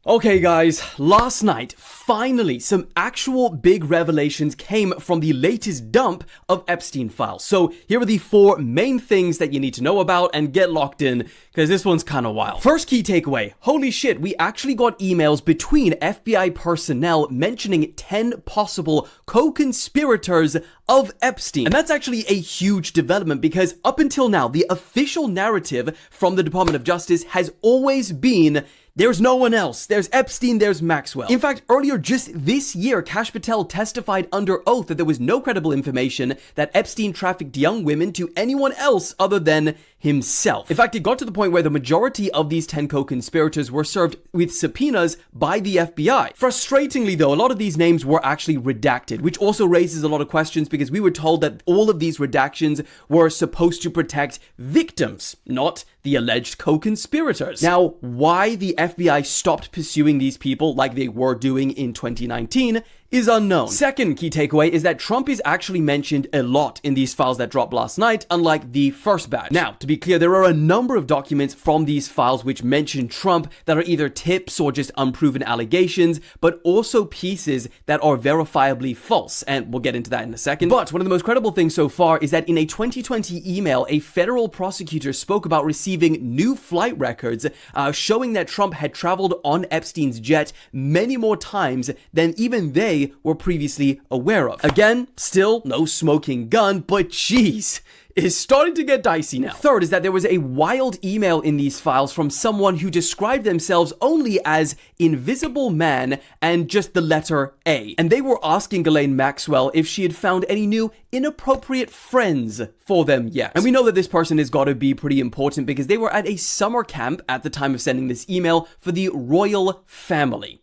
Okay guys, last night, finally, some actual big revelations came from the latest dump of Epstein files. So here are the 4 main things that you need to know about, and get locked in, because this one's kind of wild. First key takeaway, holy shit, we actually got emails between FBI personnel mentioning 10 possible co-conspirators of Epstein. And that's actually a huge development, because up until now, the official narrative from the Department of Justice has always been there's no one else. There's Epstein, there's Maxwell. In fact, earlier just this year, Kash Patel testified under oath that there was no credible information that Epstein trafficked young women to anyone else other than himself. In fact, it got to the point where the majority of these 10 co-conspirators were served with subpoenas by the FBI. Frustratingly though, a lot of these names were actually redacted, which also raises a lot of questions because we were told that all of these redactions were supposed to protect victims, not the alleged co-conspirators. Now, why the FBI stopped pursuing these people like they were doing in 2019 is unknown. Second key takeaway is that Trump is actually mentioned a lot in these files that dropped last night, unlike the first batch. Now, to be clear, there are a number of documents from these files which mention Trump that are either tips or just unproven allegations, but also pieces that are verifiably false, and we'll get into that in a second. But one of the most credible things so far is that in a 2020 email, a federal prosecutor spoke about receiving new flight records showing that Trump had traveled on Epstein's jet many more times than even they were previously aware of. Again, still no smoking gun, but geez, it's starting to get dicey now. Third is that there was a wild email in these files from someone who described themselves only as Invisible Man and just the letter A. And they were asking Ghislaine Maxwell if she had found any new inappropriate friends for them yet. And we know that this person has got to be pretty important because they were at a summer camp at the time of sending this email for the royal family.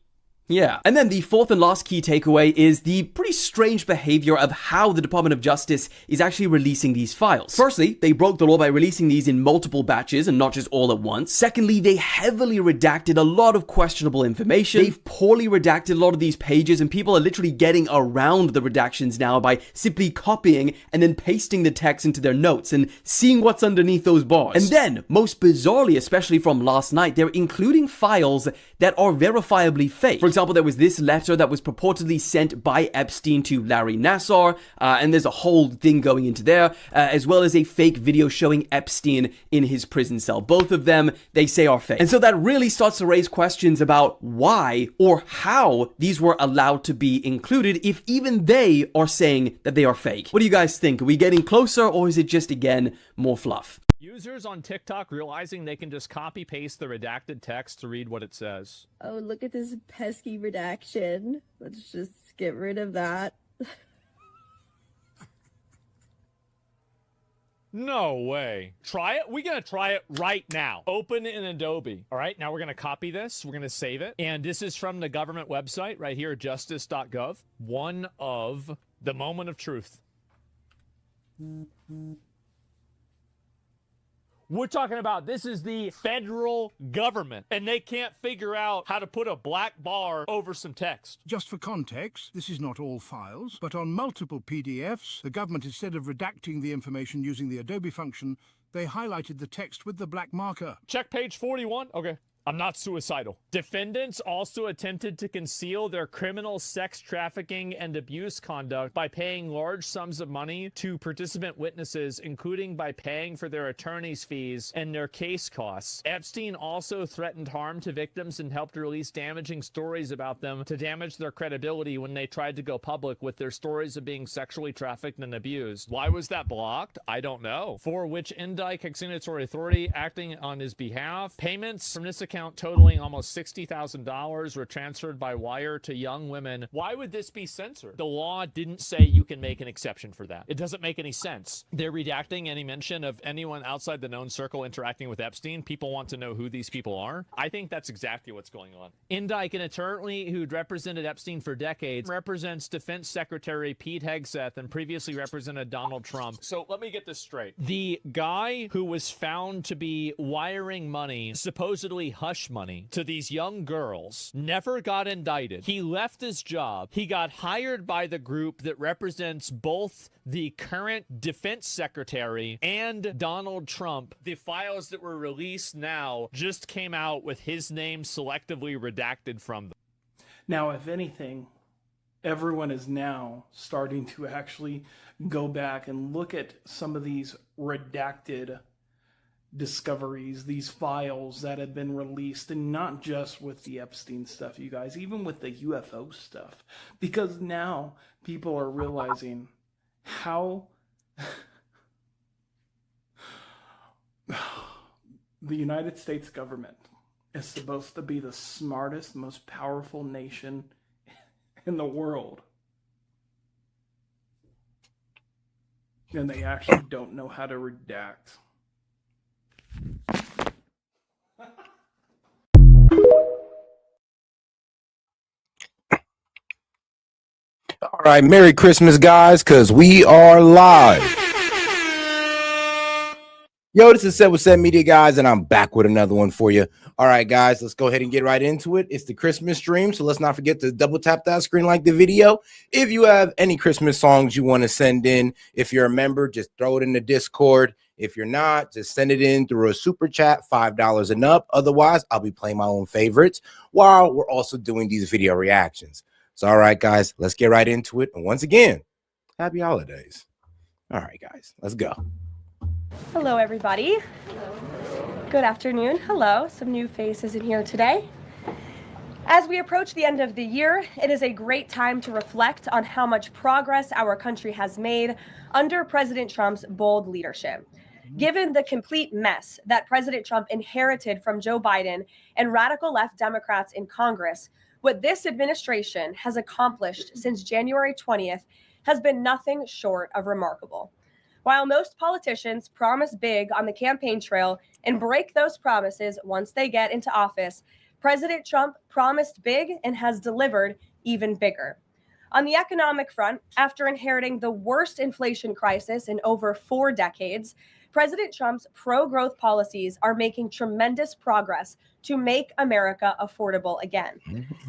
Yeah. And then the fourth and last key takeaway is the pretty strange behavior of how the Department of Justice is actually releasing these files. Firstly, they broke the law by releasing these in multiple batches and not just all at once. Secondly, they heavily redacted a lot of questionable information. They've poorly redacted a lot of these pages, and people are literally getting around the redactions now by simply copying and then pasting the text into their notes and seeing what's underneath those bars. And then, most bizarrely, especially from last night, they're including files that are verifiably fake. For example, there was this letter that was purportedly sent by Epstein to Larry Nassar, and there's a whole thing going into there, as well as a fake video showing Epstein in his prison cell. Both of them, they say, are fake. And so that really starts to raise questions about why or how these were allowed to be included if even they are saying that they are fake. What do you guys think? Are we getting closer, or is it just, again, more fluff? Users on TikTok realizing they can just copy-paste the redacted text to read what it says. Oh, look at this pesky redaction. Let's just get rid of that. No way. Try it? We're going to try it right now. Open in Adobe. All right, now we're going to copy this. We're going to save it. And this is from the government website right here, justice.gov. One of the moment of truth. We're talking about this is the federal government, and they can't figure out how to put a black bar over some text. Just for context, this is not all files, but on multiple PDFs, the government, instead of redacting the information using the Adobe function, they highlighted the text with the black marker. Check page 41. Okay. I'm not suicidal. Defendants also attempted to conceal their criminal sex trafficking and abuse conduct by paying large sums of money to participant witnesses, including by paying for their attorney's fees and their case costs. Epstein also threatened harm to victims and helped release damaging stories about them to damage their credibility when they tried to go public with their stories of being sexually trafficked and abused. Why was that blocked? I don't know. For which Indike Signatory Authority acting on his behalf. Payments from this account totaling almost $60,000 were transferred by wire to young women. Why would this be censored? The law didn't say you can make an exception for that. It doesn't make any sense. They're redacting any mention of anyone outside the known circle interacting with Epstein. People want to know who these people are. I think that's exactly what's going on. Indike, an attorney who'd represented Epstein for decades, represents Defense Secretary Pete Hegseth and previously represented Donald Trump. So let me get this straight. The guy who was found to be wiring money, supposedly hush money to these young girls, never got indicted. He left his job. He got hired by the group that represents both the current defense secretary and Donald Trump. The files that were released now just came out with his name selectively redacted from them. Now, if anything, everyone is now starting to actually go back and look at some of these redacted discoveries, these files that have been released, and not just with the Epstein stuff, you guys, even with the UFO stuff, because now people are realizing how the United States government is supposed to be the smartest, most powerful nation in the world. And they actually don't know how to redact. All right, Merry Christmas, guys, because we are live. Yo, this is S.E.T with S.E.T Media, guys, and I'm back with another one for you. All right, guys, let's go ahead and get right into it. It's the Christmas stream, so let's not forget to double tap that screen, like the video. If you have any Christmas songs you want to send in, if you're a member, just throw it in the Discord. If you're not, just send it in through a super chat, $5 and up. Otherwise, I'll be playing my own favorites while we're also doing these video reactions. So, all right, guys, let's get right into it. And once again, happy holidays. All right, guys, let's go. Hello, everybody. Good afternoon. Hello. Some new faces in here today. As we approach the end of the year, it is a great time to reflect on how much progress our country has made under President Trump's bold leadership. Given the complete mess that President Trump inherited from Joe Biden and radical left Democrats in Congress, what this administration has accomplished since January 20th has been nothing short of remarkable. While most politicians promise big on the campaign trail and break those promises once they get into office, President Trump promised big and has delivered even bigger. On the economic front, after inheriting the worst inflation crisis in over 4 decades, President Trump's pro-growth policies are making tremendous progress to make America affordable again.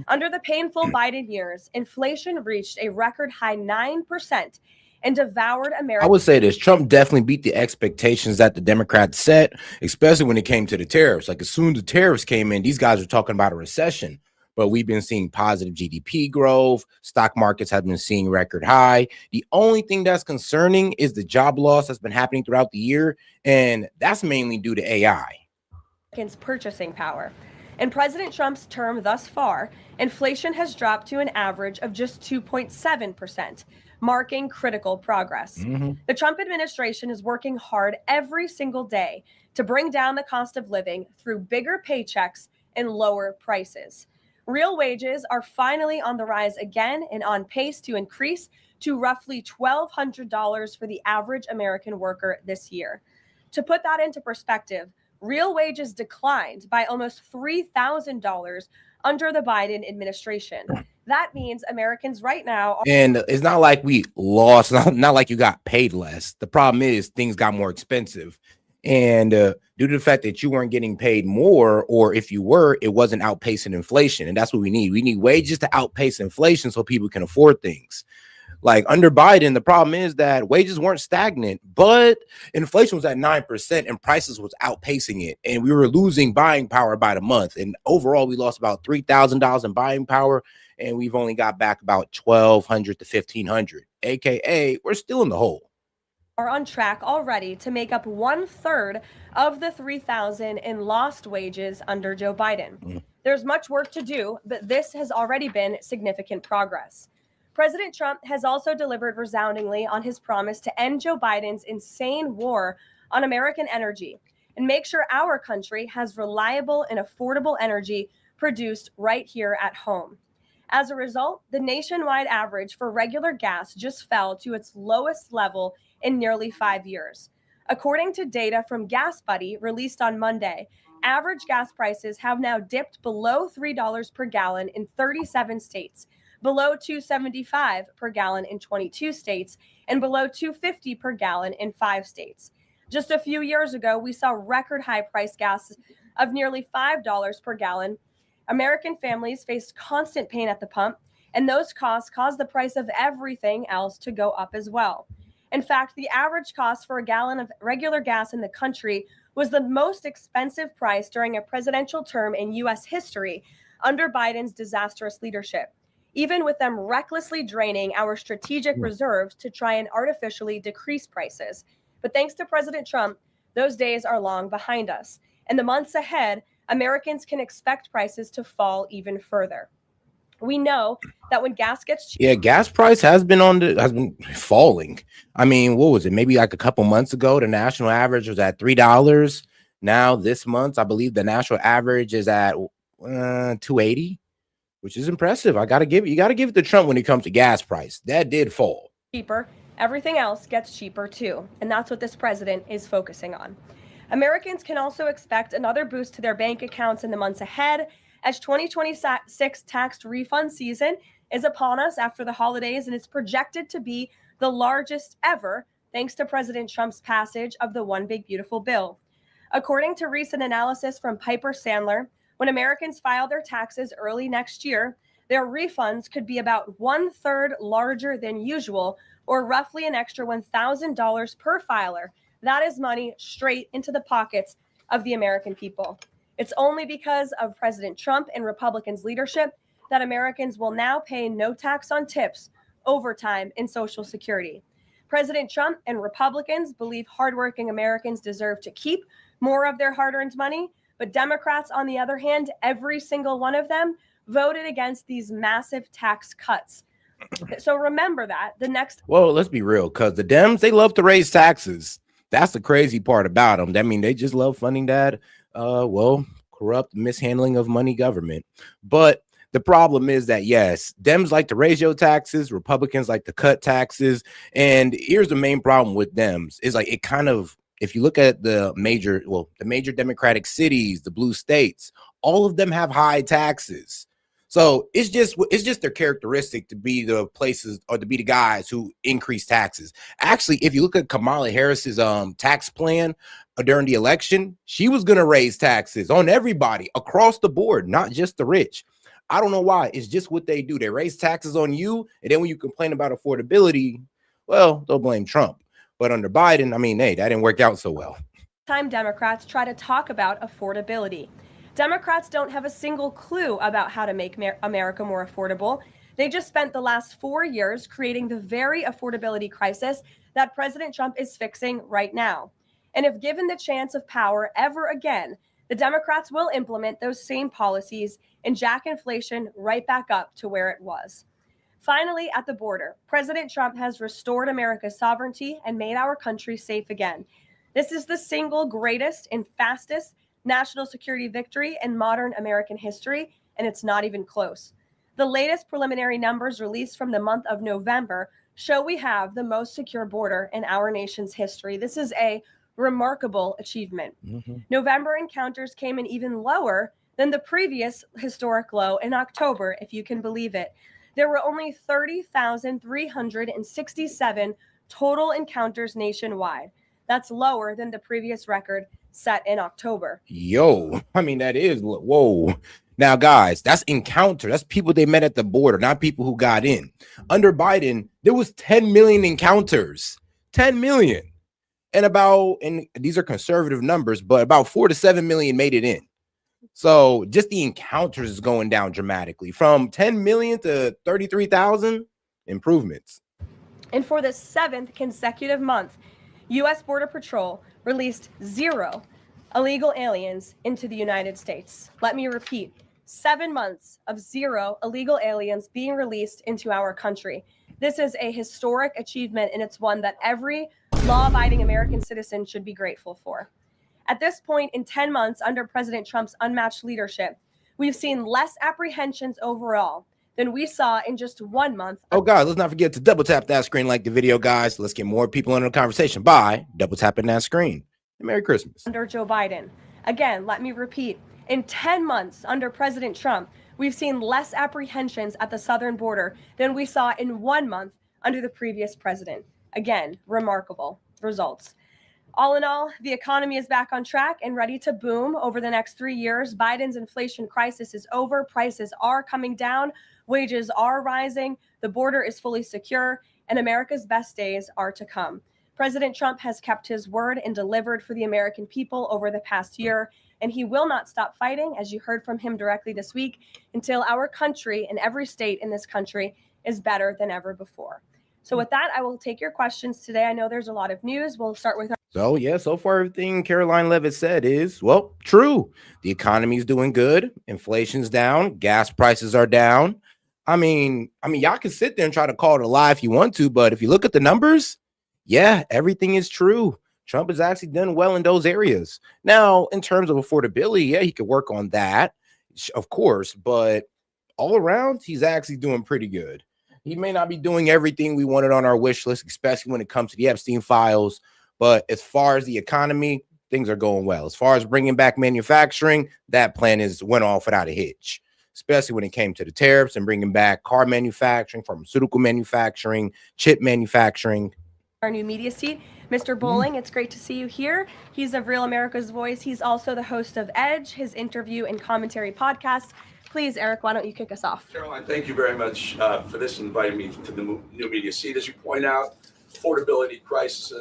Under the painful Biden years, inflation reached a record high 9% and devoured America. I would say this: Trump definitely beat the expectations that the Democrats set, especially when it came to the tariffs. Like, as soon as the tariffs came in, these guys were talking about a recession. But we've been seeing positive GDP growth. Stock markets have been seeing record high. The only thing that's concerning is the job loss that's been happening throughout the year, and that's mainly due to AI. Purchasing power. In President Trump's term thus far, inflation has dropped to an average of just 2.7%, marking critical progress. The Trump administration is working hard every single day to bring down the cost of living through bigger paychecks and lower prices. Real wages are finally on the rise again and on pace to increase to roughly $1,200 for the average American worker this year. To put that into perspective, real wages declined by almost $3,000 under the Biden administration. That means Americans right now and it's not like we lost, not like you got paid less. The problem is things got more expensive. And due to the fact that you weren't getting paid more, or if you were, it wasn't outpacing inflation. And that's what we need. We need wages to outpace inflation so people can afford things. Like under Biden, the problem is that wages weren't stagnant, but inflation was at 9% and prices was outpacing it. And we were losing buying power by the month. And overall, we lost about $3,000 in buying power. And we've only got back about $1,200 to $1,500, AKA we're still in the hole. Are on track already to make up 1/3 of the $3,000 in lost wages under Joe Biden. There's much work to do, but this has already been significant progress. President Trump has also delivered resoundingly on his promise to end Joe Biden's insane war on American energy and make sure our country has reliable and affordable energy produced right here at home. As a result, the nationwide average for regular gas just fell to its lowest level in nearly 5 years. According to data from Gas Buddy released on Monday, average gas prices have now dipped below $3 per gallon in 37 states, below $2.75 per gallon in 22 states, and below $2.50 per gallon in 5 states. Just a few years ago, we saw record high price gas of nearly $5 per gallon, American families faced constant pain at the pump, and those costs caused the price of everything else to go up as well. In fact, the average cost for a gallon of regular gas in the country was the most expensive price during a presidential term in U.S. history under Biden's disastrous leadership, even with them recklessly draining our strategic reserves to try and artificially decrease prices. But thanks to President Trump, those days are long behind us. In the months ahead, Americans can expect prices to fall even further. We know that when gas gets cheap, Yeah, gas price has been falling. I mean, what was it? Maybe like a couple months ago, the national average was at $3. Now this month, I believe the national average is at 280, which is impressive. You got to give it to Trump when it comes to gas price. That did fall. cheaper, everything else gets cheaper too. And that's what this president is focusing on. Americans can also expect another boost to their bank accounts in the months ahead, as 2026 tax refund season is upon us after the holidays, and it's projected to be the largest ever thanks to President Trump's passage of the One Big Beautiful Bill. According to recent analysis from Piper Sandler, when Americans file their taxes early next year, their refunds could be about 1/3 larger than usual, or roughly an extra $1,000 per filer. That is money straight into the pockets of the American people. It's only because of President Trump and Republicans' leadership that Americans will now pay no tax on tips, overtime, and Social Security. President Trump and Republicans believe hardworking Americans deserve to keep more of their hard-earned money, but Democrats, on the other hand, every single one of them, voted against these massive tax cuts. So remember that the next. Well, let's be real, because the Dems, they love to raise taxes. That's the crazy part about them. I mean, they just love funding that, corrupt mishandling of money government. But the problem is that, yes, Dems like to raise your taxes. Republicans like to cut taxes. And here's the main problem with Dems is like it kind of, if you look at the major Democratic cities, the blue states, all of them have high taxes. So it's just their characteristic to be the places or to be the guys who increase taxes. Actually, if you look at Kamala Harris's tax plan during the election, she was going to raise taxes on everybody across the board, not just the rich. I don't know why. It's just what they do. They raise taxes on you, and then when you complain about affordability, well, they'll blame Trump. But under Biden, I mean, hey, that didn't work out so well. Time Democrats try to talk about affordability. Democrats don't have a single clue about how to make America more affordable. They just spent the last 4 years creating the very affordability crisis that President Trump is fixing right now. And if given the chance of power ever again, the Democrats will implement those same policies and jack inflation right back up to where it was. Finally, at the border, President Trump has restored America's sovereignty and made our country safe again. This is the single greatest and fastest national security victory in modern American history, and it's not even close. The latest preliminary numbers released from the month of November show we have the most secure border in our nation's history. This is a remarkable achievement. November encounters came in even lower than the previous historic low in October, if you can believe it. There were only 30,367 total encounters nationwide. That's lower than the previous record set in October. Yo, I mean, that is, whoa. Now, guys, that's encounter. That's people they met at the border, not people who got in. Under Biden, there was 10 million encounters. 10 million. And these are conservative numbers, but about 4 to 7 million made it in. So just the encounters is going down dramatically from 10 million to 33,000 improvements. And for the 7th consecutive month, U.S. Border Patrol released 0 illegal aliens into the United States. Let me repeat, 7 months of 0 illegal aliens being released into our country. This is a historic achievement, and it's one that every law-abiding American citizen should be grateful for. At this point in 10 months under President Trump's unmatched leadership, we've seen less apprehensions overall than we saw in just 1 month. Oh, guys, let's not forget to double tap that screen, like the video, guys. Let's get more people into the conversation by double tapping that screen. And Merry Christmas. Under Joe Biden. Again, let me repeat, in 10 months under President Trump, we've seen less apprehensions at the southern border than we saw in 1 month under the previous president. Again, remarkable results. All in all, the economy is back on track and ready to boom over the next 3 years. Biden's inflation crisis is over. Prices are coming down. Wages are rising. The border is fully secure, and America's best days are to come. President Trump has kept his word and delivered for the American people over the past year, and he will not stop fighting, as you heard from him directly this week, until our country and every state in this country is better than ever before. So with that, I will take your questions today. I know there's a lot of news. We'll start with So yeah, so far everything Caroline Levitt said is, well, true. The economy's doing good, inflation's down, gas prices are down. I mean, y'all can sit there and try to call it a lie if you want to, but if you look at the numbers, yeah, everything is true. Trump has actually done well in those areas. Now, in terms of affordability, yeah, he could work on that, of course, but all around, he's actually doing pretty good. He may not be doing everything we wanted on our wish list, especially when it comes to the Epstein files. But as far as the economy, things are going well. As far as bringing back manufacturing, that plan went off without a hitch, especially when it came to the tariffs and bringing back car manufacturing, pharmaceutical manufacturing, chip manufacturing. Our new media seat, Mr. Bowling, it's great to see you here. He's of Real America's Voice. He's also the host of Edge, his interview and commentary podcast. Please, Eric, why don't you kick us off? Caroline, thank you very much for this and inviting me to the new media seat. As you point out, affordability crisis,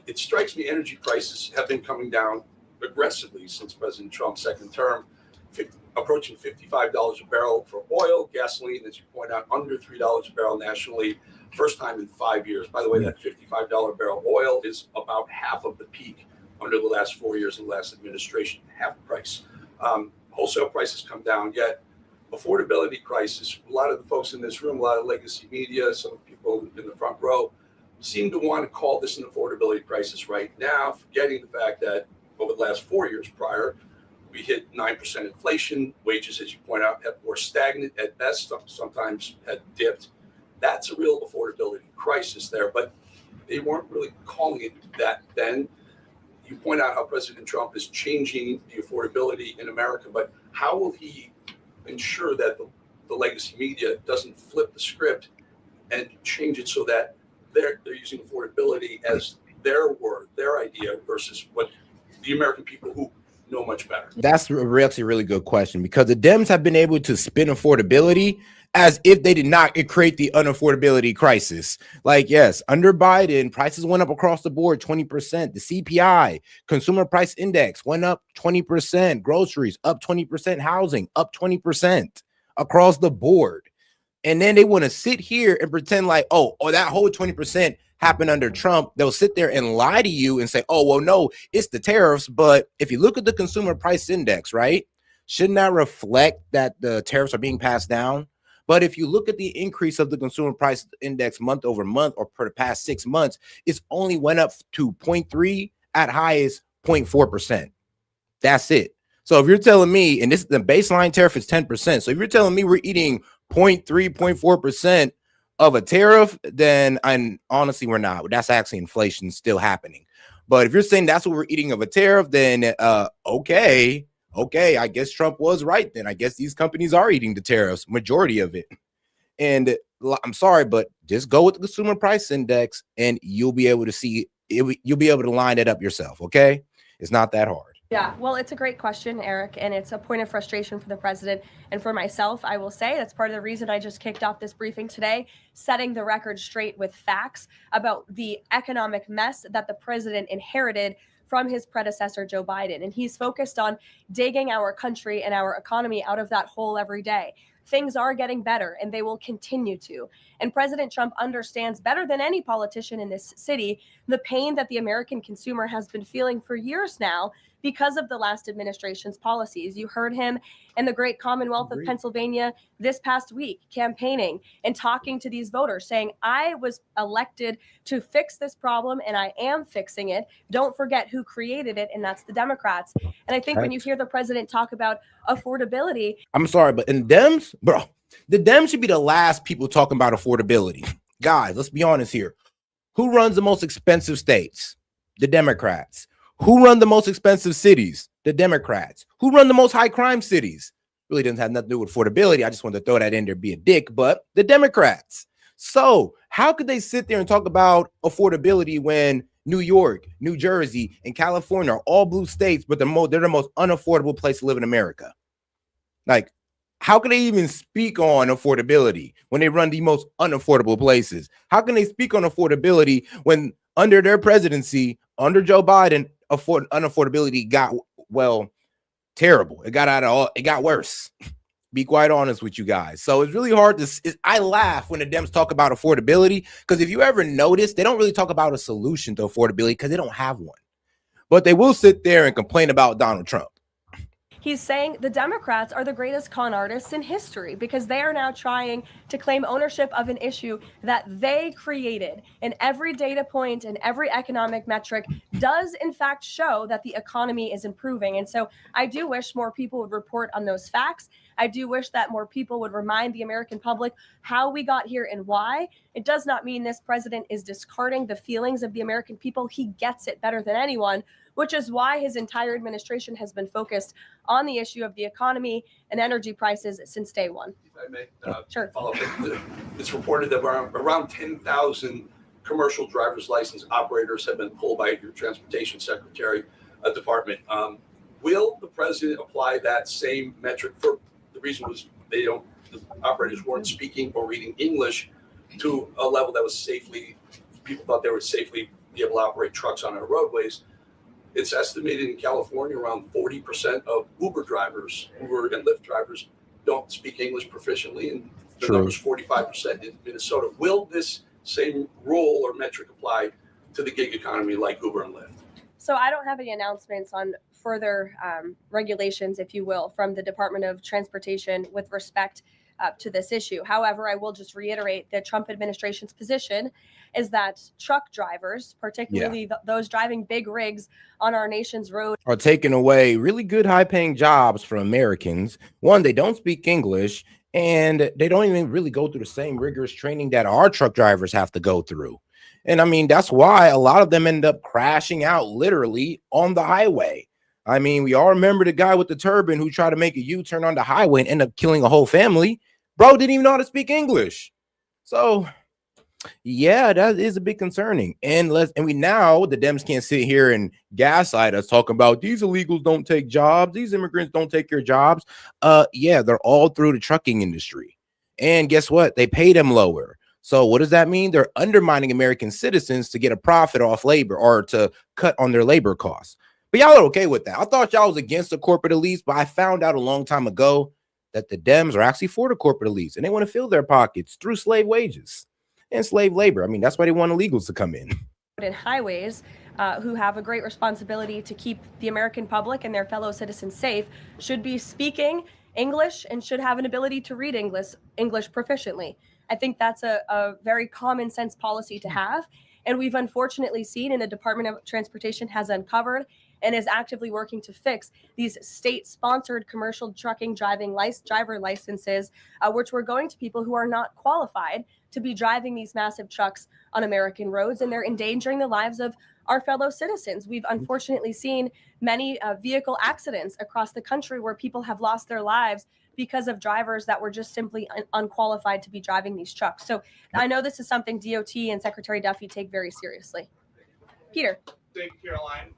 it strikes me energy prices have been coming down aggressively since President Trump's second term, approaching $55 a barrel for oil, gasoline, as you point out, under $3 a barrel nationally, first time in 5 years. By the way, that $55 barrel oil is about half of the peak under the last 4 years of the last administration, half price. Wholesale prices come down, yet affordability crisis, a lot of the folks in this room, a lot of legacy media, some people in the front row, seem to want to call this an affordability crisis right now, forgetting the fact that over the last 4 years prior, we hit 9% inflation. Wages, as you point out, were stagnant at best, sometimes had dipped. That's a real affordability crisis there, but they weren't really calling it that then. You point out how President Trump is changing the affordability in America, but how will he ensure that the legacy media doesn't flip the script and change it so that they're using affordability as their word, their idea, versus what the American people who know much better? That's actually a really good question, because the Dems have been able to spin affordability as if they did not create the unaffordability crisis. Like, yes, under Biden, prices went up across the board 20%. The CPI, Consumer Price Index, went up 20%. Groceries up 20%. Housing up 20% across the board. And then they want to sit here and pretend like, oh, that whole 20% happened under Trump. They'll sit there and lie to you and say, oh, well, no, it's the tariffs. But if you look at the Consumer Price Index, right, shouldn't that reflect that the tariffs are being passed down? But if you look at the increase of the Consumer Price Index month over month or for the past 6 months, it's only went up to 0.3, at highest 0.4%. That's it. So if you're telling me, and this is the baseline tariff is 10%. So if you're telling me we're eating 0.3, 0.4% of a tariff, then honestly, we're not. That's actually inflation still happening. But if you're saying that's what we're eating of a tariff, then okay, I guess Trump was right then. I guess these companies are eating the tariffs, majority of it. And I'm sorry, but just go with the Consumer Price Index and you'll be able to see it. You'll be able to line it up yourself, okay? It's not that hard. Yeah, well, it's a great question, Eric, and it's a point of frustration for the president and for myself. I will say that's part of the reason I just kicked off this briefing today, setting the record straight with facts about the economic mess that the president inherited from his predecessor, Joe Biden. And he's focused on digging our country and our economy out of that hole every day. Things are getting better, and they will continue to. And President Trump understands better than any politician in this city the pain that the American consumer has been feeling for years now because of the last administration's policies. You heard him in the great Commonwealth of Pennsylvania this past week, campaigning and talking to these voters, saying, I was elected to fix this problem and I am fixing it. Don't forget who created it, and that's the Democrats. And I think when you hear the president talk about affordability. I'm sorry, but in Dems, bro, the Dems should be the last people talking about affordability. Guys, let's be honest here. Who runs the most expensive states? The Democrats. Who run the most expensive cities? The Democrats. Who run the most high crime cities? Really doesn't have nothing to do with affordability. I just wanted to throw that in there, be a dick, but the Democrats. So how could they sit there and talk about affordability when New York, New Jersey, and California are all blue states, but they're the most unaffordable place to live in America. Like, how can they even speak on affordability when they run the most unaffordable places? How can they speak on affordability when under their presidency, under Joe Biden, unaffordability got, well, terrible. It got worse. Be quite honest with you guys. So it's really hard I laugh when the Dems talk about affordability, because if you ever notice, they don't really talk about a solution to affordability because they don't have one. But they will sit there and complain about Donald Trump. He's saying the Democrats are the greatest con artists in history because they are now trying to claim ownership of an issue that they created. And every data point and every economic metric does, in fact, show that the economy is improving. And so I do wish more people would report on those facts. I do wish that more people would remind the American public how we got here and why. It does not mean this president is discarding the feelings of the American people. He gets it better than anyone, which is why his entire administration has been focused on the issue of the economy and energy prices since day one. If I may Sure. follow up. It's reported that around 10,000 commercial driver's license operators have been pulled by your transportation secretary department. Will the president apply that same metric? For the reason was the operators weren't speaking or reading English to a level that was people thought they would safely be able to operate trucks on our roadways. It's estimated in California around 40% of Uber and Lyft drivers don't speak English proficiently, and the number's 45% in Minnesota. Will this same rule or metric apply to the gig economy like Uber and Lyft? So I don't have any announcements on further regulations, if you will, from the Department of Transportation with respect to this issue. However, I will just reiterate the Trump administration's position is that truck drivers, particularly those driving big rigs on our nation's road, are taking away really good high-paying jobs from Americans. One, they don't speak English, and they don't even really go through the same rigorous training that our truck drivers have to go through. And I mean, that's why a lot of them end up crashing out literally on the highway. I mean, we all remember the guy with the turban who tried to make a U-turn on the highway and ended up killing a whole family. Bro didn't even know how to speak English. So yeah, that is a bit concerning. And we now, the Dems can't sit here and gaslight us talking about these illegals don't take jobs, these immigrants don't take your jobs. Yeah, they're all through the trucking industry. And guess what? They pay them lower. So what does that mean? They're undermining American citizens to get a profit off labor or to cut on their labor costs. But y'all are okay with that. I thought y'all was against the corporate elites, but I found out a long time ago that the Dems are actually for the corporate elites, and they want to fill their pockets through slave wages and slave labor. I mean, that's why they want illegals to come in. And highways who have a great responsibility to keep the American public and their fellow citizens safe should be speaking English and should have an ability to read English proficiently. I think that's a very common sense policy to have. And we've unfortunately seen, and the Department of Transportation has uncovered and is actively working to fix these state-sponsored commercial trucking driver licenses, which were going to people who are not qualified to be driving these massive trucks on American roads, and they're endangering the lives of our fellow citizens. We've unfortunately seen many vehicle accidents across the country where people have lost their lives because of drivers that were just simply unqualified to be driving these trucks. So I know this is something DOT and Secretary Duffy take very seriously. Peter. Thank you, Caroline.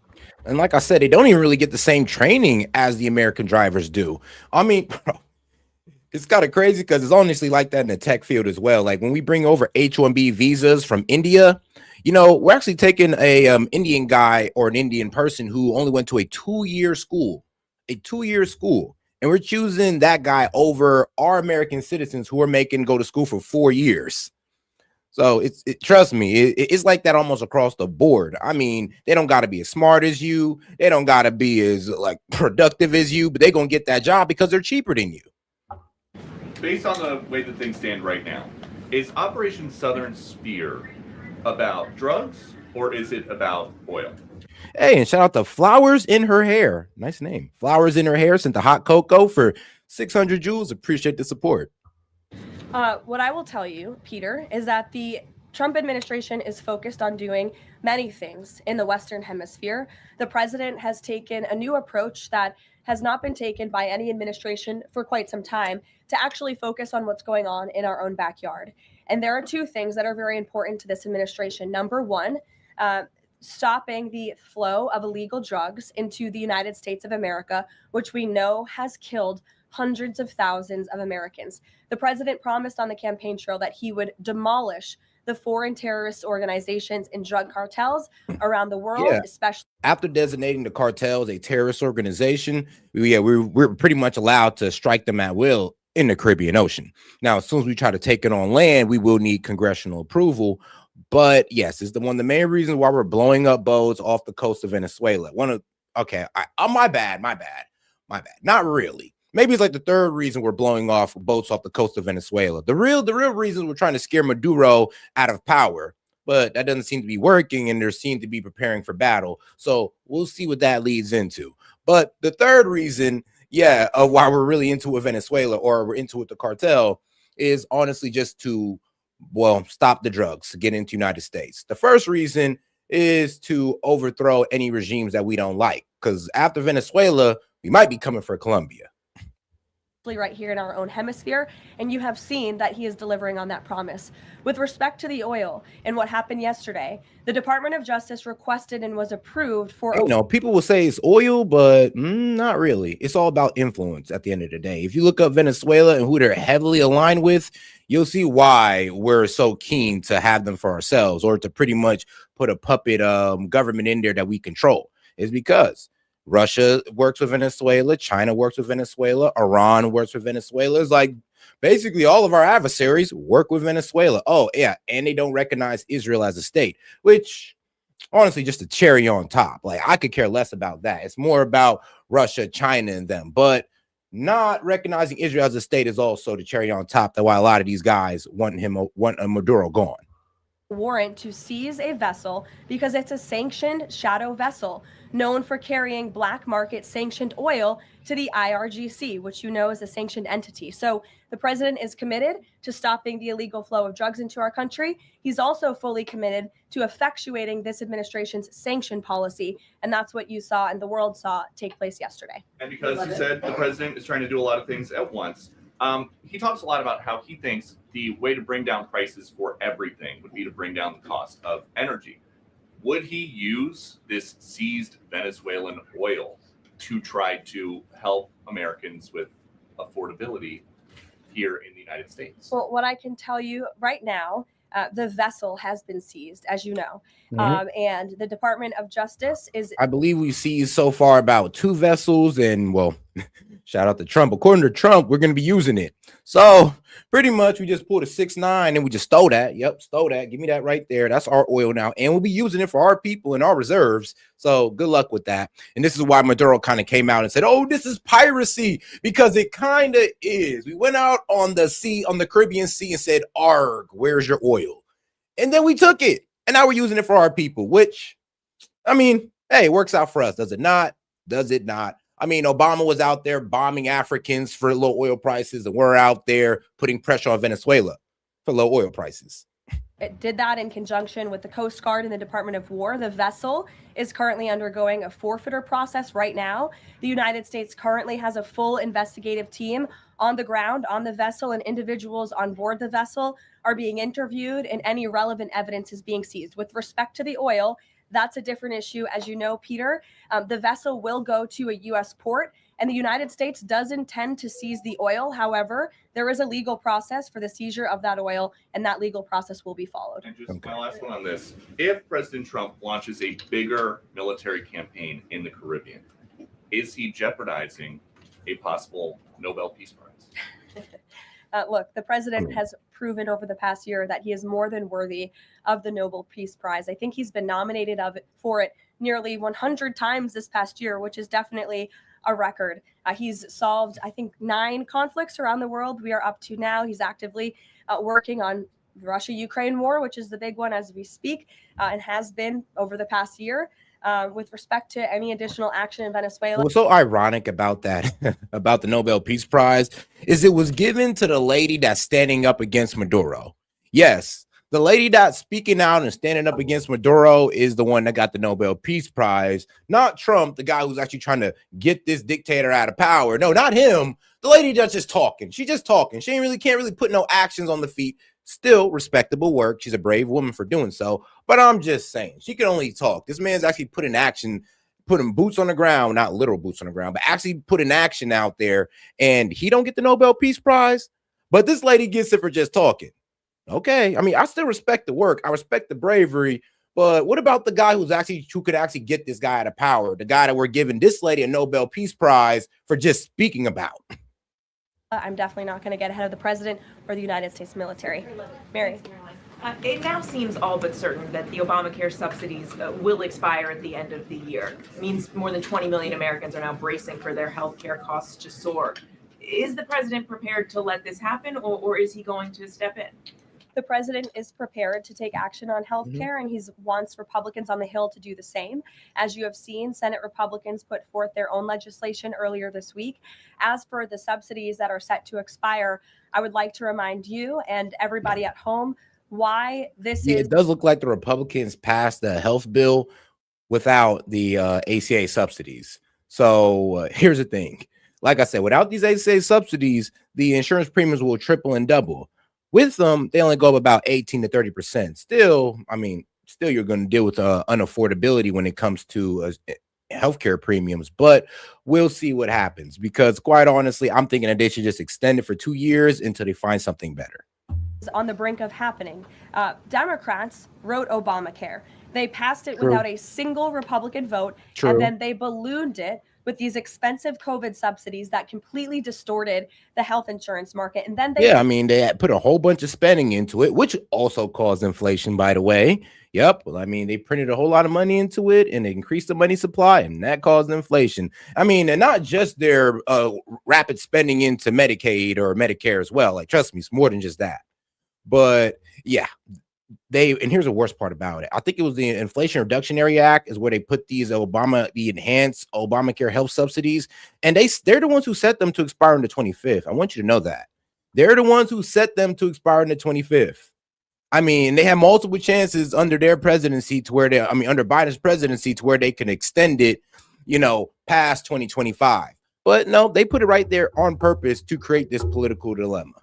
And like I said, they don't even really get the same training as the American drivers do. I mean, bro, it's kind of crazy because it's honestly like that in the tech field as well. Like when we bring over H-1B visas from India, you know, we're actually taking a Indian guy or an Indian person who only went to a two-year school, and we're choosing that guy over our American citizens who are go to school for 4 years. So trust me, it's like that almost across the board. I mean, they don't got to be as smart as you. They don't got to be as like productive as you, but they're going to get that job because they're cheaper than you. Based on the way that things stand right now, is Operation Southern Spear about drugs or is it about oil? Hey, and shout out to Flowers in Her Hair. Nice name. Flowers in Her Hair sent the hot cocoa for 600 joules. Appreciate the support. What I will tell you, Peter, is that the Trump administration is focused on doing many things in the Western Hemisphere. The president has taken a new approach that has not been taken by any administration for quite some time to actually focus on what's going on in our own backyard. And there are two things that are very important to this administration. Number one, stopping the flow of illegal drugs into the United States of America, which we know has killed hundreds of thousands of Americans. The president promised on the campaign trail that he would demolish the foreign terrorist organizations and drug cartels around the world, Yeah. especially After designating the cartels a terrorist organization, we're pretty much allowed to strike them at will in the Caribbean Ocean. Now, as soon as we try to take it on land, we will need congressional approval. But yes, it's one of the main reasons why we're blowing up boats off the coast of Venezuela. My bad. Not really. Maybe it's like the third reason we're blowing off boats off the coast of Venezuela. The real reason we're trying to scare Maduro out of power, but that doesn't seem to be working, and they seem to be preparing for battle. So we'll see what that leads into. But the third reason, of why we're really into it Venezuela, or we're into it the cartel, is honestly just to, stop the drugs to get into the United States. The first reason is to overthrow any regimes that we don't like, because after Venezuela, we might be coming for Colombia. right here in our own hemisphere, and you have seen that he is delivering on that promise. With respect to the oil and what happened yesterday, the Department of Justice requested and was approved for... people will say it's oil, but not really. It's all about influence at the end of the day. If you look up Venezuela and who they're heavily aligned with, you'll see why we're so keen to have them for ourselves, or to pretty much put a puppet government in there that we control. Is because Russia works with Venezuela, China works with Venezuela, Iran works with Venezuela. It's like basically all of our adversaries work with Venezuela. Oh, yeah, and they don't recognize Israel as a state, which honestly just a cherry on top. Like, I could care less about that. It's more about Russia, China, and them. But not recognizing Israel as a state is also the cherry on top. That's why a lot of these guys want Maduro gone. Warrant to seize a vessel because it's a sanctioned shadow vessel known for carrying black market sanctioned oil to the IRGC, which you know is a sanctioned entity. So the president is committed to stopping the illegal flow of drugs into our country. He's also fully committed to effectuating this administration's sanction policy. And that's what you saw and the world saw take place yesterday. And because you said the president is trying to do a lot of things at once, he talks a lot about how he thinks the way to bring down prices for everything would be to bring down the cost of energy. Would he use this seized Venezuelan oil to try to help Americans with affordability here in the United States? Well, what I can tell you right now, the vessel has been seized, as you know, and the Department of Justice is... I believe we've seized so far about 2 vessels, and shout out to Trump. According to Trump, we're going to be using it. So pretty much we just pulled a 6-9 and we just stole that. Yep, stole that. Give me that right there. That's our oil now. And we'll be using it for our people and our reserves. So good luck with that. And this is why Maduro kind of came out and said, oh, this is piracy, because it kind of is. We went out on the sea, on the Caribbean Sea, and said, arg, where's your oil? And then we took it. And now we're using it for our people, which, I mean, hey, it works out for us. Does it not? Does it not? I mean, Obama was out there bombing Africans for low oil prices, and we're out there putting pressure on Venezuela for low oil prices. It did that in conjunction with the Coast Guard and the Department of War. The vessel is currently undergoing a forfeiture process right now. The United States currently has a full investigative team on the ground on the vessel, and individuals on board the vessel are being interviewed, and any relevant evidence is being seized. With respect to the oil, that's a different issue. As you know, Peter, the vessel will go to a U.S. port, and the United States does intend to seize the oil. However, there is a legal process for the seizure of that oil, and that legal process will be followed. And just my last one on this. If President Trump launches a bigger military campaign in the Caribbean, is he jeopardizing a possible Nobel Peace Prize? Look, the president has proven over the past year that he is more than worthy of the Nobel Peace Prize. I think he's been nominated for it nearly 100 times this past year, which is definitely a record. He's solved, I think, 9 conflicts around the world. We are up to now. He's actively working on the Russia-Ukraine war, which is the big one as we speak, and has been over the past year. With respect to any additional action in Venezuela. What's so ironic about that, about the Nobel Peace Prize, is it was given to the lady that's standing up against Maduro. Yes, the lady that's speaking out and standing up against Maduro is the one that got the Nobel Peace Prize, not Trump, the guy who's actually trying to get this dictator out of power. No, not him. The lady that's just talking. She's just talking. She can't really put no actions on the feet. Still respectable work. She's a brave woman for doing so. But I'm just saying, she can only talk. This man's actually put in action, putting boots on the ground, not literal boots on the ground, but actually put in action out there. And he don't get the Nobel Peace Prize, but this lady gets it for just talking. Okay. I mean, I still respect the work. I respect the bravery. But what about the guy who could actually get this guy out of power? The guy that we're giving this lady a Nobel Peace Prize for just speaking about. I'm definitely not going to get ahead of the president or the United States military. Mary. It now seems all but certain that the Obamacare subsidies will expire at the end of the year. It means more than 20 million Americans are now bracing for their health care costs to soar. Is the president prepared to let this happen, or is he going to step in? The president is prepared to take action on health care, and he wants Republicans on the Hill to do the same. As you have seen, Senate Republicans put forth their own legislation earlier this week. As for the subsidies that are set to expire, I would like to remind you and everybody at home why this is. It does look like the Republicans passed the health bill without the ACA subsidies. So here's the thing. Like I said, without these ACA subsidies, the insurance premiums will triple and double. With them, they only go up about 18 to 30%. Still, I mean, you're going to deal with unaffordability when it comes to healthcare premiums, but we'll see what happens, because quite honestly, I'm thinking that they should just extend it for 2 years until they find something better. On the brink of happening. Democrats wrote Obamacare. They passed it without a single Republican vote, and then they ballooned it with these expensive COVID subsidies that completely distorted the health insurance market. And then they put a whole bunch of spending into it, which also caused inflation, by the way. Yep. Well, I mean, they printed a whole lot of money into it, and they increased the money supply, and that caused inflation. I mean, and not just their rapid spending into Medicaid or Medicare as well. Like, trust me, it's more than just that. But yeah, and here's the worst part about it. I think it was the Inflation Reduction Act is where they put these the enhanced Obamacare health subsidies, and they're the ones who set them to expire on the 25th. I want you to know that. They're the ones who set them to expire on the 25th. I mean, they had multiple chances under their presidency under Biden's presidency to where they can extend it, past 2025. But no, they put it right there on purpose to create this political dilemma.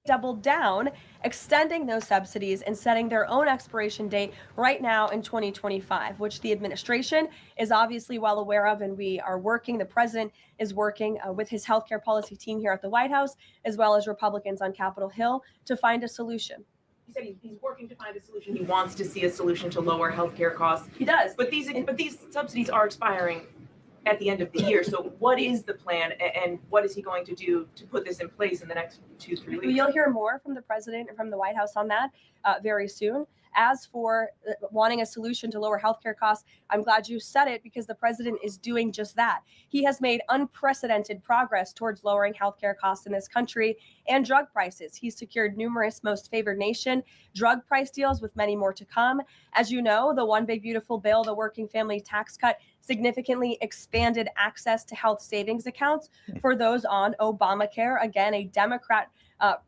Doubled down, extending those subsidies and setting their own expiration date right now in 2025, which the administration is obviously well aware of, and we are working. The president is working with his healthcare policy team here at the White House, as well as Republicans on Capitol Hill, to find a solution. He said he's working to find a solution. He wants to see a solution to lower healthcare costs. He does. But these subsidies are expiring at the end of the year. So what is the plan, and what is he going to do to put this in place in the next 2-3 weeks? You'll hear more from the president and from the White House on that very soon. As for wanting a solution to lower healthcare costs, I'm glad you said it, because the president is doing just that. He has made unprecedented progress towards lowering healthcare costs in this country and drug prices. He's secured numerous most favored nation drug price deals, with many more to come. As you know, the One Big Beautiful Bill, the working family tax cut, significantly expanded access to health savings accounts for those on Obamacare. Again, a Democrat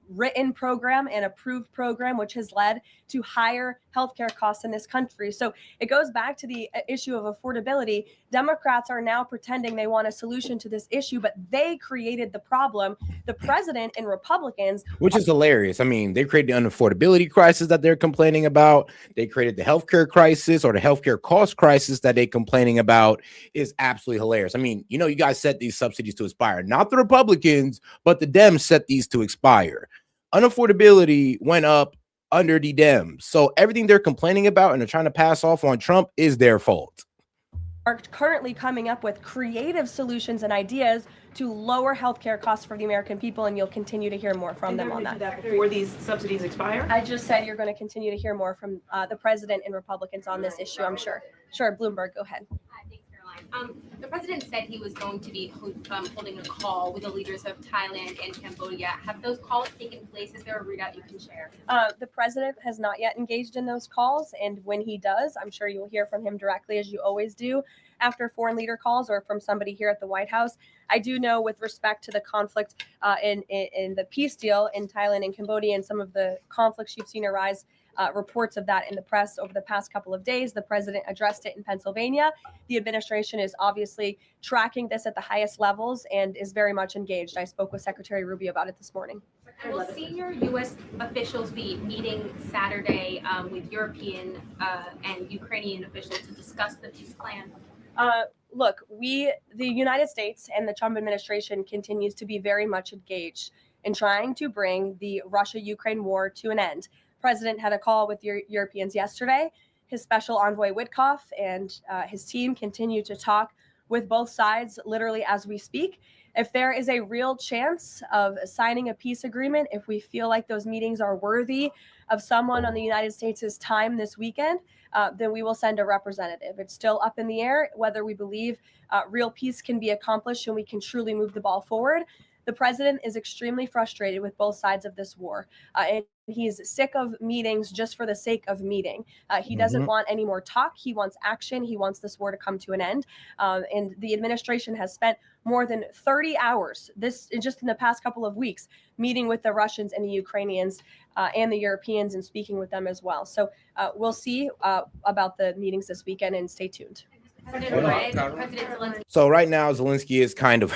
written program and approved program, which has led to higher healthcare costs in this country. So it goes back to the issue of affordability. Democrats are now pretending they want a solution to this issue, but they created the problem. The president and Republicans, which is hilarious. I mean, they created the unaffordability crisis that they're complaining about. They created the healthcare crisis, or the healthcare cost crisis that they're complaining about. Is absolutely hilarious. I mean, you guys set these subsidies to expire, not the Republicans, but the Dems set these to expire. Unaffordability went up under the Dems. So everything they're complaining about and they're trying to pass off on Trump is their fault. Are currently coming up with creative solutions and ideas to lower healthcare costs for the American people, and you'll continue to hear more from them on that. Before these subsidies expire? I just said you're going to continue to hear more from the president and Republicans on this issue, I'm sure. Sure, Bloomberg, go ahead. Thanks, Caroline. The president said he was going to be holding a call with the leaders of Thailand and Cambodia. Have those calls taken place? Is there a readout you can share? The president has not yet engaged in those calls, and when he does, I'm sure you will hear from him directly, as you always do, after foreign leader calls or from somebody here at the White House. I do know, with respect to the conflict in the peace deal in Thailand and Cambodia, and some of the conflicts you've seen arise, reports of that in the press over the past couple of days. The president addressed it in Pennsylvania. The administration is obviously tracking this at the highest levels and is very much engaged. I spoke with Secretary Rubio about it this morning. And will senior U.S. officials be meeting Saturday with European and Ukrainian officials to discuss the peace plan? Look, the United States and the Trump administration continues to be very much engaged in trying to bring the Russia-Ukraine war to an end. President had a call with Europeans yesterday. His special envoy Witkoff and his team continue to talk with both sides literally as we speak. If there is a real chance of signing a peace agreement, if we feel like those meetings are worthy of someone on the United States' time this weekend, then we will send a representative. It's still up in the air whether we believe real peace can be accomplished and we can truly move the ball forward. The president is extremely frustrated with both sides of this war. And he's sick of meetings just for the sake of meeting. He doesn't want any more talk. He wants action. He wants this war to come to an end. And the administration has spent more than 30 hours just in the past couple of weeks meeting with the Russians and the Ukrainians and the Europeans and speaking with them as well. So we'll see about the meetings this weekend and stay tuned. So right now, Zelensky is kind of,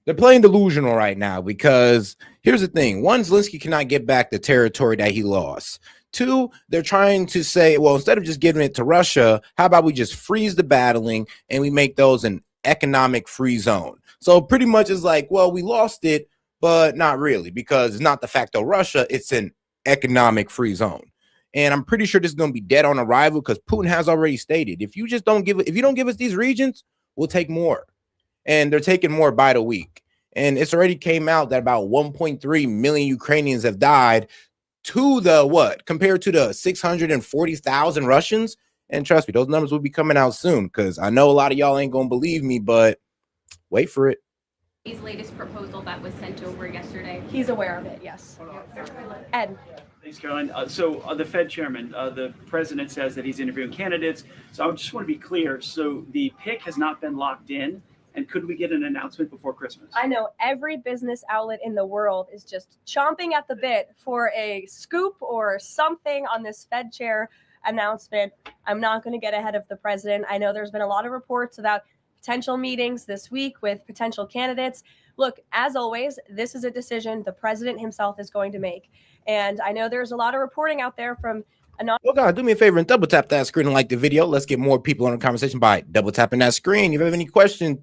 they're playing delusional right now because here's the thing. One, Zelensky cannot get back the territory that he lost. Two, they're trying to say, well, instead of just giving it to Russia, how about we just freeze the battling and we make those an economic free zone? So pretty much it's like, well, we lost it, but not really, because it's not de facto Russia, it's an economic free zone. And I'm pretty sure this is going to be dead on arrival because Putin has already stated, if you don't give us these regions, we'll take more. And they're taking more by the week. And it's already came out that about 1.3 million Ukrainians have died to compared to the 640,000 Russians. And trust me, those numbers will be coming out soon because I know a lot of y'all ain't going to believe me, but wait for it. His latest proposal that was sent over yesterday. He's aware of it, yes. Ed. Thanks, Caroline. So the Fed chairman, the president says that he's interviewing candidates. So I just want to be clear. So the pick has not been locked in. And could we get an announcement before Christmas? I know every business outlet in the world is just chomping at the bit for a scoop or something on this Fed chair announcement. I'm not going to get ahead of the president. I know there's been a lot of reports about potential meetings this week with potential candidates. Look, as always, this is a decision the president himself is going to make. And I know there's a lot of reporting out there from well, guys, do me a favor and double tap that screen and like the video. Let's get more people on the conversation by double tapping that screen. If you have any question,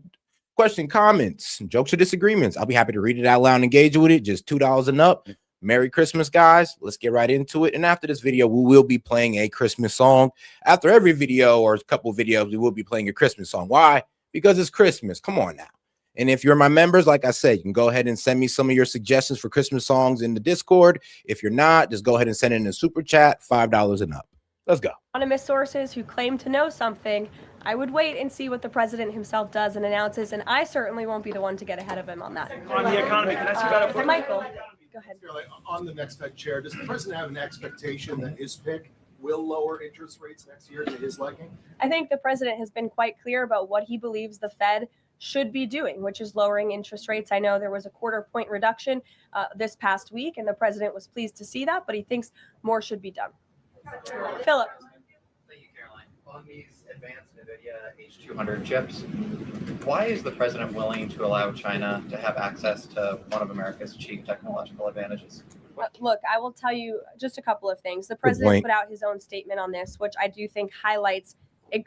comments, jokes, or disagreements, I'll be happy to read it out loud and engage with it. Just $2 and up. Merry Christmas, guys. Let's get right into it. And after this video, we will be playing a Christmas song. After every video or a couple of videos, we will be playing a Christmas song. Why? Because it's Christmas. Come on now. And if you're my members, like I said, you can go ahead and send me some of your suggestions for Christmas songs in the Discord. If you're not, just go ahead and send it in a super chat, $5 and up. Let's go. Anonymous sources who claim to know something. I would wait and see what the president himself does and announces, and I certainly won't be the one to get ahead of him on that. On the economy, can I ask you about it? Michael, go ahead. On the next Fed chair, does the president have an expectation that his pick will lower interest rates next year to his liking? I think the president has been quite clear about what he believes the Fed should be doing, which is lowering interest rates. I know there was a 1/4 point reduction this past week, and the president was pleased to see that, but he thinks more should be done. Philip. Thank you, Caroline. On these advanced NVIDIA H200 chips, why is the president willing to allow China to have access to one of America's chief technological advantages? Look, I will tell you just a couple of things. The president put out his own statement on this, which I do think highlights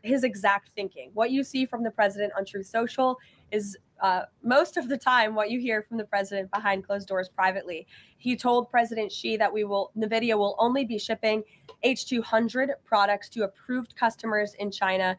his exact thinking. What you see from the president on Truth Social is most of the time what you hear from the president behind closed doors privately. He told President Xi that NVIDIA will only be shipping H200 products to approved customers in China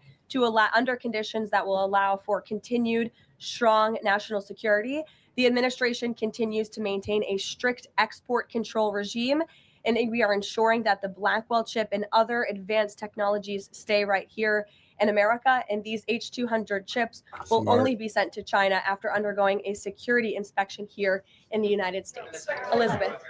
under conditions that will allow for continued strong national security. The administration continues to maintain a strict export control regime, and we are ensuring that the Blackwell chip and other advanced technologies stay right here in America. And these H200 chips will only be sent to China after undergoing a security inspection here in the United States. Elizabeth.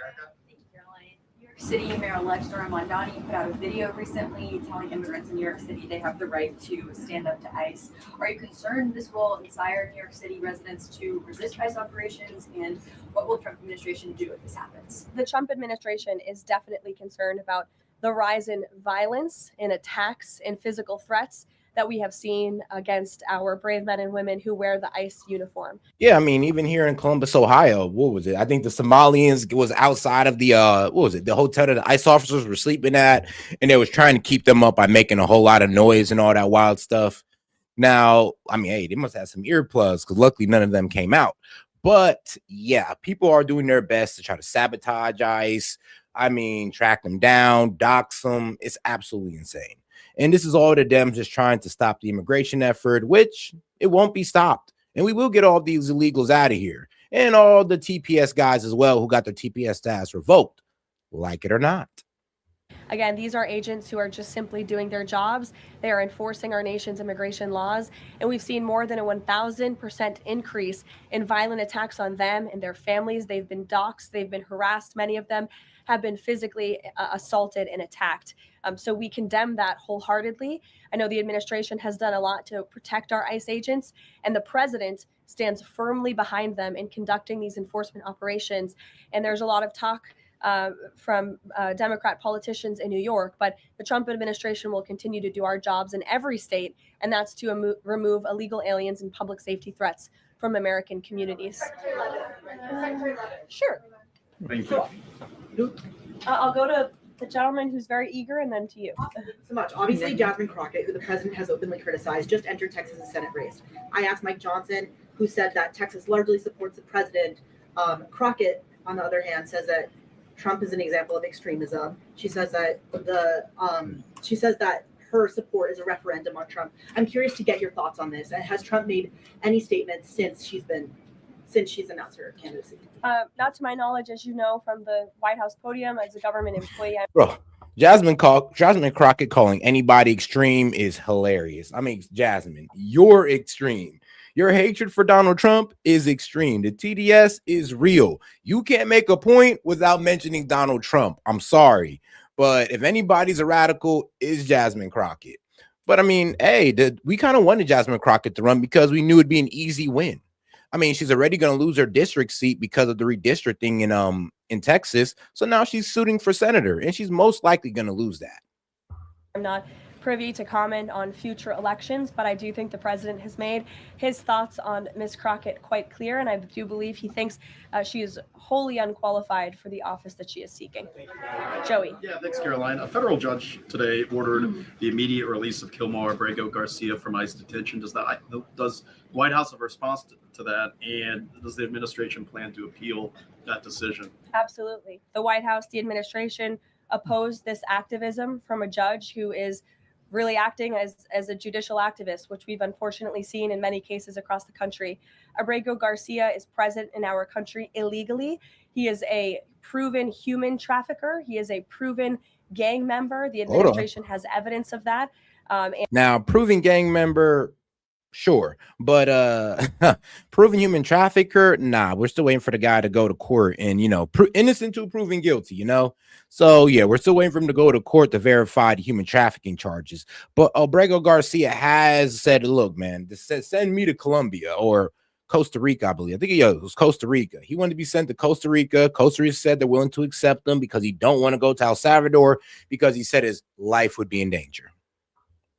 City Mayor-elect Zoran Mondani put out a video recently telling immigrants in New York City they have the right to stand up to ICE. Are you concerned this will inspire New York City residents to resist ICE operations? And what will the Trump administration do if this happens? The Trump administration is definitely concerned about the rise in violence and attacks and physical threats that we have seen against our brave men and women who wear the ICE uniform. Yeah, I mean, even here in Columbus, Ohio, what was it? I think the Somalians was outside of the what was it? The hotel that the ICE officers were sleeping at, and they was trying to keep them up by making a whole lot of noise and all that wild stuff. Now, I mean, hey, they must have some earplugs because luckily none of them came out. But yeah, people are doing their best to try to sabotage ICE. I mean, track them down, dox them. It's absolutely insane. And this is all the Dems just trying to stop the immigration effort, which it won't be stopped. And we will get all these illegals out of here. And all the TPS guys as well who got their TPS status revoked, like it or not. Again, these are agents who are just simply doing their jobs. They are enforcing our nation's immigration laws. And we've seen more than a 1,000% increase in violent attacks on them and their families. They've been doxxed, they've been harassed. Many of them have been physically assaulted and attacked. So we condemn that wholeheartedly. I know the administration has done a lot to protect our ICE agents, and the president stands firmly behind them in conducting these enforcement operations. And there's a lot of talk from Democrat politicians in New York, but the Trump administration will continue to do our jobs in every state, and that's to remove illegal aliens and public safety threats from American communities. Sure. Thank you. I'll go to the gentleman who's very eager, and then to you. So much. Obviously, Jasmine Crockett, who the president has openly criticized, just entered Texas's Senate race. I asked Mike Johnson, who said that Texas largely supports the president. Crockett, on the other hand, says that Trump is an example of extremism. She says that her support is a referendum on Trump. I'm curious to get your thoughts on this. And has Trump made any statements since she's announced her candidacy? Not to my knowledge, as you know, from the White House podium as a government employee. Bro, Jasmine Crockett calling anybody extreme is hilarious. I mean, Jasmine, you're extreme. Your hatred for Donald Trump is extreme. The TDS is real. You can't make a point without mentioning Donald Trump. I'm sorry. But if anybody's a radical, it's Jasmine Crockett. But I mean, hey, we kind of wanted Jasmine Crockett to run because we knew it'd be an easy win. I mean, she's already going to lose her district seat because of the redistricting in Texas. So now she's suiting for senator, and she's most likely going to lose that. I'm not privy to comment on future elections, but I do think the president has made his thoughts on Ms. Crockett quite clear, and I do believe he thinks she is wholly unqualified for the office that she is seeking. Joey. Yeah, thanks, Caroline. A federal judge today ordered the immediate release of Kilmar Abrego Garcia from ICE detention. Does the White House have a response to that, and does the administration plan to appeal that decision? Absolutely. The White House, the administration opposed this activism from a judge who is really acting as a judicial activist, which we've unfortunately seen in many cases across the country. Abrego Garcia is present in our country illegally. He is a proven human trafficker. He is a proven gang member. The administration has evidence of that. Now, proven gang member, sure, but proven human trafficker, nah, we're still waiting for the guy to go to court and, innocent to proven guilty, So yeah, we're still waiting for him to go to court to verify the human trafficking charges. But Abrego Garcia has said, look, man, send me to Colombia or Costa Rica, I believe. I think it was Costa Rica. He wanted to be sent to Costa Rica. Costa Rica said they're willing to accept him because he don't want to go to El Salvador because he said his life would be in danger.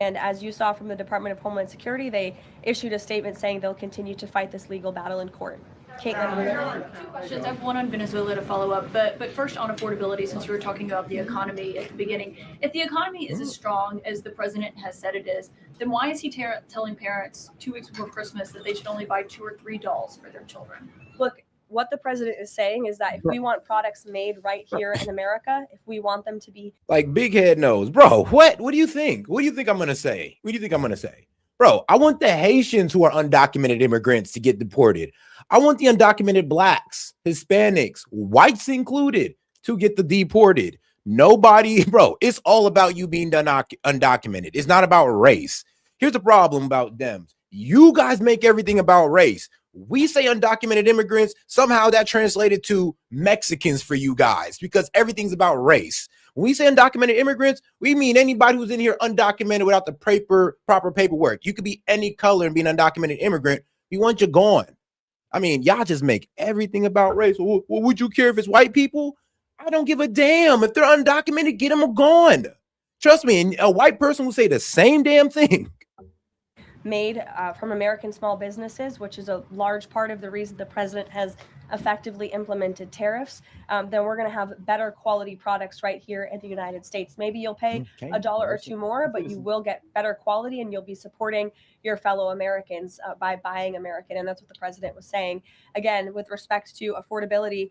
And as you saw from the Department of Homeland Security, they issued a statement saying they'll continue to fight this legal battle in court. Caitlin. Two questions. I have one on Venezuela to follow up, but first on affordability, since we were talking about the economy at the beginning. If the economy is as strong as the president has said it is, then why is he telling parents 2 weeks before Christmas that they should only buy 2 or 3 dolls for their children? Look, what the president is saying is that if we want products made right here in America, if we want them to be like big head nose, bro, what do you think? What do you think I'm going to say? What do you think I'm going to say? Bro, I want the Haitians who are undocumented immigrants to get deported. I want the undocumented blacks, Hispanics, whites included to get deported. Nobody, bro, it's all about you being undocumented. It's not about race. Here's the problem about Dems. You guys make everything about race. We say undocumented immigrants, somehow that translated to Mexicans for you guys because everything's about race. When we say undocumented immigrants, we mean anybody who's in here undocumented without the proper paperwork. You could be any color and be an undocumented immigrant. We want you gone. I mean, y'all just make everything about race. Well, would you care if it's white people? I don't give a damn. If they're undocumented, get them gone. Trust me, and a white person will say the same damn thing. made from American small businesses, which is a large part of the reason the president has effectively implemented tariffs, then we're going to have better quality products right here in the United States. Maybe you'll pay $1 or $2 more, but you will get better quality and you'll be supporting your fellow Americans by buying American. And that's what the president was saying. Again, with respect to affordability,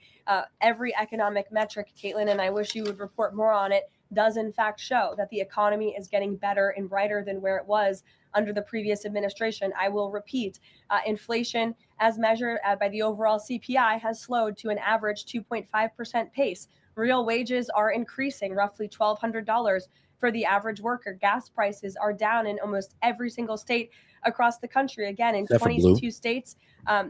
every economic metric, Caitlin, and I wish you would report more on it, does in fact show that the economy is getting better and brighter than where it was under the previous administration. I will repeat, inflation as measured by the overall CPI has slowed to an average 2.5% pace. Real wages are increasing, roughly $1,200 for the average worker. Gas prices are down in almost every single state across the country. Again, in 22 states,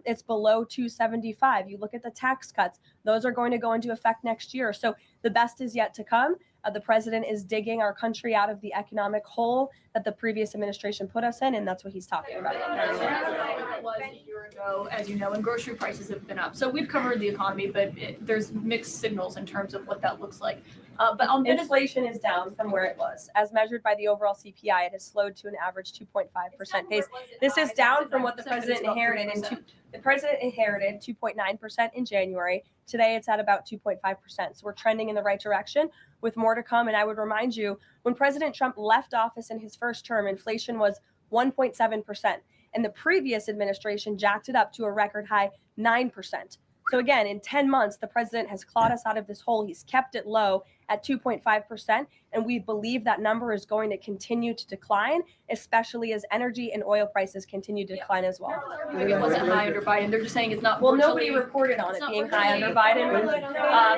it's below 275. You look at the tax cuts, those are going to go into effect next year. So the best is yet to come. The president is digging our country out of the economic hole that the previous administration put us in, and that's what he's talking about. It was a year ago, as you know, and grocery prices have been up. So we've covered the economy, but there's mixed signals in terms of what that looks like. But on inflation is down from where it was. As measured by the overall CPI, it has slowed to an average 2.5% pace. This is down from what the president inherited. The president inherited 2.9% in January. Today, it's at about 2.5%. So we're trending in the right direction with more to come. And I would remind you, when President Trump left office in his first term, inflation was 1.7%. And the previous administration jacked it up to a record high 9%. So again, in 10 months, the president has clawed us out of this hole. He's kept it low at 2.5%. And we believe that number is going to continue to decline, especially as energy and oil prices continue to decline as well. Maybe it wasn't high under Biden. They're just saying it's not. Well, nobody reported on it being high under Biden.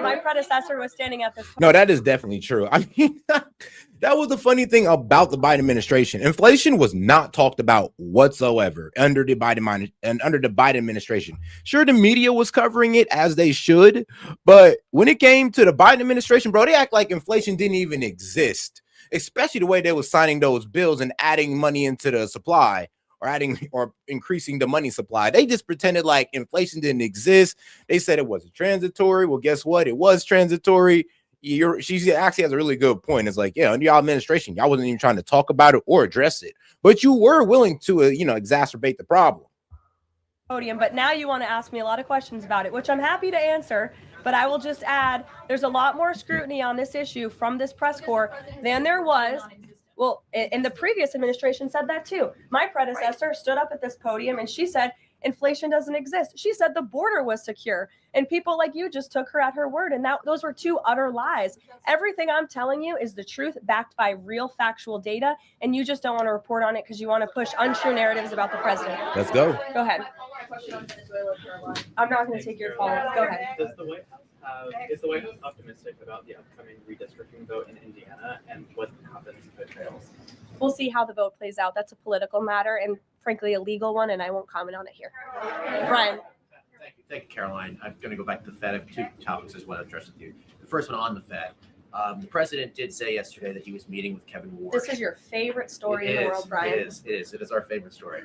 My predecessor was standing at this point. No, that is definitely true. I mean, that was the funny thing about the Biden administration. Inflation was not talked about whatsoever under the Biden administration. Sure, the media was covering it as they should, but when it came to the Biden administration, bro, they act like inflation didn't even exist, especially the way they were signing those bills and adding money into the supply or increasing the money supply. They just pretended like inflation didn't exist. They said it wasn't transitory. Well, guess what? It was transitory. She actually has a really good point. It's like, yeah, under y'all administration, y'all wasn't even trying to talk about it or address it, but you were willing to, exacerbate the problem. Podium, but now you want to ask me a lot of questions about it, which I'm happy to answer. But I will just add, there's a lot more scrutiny on this issue from this press corps than there was. Well, and the previous administration said that too. My predecessor stood up at this podium and she said, inflation doesn't exist. She said the border was secure, and people like you just took her at her word. And those were two utter lies. Everything I'm telling you is the truth, backed by real factual data. And you just don't want to report on it because you want to push untrue narratives about the president. Let's go. Go ahead. I'm not going to take your follow-up. Go ahead. Is the White House optimistic about the upcoming redistricting vote in Indiana and what happens if it fails? We'll see how the vote plays out. That's a political matter and frankly a legal one, and I won't comment on it here. Brian. Thank you, Caroline. I'm going to go back to the Fed. I have two topics I just want to address with you. The first one on the Fed. The president did say yesterday that he was meeting with Kevin Warsh. This is your favorite story in the world, Brian. It is our favorite story.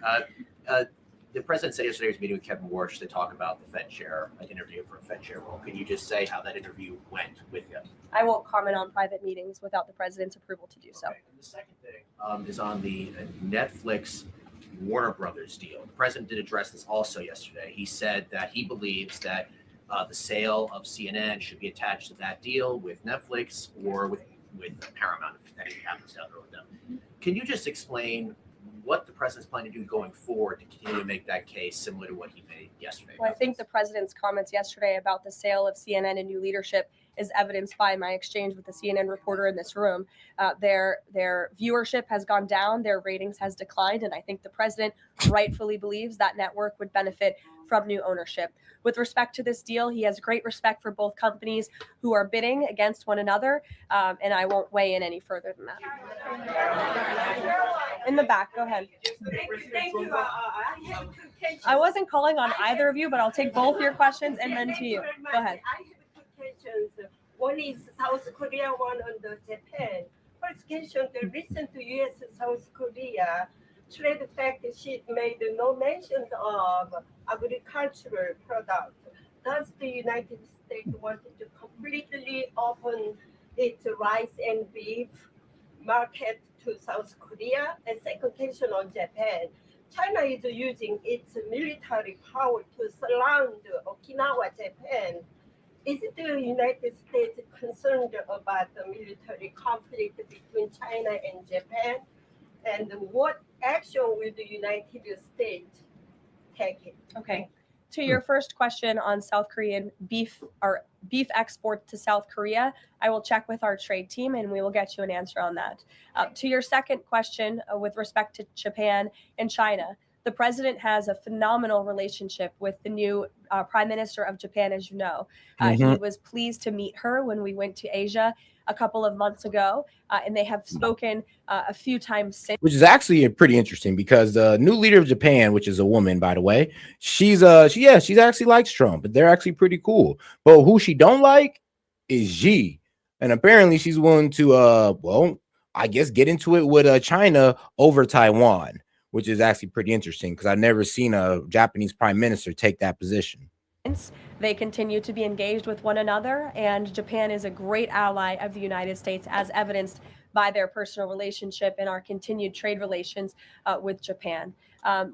The president said yesterday he was meeting with Kevin Warsh to talk about the Fed chair, an interview for a Fed chair role. Can you just say how that interview went with him? I won't comment on private meetings without the president's approval to do so. And the second thing is on the Netflix Warner Brothers deal. The president did address this also yesterday. He said that he believes that the sale of CNN should be attached to that deal with Netflix or with Paramount if anything happens down the road with them. Can you just explain what the president's planning to do going forward to continue to make that case similar to what he made yesterday? Well, I think the president's comments yesterday about the sale of CNN and new leadership is evidenced by my exchange with the CNN reporter in this room. Their viewership has gone down, their ratings has declined, and I think the president rightfully believes that network would benefit from new ownership. With respect to this deal, he has great respect for both companies who are bidding against one another, and I won't weigh in any further than that. In the back, go ahead. I wasn't calling on either of you, but I'll take both your questions and then to you. Go ahead. I have two questions. One is South Korea, one on the Japan. First question, the recent U.S.-South Korea trade fact sheet made no mention of agricultural product. Does the United States want to completely open its rice and beef market to South Korea? And second question on Japan. China is using its military power to surround Okinawa, Japan. Is the United States concerned about the military conflict between China and Japan? And what action will the United States take? Okay. To your first question on South Korean beef or beef export to South Korea, I will check with our trade team and we will get you an answer on that. To your second question with respect to Japan and China, the president has a phenomenal relationship with the new prime minister of Japan, as you know. He was pleased to meet her when we went to Asia a couple of months ago, and they have spoken a few times since. Which is actually pretty interesting because the new leader of Japan, which is a woman, by the way, she's she actually likes Trump, but they're actually pretty cool. But who she don't like is Xi, and apparently she's willing to well, I guess get into it with China over Taiwan, which is actually pretty interesting because I've never seen a Japanese prime minister take that position. They continue to be engaged with one another, and Japan is a great ally of the United States, as evidenced by their personal relationship and our continued trade relations with Japan.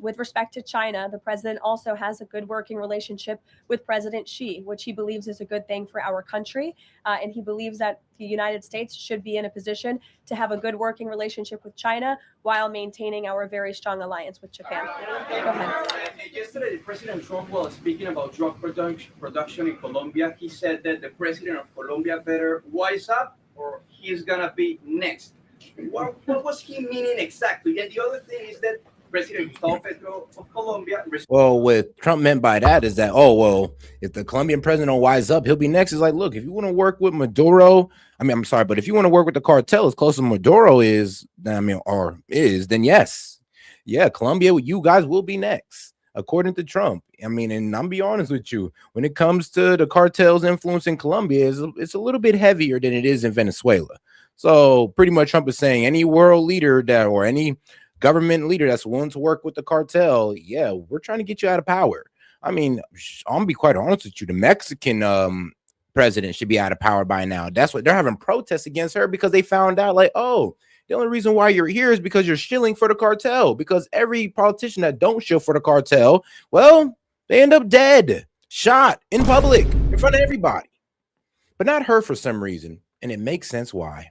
With respect to China, the president also has a good working relationship with President Xi, which he believes is a good thing for our country. And he believes that the United States should be in a position to have a good working relationship with China while maintaining our very strong alliance with Japan. Go ahead. Yesterday, President Trump was speaking about drug production in Colombia. He said that the president of Colombia better wise up or he's going to be next. What was he meaning exactly? And the other thing is that President Petro of Colombia. Well, what Trump meant by that is that, oh, well, if the Colombian president don't wise up, he'll be next. It's like, look, if you want to work with Maduro, I'm sorry, but if you want to work with the cartel as close as Maduro is, then yes. Yeah, Colombia, you guys will be next, according to Trump. And I'm be honest with you, when it comes to the cartel's influence in Colombia, it's a little bit heavier than it is in Venezuela. So pretty much Trump is saying any world leader or any government leader that's willing to work with the cartel, yeah, we're trying to get you out of power. I'm gonna be quite honest with you. The Mexican president should be out of power by now. That's what they're having protests against her because they found out, like, oh, the only reason why you're here is because you're shilling for the cartel. Because every politician that don't shill for the cartel, well, they end up dead, shot in public in front of everybody. But not her for some reason, and it makes sense why.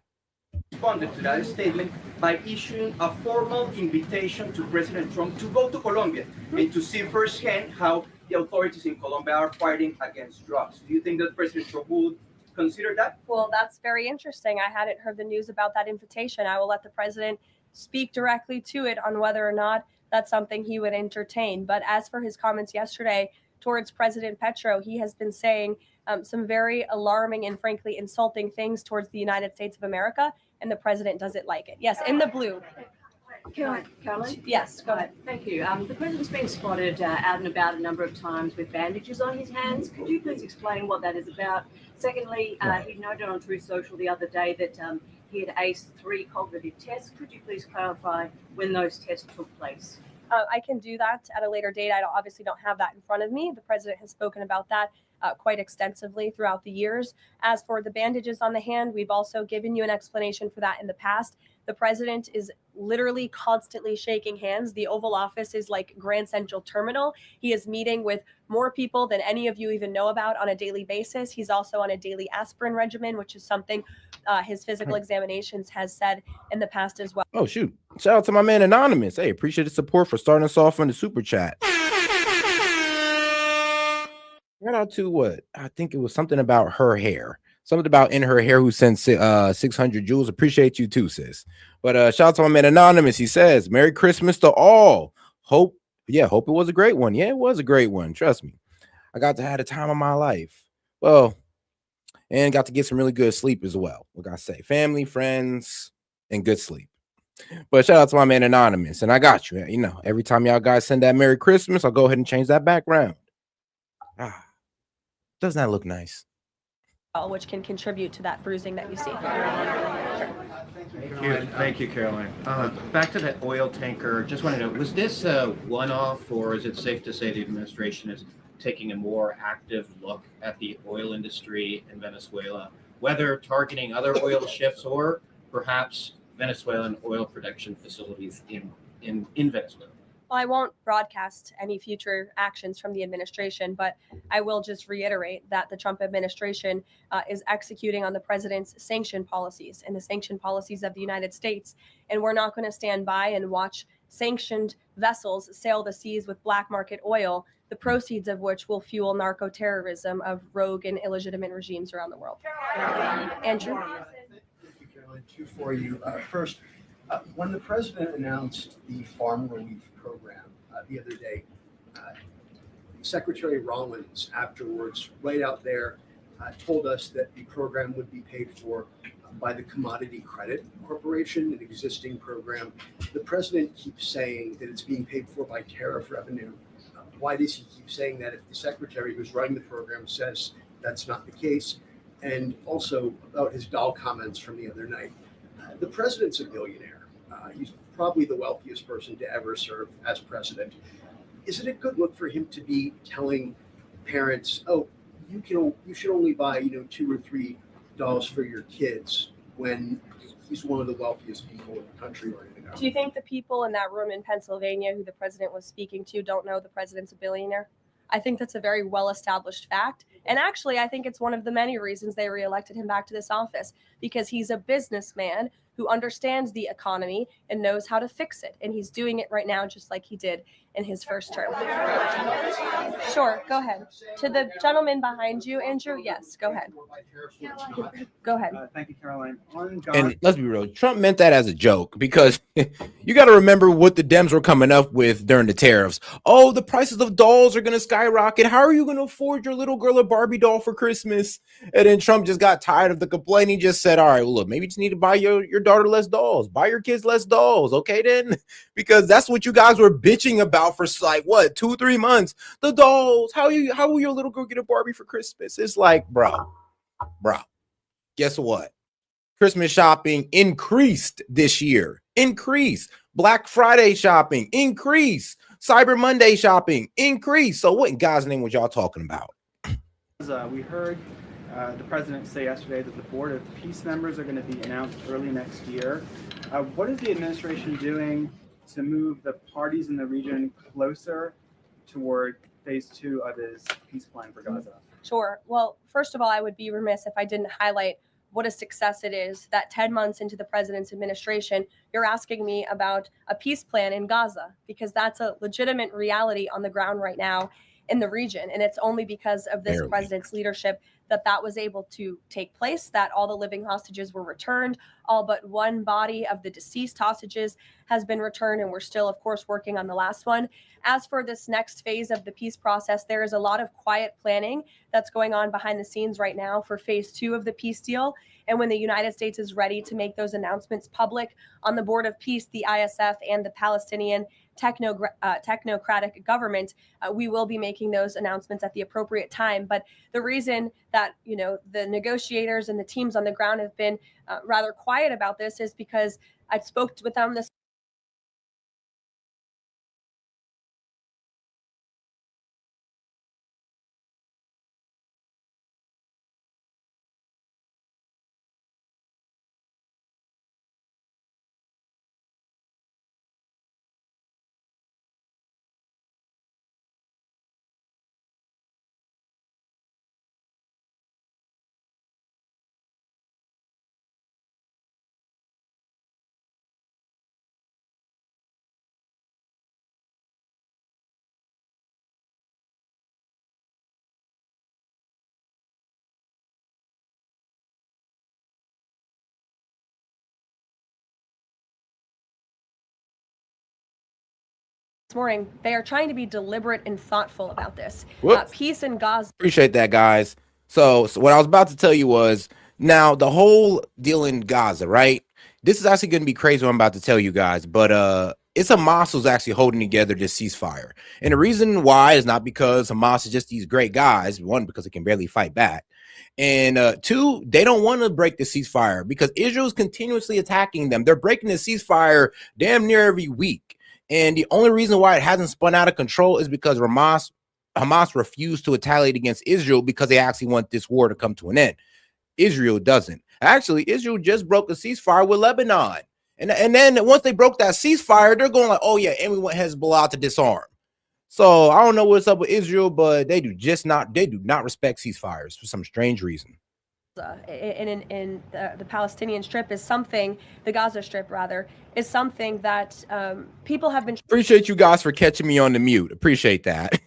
Responded to that statement by issuing a formal invitation to President Trump to go to Colombia and to see firsthand how the authorities in Colombia are fighting against drugs. Do you think that President Trump would consider that? Well, that's very interesting. I hadn't heard the news about that invitation. I will let the president speak directly to it on whether or not that's something he would entertain. But as for his comments yesterday towards President Petro, he has been saying some very alarming and frankly insulting things towards the United States of America, and the president doesn't like it. Yes, in the blue. Caroline? Yes, go ahead. Thank you. The president's been spotted out and about a number of times with bandages on his hands. Could you please explain what that is about? Secondly, he noted on Truth Social the other day that he had aced 3 cognitive tests. Could you please clarify when those tests took place? I can do that at a later date. I obviously don't have that in front of me. The president has spoken about that quite extensively throughout the years. As for the bandages on the hand, we've also given you an explanation for that in the past. The president is literally constantly shaking hands. The Oval Office is like Grand Central Terminal. He is meeting with more people than any of you even know about on a daily basis. He's also on a daily aspirin regimen, which is something his physical examinations has said in the past as well. Oh, shoot. Shout out to my man Anonymous. Hey, appreciate the support for starting us off on the super chat. Shout out to what? I think it was something about her hair. Something about in her hair who sent 600 jewels. Appreciate you too, sis. But shout out to my man Anonymous. He says, Merry Christmas to all. Hope it was a great one. Yeah, it was a great one. Trust me. I got to have the time of my life. Well, and got to get some really good sleep as well. What can I say? Family, friends, and good sleep. But shout out to my man Anonymous. And I got you. You know, every time y'all guys send that Merry Christmas, I'll go ahead and change that background. Doesn't that look nice? Which can contribute to that bruising that you see. Thank you, Caroline. Back to the oil tanker. Just want to know, was this a one-off, or is it safe to say the administration is taking a more active look at the oil industry in Venezuela, whether targeting other oil shifts or perhaps Venezuelan oil production facilities in Venezuela? Well, I won't broadcast any future actions from the administration, but I will just reiterate that the Trump administration is executing on the president's sanction policies and the sanction policies of the United States. And we're not going to stand by and watch sanctioned vessels sail the seas with black market oil, the proceeds of which will fuel narco-terrorism of rogue and illegitimate regimes around the world. Andrew? Thank you, Caroline. Two for you. First, when the president announced the farm relief program the other day, Secretary Rollins afterwards, right out there, told us that the program would be paid for by the Commodity Credit Corporation, an existing program. The president keeps saying that it's being paid for by tariff revenue. Why does he keep saying that if the secretary who's running the program says that's not the case? And also about his doll comments from the other night. The president's a billionaire. He's probably the wealthiest person to ever serve as president. Is it a good look for him to be telling parents, "Oh, you should only buy $2 or $3 for your kids," when he's one of the wealthiest people in the country right now? Do you think the people in that room in Pennsylvania who the president was speaking to don't know the president's a billionaire? I think that's a very well-established fact. And actually, I think it's one of the many reasons they reelected him back to this office, because he's a businessman who understands the economy and knows how to fix it. And he's doing it right now, just like he did in his first term. Sure, go ahead. To the gentleman behind you, Andrew, yes, go ahead. Go ahead. Thank you, Caroline. And let's be real, Trump meant that as a joke, because you got to remember what the Dems were coming up with during the tariffs. Oh, the prices of dolls are going to skyrocket. How are you going to afford your little girl a Barbie doll for Christmas? And then Trump just got tired of the complaint. He just said, all right, well, look, maybe you just need to buy your daughter less dolls. Buy your kids less dolls. Okay, then? Because that's what you guys were bitching about for like, what, 2-3 months? The dolls. How will your little girl get a Barbie for Christmas? It's like, bro, guess what? Christmas shopping increased this year. Increased. Black Friday shopping increased. Cyber Monday shopping increased. So what in God's name was y'all talking about? We heard the president say yesterday that the Board of Peace members are going to be announced early next year. What is the administration doing to move the parties in the region closer toward phase 2 of his peace plan for Gaza? Sure. Well, first of all, I would be remiss if I didn't highlight what a success it is that 10 months into the president's administration, you're asking me about a peace plan in Gaza, because that's a legitimate reality on the ground right now in the region. And it's only because of this president's leadership that was able to take place, that all the living hostages were returned. All but one body of the deceased hostages has been returned, and we're still, of course, working on the last one. As for this next phase of the peace process, there is a lot of quiet planning that's going on behind the scenes right now for phase 2 of the peace deal. And when the United States is ready to make those announcements public on the Board of Peace, the ISF, and the Palestinian technocratic government, we will be making those announcements at the appropriate time. But the reason that the negotiators and the teams on the ground have been rather quiet about this is because I spoke with them this morning, they are trying to be deliberate and thoughtful about this. Peace in Gaza. Appreciate that, guys. So what I was about to tell you was, now the whole deal in Gaza, right? This is actually going to be crazy what I'm about to tell you guys, but it's Hamas who's actually holding together this ceasefire. And the reason why is not because Hamas is just these great guys. One, because they can barely fight back. And two, they don't want to break the ceasefire because Israel is continuously attacking them. They're breaking the ceasefire damn near every week. And the only reason why it hasn't spun out of control is because Hamas refused to retaliate against Israel because they actually want this war to come to an end. Israel doesn't. Actually, Israel just broke a ceasefire with Lebanon. And then once they broke that ceasefire, they're going like, oh yeah, and we want Hezbollah to disarm. So I don't know what's up with Israel, but they do not respect ceasefires for some strange reason. In the Palestinian Strip is something, the Gaza Strip rather, is something that people have been. Appreciate you guys for catching me on the mute. Appreciate that.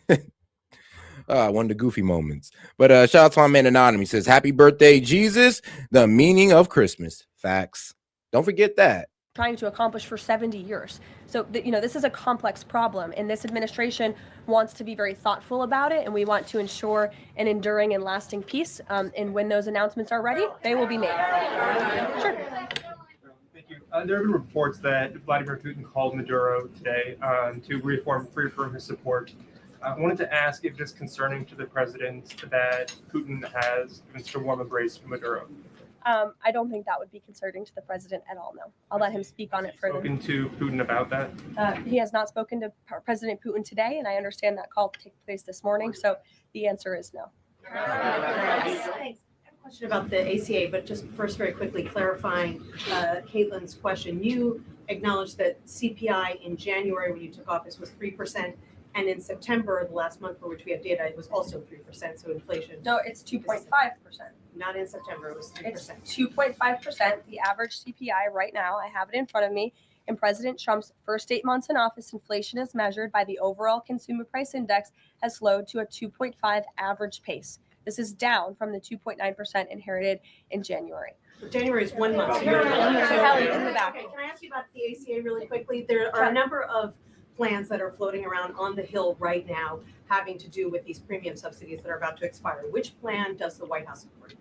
One of the goofy moments. But shout out to my man Anonymous. He says, happy birthday, Jesus, the meaning of Christmas. Facts. Don't forget that. Trying to accomplish for 70 years. So, this is a complex problem, and this administration wants to be very thoughtful about it, and we want to ensure an enduring and lasting peace. And when those announcements are ready, they will be made. Sure. Thank you. There have been reports that Vladimir Putin called Maduro today to reaffirm his support. I wanted to ask if it's concerning to the president that Putin has given such a warm embrace to Maduro. I don't think that would be concerning to the president at all, no. I'll let him speak on it further. Spoken to Putin about that? He has not spoken to President Putin today, and I understand that call took place this morning, so the answer is no. Thanks. I have a question about the ACA, but just first very quickly clarifying Caitlin's question. You acknowledged that CPI in January when you took office was 3%. And in September, the last month for which we have data, it was also 3%. So inflation. No, it's 2.5%. Not in September, it was 3%. It's 2.5%. The average CPI right now, I have it in front of me. In President Trump's first 8 months in office, inflation as measured by the overall consumer price index has slowed to a 2.5 average pace. This is down from the 2.9% inherited in January. So January is 1 month. So Kelly, in the back. Okay, can I ask you about the ACA really quickly? There are a number of plans that are floating around on the Hill right now having to do with these premium subsidies that are about to expire. Which plan does the White House support?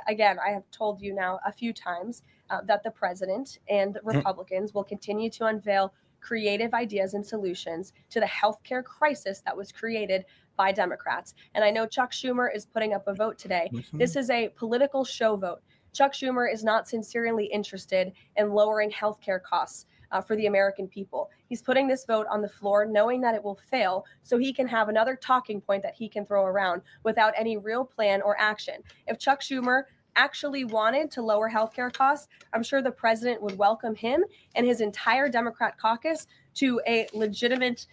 Again, I have told you now a few times that the president and the Republicans will continue to unveil creative ideas and solutions to the healthcare crisis that was created by Democrats. And I know Chuck Schumer is putting up a vote today. This is a political show vote. Chuck Schumer is not sincerely interested in lowering healthcare costs for the American people. He's putting this vote on the floor knowing that it will fail so he can have another talking point that he can throw around without any real plan or action. If Chuck Schumer actually wanted to lower healthcare costs, I'm sure the president would welcome him and his entire Democrat caucus to a legitimate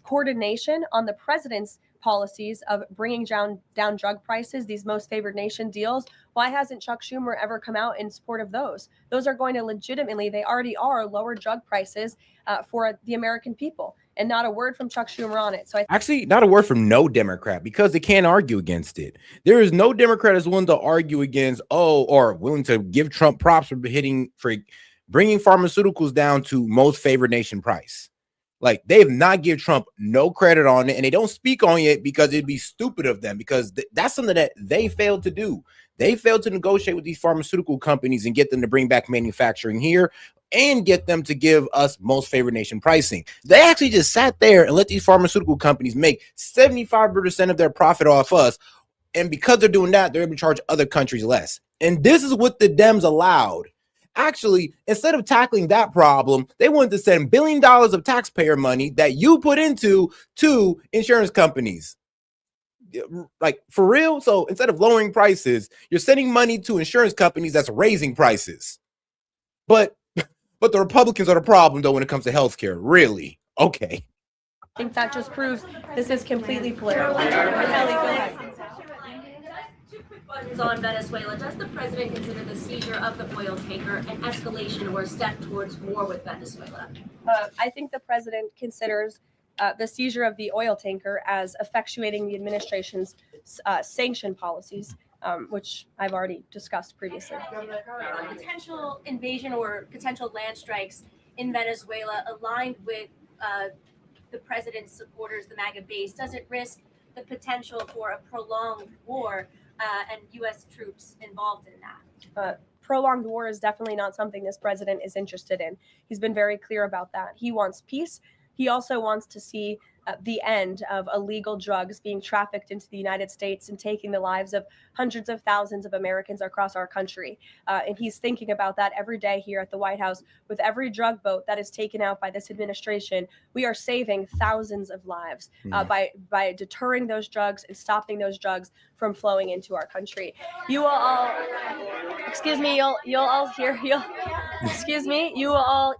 coordination on the president's policies of bringing down drug prices, these most favored nation deals. Why hasn't Chuck Schumer ever come out in support of those? Those are going to legitimately, they already are, lower drug prices for the American people. And not a word from Chuck Schumer on it. So Actually, not a word from no Democrat, because they can't argue against it. There is no Democrat is willing to argue against, or willing to give Trump props for bringing pharmaceuticals down to most favored nation price. Like, they have not give Trump no credit on it, and they don't speak on it because it'd be stupid of them, because that's something that they failed to do. They failed to negotiate with these pharmaceutical companies and get them to bring back manufacturing here and get them to give us most favored nation pricing. They actually just sat there and let these pharmaceutical companies make 75% of their profit off us. And because they're doing that, they're able to charge other countries less. And this is what the Dems allowed. Actually, instead of tackling that problem, they wanted to send $1 billion of taxpayer money that you put into to insurance companies. Like, for real? So instead of lowering prices, you're sending money to insurance companies that's raising prices. But the Republicans are the problem, though, when it comes to healthcare. Really? Okay. I think that just proves this is completely political. Questions on Venezuela. Does the president consider the seizure of the oil tanker an escalation or a step towards war with Venezuela? I think the president considers the seizure of the oil tanker as effectuating the administration's sanction policies, which I've already discussed previously. Potential invasion or potential land strikes in Venezuela aligned with the president's supporters, the MAGA base, does it risk the potential for a prolonged war and U.S. troops involved in that? Prolonged war is definitely not something this president is interested in. He's been very clear about that. He wants peace. He also wants to see the end of illegal drugs being trafficked into the United States and taking the lives of hundreds of thousands of Americans across our country. And he's thinking about that every day here at the White House. With every drug boat that is taken out by this administration, we are saving thousands of lives by deterring those drugs and stopping those drugs from flowing into our country. You will all, excuse me, you'll all hear, Excuse me. You will all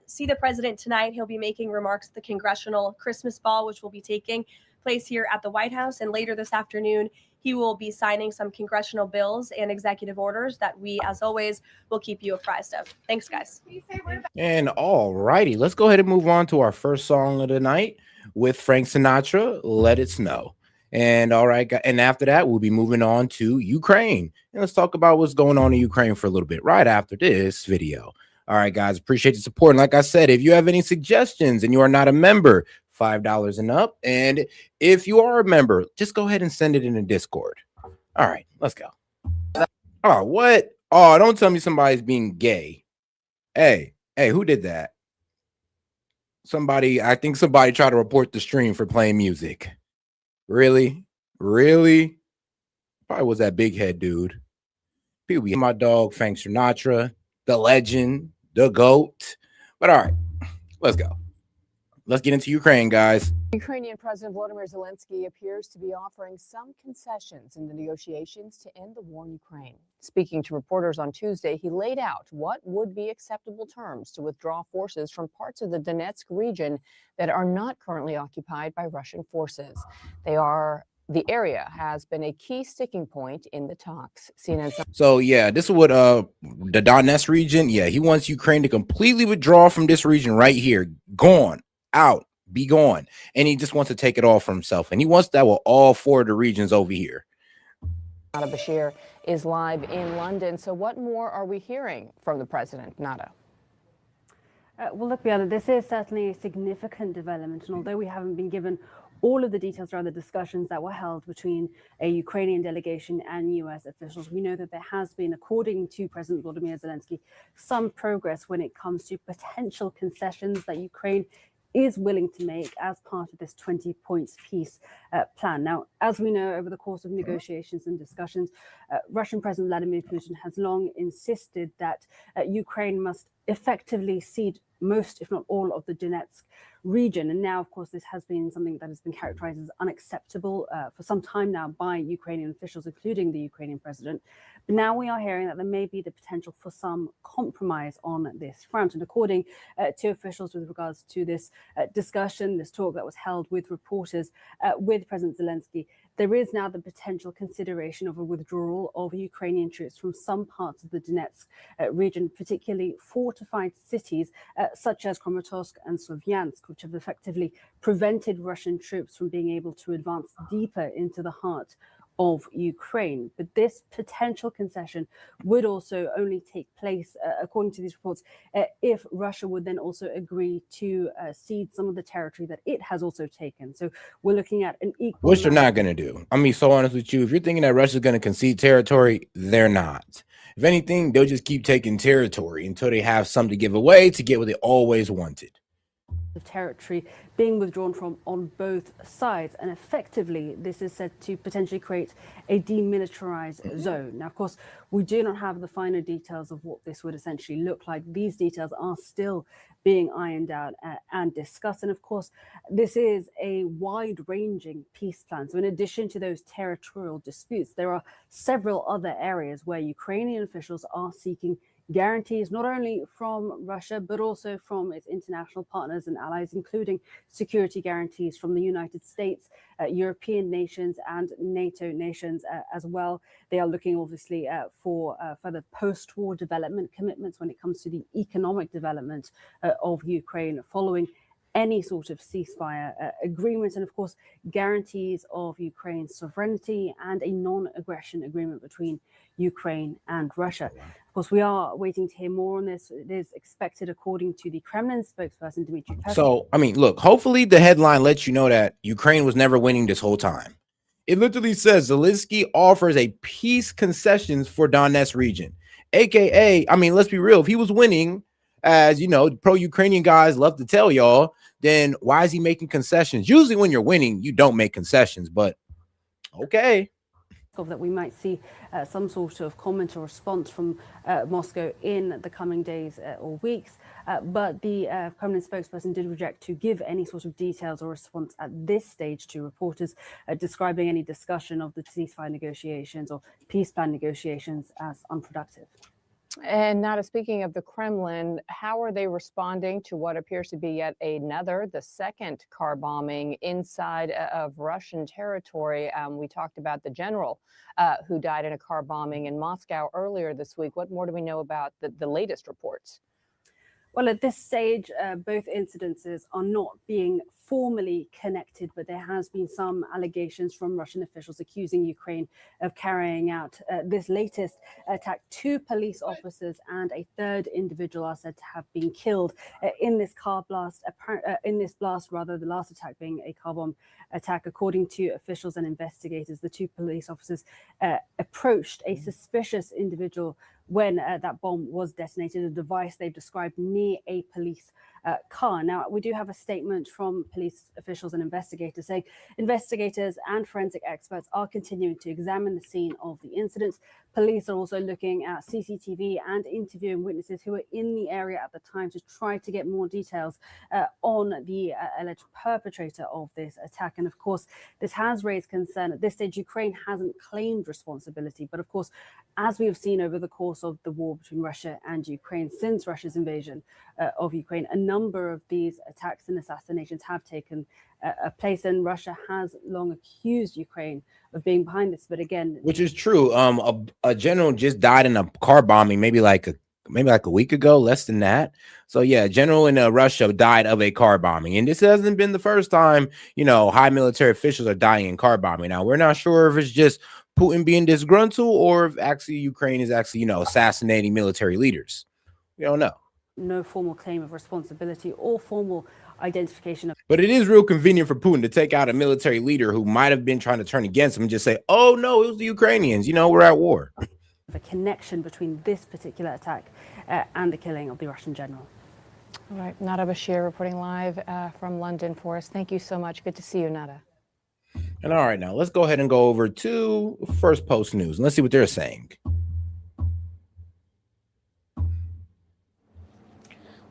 see the president tonight. He'll be making remarks at the Congressional Christmas Ball, which will be taking place here at the White House. And later this afternoon, he will be signing some congressional bills and executive orders that we, as always, will keep you apprised of. Thanks, guys. And all righty, let's go ahead and move on to our first song of the night with Frank Sinatra, Let It Snow. And all right, and after that, we'll be moving on to Ukraine. And let's talk about what's going on in Ukraine for a little bit right after this video. All right, guys, appreciate the support. And like I said, if you have any suggestions and you are not a member, $5 and up. And if you are a member, just go ahead and send it in the Discord. All right, let's go. Oh, what? Oh, don't tell me somebody's being gay. Hey, who did that? I think somebody tried to report the stream for playing music. Really? Probably was that big head dude. People be my dog, Frank Sinatra, the legend, the GOAT. But all right, let's go. Let's get into Ukraine, guys. Ukrainian President Volodymyr Zelensky appears to be offering some concessions in the negotiations to end the war in Ukraine. Speaking to reporters on Tuesday, he laid out what would be acceptable terms to withdraw forces from parts of the Donetsk region that are not currently occupied by Russian forces. The area has been a key sticking point in the talks. So yeah, this is what the Donetsk region. Yeah, he wants Ukraine to completely withdraw from this region right here. Gone. Out, be gone, and he just wants to take it all for himself, and he wants that with all 4 of the regions over here. Nada Bashir is live in London. So what more are we hearing from the president, Nada? Well, look, Bianca, this is certainly a significant development, and although we haven't been given all of the details around the discussions that were held between a Ukrainian delegation and US officials, we know that there has been, according to President Volodymyr Zelensky, some progress when it comes to potential concessions that Ukraine is willing to make as part of this 20 points peace plan. Now, as we know, over the course of negotiations and discussions, Russian President Vladimir Putin has long insisted that Ukraine must effectively cede most, if not all, of the Donetsk region. And now, of course, this has been something that has been characterized as unacceptable for some time now by Ukrainian officials, including the Ukrainian president. But now we are hearing that there may be the potential for some compromise on this front. And according to officials with regards to this discussion, this talk that was held with reporters with President Zelensky, there is now the potential consideration of a withdrawal of Ukrainian troops from some parts of the Donetsk region, particularly fortified cities such as Kramatorsk and Slovyansk, which have effectively prevented Russian troops from being able to advance deeper into the heart of Ukraine. But this potential concession would also only take place, according to these reports, if Russia would then also agree to cede some of the territory that it has also taken. So we're looking at an equal. Which they're not going to do. I'm be so honest with you. If you're thinking that Russia's going to concede territory, they're not. If anything, they'll just keep taking territory until they have something to give away to get what they always wanted. The territory being withdrawn from on both sides, and effectively this is said to potentially create a demilitarized zone. Now, of course, we do not have the finer details of what this would essentially look like. These details are still being ironed out and discussed, and of course this is a wide-ranging peace plan. So in addition to those territorial disputes, there are several other areas where Ukrainian officials are seeking guarantees not only from Russia, but also from its international partners and allies, including security guarantees from the United States, European nations, and NATO nations as well. They are looking obviously for further post-war development commitments when it comes to the economic development of Ukraine following any sort of ceasefire agreement, and of course guarantees of Ukraine's sovereignty and a non-aggression agreement between Ukraine and Russia. Of course, we are waiting to hear more on this. It is expected, according to the Kremlin spokesperson Dmitry Peskov. So, I mean, look, hopefully the headline lets you know that Ukraine was never winning this whole time. It literally says Zelensky offers a peace concessions for Donetsk region, aka, I mean, let's be real, if he was winning, as you know, pro-Ukrainian guys love to tell y'all, then why is he making concessions? Usually when you're winning, you don't make concessions, but okay. That we might see some sort of comment or response from Moscow in the coming days or weeks. But the Kremlin spokesperson did reject to give any sort of details or response at this stage to reporters, describing any discussion of the ceasefire negotiations or peace plan negotiations as unproductive. And Nada, speaking of the Kremlin, how are they responding to what appears to be yet another, the second car bombing inside of Russian territory? We talked about the general who died in a car bombing in Moscow earlier this week. What more do we know about the latest reports? Well, at this stage, both incidences are not being formally connected, but there has been some allegations from Russian officials accusing Ukraine of carrying out this latest attack. 2 police officers and a third individual are said to have been killed in this car blast. The last attack being a car bomb attack. According to officials and investigators, the 2 police officers approached a suspicious individual when that bomb was detonated, a device they've described near a police car. Now, we do have a statement from police officials and investigators saying investigators and forensic experts are continuing to examine the scene of the incident. Police are also looking at CCTV and interviewing witnesses who were in the area at the time to try to get more details on the alleged perpetrator of this attack. And of course, this has raised concern. At this stage, Ukraine hasn't claimed responsibility. But of course, as we have seen over the course of the war between Russia and Ukraine, since Russia's invasion of Ukraine, a number of these attacks and assassinations have taken place, and Russia has long accused Ukraine of being behind this. But again, which is true. A general just died in a car bombing maybe like a week ago, less than that. So yeah, a general in Russia died of a car bombing, and this hasn't been the first time high military officials are dying in car bombing. Now we're not sure if it's just Putin being disgruntled or if actually Ukraine is actually assassinating military leaders. We don't know. No formal claim of responsibility or formal identification of. But it is real convenient for Putin to take out a military leader who might have been trying to turn against him and just say, "Oh no, it was the Ukrainians. We're at war." The connection between this particular attack and the killing of the Russian general. All right, Nada Bashir reporting live from London for us. Thank you so much. Good to see you, Nada. And all right, now let's go ahead and go over to First Post News and let's see what they're saying.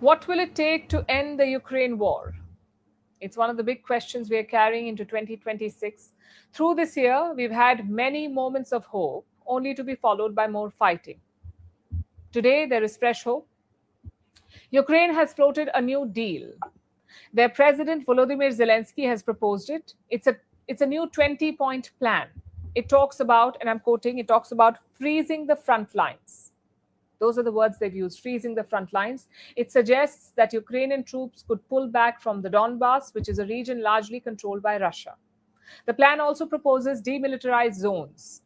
What will it take to end the Ukraine war? It's one of the big questions we are carrying into 2026. Through this year, we've had many moments of hope, only to be followed by more fighting. Today, there is fresh hope. Ukraine has floated a new deal. Their president, Volodymyr Zelensky, has proposed it. It's a new 20-point plan. It talks about, and I'm quoting, it talks about freezing the front lines. Those are the words they've used, freezing the front lines. It suggests that Ukrainian troops could pull back from the Donbass, which is a region largely controlled by Russia. The plan also proposes demilitarized zones.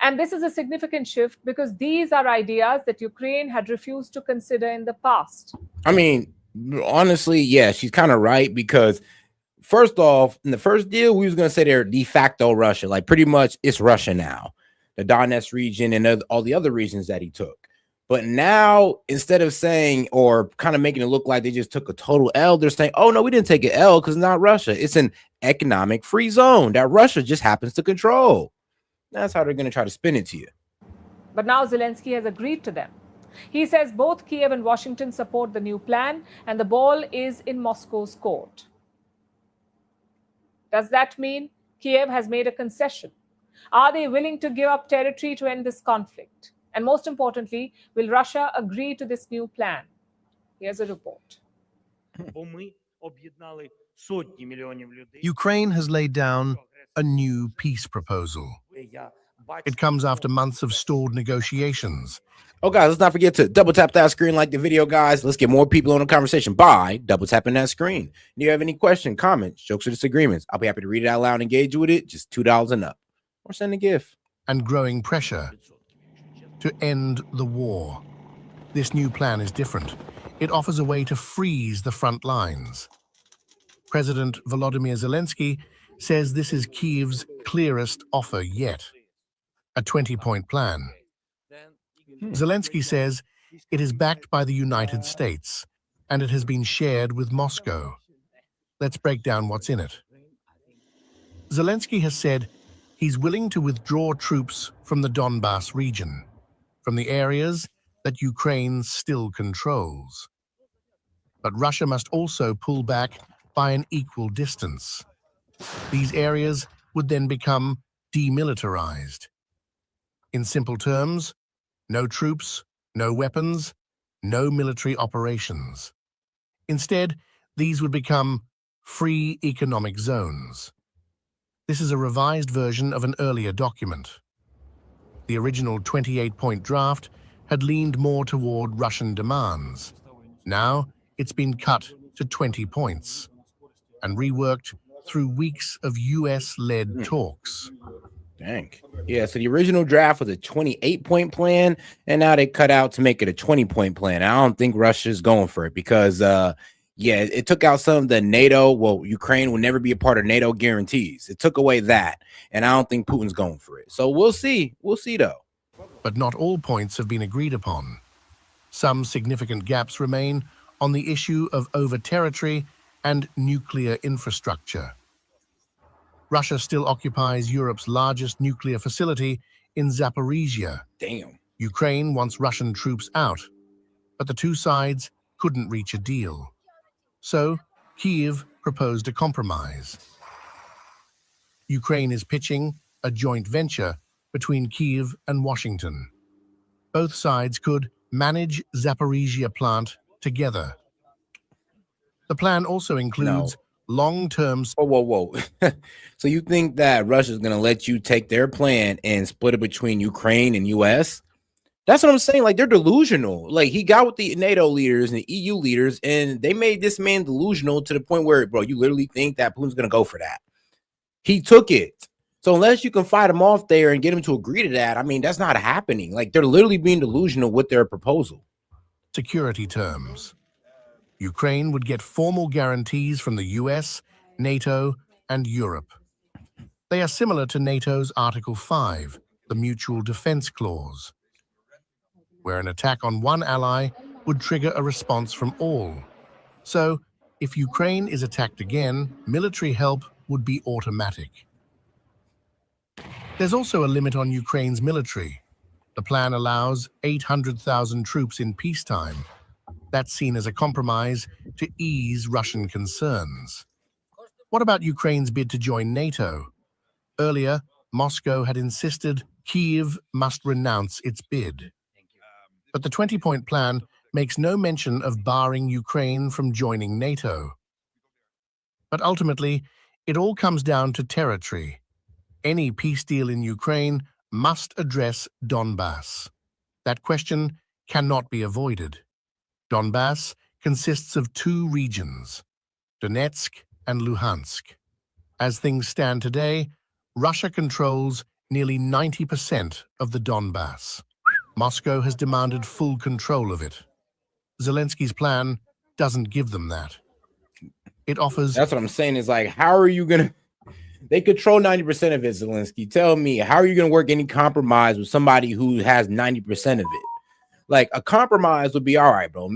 And this is a significant shift because these are ideas that Ukraine had refused to consider in the past. I mean, honestly, yeah, she's kind of right because first off, in the first deal, we was going to say they're de facto Russia. Like pretty much it's Russia now, the Donetsk region and all the other regions that he took. But now, instead of saying or kind of making it look like they just took a total L, they're saying, oh, no, we didn't take an L because it's not Russia. It's an economic free zone that Russia just happens to control. That's how they're going to try to spin it to you. But now Zelensky has agreed to them. He says both Kiev and Washington support the new plan, and the ball is in Moscow's court. Does that mean Kiev has made a concession? Are they willing to give up territory to end this conflict? And most importantly, will Russia agree to this new plan? Here's a report. Ukraine has laid down a new peace proposal. It comes after months of stalled negotiations. Oh, guys, let's not forget to double tap that screen, like the video, guys. Let's get more people on the conversation by double tapping that screen. Do you have any questions, comments, jokes, or disagreements? I'll be happy to read it out loud and engage with it. Just $2 and up. Or send a gift. And growing pressure to end the war. This new plan is different. It offers a way to freeze the front lines. President Volodymyr Zelensky says this is Kyiv's clearest offer yet. A 20-point plan. Zelensky says it is backed by the United States and it has been shared with Moscow. Let's break down what's in it. Zelensky has said he's willing to withdraw troops from the Donbass region, from the areas that Ukraine still controls. But Russia must also pull back by an equal distance. These areas would then become demilitarized. In simple terms, no troops, No weapons, no military operations. Instead, these would become free economic zones. This is a revised version of an earlier document. The original 28-point draft had leaned more toward Russian demands. Now, it's been cut to 20 points and reworked through weeks of US-led talks. Dang. Yeah, so the original draft was a 28-point plan, and now they cut out to make it a 20-point plan. I don't think Russia's going for it because, it took out some of the NATO. Well, Ukraine will never be a part of NATO guarantees. It took away that, and I don't think Putin's going for it. So we'll see. We'll see, though. But not all points have been agreed upon. Some significant gaps remain on the issue of over-territory and nuclear infrastructure. Russia still occupies Europe's largest nuclear facility in Zaporizhia. Damn. Ukraine wants Russian troops out, but the two sides couldn't reach a deal. So, Kyiv proposed a compromise. Ukraine is pitching a joint venture between Kyiv and Washington. Both sides could manage Zaporizhia plant together. The plan also includes long-term... Whoa. So you think that Russia's going to let you take their plan and split it between Ukraine and US? That's what I'm saying. Like, they're delusional. Like, he got with the NATO leaders and the EU leaders, and they made this man delusional to the point where, bro, you literally think that Putin's going to go for that. He took it. So unless you can fight him off there and get him to agree to that, I mean, that's not happening. Like, they're literally being delusional with their proposal. Security terms. Ukraine would get formal guarantees from the US, NATO, and Europe. They are similar to NATO's Article 5, the Mutual Defense Clause, where an attack on one ally would trigger a response from all. So, if Ukraine is attacked again, military help would be automatic. There's also a limit on Ukraine's military. The plan allows 800,000 troops in peacetime. That's seen as a compromise to ease Russian concerns. What about Ukraine's bid to join NATO? Earlier, Moscow had insisted Kyiv must renounce its bid. But the 20-point plan makes no mention of barring Ukraine from joining NATO. But ultimately, it all comes down to territory. Any peace deal in Ukraine must address Donbass. That question cannot be avoided. Donbass consists of two regions, Donetsk and Luhansk. As things stand today, Russia controls nearly 90% of the Donbass. Moscow has demanded full control of it. Zelensky's plan doesn't give them that. It offers... That's what I'm saying is like, how are you going to... They control 90% of it, Zelensky. Tell me, how are you going to work any compromise with somebody who has 90% of it? Like, a compromise would be, all right, bro,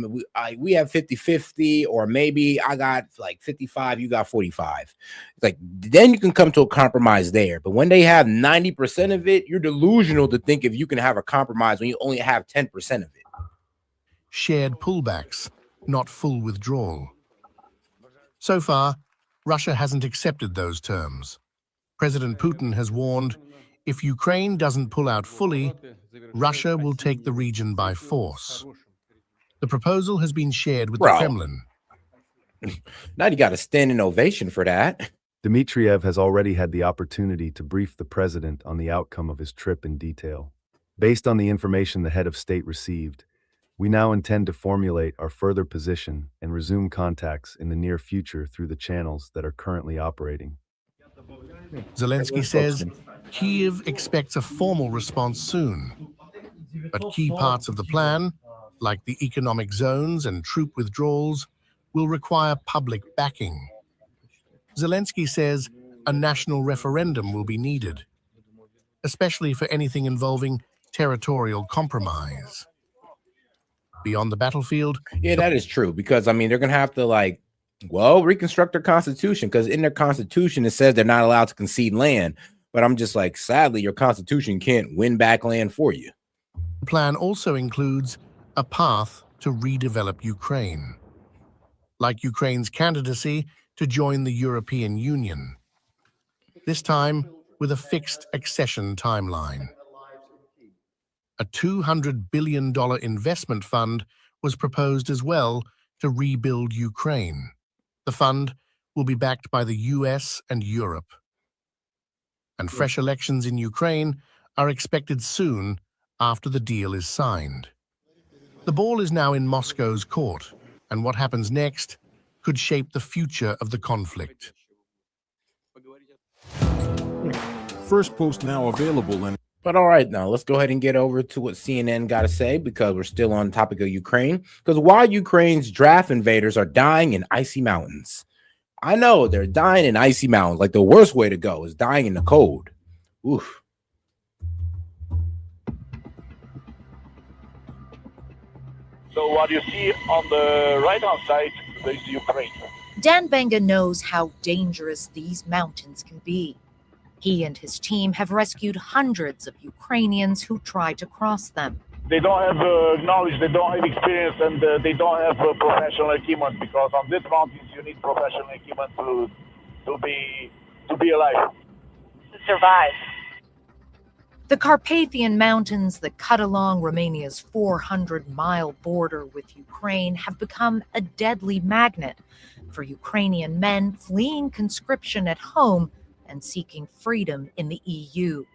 we have 50-50, or maybe I got like 55, you got 45. Like, then you can come to a compromise there. But when they have 90% of it, you're delusional to think if you can have a compromise when you only have 10% of it. Shared pullbacks, not full withdrawal. So far, Russia hasn't accepted those terms. President Putin has warned, if Ukraine doesn't pull out fully, Russia will take the region by force. The proposal has been shared with the Kremlin. Now you got a standing ovation for that. Dmitriev has already had the opportunity to brief the president on the outcome of his trip in detail. Based on the information the head of state received, we now intend to formulate our further position and resume contacts in the near future through the channels that are currently operating. Zelensky says Kyiv expects a formal response soon, but key parts of the plan, like the economic zones and troop withdrawals, will require public backing. Zelensky says a national referendum will be needed, especially for anything involving territorial compromise. Beyond the battlefield... Yeah, that is true, because, I mean, they're going to have to, reconstruct their constitution, because in their constitution, it says they're not allowed to concede land. But I'm just like, sadly, your constitution can't win back land for you. The plan also includes a path to redevelop Ukraine, like Ukraine's candidacy to join the European Union, this time with a fixed accession timeline. A $200 billion investment fund was proposed as well to rebuild Ukraine. The fund will be backed by the US and Europe. And fresh elections in Ukraine are expected soon after the deal is signed. The ball is now in Moscow's court, and what happens next could shape the future of the conflict. First post now available. But all right, now let's go ahead and get over to what CNN got to say, because we're still on topic of Ukraine. Because why Ukraine's draft invaders are dying in icy mountains. I know they're dying in icy mountains. Like the worst way to go is dying in the cold. Oof. So what you see on the right-hand side is Ukraine. Dan Benga knows how dangerous these mountains can be. He and his team have rescued hundreds of Ukrainians who tried to cross them. They don't have knowledge, they don't have experience, and they don't have professional equipment, because on these mountains you need professional equipment to be alive, to survive. The Carpathian Mountains that cut along Romania's 400-mile border with Ukraine have become a deadly magnet for Ukrainian men fleeing conscription at home and seeking freedom in the EU.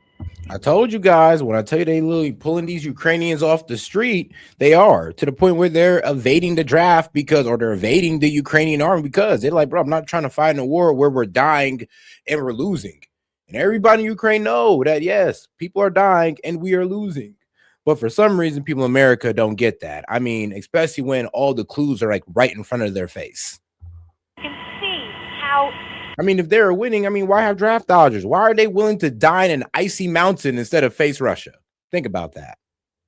I told you guys, when I tell you they literally pulling these Ukrainians off the street, they are, to the point where they're evading the draft or they're evading the Ukrainian army, because they're like, bro, I'm not trying to fight in a war where we're dying and we're losing. And everybody in Ukraine know that, yes, people are dying and we are losing. But for some reason, people in America don't get that. I mean, especially when all the clues are like right in front of their face. You can see how... I mean, if they're winning, I mean, why have draft dodgers? Why are they willing to die in an icy mountain instead of face Russia? Think about that.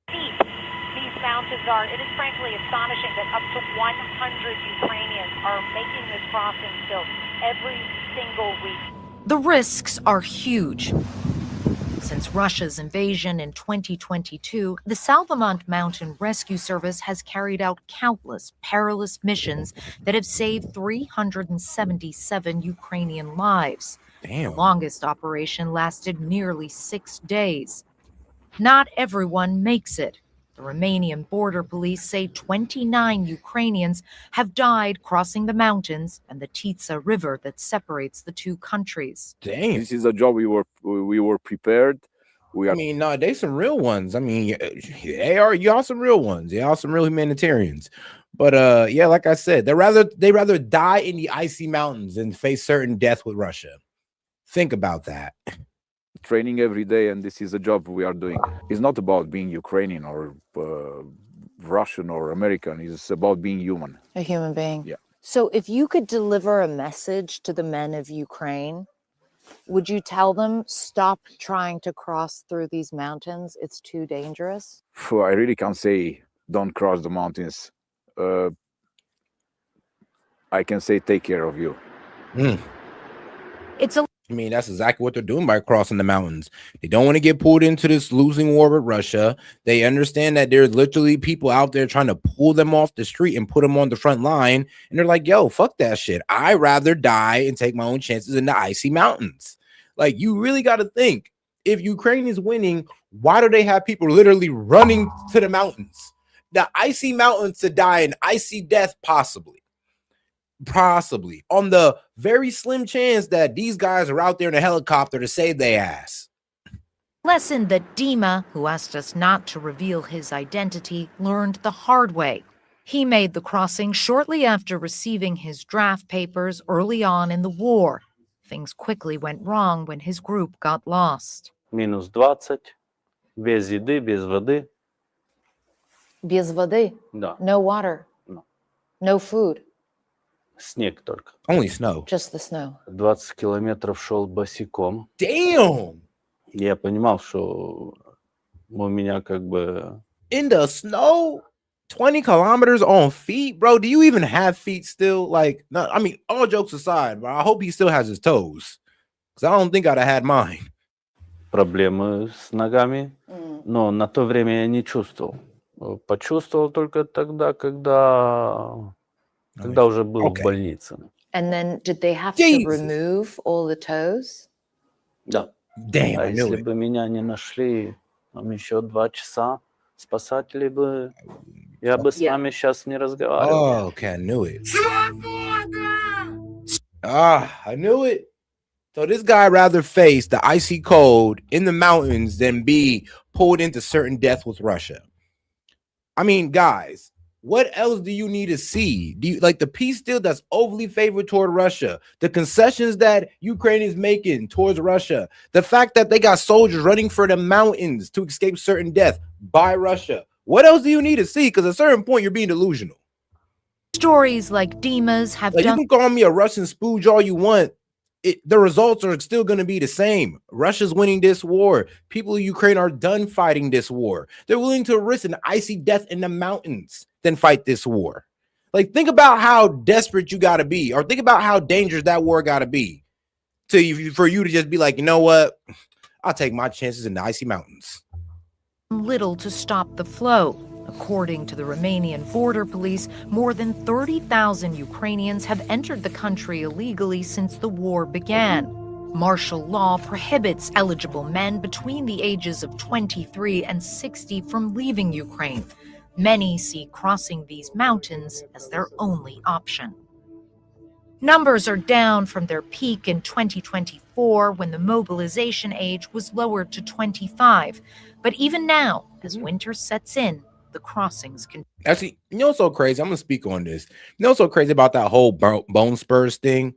These mountains are, it is frankly astonishing that up to 100 Ukrainians are making this crossing still every single week. The risks are huge. Since Russia's invasion in 2022, the Salvamont Mountain Rescue Service has carried out countless perilous missions that have saved 377 Ukrainian lives. Damn. The longest operation lasted nearly 6 days. Not everyone makes it. The Romanian border police say 29 Ukrainians have died crossing the mountains and the Tisa River that separates the two countries. Damn. This is a job we were prepared. I mean, no, they some real ones. I mean, y'all some real ones. Y'all some real humanitarians. But yeah, like I said, they rather die in the icy mountains than face certain death with Russia. Think about that. Training every day, and this is a job we are doing. It's not about being Ukrainian or Russian or American. It's about being human. A human being. Yeah. So if you could deliver a message to the men of Ukraine, would you tell them, stop trying to cross through these mountains? It's too dangerous. I really can't say don't cross the mountains. I can say take care of you. I mean, that's exactly what they're doing by crossing the mountains. They don't want to get pulled into this losing war with Russia. They understand that there's literally people out there trying to pull them off the street and put them on the front line. And they're like, yo, fuck that shit. I'd rather die and take my own chances in the icy mountains. Like, you really got to think, if Ukraine is winning, why do they have people literally running to the mountains? The icy mountains to die an icy death, possibly on the very slim chance that these guys are out there in a helicopter to save their ass. Lesson that Dima, who asked us not to reveal his identity, learned the hard way. He made the crossing shortly after receiving his draft papers early on in the war. Things quickly went wrong when his group got lost. Минус 20, без еды, без воды. Без воды? Да. No water? No. No food? Снег только. Only snow. Just the snow. 20 километров шел босиком. Damn! Я понимал, что у меня как бы... In the snow? 20 kilometers on feet? Bro, do you even have feet still? Like, no, I mean, all jokes aside, bro, I hope he still has his toes. Because I don't think I'd have had mine. Проблемы с ногами. Но на то время я не чувствовал. Почувствовал только тогда, когда уже был в больнице. And then did they have to remove all the toes? Да. Damn, А I knew если it. бы меня не нашли, Нам еще 2 часа. Спасатели бы... Я бы с вами сейчас не разговаривал. Oh, okay, I knew it. I knew it. So this guy rather face the icy cold in the mountains than be pulled into certain death with Russia. I mean, guys, what else do you need to see? Do you like the peace deal that's overly favored toward Russia, the concessions that Ukraine is making towards Russia, the fact that they got soldiers running for the mountains to escape certain death by Russia? What else do you need to see? Because at a certain point, you're being delusional. Stories like Dima's have Like, you done. can call me a Russian spooge all you want. The results are still going to be the same. Russia's winning this war. People in Ukraine are done fighting this war. They're willing to risk an icy death in the mountains than fight this war. Like, think about how desperate you got to be, or think about how dangerous that war got to be for you to just be like, you know what? I'll take my chances in the icy mountains. Little to stop the flow. According to the Romanian border police, more than 30,000 Ukrainians have entered the country illegally since the war began. Martial law prohibits eligible men between the ages of 23 and 60 from leaving Ukraine. Many see crossing these mountains as their only option. Numbers are down from their peak in 2024 when the mobilization age was lowered to 25. But even now, as winter sets in, the crossings can. Actually, you know what's so crazy? I'm gonna speak on this. You know what's so crazy about that whole bone spurs thing?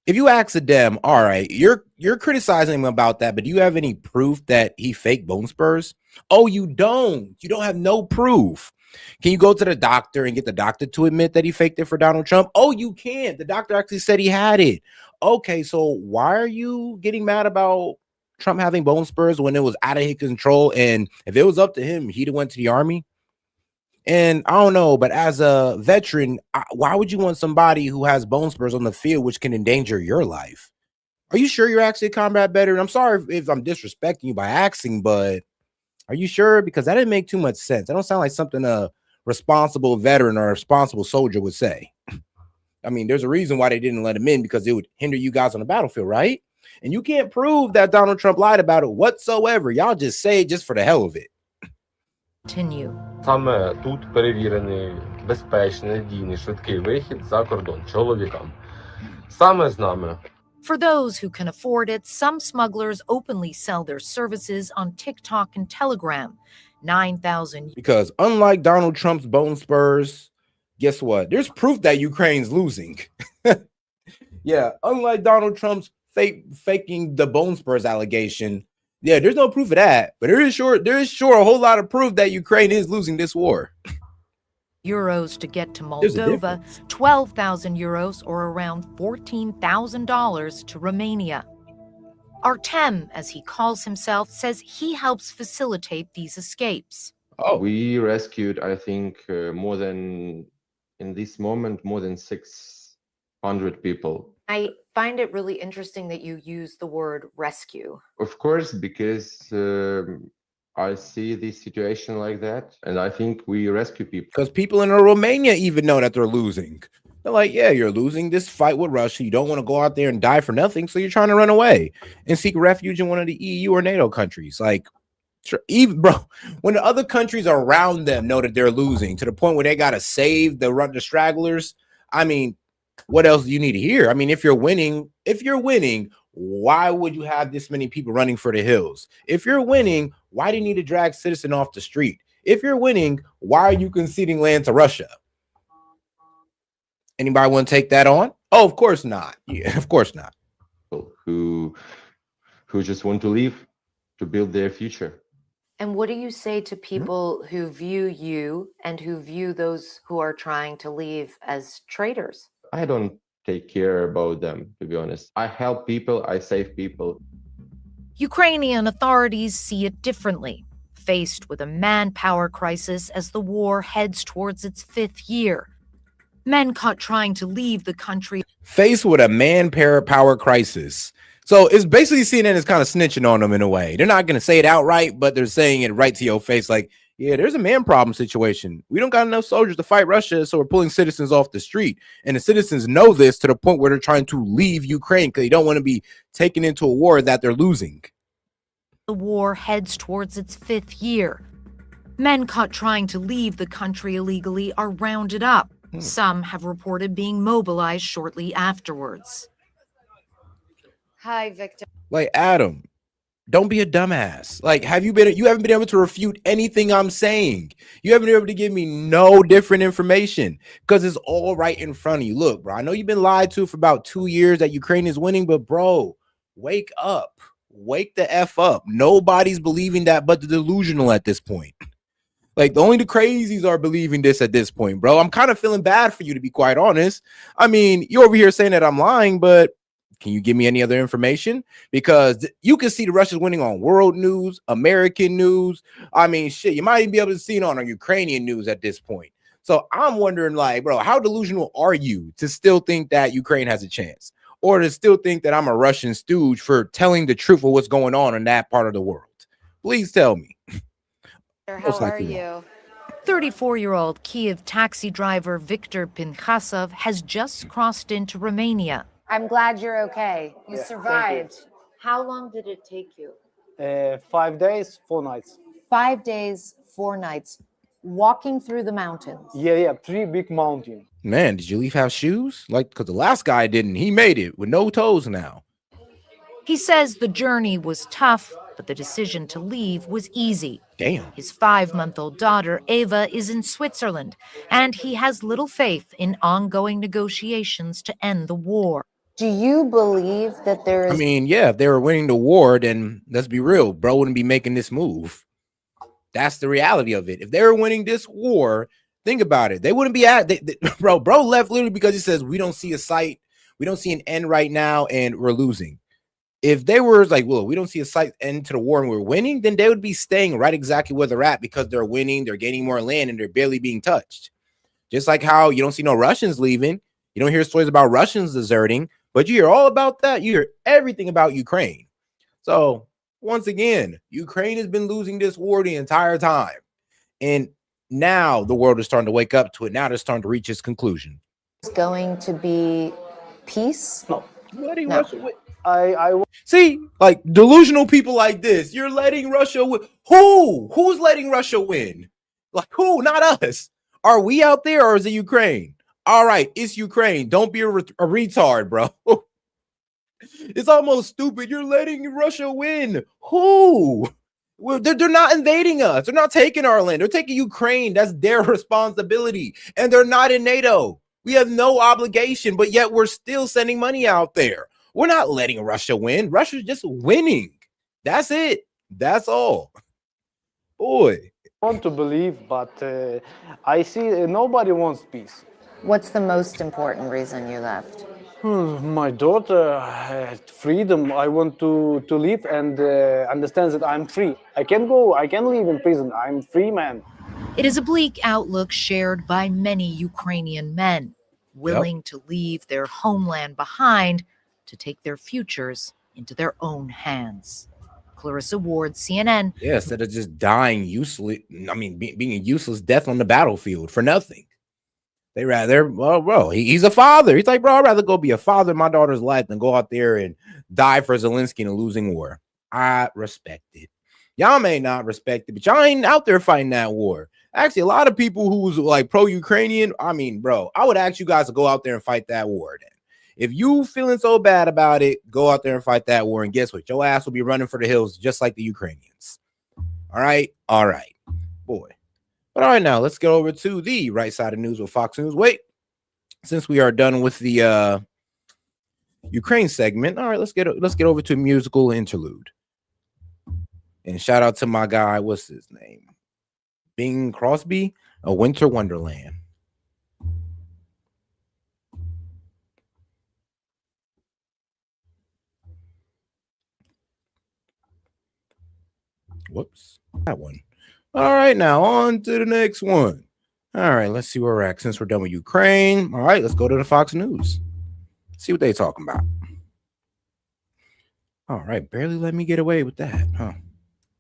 If you ask a Dem, all right, you're criticizing him about that, but do you have any proof that he faked bone spurs? Oh, you don't. You don't have no proof. Can you go to the doctor and get the doctor to admit that he faked it for Donald Trump? Oh, you can't. The doctor actually said he had it. Okay, so why are you getting mad about Trump having bone spurs when it was out of his control? And if it was up to him, he'd have went to the army. And I don't know, but as a veteran, why would you want somebody who has bone spurs on the field, which can endanger your life? Are you sure you're actually a combat veteran? I'm sorry if I'm disrespecting you by asking, but are you sure? Because that didn't make too much sense. That don't sound like something a responsible veteran or a responsible soldier would say. I mean, there's a reason why they didn't let him in, because it would hinder you guys on the battlefield, right? And you can't prove that Donald Trump lied about it whatsoever. Y'all just say it just for the hell of it. Continue. Саме тут перевірений, безпечний, надійний, швидкий вихід за кордон чоловікам. Саме з нами. For those who can afford it, some smugglers openly sell their services on TikTok and Telegram. 9,000. Because unlike Donald Trump's bone spurs, guess what? There's proof that Ukraine's losing. Yeah, unlike Donald Trump's faking the bone spurs allegation. Yeah, there's no proof of that, but there is sure a whole lot of proof that Ukraine is losing this war. Euros to get to Moldova, 12,000 euros or around $14,000 to Romania. Artem, as he calls himself, says he helps facilitate these escapes. Oh, we rescued, I think, more than 600 people. I find it really interesting that you use the word rescue. Of course, because I see this situation like that, and I think we rescue people. Because people in Romania even know that they're losing. They're like, yeah, you're losing this fight with Russia. You don't want to go out there and die for nothing, so you're trying to run away and seek refuge in one of the EU or NATO countries. Like, even bro, when the other countries around them know that they're losing to the point where they gotta save the stragglers. I mean, what else do you need to hear? I mean, if you're winning, why would you have this many people running for the hills? If you're winning, why do you need to drag citizen off the street? If you're winning, why are you conceding land to Russia? Anybody want to take that on? Oh, of course not. Yeah, of course not. Who just want to leave to build their future. And what do you say to people who view you and who view those who are trying to leave as traitors? I don't take care about them, to be honest. I help people, I save people. Ukrainian authorities see it differently, faced with a manpower crisis as the war heads towards its 5th year. Men caught trying to leave the country. Faced with a manpower crisis. So it's basically CNN is kind of snitching on them in a way. They're not going to say it outright, but they're saying it right to your face. Like, yeah, there's a man problem situation. We don't got enough soldiers to fight Russia, so we're pulling citizens off the street. And the citizens know this to the point where they're trying to leave Ukraine because they don't want to be taken into a war that they're losing. The war heads towards its 5th year. Men caught trying to leave the country illegally are rounded up. Some have reported being mobilized shortly afterwards. Hi, Victor. Like, Adam, don't be a dumbass. Like, you haven't been able to refute anything I'm saying. You haven't been able to give me no different information because it's all right in front of you. Look, bro, I know you've been lied to for about 2 years that Ukraine is winning, but bro, wake up. Wake the F up. Nobody's believing that but the delusional at this point. Like, only the crazies are believing this at this point, bro. I'm kind of feeling bad for you, to be quite honest. I mean, you're over here saying that I'm lying, but can you give me any other information? Because you can see the Russians winning on world news, American news. I mean, shit, you might even be able to see it on Ukrainian news at this point. So I'm wondering, like, bro, how delusional are you to still think that Ukraine has a chance? Or to still think that I'm a Russian stooge for telling the truth of what's going on in that part of the world? Please tell me. How are you? 34-year-old Kiev taxi driver Viktor Pinchasov has just crossed into Romania. I'm glad you're okay. You Yeah, survived. How long did it take you? 5 days, 4 nights. 5 days, 4 nights, walking through the mountains. Yeah, 3 big mountains. Man, did you leave house shoes? Like, because the last guy didn't. He made it with no toes now. He says the journey was tough, but the decision to leave was easy. Damn. His 5-month-old daughter, Ava, is in Switzerland, and he has little faith in ongoing negotiations to end the war. Do you believe that there is... I mean, yeah, if they were winning the war, then let's be real, bro wouldn't be making this move. That's the reality of it. If they were winning this war, think about it. They wouldn't be bro left literally because he says, we don't see a sight. We don't see an end right now, and we're losing. If they were like, well, we don't see a sight end to the war and we're winning, then they would be staying right exactly where they're at because they're winning, they're gaining more land, and they're barely being touched. Just like how you don't see no Russians leaving. You don't hear stories about Russians deserting, but you hear all about that. You hear everything about Ukraine. So once again, Ukraine has been losing this war the entire time. And now the world is starting to wake up to it. Now they're starting to reach its conclusion. It's going to be peace? No. Letting No. Russia win. See, like delusional people like this, you're letting Russia win. Who's letting Russia win? Like who? Not us. Are we out there or is it Ukraine? All right, it's Ukraine. Don't be a retard, bro. It's almost stupid. You're letting Russia win. Who? Well, they're not invading us. They're not taking our land. They're taking Ukraine. That's their responsibility. And they're not in NATO. We have no obligation, but yet we're still sending money out there. We're not letting Russia win. Russia's just winning. That's it. That's all. Boy. I want to believe, but I see nobody wants peace. What's the most important reason you left? My daughter had freedom. I want to live and understand that I'm free. I can go, I can live in prison. I'm free man. It is a bleak outlook shared by many Ukrainian men, willing to leave their homeland behind to take their futures into their own hands. Clarissa Ward, CNN. Yeah, instead of just dying useless, I mean, being a useless death on the battlefield for nothing. They rather, well, bro, he's a father. He's like, bro, I'd rather go be a father in my daughter's life than go out there and die for Zelensky in a losing war. I respect it. Y'all may not respect it, but y'all ain't out there fighting that war. Actually, a lot of people who's like pro-Ukrainian, I mean, bro, I would ask you guys to go out there and fight that war then. If you feeling so bad about it, go out there and fight that war. And guess what? Your ass will be running for the hills just like the Ukrainians. All right. All right. Boy. But all right, now let's get over to the right side of news with Fox News. Wait, since we are done with the Ukraine segment, all right, let's get over to a musical interlude. And shout out to my guy, what's his name? Bing Crosby, A Winter Wonderland. Whoops, that one. All right, now on to the next one. All right, let's see where we're at. Since we're done with Ukraine, all right, let's go to the Fox News. See what they talking about. All right, barely let me get away with that, huh?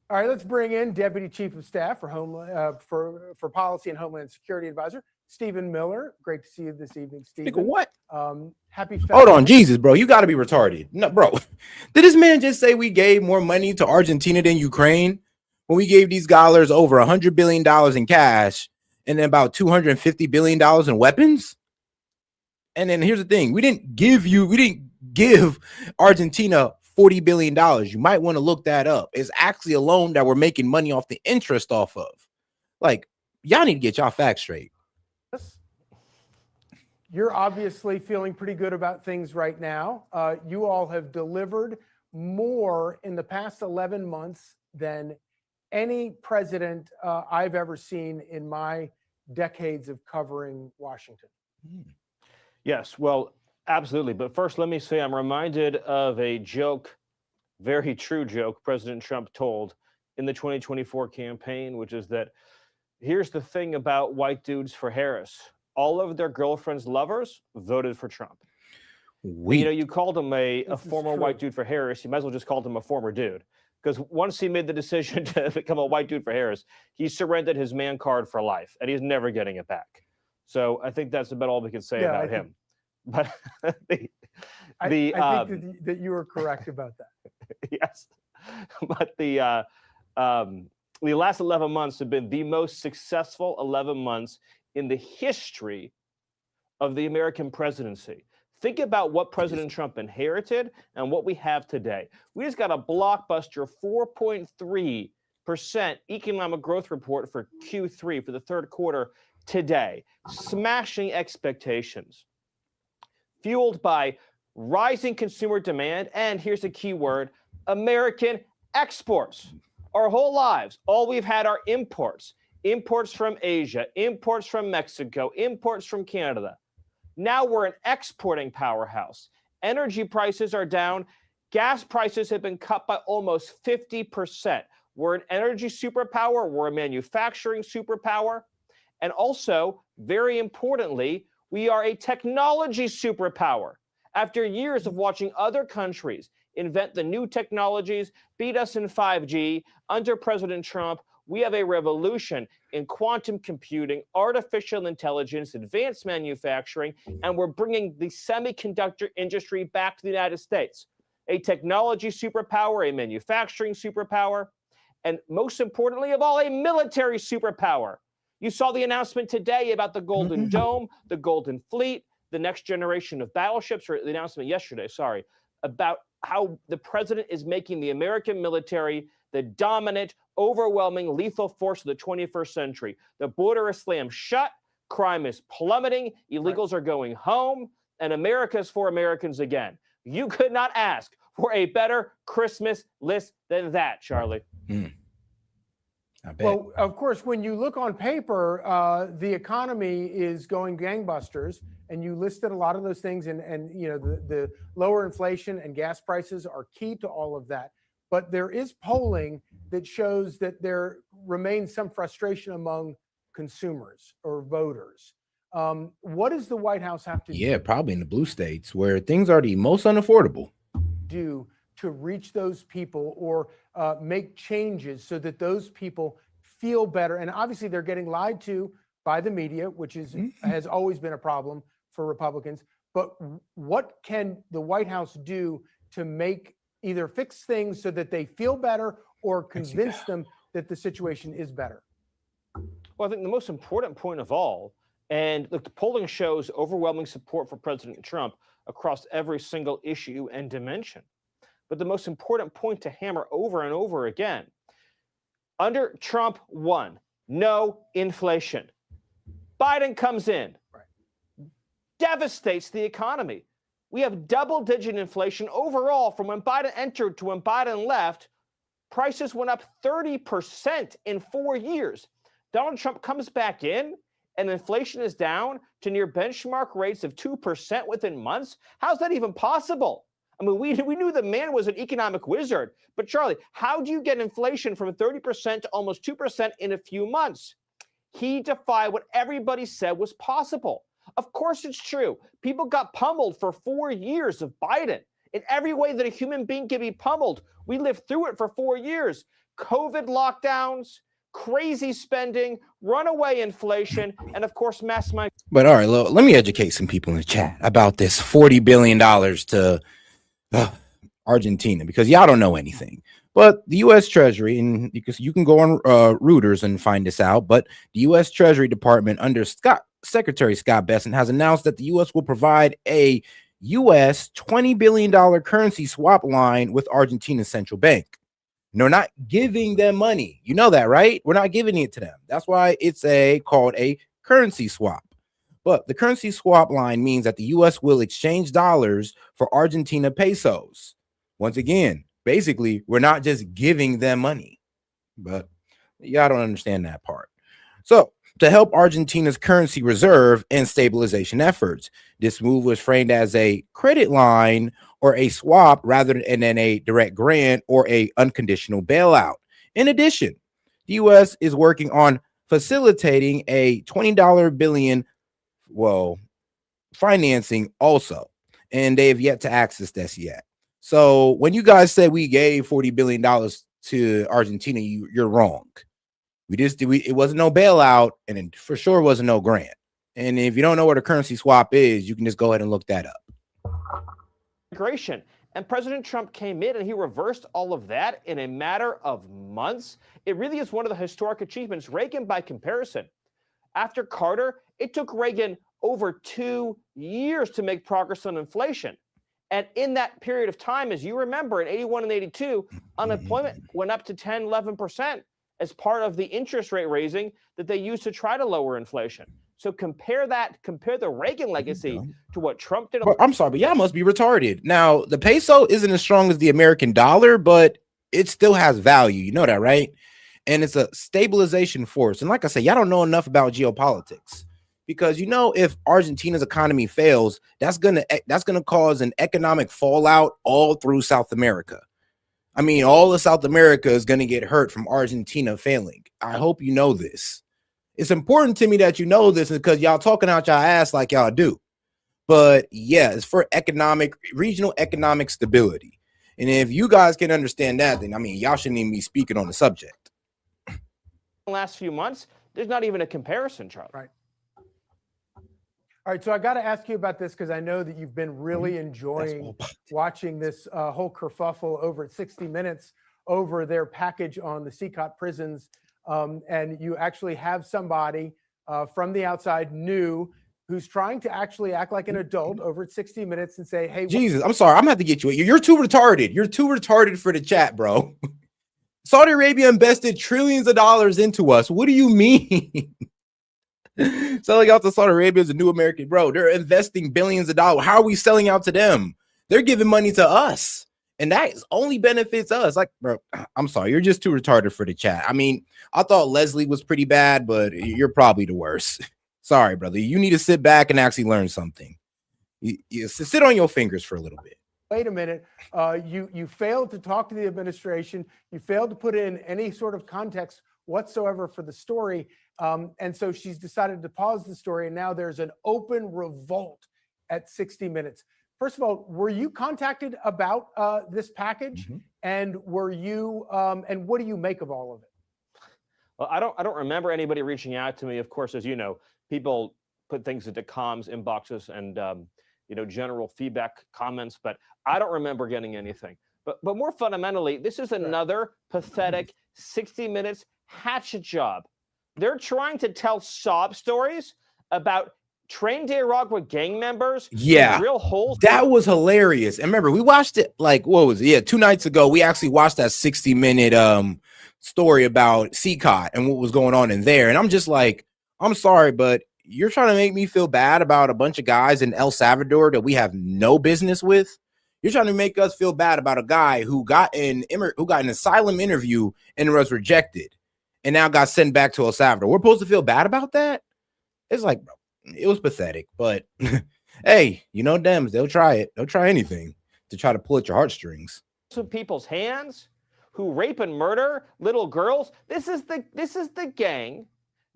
All right, let's bring in Deputy Chief of Staff for Policy and Homeland Security Advisor Stephen Miller. Great to see you this evening, Stephen. Nigga, what? Happy Hold on, February. Jesus, bro. You got to be retarded. No, bro. Did this man just say we gave more money to Argentina than Ukraine when we gave these scholars over $100 billion in cash and then about $250 billion in weapons? And then here's the thing. We didn't give Argentina $40 billion. You might want to look that up. It's actually a loan that we're making money off the interest off of. Like, y'all need to get y'all facts straight. You're obviously feeling pretty good about things right now. You all have delivered more in the past 11 months than any president I've ever seen in my decades of covering Washington. Yes, well, absolutely. But first, let me say I'm reminded of a joke, very true joke, President Trump told in the 2024 campaign, which is that here's the thing about white dudes for Harris. All of their girlfriends' lovers voted for Trump. And, you called him a former white dude for Harris. You might as well just call him a former dude. Because once he made the decision to become a white dude for Harris, he surrendered his man card for life, and he's never getting it back. So I think that's about all we can say about him. But I think that you were correct about that. Yes. But the last 11 months have been the most successful 11 months in the history of the American presidency. Think about what President Trump inherited and what we have today. We just got a blockbuster 4.3% economic growth report for Q3 for the third quarter today, smashing expectations, fueled by rising consumer demand, and here's a key word, American exports. Our whole lives, all we've had are imports. Imports from Asia, imports from Mexico, imports from Canada. Now we're an exporting powerhouse. Energy prices are down. Gas prices have been cut by almost 50%. We're an energy superpower. We're a manufacturing superpower. And also, very importantly, we are a technology superpower. After years of watching other countries invent the new technologies, beat us in 5G, under President Trump, we have a revolution in quantum computing, artificial intelligence, advanced manufacturing, and we're bringing the semiconductor industry back to the United States. A technology superpower, a manufacturing superpower, and most importantly of all, a military superpower. You saw the announcement today about the Golden Dome, the Golden Fleet, the next generation of battleships, or the announcement yesterday, about how the president is making the American military the dominant, overwhelming, lethal force of the 21st century. The border is slammed shut, crime is plummeting, illegals are going home, and America is for Americans again. You could not ask for a better Christmas list than that, Charlie. I bet. Well, of course, when you look on paper, the economy is going gangbusters, and you listed a lot of those things, and the lower inflation and gas prices are key to all of that. But there is polling that shows that there remains some frustration among consumers or voters. What does the White House have to Yeah, probably in the blue states where things are the most unaffordable. do to reach those people or make changes so that those people feel better? And obviously they're getting lied to by the media, which has always been a problem for Republicans. But what can the White House do to either fix things so that they feel better or convince them that the situation is better? Well, I think the most important point of all, and the polling shows overwhelming support for President Trump across every single issue and dimension. But the most important point to hammer over and over again, under Trump 1, no inflation. Biden comes in, devastates the economy. We have double-digit inflation overall from when Biden entered to when Biden left. Prices went up 30% in 4 years. Donald Trump comes back in, and inflation is down to near benchmark rates of 2% within months. How's that even possible? I mean, we knew the man was an economic wizard. But Charlie, how do you get inflation from 30% to almost 2% in a few months? He defied what everybody said was possible. Of course it's true. People got pummeled for 4 years of Biden. In every way that a human being can be pummeled, we lived through it for 4 years. COVID lockdowns, crazy spending, runaway inflation, and of course, mass migration. But all right, let me educate some people in the chat about this $40 billion to Argentina, because y'all don't know anything. But the U.S. Treasury, and because you can go on Reuters and find this out, but the U.S. Treasury Department under Secretary Scott Bessent has announced that the U.S. will provide a U.S. $20 billion currency swap line with Argentina's central bank. And they're not giving them money. You know that, right? We're not giving it to them. That's why it's called a currency swap. But the currency swap line means that the U.S. will exchange dollars for Argentina pesos. Once again, basically, we're not just giving them money. But y'all don't understand that part. So, to help Argentina's currency reserve and stabilization efforts, this move was framed as a credit line or a swap rather than a direct grant or a unconditional bailout. In addition, the U.S. is working on facilitating a $20 billion financing also, and they have yet to access this yet. So when you guys said we gave $40 billion to Argentina, you're wrong. It wasn't no bailout, and it for sure wasn't no grant. And if you don't know what a currency swap is, you can just go ahead and look that up. Migration. And President Trump came in and he reversed all of that in a matter of months. It really is one of the historic achievements. Reagan, by comparison, after Carter, it took Reagan over 2 years to make progress on inflation. And in that period of time, as you remember, in 81 and 82, unemployment went up to 10, 11% as part of the interest rate raising that they used to try to lower inflation. So compare the Reagan legacy to what Trump did. I'm sorry, but y'all must be retarded. Now, the peso isn't as strong as the American dollar, but it still has value. You know that, right? And it's a stabilization force. And like I said, y'all don't know enough about geopolitics, because if Argentina's economy fails, that's gonna cause an economic fallout all through South America. I mean, all of South America is gonna get hurt from Argentina failing. I hope you know this. It's important to me that you know this, because y'all talking out y'all ass like y'all do. But yeah, it's for regional economic stability. And if you guys can understand that, then I mean, y'all shouldn't even be speaking on the subject. The last few months, there's not even a comparison, Charlie. Right. All right, so I got to ask you about this, because I know that you've been really enjoying watching this whole kerfuffle over at 60 Minutes over their package on the S.E.T prisons. And you actually have somebody from the outside, new, who's trying to actually act like an adult over at 60 Minutes and say, hey, Jesus, I'm sorry, I'm gonna have to get you. You're too retarded. You're too retarded for the chat, bro. Saudi Arabia invested trillions of dollars into us. What do you mean? Selling out to Saudi Arabia is a new American, bro. They're investing billions of dollars. How are we selling out to them? They're giving money to us, and that only benefits us. Like, bro, I'm sorry, you're just too retarded for the chat. I mean, I thought Leslie was pretty bad, but you're probably the worst. Sorry, brother. You need to sit back and actually learn something. You sit on your fingers for a little bit. Wait a minute. You failed to talk to the administration. You failed to put in any sort of context whatsoever for the story. And so she's decided to pause the story. And now there's an open revolt at 60 Minutes. First of all, were you contacted about this package? And were you and what do you make of all of it? Well, I don't remember anybody reaching out to me. Of course, as you know, people put things into comms inboxes and general feedback comments, but I don't remember getting anything. But more fundamentally, this is another pathetic 60 Minutes hatchet job. They're trying to tell sob stories about train to Iraq with gang members. Yeah, drill holes. That was hilarious. And remember, we watched it like, what was it? Yeah, 2 nights ago. We actually watched that 60-minute story about S.E.T and what was going on in there. And I'm just like, I'm sorry, but you're trying to make me feel bad about a bunch of guys in El Salvador that we have no business with. You're trying to make us feel bad about a guy who got an asylum interview and was rejected and now got sent back to El Salvador. We're supposed to feel bad about that? It's like, bro, it was pathetic. But hey, Dems, they'll try it. They'll try anything to try to pull at your heartstrings. Some people's hands who rape and murder little girls. This is the gang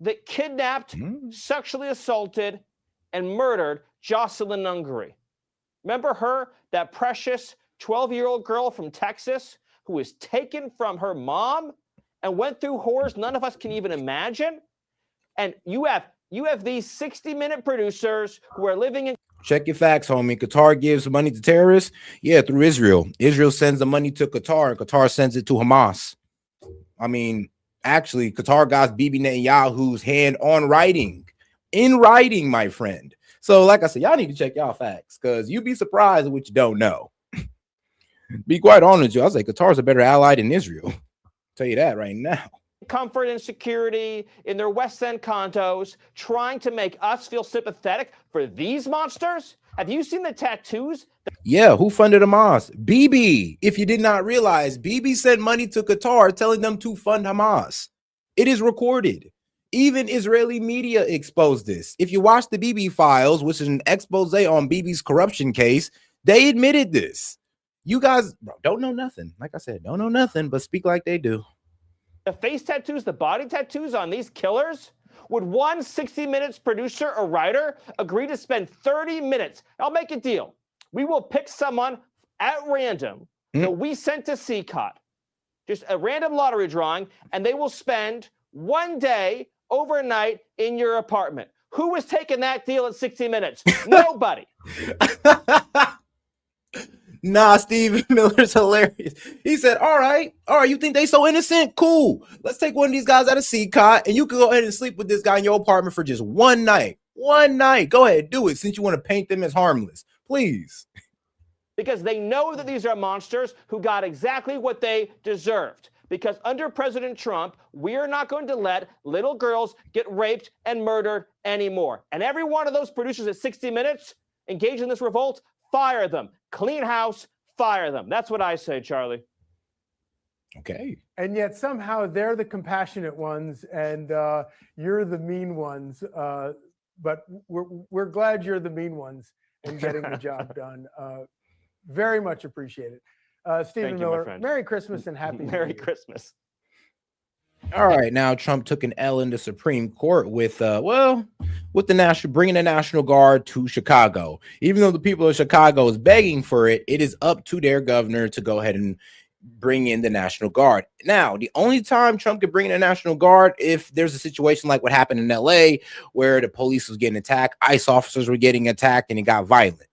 that kidnapped, sexually assaulted, and murdered Jocelyn Ungary. Remember her, that precious 12-year-old girl from Texas who was taken from her mom and went through horrors none of us can even imagine. And you have these 60-minute producers who are living in. Check your facts, homie. Qatar gives money to terrorists. Yeah, through Israel. Israel sends the money to Qatar, and Qatar sends it to Hamas. I mean, actually, Qatar got Bibi Netanyahu's hand on writing, in writing, my friend. So, like I said, y'all need to check y'all facts because you'd be surprised at what you don't know. Be quite honest with you. I was like, Qatar's a better ally than Israel. Tell you that right now. Comfort and security in their West End condos, trying to make us feel sympathetic for these monsters. Have you seen the tattoos? Yeah, who funded Hamas? Bibi. If you did not realize, Bibi sent money to Qatar telling them to fund Hamas. It is recorded. Even Israeli media exposed this. If you watch the Bibi files, which is an expose on Bibi's corruption case, they admitted this. You guys don't know nothing. Like I said, don't know nothing, but speak like they do. The face tattoos, the body tattoos on these killers? Would one 60 Minutes producer or writer agree to spend 30 minutes? I'll make a deal. We will pick someone at random that we sent to S.E.T, just a random lottery drawing, and they will spend one day overnight in your apartment. Who was taking that deal at 60 Minutes? Nobody. Nah, Steve Miller's hilarious. He said, all right, you think they so innocent? Cool. Let's take one of these guys out of S.E.T, and you can go ahead and sleep with this guy in your apartment for just one night. One night. Go ahead, do it since you want to paint them as harmless. Please. Because they know that these are monsters who got exactly what they deserved. Because under President Trump, we are not going to let little girls get raped and murdered anymore. And every one of those producers at 60 Minutes engaged in this revolt, fire them. Clean house, fire them. That's what I say, Charlie. Okay. And yet somehow they're the compassionate ones and you're the mean ones. But we're glad you're the mean ones and getting the job done. Very much appreciated. Stephen Miller, Merry Christmas and Happy New Year. Merry Christmas. All right, now Trump took an L in the Supreme Court with bringing the National Guard to Chicago. Even though the people of Chicago is begging for it, it is up to their governor to go ahead and bring in the National Guard. Now, the only time Trump could bring in the National Guard if there's a situation like what happened in LA where the police was getting attacked, ICE officers were getting attacked, and it got violent.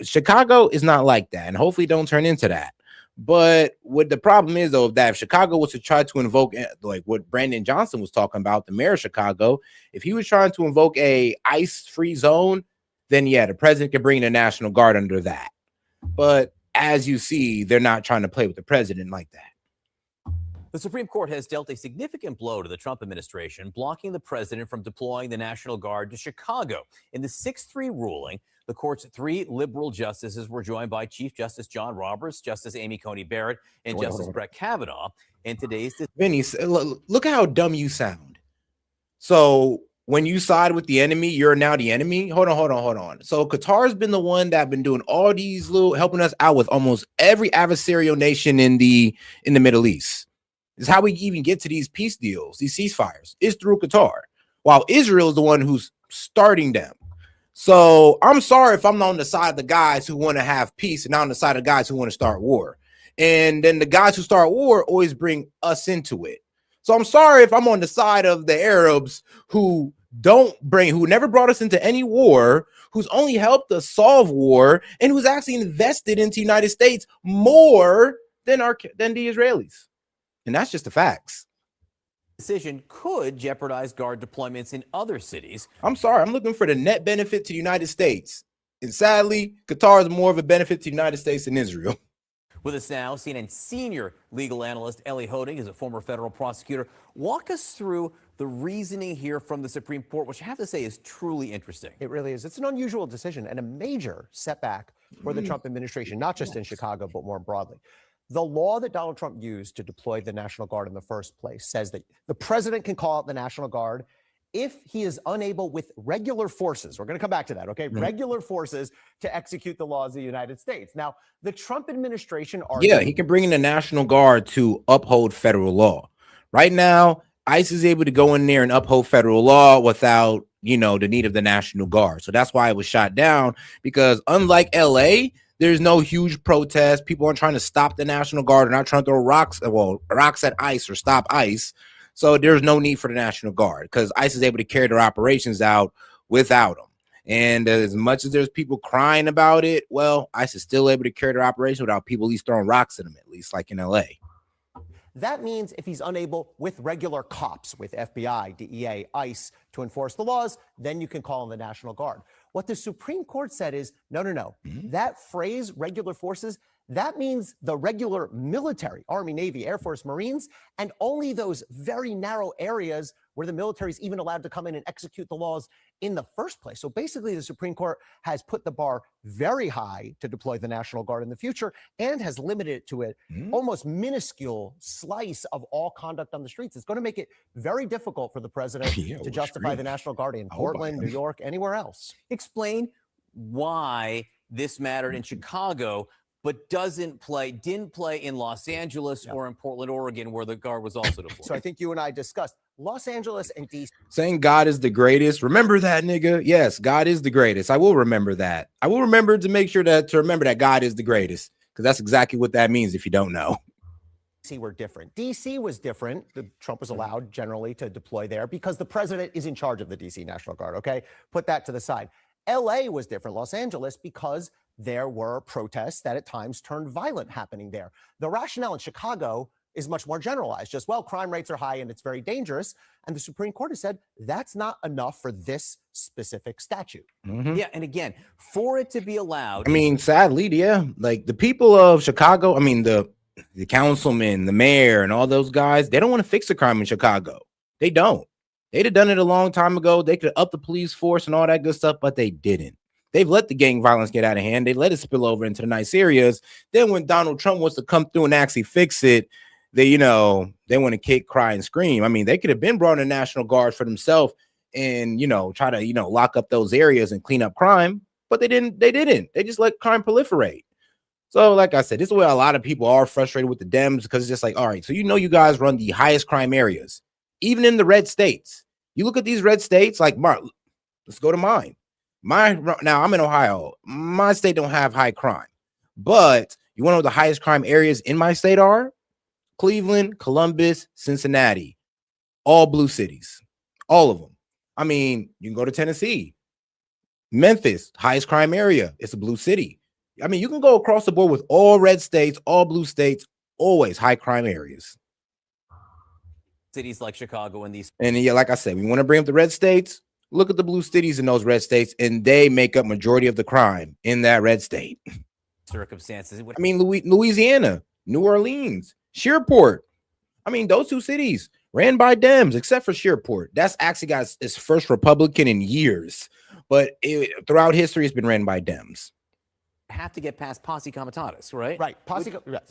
Chicago is not like that, and hopefully don't turn into that. But what the problem is, though, that if Chicago was to try to invoke, like what Brandon Johnson was talking about, the mayor of Chicago, if he was trying to invoke a ICE-free zone, then yeah, the president could bring the National Guard under that. But as you see, they're not trying to play with the president like that. The Supreme Court has dealt a significant blow to the Trump administration, blocking the president from deploying the National Guard to Chicago. In the 6-3 ruling, the court's 3 liberal justices were joined by Chief Justice John Roberts, Justice Amy Coney Barrett, and Justice Brett Kavanaugh. In today's Vinny, look at how dumb you sound. So when you side with the enemy, you're now the enemy. Hold on. So Qatar's been the one that been doing all these helping us out with almost every adversarial nation in the Middle East. This is how we even get to these peace deals, these ceasefires, is through Qatar, while Israel is the one who's starting them. So I'm sorry if I'm on the side of the guys who want to have peace and not on the side of the guys who want to start war. And then the guys who start war always bring us into it. So I'm sorry if I'm on the side of the Arabs who never brought us into any war, who's only helped us solve war, and who's actually invested into the United States more than the Israelis. And that's just the facts. decision could jeopardize Guard deployments in other cities. I'm sorry, I'm looking for the net benefit to the United States. And sadly, Qatar is more of a benefit to the United States than Israel. With us now, CNN senior legal analyst Ellie Holding is a former federal prosecutor. Walk us through the reasoning here from the Supreme Court, which I have to say is truly interesting. It really is. It's an unusual decision and a major setback for the Trump administration, not just in Chicago, but more broadly. The law that Donald Trump used to deploy the National Guard in the first place says that the president can call out the National Guard if he is unable with regular forces. We're going to come back to that, okay? Regular forces to execute the laws of the United States. Now, the Trump administration Yeah, he can bring in the National Guard to uphold federal law. Right now, ICE is able to go in there and uphold federal law without, the need of the National Guard. So that's why it was shot down, because unlike LA, There's no huge protest. People aren't trying to stop the National Guard. They're not trying to throw rocks at ICE or stop ICE. So there's no need for the National Guard because ICE is able to carry their operations out without them. And as much as there's people crying about it, well, ICE is still able to carry their operation without people at least throwing rocks at them, at least like in LA. That means if he's unable with regular cops, with FBI, DEA, ICE to enforce the laws, then you can call in the National Guard. What the Supreme Court said is, no. That phrase, regular forces, that means the regular military, Army, Navy, Air Force, Marines, and only those very narrow areas where the military is even allowed to come in and execute the laws in the first place. So basically, the Supreme Court has put the bar very high to deploy the National Guard in the future and has limited it to an almost minuscule slice of all conduct on the streets. It's going to make it very difficult for the president to justify the National Guard in Portland, New York, anywhere else. Explain why this mattered in Chicago, but didn't play in Los Angeles or in Portland, Oregon, where the Guard was also deployed. So I think you and I discussed Los Angeles and DC. Saying God is the greatest. Remember that, nigga. Yes, God is the greatest. I will remember that. I will remember to make sure to remember that God is the greatest, because that's exactly what that means if you don't know. DC were different. DC was different. Trump was allowed generally to deploy there because the president is in charge of the DC National Guard. Okay, put that to the side. LA was different, Los Angeles, because there were protests that at times turned violent happening there. The rationale in Chicago is much more generalized. Just, well, crime rates are high and it's very dangerous. And the Supreme Court has said that's not enough for this specific statute. Yeah, and again, for it to be allowed. I mean, sadly, yeah, like the people of Chicago, I mean, the councilmen, the mayor, and all those guys, they don't want to fix the crime in Chicago. They don't. They'd have done it a long time ago. They could up the police force and all that good stuff, but they didn't. They've let the gang violence get out of hand. They let it spill over into the nice areas. Then when Donald Trump wants to come through and actually fix it, they want to kick, cry, and scream. I mean, they could have been brought in a National Guard for themselves and, try to, lock up those areas and clean up crime, but they didn't. They just let crime proliferate. So, like I said, this is where a lot of people are frustrated with the Dems, because it's just like, all right, so you guys run the highest crime areas, even in the red states. You look at these red states, like, Mark, let's go to mine. Now I'm in Ohio. My state don't have high crime, but you want to know what the highest crime areas in my state are? Cleveland, Columbus, Cincinnati, all blue cities, all of them. I mean, you can go to Tennessee, Memphis, highest crime area. It's a blue city. I mean, you can go across the board with all red states, all blue states, always high crime areas. Cities like Chicago and these. And yeah, like I said, we want to bring up the red states. Look at the blue cities in those red states, and they make up majority of the crime in that red state. Circumstances. I mean, Louisiana, New Orleans, Shreveport. I mean, those two cities ran by Dems, except for Shreveport. That's actually got its first Republican in years, but throughout history, it's been ran by Dems. Have to get past posse comitatus, right? Right.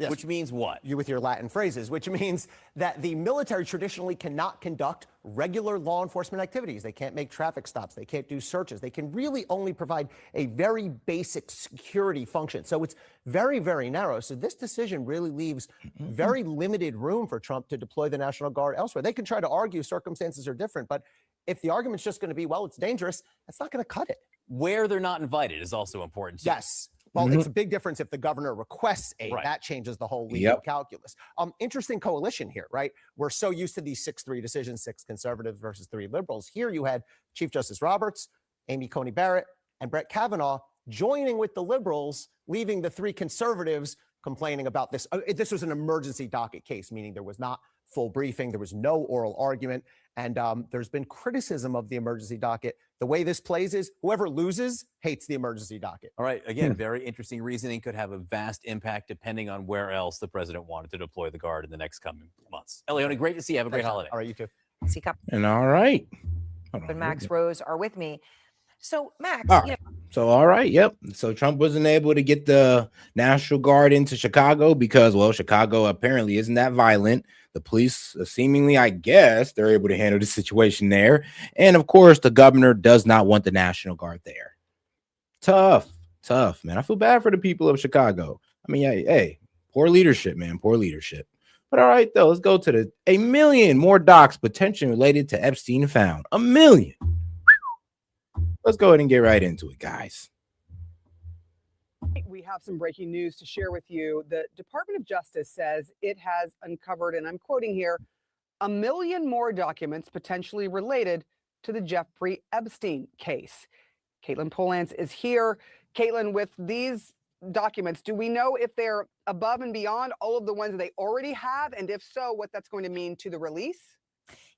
Which means what? You with your Latin phrases, which means that the military traditionally cannot conduct regular law enforcement activities. They can't make traffic stops. They can't do searches. They can really only provide a very basic security function. So it's very, very narrow. So this decision really leaves very limited room for Trump to deploy the National Guard elsewhere. They can try to argue circumstances are different, but if the argument's just going to be, well, it's dangerous, that's not going to cut it. Where they're not invited is also important, too. Yes. Well, it's a big difference if the governor requests aid. Right. That changes the whole legal calculus. Interesting coalition here, right? We're so used to these 6-3 decisions, 6 conservatives versus 3 liberals. Here you had Chief Justice Roberts, Amy Coney Barrett, and Brett Kavanaugh joining with the liberals, leaving the 3 conservatives complaining about this. This was an emergency docket case, meaning there was not full briefing. There was no oral argument. And there's been criticism of the emergency docket. The way this plays is whoever loses hates the emergency docket. All right. Again, very interesting reasoning, could have a vast impact depending on where else the president wanted to deploy the Guard in the next coming months. Elione, great to see you. Have a great holiday. All right, you too. And all right. But Max Rose are with me. So, Max, So, all right. Yep. So Trump wasn't able to get the National Guard into Chicago because, well, Chicago apparently isn't that violent. The police seemingly, I guess, they're able to handle the situation there. And of course, the governor does not want the National Guard there. Tough, man. I feel bad for the people of Chicago. I mean, hey, poor leadership, man. Poor leadership. But all right, though, let's go to 1 million more docs potentially related to Epstein found. 1 million. Let's go ahead and get right into it, guys. We have some breaking news to share with you. The Department of Justice says it has uncovered, and I'm quoting here, 1 million more documents potentially related to the Jeffrey Epstein case. Caitlin Polance is here. Caitlin, with these documents, do we know if they're above and beyond all of the ones that they already have? And if so, what that's going to mean to the release?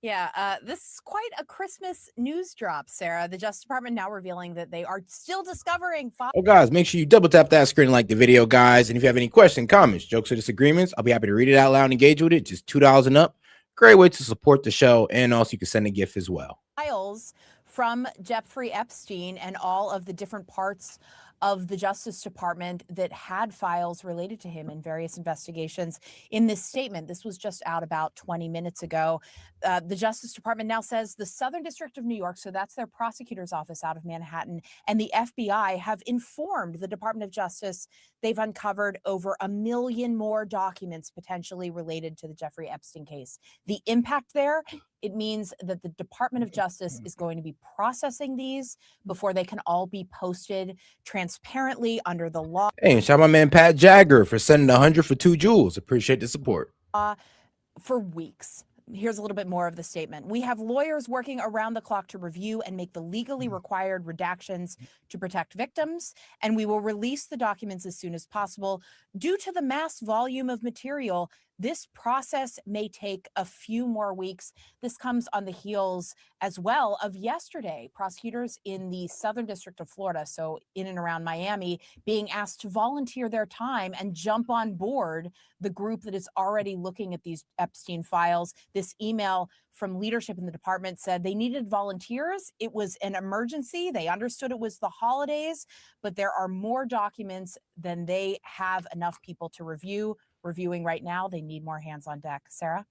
Yeah, this is quite a Christmas news drop, Sarah. The Justice Department now revealing that they are still discovering files. Oh, guys, make sure you double tap that screen and like the video, guys. And if you have any questions, comments, jokes, or disagreements, I'll be happy to read it out loud and engage with it. Just $2 and up. Great way to support the show. And also, you can send a gift as well. Files from Jeffrey Epstein and all of the different parts of the Justice Department that had files related to him in various investigations. In this statement, this was just out about 20 minutes ago, the Justice Department now says the Southern District of New York, so that's their prosecutor's office out of Manhattan, and the FBI have informed the Department of Justice they've uncovered over 1 million more documents potentially related to the Jeffrey Epstein case. The impact there, it means that the Department of Justice is going to be processing these before they can all be posted transparently under the law. Hey, and shout out my man Pat Jagger for sending 100 for 2 jewels. Appreciate the support. For weeks. Here's a little bit more of the statement. We have lawyers working around the clock to review and make the legally required redactions to protect victims, and we will release the documents as soon as possible. Due to the mass volume of material, this process may take a few more weeks. This comes on the heels as well of yesterday, prosecutors in the Southern District of Florida, so in and around Miami, being asked to volunteer their time and jump on board the group that is already looking at these Epstein files. This email from leadership in the department said they needed volunteers. It was an emergency. They understood it was the holidays, but there are more documents than they have enough people to reviewing right now. They need more hands on deck. Sarah?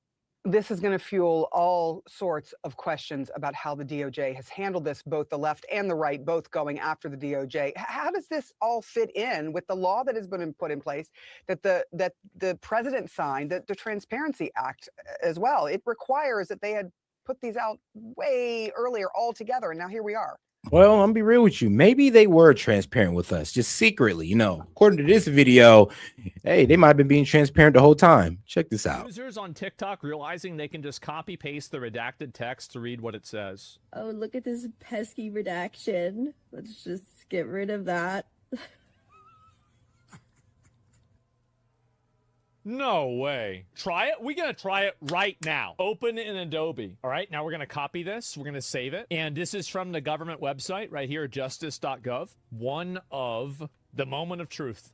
This is going to fuel all sorts of questions about how the DOJ has handled this, both the left and the right, both going after the DOJ. How does this all fit in with the law that has been put in place that the president signed, the Transparency Act as well? It requires that they had put these out way earlier altogether, and now here we are. Well, I'm gonna be real with you. Maybe they were transparent with us, just secretly, you know. According to this video, hey, they might have been being transparent the whole time. Check this out. Users on TikTok realizing they can just copy paste the redacted text to read what it says. Oh, look at this pesky redaction. Let's just get rid of that. No way. Try it? We're going to try it right now. Open in Adobe. All right, now we're going to copy this. We're going to save it. And this is from the government website right here, justice.gov. One of the moment of truth.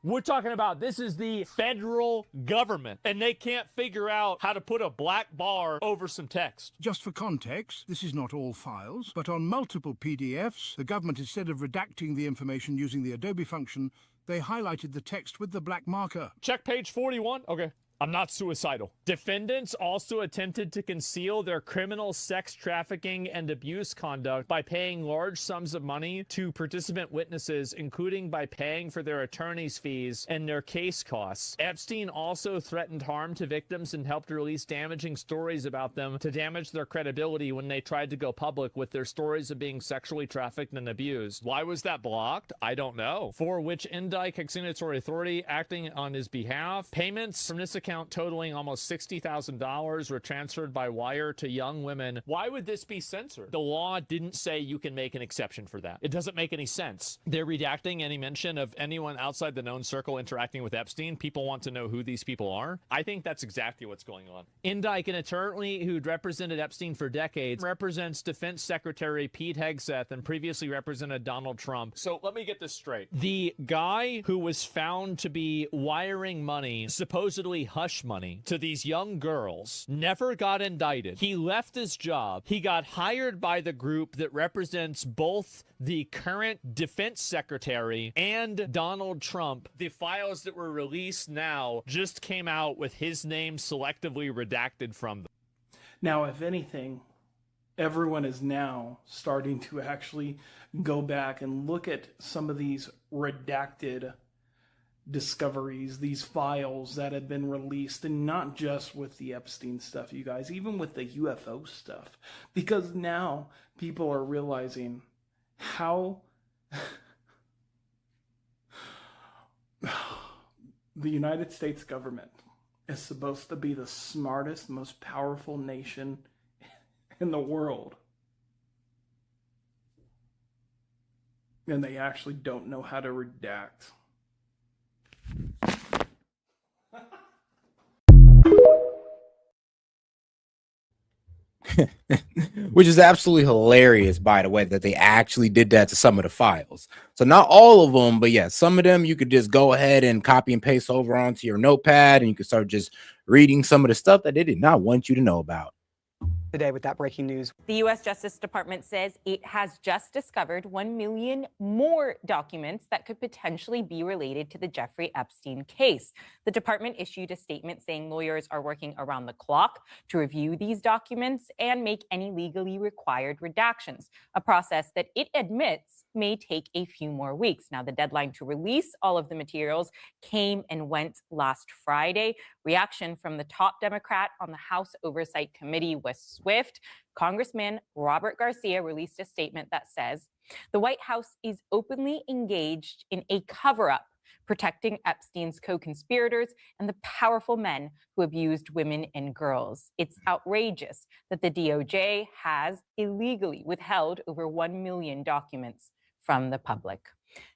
We're talking about this is the federal government, and they can't figure out how to put a black bar over some text. Just for context, this is not all files, but on multiple PDFs, the government, instead of redacting the information using the Adobe function, they highlighted the text with the black marker. Check page 41. Okay. I'm not suicidal. Defendants also attempted to conceal their criminal sex trafficking and abuse conduct by paying large sums of money to participant witnesses, including by paying for their attorney's fees and their case costs. Epstein also threatened harm to victims and helped release damaging stories about them to damage their credibility when they tried to go public with their stories of being sexually trafficked and abused. Why was that blocked? I don't know. For which Indike Executory Authority acting on his behalf, payments from this account totaling almost $60,000 were transferred by wire to young women. Why would this be censored? The law didn't say you can make an exception for that. It doesn't make any sense. They're redacting any mention of anyone outside the known circle interacting with Epstein. People want to know who these people are. I think that's exactly what's going on. Indike, an attorney who'd represented Epstein for decades, represents Defense Secretary Pete Hegseth and previously represented Donald Trump. So let me get this straight. The guy who was found to be wiring money, supposedly hush money, to these young girls never got indicted. He left his job. He got hired by the group that represents both the current defense secretary and Donald Trump. The files that were released now just came out with his name selectively redacted from them. Now, if anything, everyone is now starting to actually go back and look at some of these redacted discoveries, these files that have been released, and not just with the Epstein stuff, you guys, even with the UFO stuff, because now people are realizing how the United States government is supposed to be the smartest, most powerful nation in the world. And they actually don't know how to redact. Which is absolutely hilarious, by the way, that they actually did that to some of the files. So not all of them, but yeah, some of them you could just go ahead and copy and paste over onto your notepad, and you could start just reading some of the stuff that they did not want you to know about. Today with that breaking news. The U.S. Justice Department says it has just discovered 1 million more documents that could potentially be related to the Jeffrey Epstein case. The department issued a statement saying lawyers are working around the clock to review these documents and make any legally required redactions, a process that it admits may take a few more weeks. Now, the deadline to release all of the materials came and went last Friday. Reaction from the top Democrat on the House Oversight Committee was swift. Congressman Robert Garcia released a statement that says the White House is openly engaged in a cover-up protecting Epstein's co-conspirators and the powerful men who abused women and girls. It's outrageous that the DOJ has illegally withheld over 1 million documents from the public.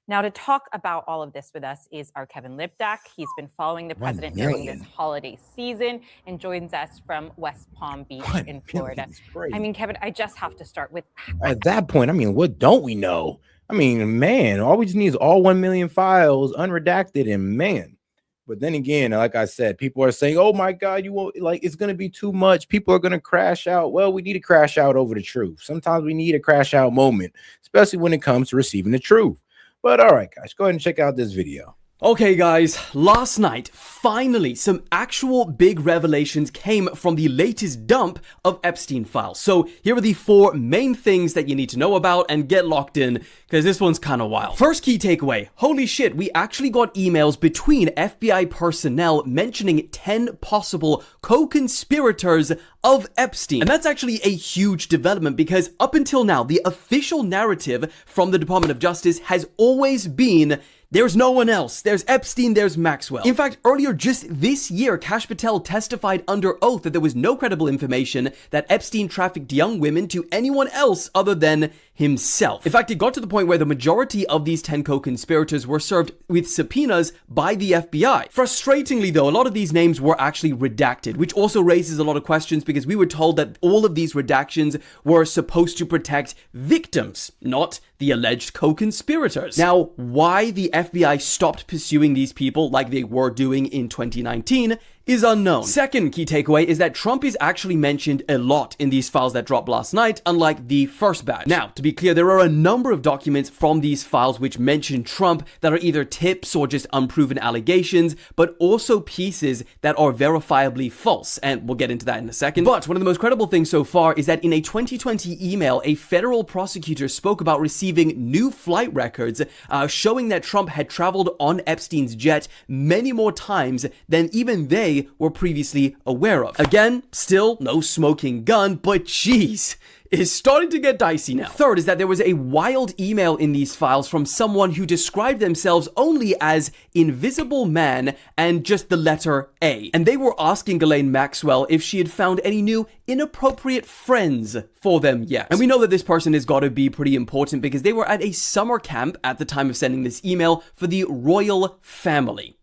Now, to talk about all of this with us is our Kevin Lipdak. He's been following the president during this holiday season and joins us from West Palm Beach in Florida. I mean, Kevin, I just have to start with... At that point, I mean, what don't we know? I mean, man, all we just need is all 1 million files unredacted, and man. But then again, like I said, people are saying, oh my God, you won't, like, it's going to be too much. People are going to crash out. Well, we need to crash out over the truth. Sometimes we need a crash out moment, especially when it comes to receiving the truth. But all right, guys, go ahead and check out this video. Okay guys, last night, finally, some actual big revelations came from the latest dump of Epstein files. So here are the 4 main things that you need to know about, and get locked in, because this one's kind of wild. First key takeaway, holy shit, we actually got emails between FBI personnel mentioning 10 possible co-conspirators of Epstein. And that's actually a huge development, because up until now, the official narrative from the Department of Justice has always been there's no one else. There's Epstein, there's Maxwell. In fact, earlier just this year, Kash Patel testified under oath that there was no credible information that Epstein trafficked young women to anyone else other than himself. In fact, it got to the point where the majority of these 10 co-conspirators were served with subpoenas by the FBI. Frustratingly though, a lot of these names were actually redacted, which also raises a lot of questions, because we were told that all of these redactions were supposed to protect victims, not the alleged co-conspirators. Now, why the FBI stopped pursuing these people like they were doing in 2019 is unknown. Second key takeaway is that Trump is actually mentioned a lot in these files that dropped last night, unlike the first batch. Now, to be clear, there are a number of documents from these files which mention Trump that are either tips or just unproven allegations, but also pieces that are verifiably false, and we'll get into that in a second. But one of the most credible things so far is that in a 2020 email, a federal prosecutor spoke about receiving new flight records showing that Trump had traveled on Epstein's jet many more times than even they were previously aware of. Again, still no smoking gun, but geez, it's starting to get dicey now. Third is that there was a wild email in these files from someone who described themselves only as Invisible Man and just the letter A. And they were asking Ghislaine Maxwell if she had found any new inappropriate friends for them yet. And we know that this person has got to be pretty important, because they were at a summer camp at the time of sending this email for the royal family.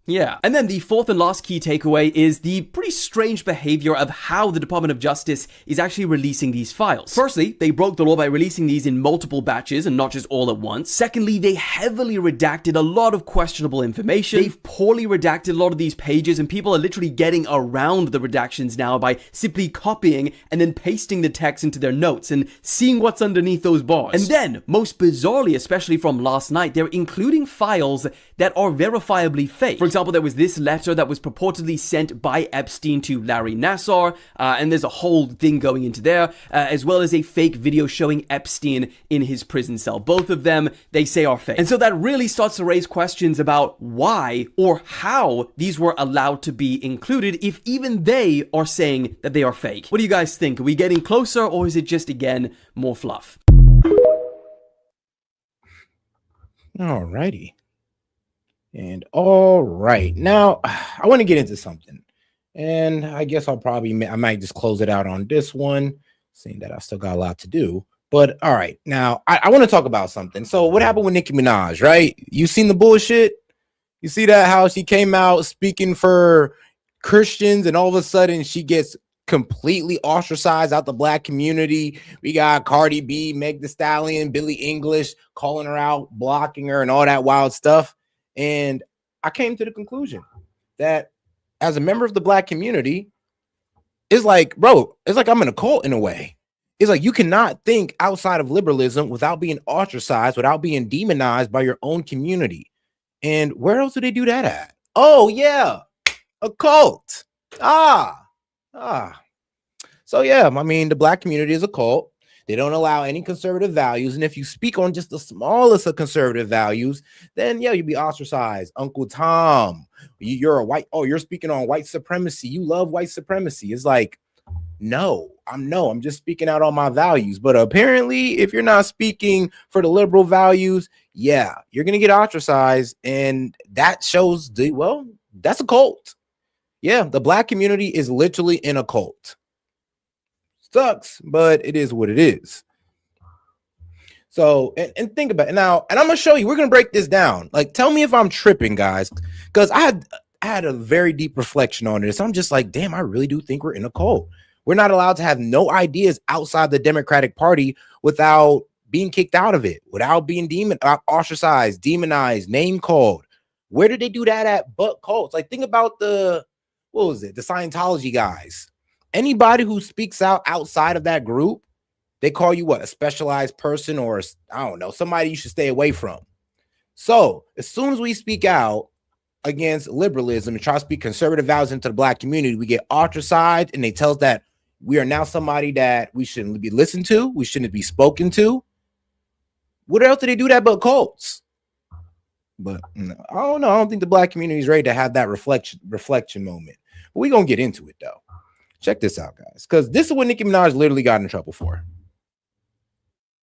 Yeah. And then the fourth and last key takeaway is the pretty strange behavior of how the Department of Justice is actually releasing these files. Firstly, they broke the law by releasing these in multiple batches and not just all at once. Secondly, they heavily redacted a lot of questionable information. They've poorly redacted a lot of these pages, and people are literally getting around the redactions now by simply copying and then pasting the text into their notes and seeing what's underneath those bars. And then, most bizarrely, especially from last night, they're including files that are verifiably fake. For example, there was this letter that was purportedly sent by Epstein to Larry Nassar, and there's a whole thing going into there, as well as a fake video showing Epstein in his prison cell. Both of them, they say, are fake. And so that really starts to raise questions about why or how these were allowed to be included if even they are saying that they are fake. What do you guys think? Are we getting closer, or is it just, again, more fluff? All righty. And all right. Now, I want to get into something. And I guess I might just close it out on this one, seeing that I still got a lot to do. But all right. Now, I want to talk about something. So, what happened with Nicki Minaj, right? You seen the bullshit? You see that how she came out speaking for Christians and all of a sudden she gets completely ostracized out the black community. We got Cardi B, Meg Thee Stallion, Billie English calling her out, blocking her and all that wild stuff. And I came to the conclusion that as a member of the black community, it's like, bro, it's like I'm in a cult in a way. It's like you cannot think outside of liberalism without being ostracized, without being demonized by your own community. And where else do they do that at? Oh, yeah, a cult. So, yeah, I mean, the black community is a cult. They don't allow any conservative values. And if you speak on just the smallest of conservative values, then, yeah, you'll be ostracized. Uncle Tom, you're a white. Oh, you're speaking on white supremacy. You love white supremacy. It's like, no, I'm just speaking out on my values. But apparently, if you're not speaking for the liberal values, yeah, you're going to get ostracized. And that shows that's a cult. Yeah, the black community is literally in a cult. Sucks, but it is what it is. So, and think about it now, and I'm going to show you, we're going to break this down. Like, tell me if I'm tripping, guys, because I had a very deep reflection on this. I'm just like, damn, I really do think we're in a cult. We're not allowed to have no ideas outside the Democratic Party without being kicked out of it, without being ostracized, demonized, name called. Where did they do that at but cults? Like, think about the Scientology guys. Anybody who speaks out outside of that group, they call you what? A specialized person, or I don't know, somebody you should stay away from. So as soon as we speak out against liberalism and try to speak conservative values into the black community, we get ostracized, and they tell us that we are now somebody that we shouldn't be listened to, we shouldn't be spoken to. What else do they do that but cults? But I don't know. I don't think the black community is ready to have that reflection moment. But we're going to get into it, though. Check this out, guys, because this is what Nicki Minaj literally got in trouble for.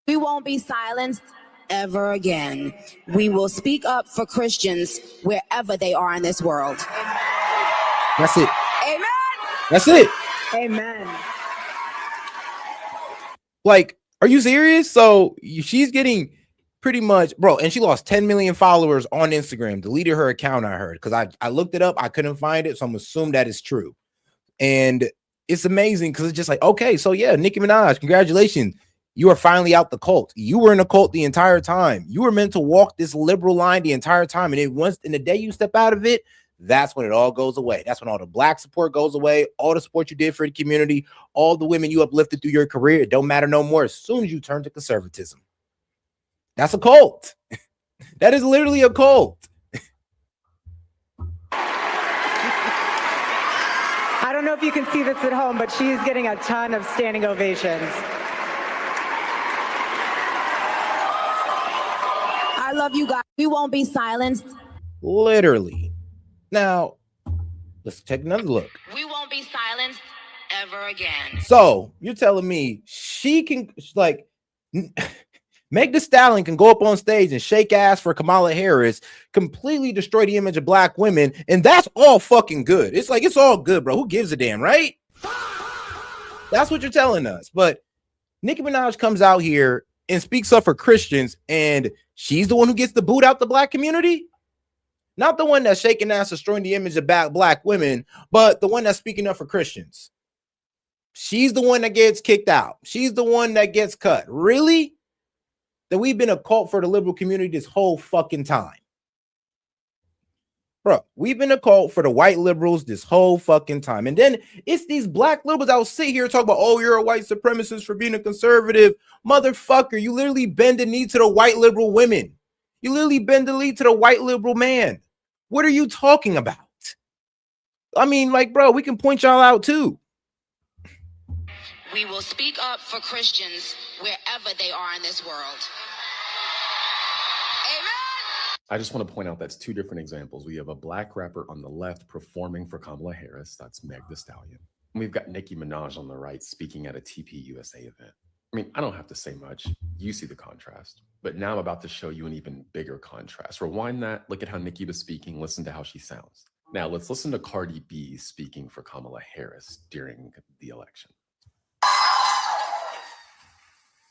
We won't be silenced ever again. We will speak up for Christians wherever they are in this world. That's it. Amen. That's it. Amen. Like, are you serious? So she's getting pretty much, bro, and she lost 10 million followers on Instagram, deleted her account, I heard, because I looked it up. I couldn't find it, so I'm assuming that is true. And it's amazing because it's just like, okay, so yeah, Nicki Minaj, congratulations. You are finally out the cult. You were in a cult the entire time. You were meant to walk this liberal line the entire time. And the day you step out of it, that's when it all goes away. That's when all the black support goes away. All the support you did for the community, all the women you uplifted through your career, it don't matter no more as soon as you turn to conservatism. That's a cult. That is literally a cult. I don't know if you can see this at home, but she's getting a ton of standing ovations. I love you guys. We won't be silenced. Literally. Now, let's take another look. We won't be silenced ever again. So you're telling me she can, like, Meg Thee Stallion can go up on stage and shake ass for Kamala Harris, completely destroy the image of black women, and that's all fucking good. It's like, it's all good, bro. Who gives a damn, right? That's what you're telling us. But Nicki Minaj comes out here and speaks up for Christians, and she's the one who gets the boot out the black community? Not the one that's shaking ass, destroying the image of black women, but the one that's speaking up for Christians. She's the one that gets kicked out. She's the one that gets cut. Really? That we've been a cult for the liberal community this whole fucking time. Bro, we've been a cult for the white liberals this whole fucking time. And then it's these black liberals that will sit here and talk about, oh, you're a white supremacist for being a conservative. Motherfucker, you literally bend the knee to the white liberal women. You literally bend the knee to the white liberal man. What are you talking about? I mean, like, bro, we can point y'all out too. We will speak up for Christians wherever they are in this world. I just want to point out that's two different examples. We have a black rapper on the left performing for Kamala Harris. That's Meg Thee Stallion. And we've got Nicki Minaj on the right speaking at a TP USA event. I mean, I don't have to say much. You see the contrast. But now I'm about to show you an even bigger contrast. Rewind that. Look at how Nikki was speaking. Listen to how she sounds. Now let's listen to Cardi B speaking for Kamala Harris during the election.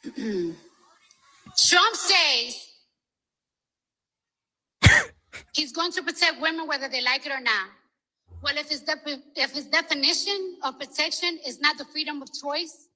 Trump says he's going to protect women whether they like it or not. Well, if his definition of protection is not the freedom of choice.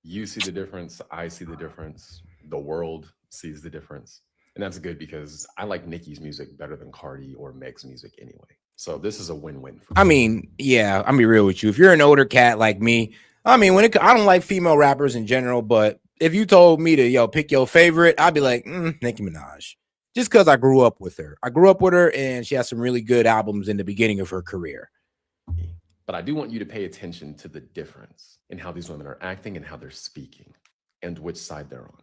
You see the difference. I see the difference. The world sees the difference. And that's good because I like Nicki's music better than Cardi or Meg's music anyway. So this is a win-win for me. I mean, yeah, I'm be real with you. If you're an older cat like me, I mean, I don't like female rappers in general, but if you told me to, pick your favorite, I'd be like, Nicki Minaj. Just because I grew up with her. I grew up with her, and she has some really good albums in the beginning of her career. But I do want you to pay attention to the difference in how these women are acting and how they're speaking and which side they're on.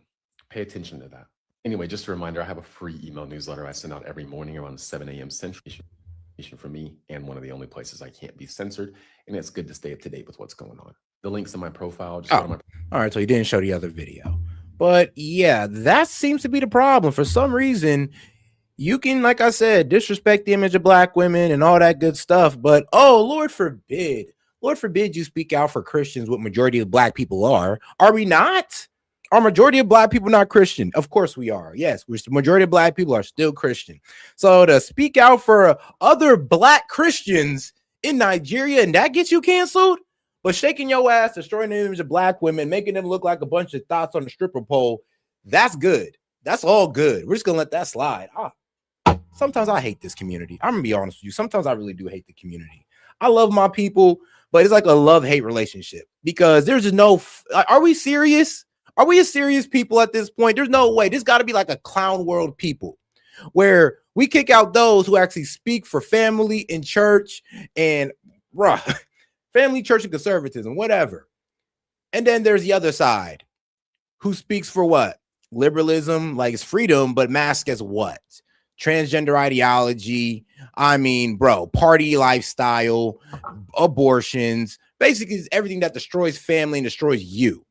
Pay attention to that. Anyway, just a reminder, I have a free email newsletter I send out every morning around 7 a.m. Central for me, and one of the only places I can't be censored. And it's good to stay up to date with what's going on. The link's in my profile. Just go to my... All right, so you didn't show the other video. But yeah, that seems to be the problem. For some reason, you can, like I said, disrespect the image of black women and all that good stuff. But, oh, Lord forbid you speak out for Christians, what majority of black people are. Are we not? Are majority of black people not Christian? Of course we are. Yes, the majority of black people are still Christian. So to speak out for other black Christians in Nigeria and that gets you canceled? But shaking your ass, destroying the image of black women, making them look like a bunch of thoughts on a stripper pole, that's good. That's all good. We're just going to let that slide. Sometimes I hate this community. I'm going to be honest with you. Sometimes I really do hate the community. I love my people, but it's like a love-hate relationship because there's just no... Are we serious? Are we a serious people at this point? There's no way. This got to be like a clown world people where we kick out those who actually speak for family and church and... family, church, and conservatism, whatever. And then there's the other side who speaks for what? Liberalism, like it's freedom, but masked as what? Transgender ideology. I mean, bro, party lifestyle, abortions, basically it's everything that destroys family and destroys you.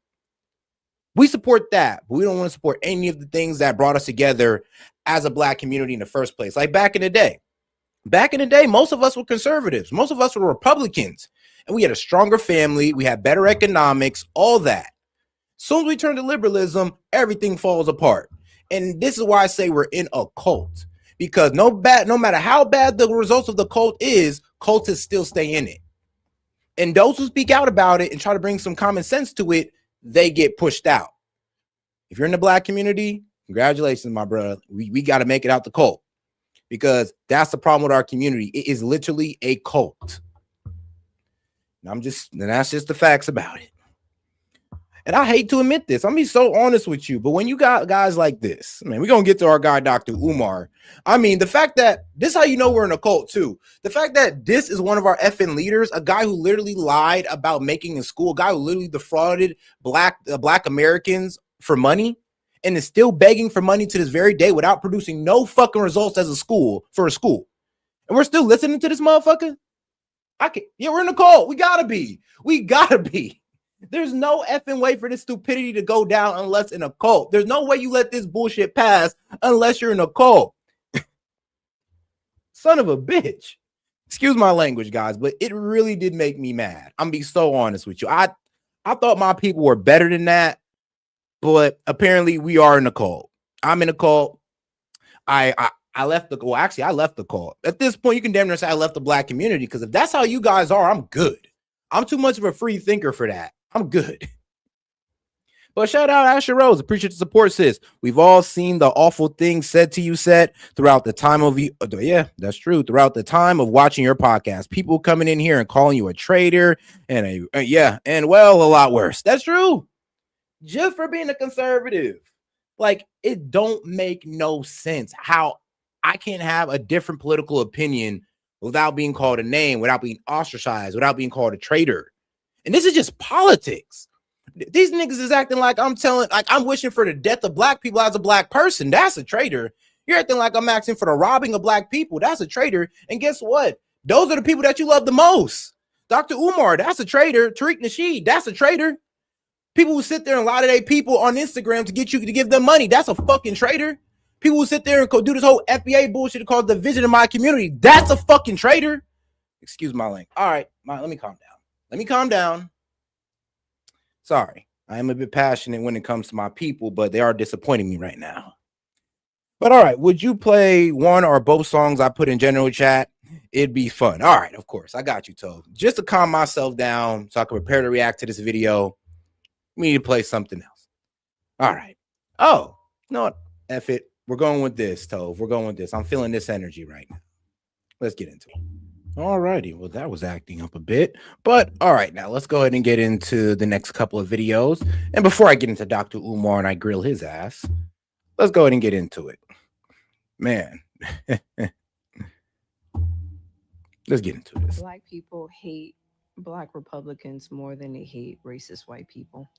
We support that, but we don't want to support any of the things that brought us together as a black community in the first place. Like back in the day, most of us were conservatives. Most of us were Republicans. And we had a stronger family. We had better economics, all that. As soon as we turn to liberalism, everything falls apart. And this is why I say we're in a cult. Because no matter how bad the results of the cult is, cultists still stay in it. And those who speak out about it and try to bring some common sense to it, they get pushed out. If you're in the black community, congratulations, my brother. We got to make it out the cult. Because that's the problem with our community. It is literally a cult. And that's just the facts about it. And I hate to admit this. I'm be so honest with you, but when you got guys like this, man, we're going to get to our guy, Dr. Umar. I mean, the fact that this is how you know we're in a cult too. The fact that this is one of our effing leaders, a guy who literally lied about making a school, a guy who literally defrauded black Americans for money and is still begging for money to this very day without producing no fucking results as a school. And we're still listening to this motherfucker? We're in a cult. We gotta be. There's no effing way for this stupidity to go down unless in a cult. There's no way you let this bullshit pass unless you're in a cult. Son of a bitch. Excuse my language, guys, but it really did make me mad. I'm be so honest with you. I thought my people were better than that, but apparently we are in a cult. I'm in a cult. I left the cult. At this point, you can damn near say I left the black community because if that's how you guys are, I'm good. I'm too much of a free thinker for that. I'm good. But shout out Asher Rose. Appreciate the support, sis. We've all seen the awful things said to you, Set, throughout the time of you. Yeah, that's true. Throughout the time of watching your podcast, people coming in here and calling you a traitor and a lot worse. That's true. Just for being a conservative. Like, it don't make no sense how I can't have a different political opinion without being called a name, without being ostracized, without being called a traitor. And this is just politics. These niggas is acting like I'm wishing for the death of black people as a black person. That's a traitor. You're acting like I'm asking for the robbing of black people. That's a traitor. And guess what? Those are the people that you love the most. Dr. Umar, that's a traitor. Tariq Nasheed, that's a traitor. People who sit there and lie to their people on Instagram to get you to give them money. That's a fucking traitor. People who sit there and do this whole FBA bullshit called division in my community. That's a fucking traitor. Excuse my language. All right, let me calm down. Let me calm down. Sorry, I am a bit passionate when it comes to my people, but they are disappointing me right now. But all right, would you play one or both songs I put in general chat? It'd be fun. All right, of course, I got you, Tove. Just to calm myself down so I can prepare to react to this video, we need to play something else. All right. Oh, you know what? F it. We're going with this, Tove. We're going with this. I'm feeling this energy right now. Let's get into it. All righty. Well, that was acting up a bit. But all right, now let's go ahead and get into the next couple of videos. And before I get into Dr. Umar and I grill his ass, let's go ahead and get into it. Man. Let's get into this. Black people hate Black Republicans more than they hate racist white people.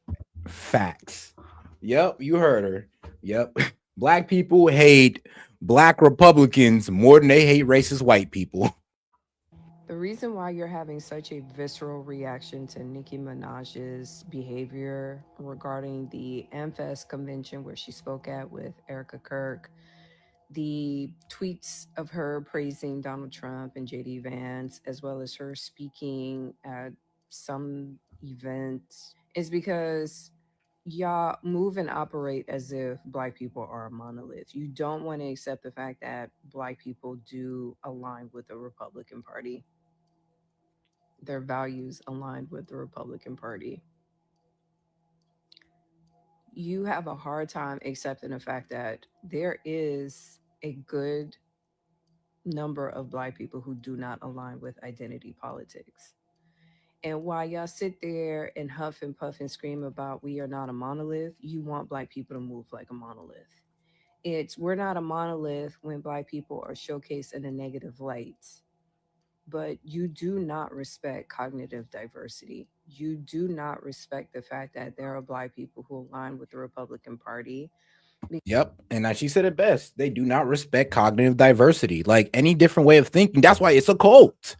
Facts. Yep, you heard her. Yep. Black people hate Black Republicans more than they hate racist white people. The reason why you're having such a visceral reaction to Nicki Minaj's behavior regarding the AmFest convention where she spoke at with Erica Kirk, the tweets of her praising Donald Trump and JD Vance, as well as her speaking at some events, is because y'all move and operate as if Black people are a monolith. You don't want to accept the fact that Black people do align with the Republican Party. Their values aligned with the Republican Party. You have a hard time accepting the fact that there is a good number of Black people who do not align with identity politics. And while y'all sit there and huff and puff and scream about we are not a monolith, you want Black people to move like a monolith. We're not a monolith when Black people are showcased in a negative light. But you do not respect cognitive diversity. You do not respect the fact that there are Black people who align with the Republican Party. Yep. And she said it best. They do not respect cognitive diversity, like any different way of thinking. That's why it's a cult.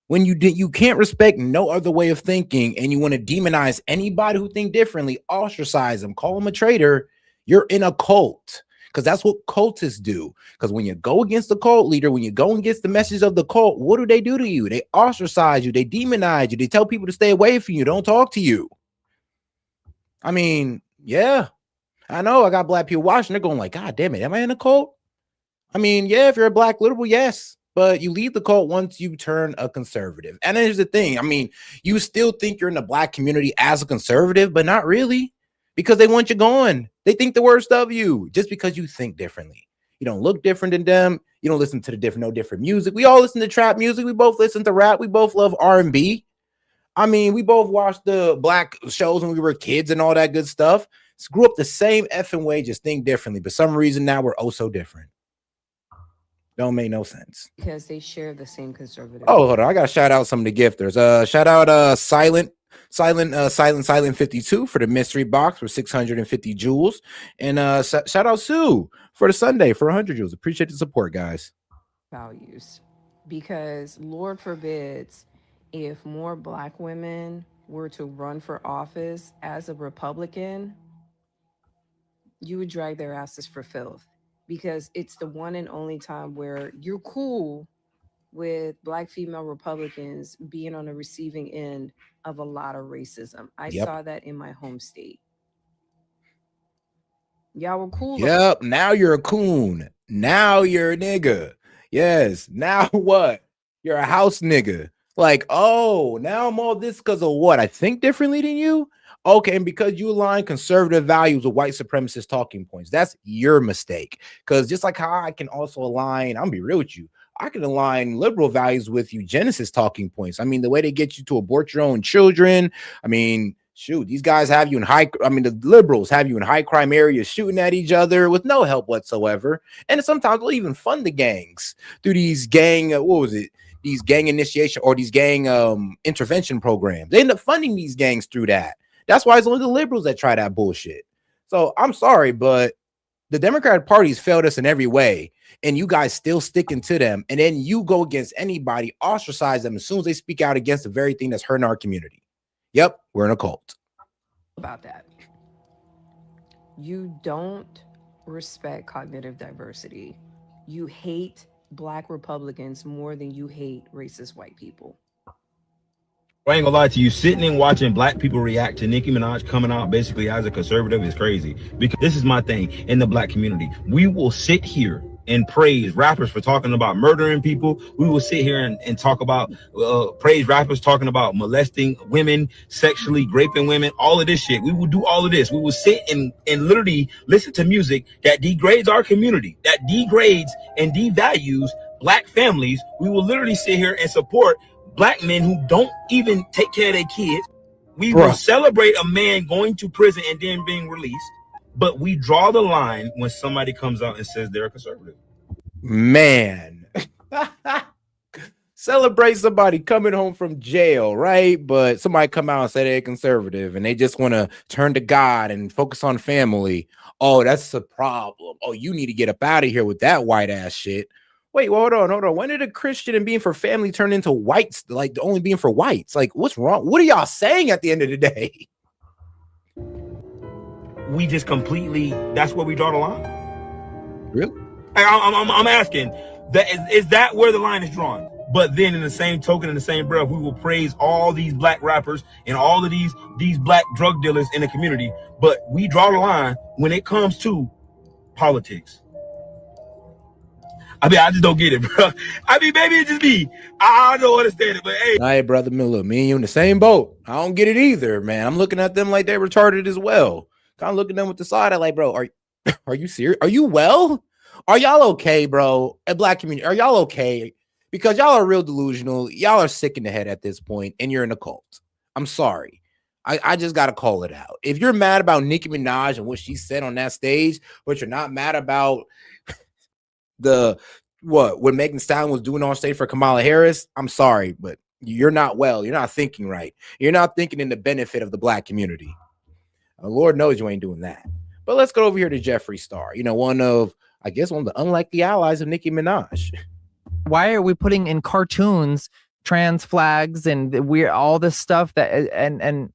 When you can't respect no other way of thinking and you want to demonize anybody who think differently, ostracize them, call them a traitor, you're in a cult. Because that's what cultists do. Because when you go against the cult leader, when you go against the message of the cult, what do they do to you? They ostracize you. They demonize you. They tell people to stay away from you. Don't talk to you. I mean, yeah, I know I got Black people watching. They're going like, God damn it, am I in a cult? I mean, yeah, if you're a Black liberal, yes. But you leave the cult once you turn a conservative. And here's the thing. I mean, you still think you're in the Black community as a conservative, but not really. Because they want you gone. They think the worst of you just because you think differently. You don't look different than them. You don't listen to no different music. We all listen to trap music. We both listen to rap. We both love R&B. I mean, we both watched the Black shows when we were kids and all that good stuff. Grew up the same effing way, just think differently. But some reason now we're oh so different. Don't make no sense. Because they share the same conservative. Oh, hold on. I got to shout out some of the gifters. Shout out Silent 52 for the mystery box for 650 jewels. And shout out Sue for the Sunday for 100 jewels. Appreciate the support, guys. Values. Because Lord forbids if more Black women were to run for office as a Republican, you would drag their asses for filth. Because it's the one and only time where you're cool with Black female Republicans being on the receiving end of a lot of racism. I saw that in my home state. Y'all were cool. Yep. Now you're a coon. Now you're a nigga. Yes. Now what? You're a house nigga. Like, oh, now I'm all this because of what? I think differently than you? Okay, and because you align conservative values with white supremacist talking points, that's your mistake. Because just like how I can also align, I'm gonna be real with you, I can align liberal values with eugenicist talking points. I mean, the way they get you to abort your own children. I mean, shoot, these guys have you in the liberals have you in high crime areas shooting at each other with no help whatsoever. And sometimes they'll even fund the gangs through these gang, these gang initiation or these gang intervention programs. They end up funding these gangs through that. That's why it's only the liberals that try that bullshit. So I'm sorry, but the Democratic Party's failed us in every way, and you guys still sticking to them. And then you go against anybody, ostracize them as soon as they speak out against the very thing that's hurting our community. Yep, we're in a cult. About that. You don't respect cognitive diversity. You hate Black Republicans more than you hate racist white people. I ain't gonna lie to you, sitting and watching black people react to Nicki Minaj coming out basically as a conservative is crazy. Because this is my thing in the black community. We will sit here and praise rappers for talking about murdering people. We will sit here and talk about, praise rappers talking about molesting women, sexually raping women, all of this shit. We will do all of this. We will sit and literally listen to music that degrades our community, that degrades and devalues black families. We will literally sit here and support black men who don't even take care of their kids. We will celebrate a man going to prison and then being released, but we draw the line when somebody comes out and says they're a conservative. Man. Celebrate somebody coming home from jail, right? But somebody come out and say they're conservative and they just want to turn to God and focus on family. Oh, that's a problem. Oh, you need to get up out of here with that white ass shit. Wait, well, hold on. When did a Christian and being for family turn into whites, like only being for whites? Like, what's wrong? What are y'all saying at the end of the day? We just completely, that's where we draw the line. Really? I'm asking, is that where the line is drawn? But then in the same token, in the same breath, we will praise all these black rappers and all of these black drug dealers in the community. But we draw the line when it comes to politics. I mean, I just don't get it, bro. I mean, maybe it's just me. I don't understand it, but hey. All right, brother Miller, me and you in the same boat. I don't get it either, man. I'm looking at them like they're retarded as well. Kind of looking at them with the side eye like, bro, are you serious? Are you well? Are y'all okay, bro? A black community, are y'all okay? Because y'all are real delusional. Y'all are sick in the head at this point, and you're in a cult. I'm sorry. I just got to call it out. If you're mad about Nicki Minaj and what she said on that stage, but you're not mad about what Megan Thee Stallion was doing on stage for Kamala Harris, I'm sorry, but you're not well. You're not thinking right. You're not thinking in the benefit of the black community. Lord knows you ain't doing that. But let's go over here to Jeffree Star. You know, one of the unlikely allies of Nicki Minaj. Why are we putting in cartoons trans flags and we're all this stuff that and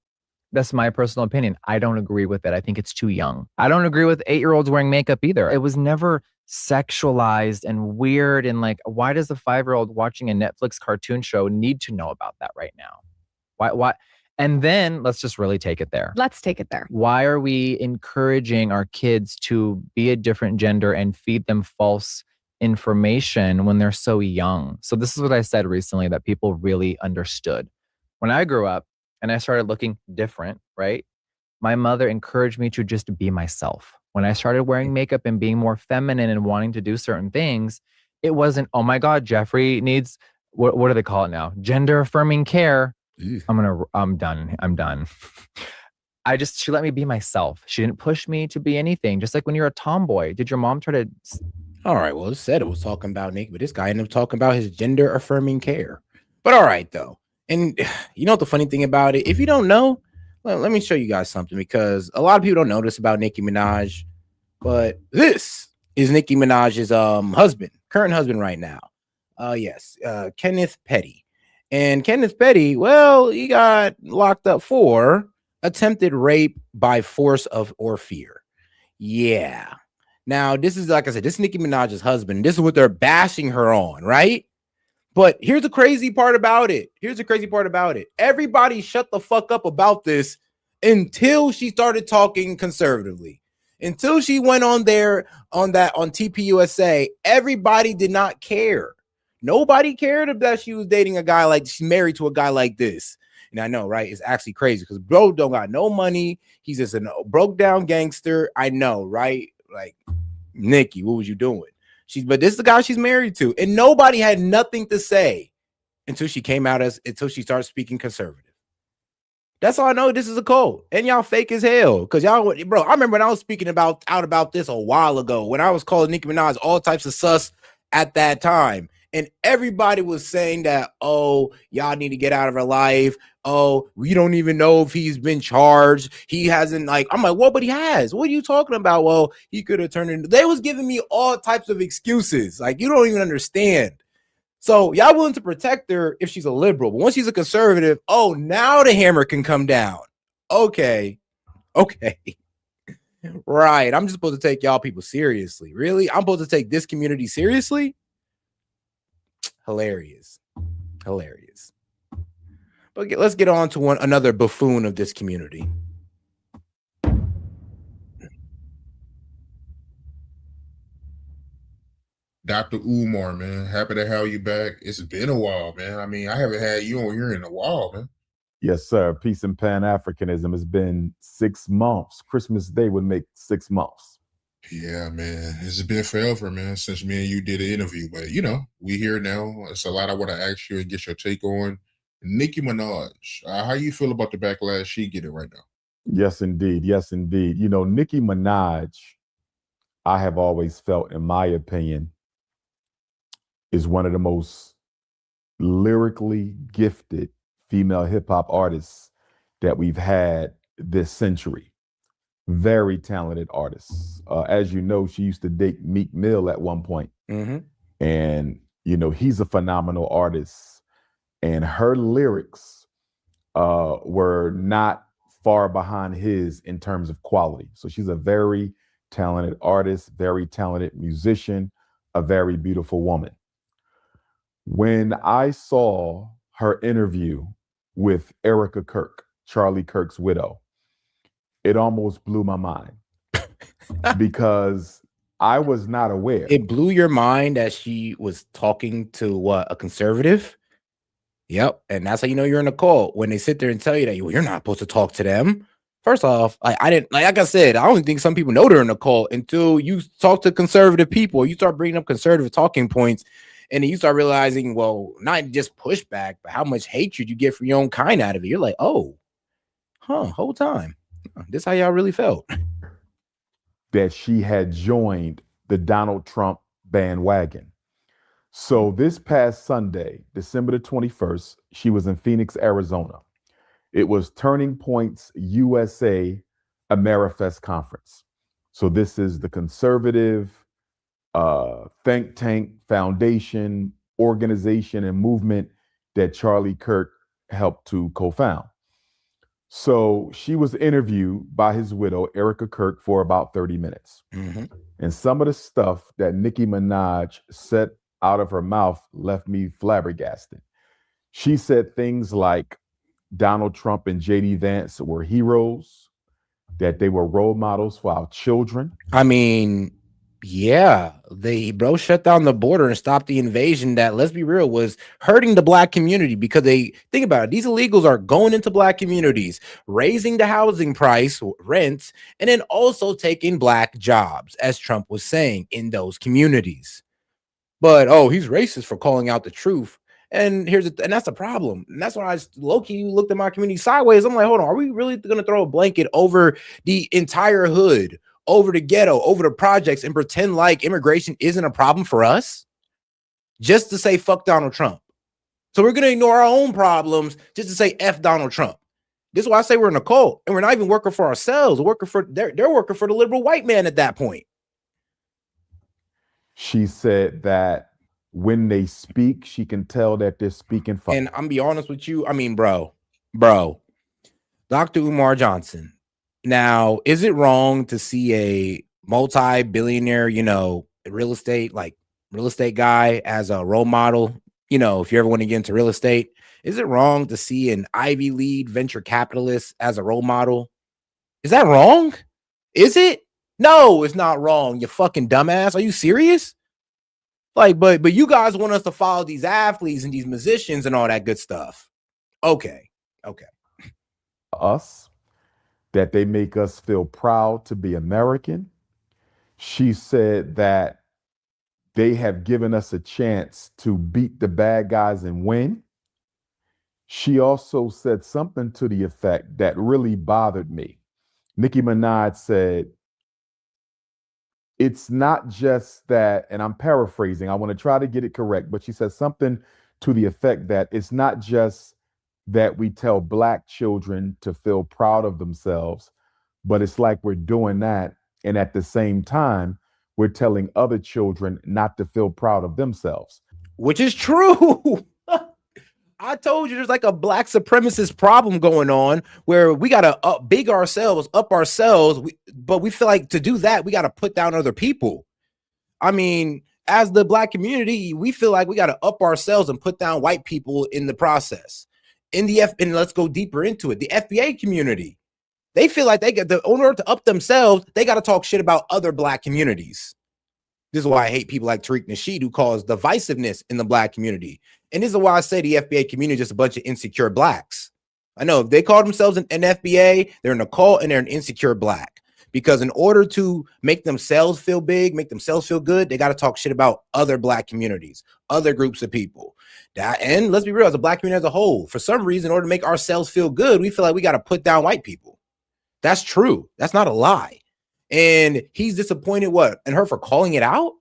that's my personal opinion. I don't agree with it. I think it's too young. I don't agree with 8-year-olds wearing makeup either. It was never sexualized and weird. And like, why does a 5-year-old watching a Netflix cartoon show need to know about that right now? Why? And then let's just really take it there. Let's take it there. Why are we encouraging our kids to be a different gender and feed them false information when they're so young? So this is what I said recently that people really understood. When I grew up and I started looking different, right? My mother encouraged me to just be myself. When I started wearing makeup and being more feminine and wanting to do certain things, it wasn't, oh my God, Jeffree needs, what do they call it now? Gender affirming care. I'm done. She let me be myself. She didn't push me to be anything. Just like when you're a tomboy, did your mom try to? All right, well, it said it was talking about Nick, but this guy ended up talking about his gender affirming care. But all right, though. And you know what the funny thing about it? If you don't know, well, let me show you guys something, because a lot of people don't know this about Nicki Minaj, but this is Nicki Minaj's current husband right now. Yes, Kenneth Petty. And Kenneth Petty, well, he got locked up for attempted rape by force or fear. Yeah. Now, this is, like I said, this is Nicki Minaj's husband. This is what they're bashing her on, right? But here's the crazy part about it. Everybody shut the fuck up about this until she started talking conservatively. Until she went on there on TPUSA, everybody did not care. Nobody cared that she was dating a guy like, she's married to a guy like this. And I know, right? It's actually crazy because bro don't got no money. He's just a broke down gangster. I know, right? Like, Nicki, what was you doing? But this is the guy she's married to, and nobody had nothing to say until she started speaking conservative. That's all I know. This is a cult, and y'all fake as hell. Because y'all, bro, I remember when I was speaking out about this a while ago, when I was calling Nicki Minaj all types of sus at that time, and everybody was saying that, oh, y'all need to get out of her life. Oh, we don't even know if he's been charged. He hasn't, like, I'm like, well, but he has. What are you talking about? Well, he could have turned into, they was giving me all types of excuses. Like, you don't even understand. So y'all willing to protect her if she's a liberal, but once she's a conservative, oh, now the hammer can come down. Okay. Right. I'm just supposed to take y'all people seriously. Really? I'm supposed to take this community seriously? Hilarious. Hilarious. But let's get on to another buffoon of this community. Dr. Umar, man, happy to have you back. It's been a while, man. I mean, I haven't had you on here in a while, man. Yes, sir. Peace and Pan-Africanism. It's been 6 months. Christmas Day would make 6 months. Yeah, man. It's been forever, man, since me and you did an interview. But, you know, we here now. It's a lot I want to ask you and get your take on. Nicki Minaj, how you feel about the backlash she getting right now? Yes, indeed. Yes, indeed. You know, Nicki Minaj, I have always felt, in my opinion, is one of the most lyrically gifted female hip hop artists that we've had this century. Very talented artists. As you know, she used to date Meek Mill at one point. And, you know, he's a phenomenal artist. And her lyrics were not far behind his in terms of quality. So she's a very talented artist, very talented musician, a very beautiful woman. When I saw her interview with Erica Kirk, Charlie Kirk's widow, it almost blew my mind because I was not aware. It blew your mind that she was talking to what, a conservative? Yep. And that's how you know you're in a cult, when they sit there and tell you that you're not supposed to talk to them. First off, I didn't, like I said, I don't think some people know they're in a cult until you talk to conservative people. You start bringing up conservative talking points, and then you start realizing, well, not just pushback, but how much hatred you get from your own kind out of it. You're like, oh, whole time. This is how y'all really felt. That she had joined the Donald Trump bandwagon. So this past Sunday, December the 21st, she was in Phoenix, Arizona. It was Turning Point's USA Amerifest conference. So this is the conservative think tank, foundation, organization, and movement that Charlie Kirk helped to co-found. So she was interviewed by his widow, Erica Kirk, for about 30 minutes. And some of the stuff that Nicki Minaj said out of her mouth left me flabbergasted. She said things like Donald Trump and JD Vance were heroes, that they were role models for our children. I mean, yeah, bro shut down the border and stopped the invasion that, let's be real, was hurting the black community, because they think about it. These illegals are going into black communities, raising the housing price, rents, and then also taking black jobs, as Trump was saying, in those communities. But, oh, he's racist for calling out the truth. And that's the problem. And that's why I low-key looked at my community sideways. I'm like, hold on, are we really going to throw a blanket over the entire hood, over the ghetto, over the projects, and pretend like immigration isn't a problem for us just to say fuck Donald Trump? So we're going to ignore our own problems just to say F Donald Trump. This is why I say we're in a cult, and we're not even working for ourselves. They're working for the liberal white man at that point. She said that when they speak, she can tell that they're speaking for. And I'm be honest with you. I mean, bro, Dr. Umar Johnson. Now, is it wrong to see a multi-billionaire, real estate guy as a role model? If you ever want to get into real estate, is it wrong to see an Ivy League venture capitalist as a role model? Is that wrong? Is it? No, it's not wrong. You fucking dumbass. Are you serious? Like, but you guys want us to follow these athletes and these musicians and all that good stuff. Okay. Us, that they make us feel proud to be American. She said that they have given us a chance to beat the bad guys and win. She also said something to the effect that really bothered me. Nicki Minaj said, it's not just that, and I'm paraphrasing, I want to try to get it correct, but she said something to the effect that it's not just that we tell Black children to feel proud of themselves, but it's like we're doing that, and at the same time, we're telling other children not to feel proud of themselves. Which is true. I told you there's like a black supremacist problem going on where we gotta up ourselves, but we feel like to do that we gotta put down other people. I mean, as the black community, we feel like we gotta up ourselves and put down white people in the process. And let's go deeper into it. The FBA community, they feel like in order to up themselves, they gotta talk shit about other black communities. This is why I hate people like Tariq Nasheed, who calls divisiveness in the black community. And this is why I say the FBA community is just a bunch of insecure blacks. I know if they call themselves an FBA, they're in a cult and they're an insecure black. Because in order to make themselves feel big, make themselves feel good, they got to talk shit about other black communities, other groups of people. And let's be real, as a black community as a whole, for some reason, in order to make ourselves feel good, we feel like we got to put down white people. That's true. That's not a lie. And he's disappointed in her for calling it out.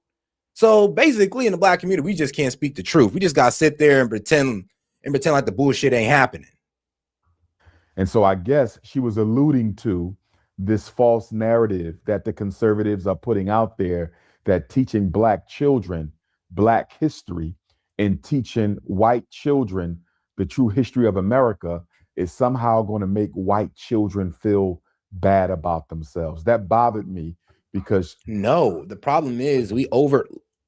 So basically in the black community, we just can't speak the truth. We just got to sit there and pretend like the bullshit ain't happening. And so I guess she was alluding to this false narrative that the conservatives are putting out there, that teaching black children black history and teaching white children the true history of America is somehow going to make white children feel bad about themselves. That bothered me because no, the problem is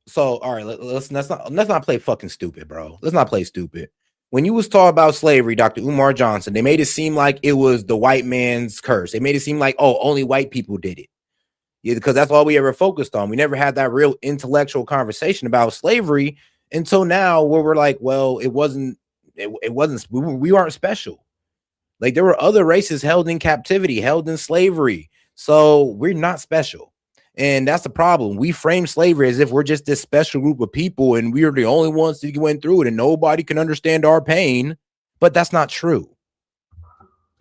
so all right, let's not play fucking stupid, bro. Let's not play stupid. When you was talking about slavery, Dr. Umar Johnson, they made it seem like it was the white man's curse. They made it seem like, oh, only white people did it. Yeah, because that's all we ever focused on. We never had that real intellectual conversation about slavery until now, where we're like, well, we weren't special. Like there were other races held in captivity, held in slavery. So we're not special. And that's the problem. We frame slavery as if we're just this special group of people and we are the only ones that went through it and nobody can understand our pain. But that's not true.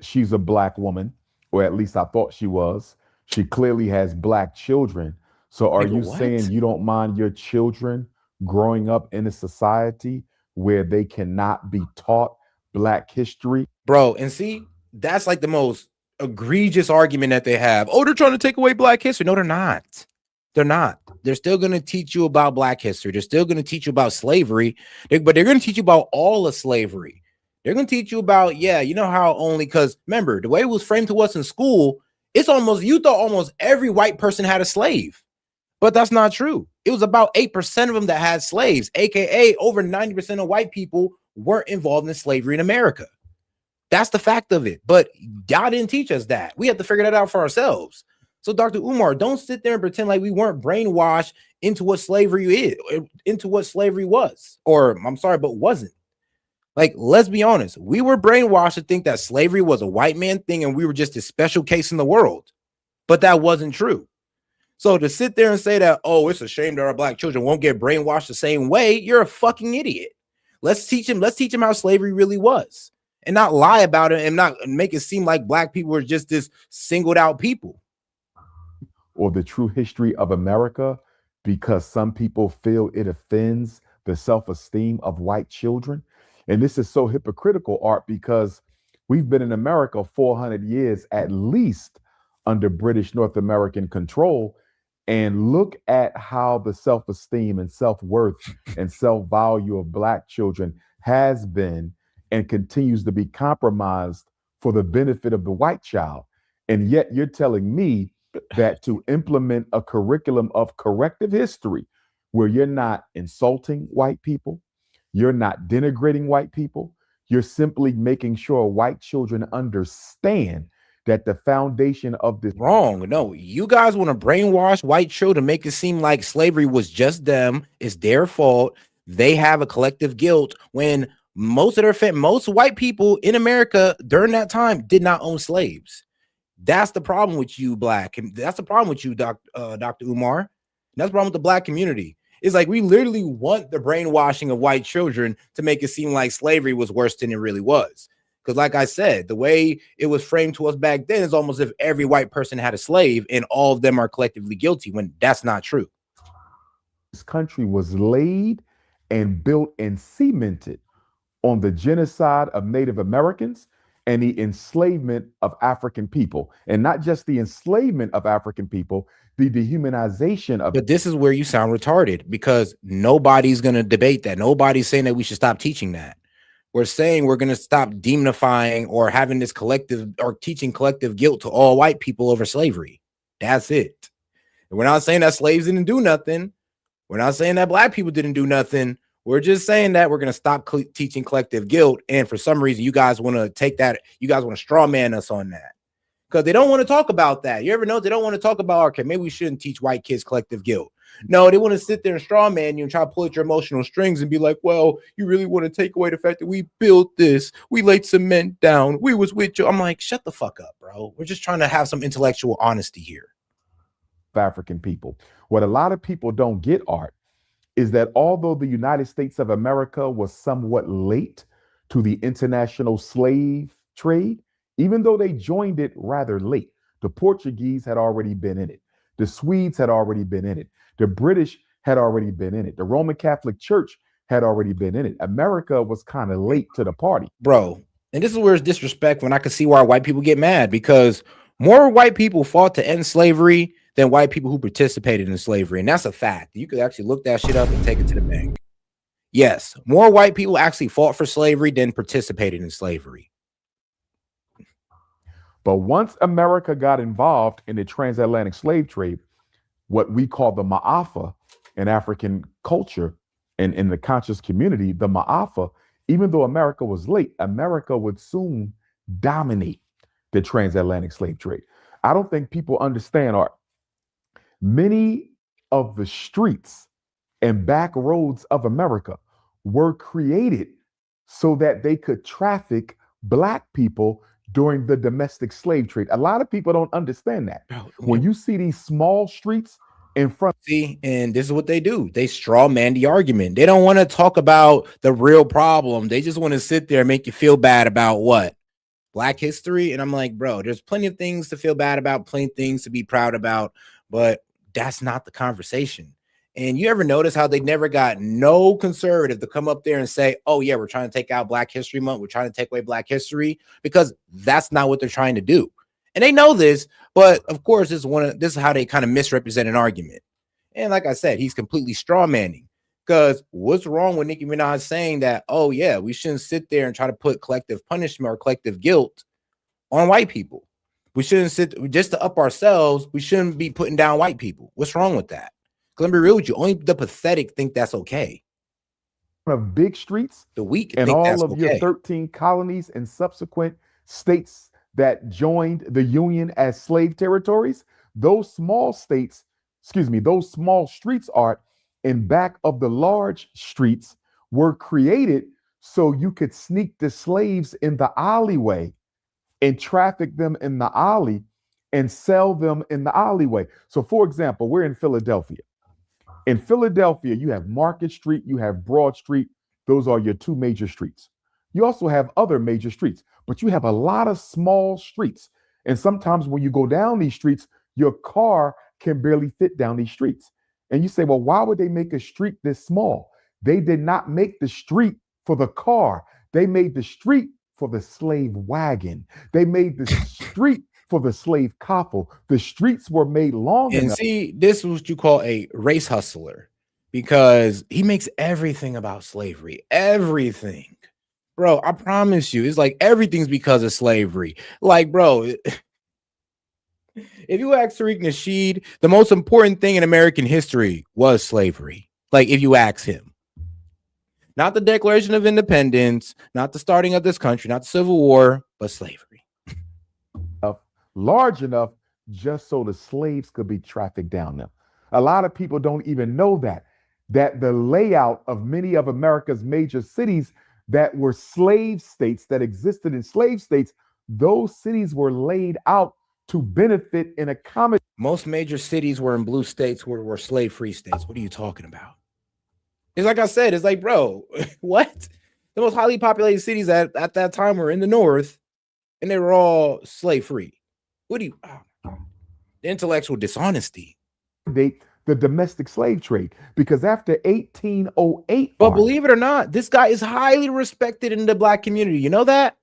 She's a black woman, or at least I thought she was. She clearly has black children. So are you saying you don't mind your children growing up in a society where they cannot be taught black history? Bro, and see, that's like the most egregious argument that they have. Oh, they're trying to take away black history. No, they're not. They're not. They're still going to teach you about black history. They're still going to teach you about slavery, but they're going to teach you about all of slavery. They're going to teach you about, you know how because remember, the way it was framed to us in school, you thought almost every white person had a slave, but that's not true. It was about 8% of them that had slaves, AKA over 90% of white people weren't involved in slavery in America. That's the fact of it. But y'all didn't teach us that. We have to figure that out for ourselves. So Dr. Umar, don't sit there and pretend like we weren't brainwashed into what slavery is, into what slavery was, or I'm sorry, but wasn't. Like, let's be honest. We were brainwashed to think that slavery was a white man thing and we were just a special case in the world. But that wasn't true. So to sit there and say that, oh, it's a shame that our black children won't get brainwashed the same way, you're a fucking idiot. Let's teach them how slavery really was. And not lie about it and not make it seem like black people are just this singled out people. Or the true history of America, because some people feel it offends the self-esteem of white children. And this is so hypocritical, Art, because we've been in America 400 years at least under British North American control. And look at how the self-esteem and self-worth and self-value of black children has been and continues to be compromised for the benefit of the white child. And yet you're telling me that to implement a curriculum of corrective history where you're not insulting white people, you're not denigrating white people, you're simply making sure white children understand that the foundation of this— Wrong. No, you guys want to brainwash white children, make it seem like slavery was just them, it's their fault, they have a collective guilt, when most white people in America during that time did not own slaves. That's the problem with you, black. That's the problem with you, Dr. Umar. That's the problem with the black community. It's like we literally want the brainwashing of white children to make it seem like slavery was worse than it really was. Because like I said, the way it was framed to us back then is almost if every white person had a slave and all of them are collectively guilty, when that's not true. This country was laid and built and cemented on the genocide of Native Americans and the enslavement of African people. And not just the enslavement of African people, the dehumanization of— But this is where you sound retarded, because nobody's going to debate that. Nobody's saying that we should stop teaching that. we're saying we're going to stop demonifying or having this collective or teaching collective guilt to all white people over slavery. That's it. And we're not saying that slaves didn't do nothing. We're not saying that black people didn't do nothing. We're just saying that we're going to stop teaching collective guilt. And for some reason, you guys want to take that. You guys want to straw man us on that because they don't want to talk about that. You ever know they don't want to talk about, okay, maybe we shouldn't teach white kids collective guilt. No, they want to sit there and straw man you and try to pull at your emotional strings and be like, well, you really want to take away the fact that we built this. We laid cement down. We was with you. I'm like, shut the fuck up, bro. We're just trying to have some intellectual honesty here. African people. What a lot of people don't get, Art, is that although the United States of America was somewhat late to the international slave trade, even though they joined it rather late, the Portuguese had already been in it. The Swedes had already been in it. The British had already been in it. The Roman Catholic Church had already been in it. America was kind of late to the party. Bro, and this is where it's disrespect when I can see why white people get mad, because more white people fought to end slavery than white people who participated in slavery. And that's a fact. You could actually look that shit up and take it to the bank. Yes, more white people actually fought for slavery than participated in slavery. But once America got involved in the transatlantic slave trade, what we call the Ma'afa in African culture and in the conscious community, the Ma'afa, even though America was late, America would soon dominate the transatlantic slave trade. I don't think people understand, Art. Many of the streets and back roads of America were created so that they could traffic Black people during the domestic slave trade. A lot of people don't understand that. When you see these small streets in front. See, and this is what they do. They straw man the argument. They don't want to talk about the real problem. They just want to sit there and make you feel bad about what? Black history. And I'm like, bro, there's plenty of things to feel bad about, plenty of things to be proud about, but that's not the conversation. And you ever notice how they never got no conservative to come up there and say, oh yeah, we're trying to take out Black History Month. We're trying to take away Black history, because that's not what they're trying to do. And they know this, but of course, this is how they kind of misrepresent an argument. And like I said, he's completely straw manning, because what's wrong with Nicki Minaj saying that, oh yeah, we shouldn't sit there and try to put collective punishment or collective guilt on white people. We shouldn't sit just to up ourselves. We shouldn't be putting down white people. What's wrong with that? Let me be real with you. Only the pathetic think that's okay. Of big streets, the weak, and all of your 13 colonies and subsequent states that joined the Union as slave territories, those small states, those small streets, Art, in back of the large streets were created so you could sneak the slaves in the alleyway and traffic them in the alley and sell them in the alleyway. So for example, we're in Philadelphia. In Philadelphia, you have Market Street, you have Broad Street. Those are your two major streets. You also have other major streets, but you have a lot of small streets. And sometimes when you go down these streets, your car can barely fit down these streets. And you say, well, why would they make a street this small? They did not make the street for the car. They made the street for the slave wagon. They made the street for the slave coffle. The streets were made long enough. See, this is what you call a race hustler, because he makes everything about slavery. Everything. Bro, I promise you, it's like everything's because of slavery. Like, bro, if you ask Tariq Nasheed, the most important thing in American history was slavery. Like, if you ask him. Not the Declaration of Independence, not the starting of this country, not the Civil War, but slavery. Large enough just so the slaves could be trafficked down them. A lot of people don't even know that the layout of many of America's major cities that were slave states, that existed in slave states, those cities were laid out to benefit and accommodate. Most major cities were in blue states, were slave-free states. What are you talking about? It's like I said, it's like, bro, what? The most highly populated cities at that time were in the North, and they were all slave-free. What do you, the intellectual dishonesty. The domestic slave trade, because after 1808. But believe it or not, this guy is highly respected in the Black community. You know that?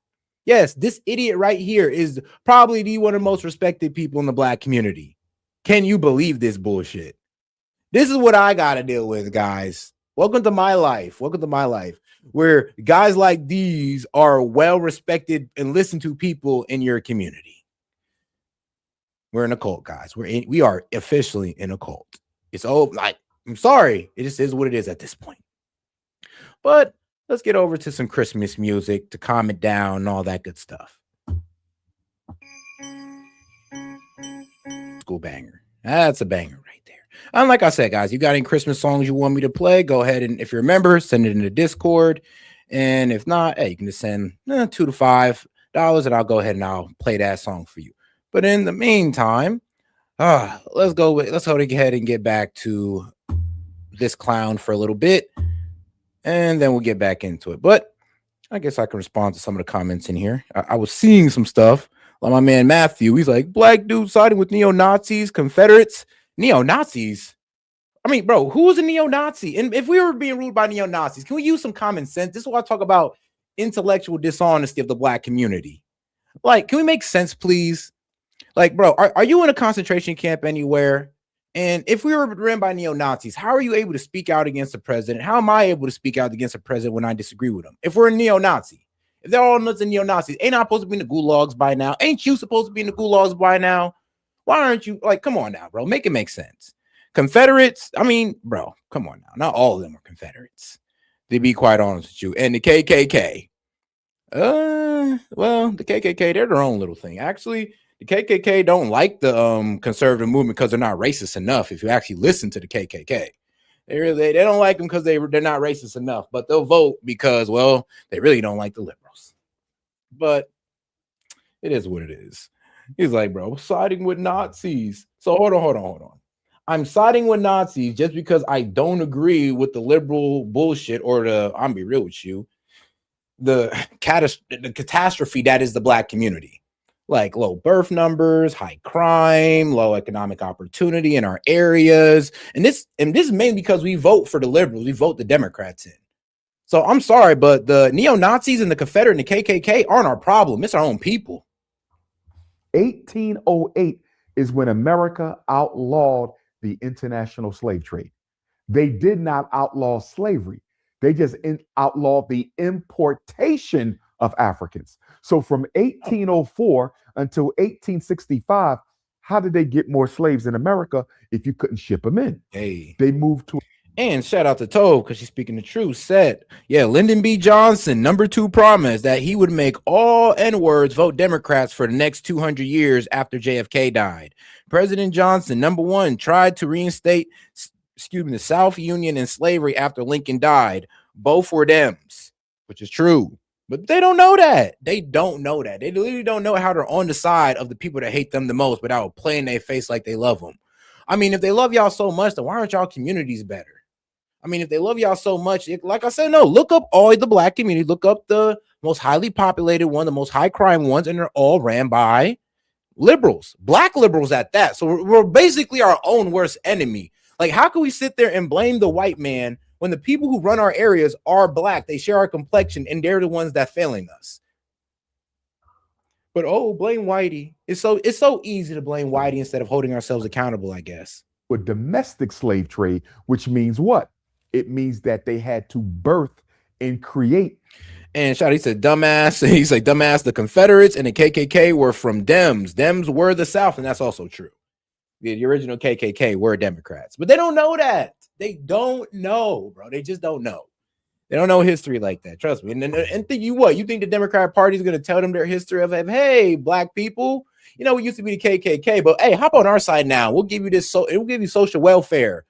Yes, this idiot right here is probably one of the most respected people in the Black community. Can you believe this bullshit? This is what I got to deal with, guys. Welcome to my life. Welcome to my life, where guys like these are well respected and listened to people in your community. We're in a cult, guys. We are officially in a cult. It's over. Like, I'm sorry, it just is what it is at this point. But let's get over to some Christmas music to calm it down and all that good stuff. School banger. That's a banger right there. And like I said, guys, you got any Christmas songs you want me to play? Go ahead and, if you remember, send it in the Discord. And if not, hey, you can just send $2 to $5, and I'll go ahead and I'll play that song for you. But in the meantime, let's go ahead and get back to this clown for a little bit, and then we'll get back into it. But I guess I can respond to some of the comments in here. I was seeing some stuff. Like my man Matthew, he's like, black dude siding with neo-Nazis, Confederates, neo-Nazis. I mean, bro, who's a neo-Nazi? And if we were being ruled by neo-Nazis, can we use some common sense? This is why I talk about intellectual dishonesty of the black community. Like, can we make sense, please? Like, bro, are you in a concentration camp anywhere? And if we were run by neo-Nazis, how are you able to speak out against the president? How am I able to speak out against the president when I disagree with him? If we're a neo-Nazi, if they're all nuts and neo-Nazis, ain't I supposed to be in the gulags by now? Ain't you supposed to be in the gulags by now? Why aren't you? Like, come on now, bro. Make it make sense. Confederates, I mean, bro, come on now. Not all of them are Confederates, to be quite honest with you. And the KKK, well, the KKK, they're their own little thing. Actually, the KKK don't like the conservative movement because they're not racist enough. If you actually listen to the KKK, they don't like them because they're not racist enough. But they'll vote because, well, they really don't like the liberals. But it is what it is. He's like, bro, siding with Nazis. So hold on. I'm siding with Nazis just because I don't agree with the liberal bullshit or I'm be real with you, the catastrophe that is the black community. Like low birth numbers, high crime, low economic opportunity in our areas. And this is mainly because we vote for the liberals. We vote the Democrats in. So I'm sorry, but the neo-Nazis and the Confederate and the KKK aren't our problem. It's our own people. 1808 is when America outlawed the international slave trade. They did not outlaw slavery. They just outlawed the importation of Africans. So from 1804 until 1865, how did they get more slaves in America if you couldn't ship them in? Hey, they moved to. And shout out to Tove because she's speaking the truth. Said, yeah, Lyndon B. Johnson, #2, promised that he would make all N-words vote Democrats for the next 200 years after JFK died. President Johnson, #1, tried to reinstate, the South Union and slavery after Lincoln died. Both were Dems, which is true. But they don't know that. They don't know that. They literally don't know how they're on the side of the people that hate them the most without playing their face like they love them. I mean, if they love y'all so much, then why aren't y'all communities better? I mean, if they love y'all so much, like I said, no, look up all the black community, look up the most highly populated one, the most high crime ones, and they're all ran by liberals, black liberals at that. So we're basically our own worst enemy. Like, how can we sit there and blame the white man when the people who run our areas are black? They share our complexion, and they're the ones that failing us. But blame Whitey. It's so easy to blame Whitey instead of holding ourselves accountable, I guess. With domestic slave trade, which means what? It means that they had to birth and create. And he said, dumbass. He's like, dumbass, the Confederates and the KKK were from Dems. Dems were the South, and that's also true. The original KKK were Democrats. But they don't know that. They don't know, bro. They just don't know. They don't know history like that. Trust me. And think you what? You think the Democrat Party is going to tell them their history of, hey, black people, you know, we used to be the KKK, but hey, hop on our side now. We'll give you this. We'll give you social welfare,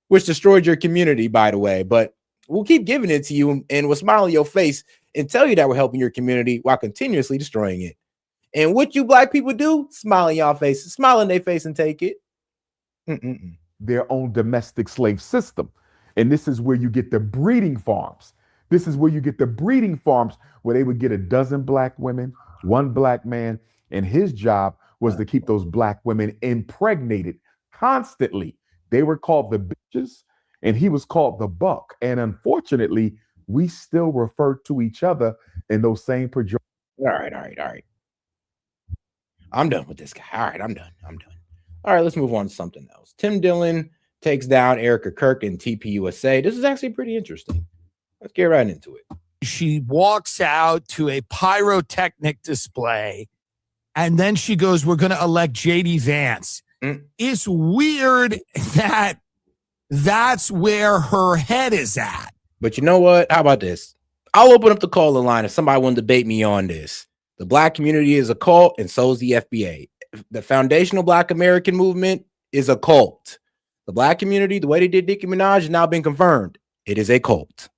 which destroyed your community, by the way. But we'll keep giving it to you, and we'll smile in your face and tell you that we're helping your community while continuously destroying it. And what you black people do? Smile in y'all face, smile in their face, and take it. Their own domestic slave system. And this is where you get the breeding farms. This is where you get the breeding farms where they would get a dozen black women, one black man, and his job was to keep those black women impregnated constantly. They were called the bitches, and he was called the buck. And unfortunately, we still refer to each other in those same pejoratives. All right. I'm done with this guy. All right, I'm done. All right, let's move on to something else. Tim Dillon takes down Erica Kirk and TPUSA. This is actually pretty interesting. Let's get right into it. She walks out to a pyrotechnic display, and then she goes, we're going to elect J.D. Vance. It's weird that that's where her head is at. But you know what? How about this? I'll open up the caller line if somebody want to debate me on this. The Black community is a cult, and so is the FBA. The foundational Black American movement is a cult. The Black community, the way they did Nicki Minaj, has now been confirmed. It is a cult.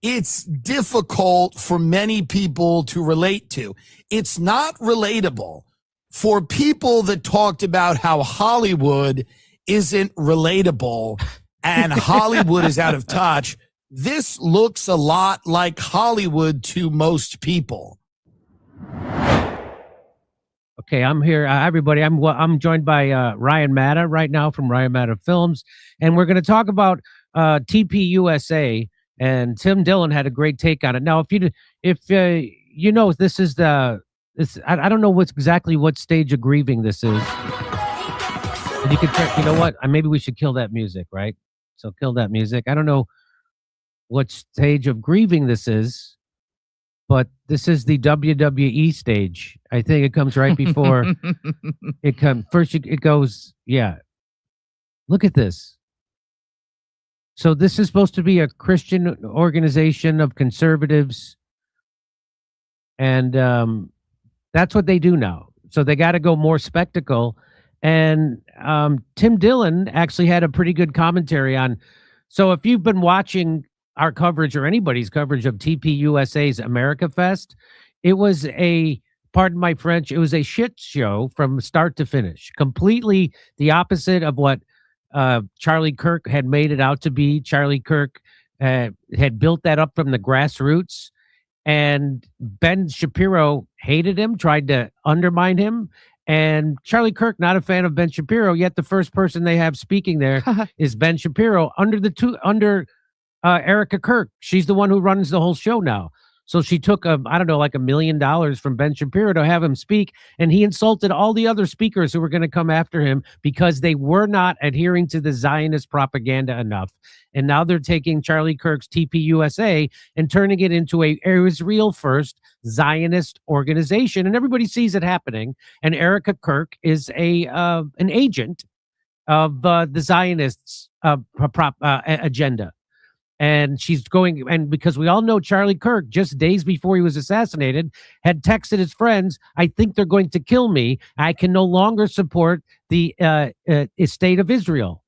It's difficult for many people to relate to. It's not relatable for people that talked about how Hollywood isn't relatable and Hollywood is out of touch. This looks a lot like Hollywood to most people. Okay, I'm here, everybody. I'm joined by Ryan Matta right now from Ryan Matta Films, and we're going to talk about TPUSA. And Tim Dillon had a great take on it. Now, if you know, this is I don't know exactly what stage of grieving this is. And you could, you know what? Maybe we should kill that music, right? So kill that music. I don't know what stage of grieving this is, but this is the WWE stage. I think it comes right before it comes. First, it goes, yeah. Look at this. So this is supposed to be a Christian organization of conservatives, and that's what they do now. So they got to go more spectacle. And Tim Dillon actually had a pretty good commentary on. So if you've been watching our coverage or anybody's coverage of TPUSA's America Fest, it was pardon my French, it was a shit show from start to finish. Completely the opposite of what Charlie Kirk had made it out to be. Charlie Kirk had built that up from the grassroots, and Ben Shapiro hated him, tried to undermine him. And Charlie Kirk, not a fan of Ben Shapiro, yet the first person they have speaking there is Ben Shapiro under Erica Kirk. She's the one who runs the whole show now. So she took like $1 million from Ben Shapiro to have him speak, and he insulted all the other speakers who were going to come after him because they were not adhering to the Zionist propaganda enough. And now they're taking Charlie Kirk's TPUSA and turning it into a Israel First Zionist organization, and everybody sees it happening. And Erica Kirk is an agent of the Zionists' agenda. And she's going, and because we all know Charlie Kirk, just days before he was assassinated, had texted his friends, I think they're going to kill me. I can no longer support the state of Israel.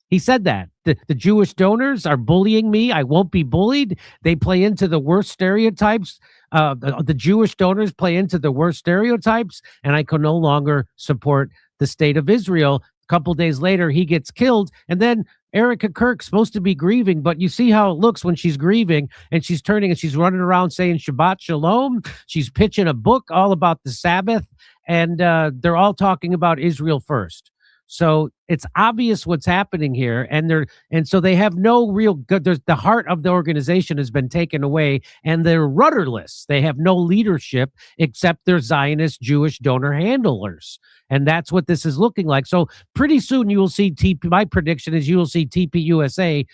He said that. The Jewish donors are bullying me. I won't be bullied. They play into the worst stereotypes. The Jewish donors play into the worst stereotypes, and I can no longer support the state of Israel. A couple days later, he gets killed, and then Erica Kirk's supposed to be grieving, but you see how it looks when she's grieving, and she's turning and she's running around saying Shabbat Shalom. She's pitching a book all about the Sabbath, and they're all talking about Israel first. So it's obvious what's happening here, and so they have no real good. The heart of the organization has been taken away, and they're rudderless. They have no leadership except their Zionist Jewish donor handlers, and that's what this is looking like. So pretty soon you will see my prediction is you will see TPUSA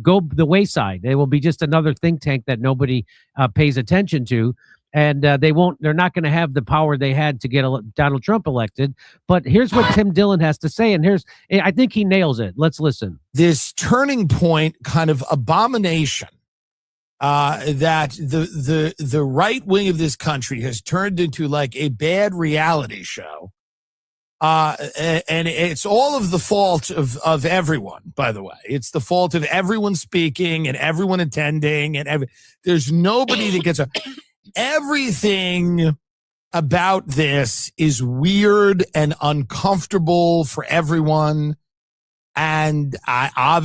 go the wayside. They will be just another think tank that nobody pays attention to. And they're not going to have the power they had to get Donald Trump elected. But here's what Tim Dillon has to say. And I think he nails it. Let's listen. This turning point kind of abomination that the right wing of this country has turned into like a bad reality show. And it's all of the fault of everyone, by the way. It's the fault of everyone speaking and everyone attending. And there's nobody that gets everything about this is weird and uncomfortable for everyone. And I'm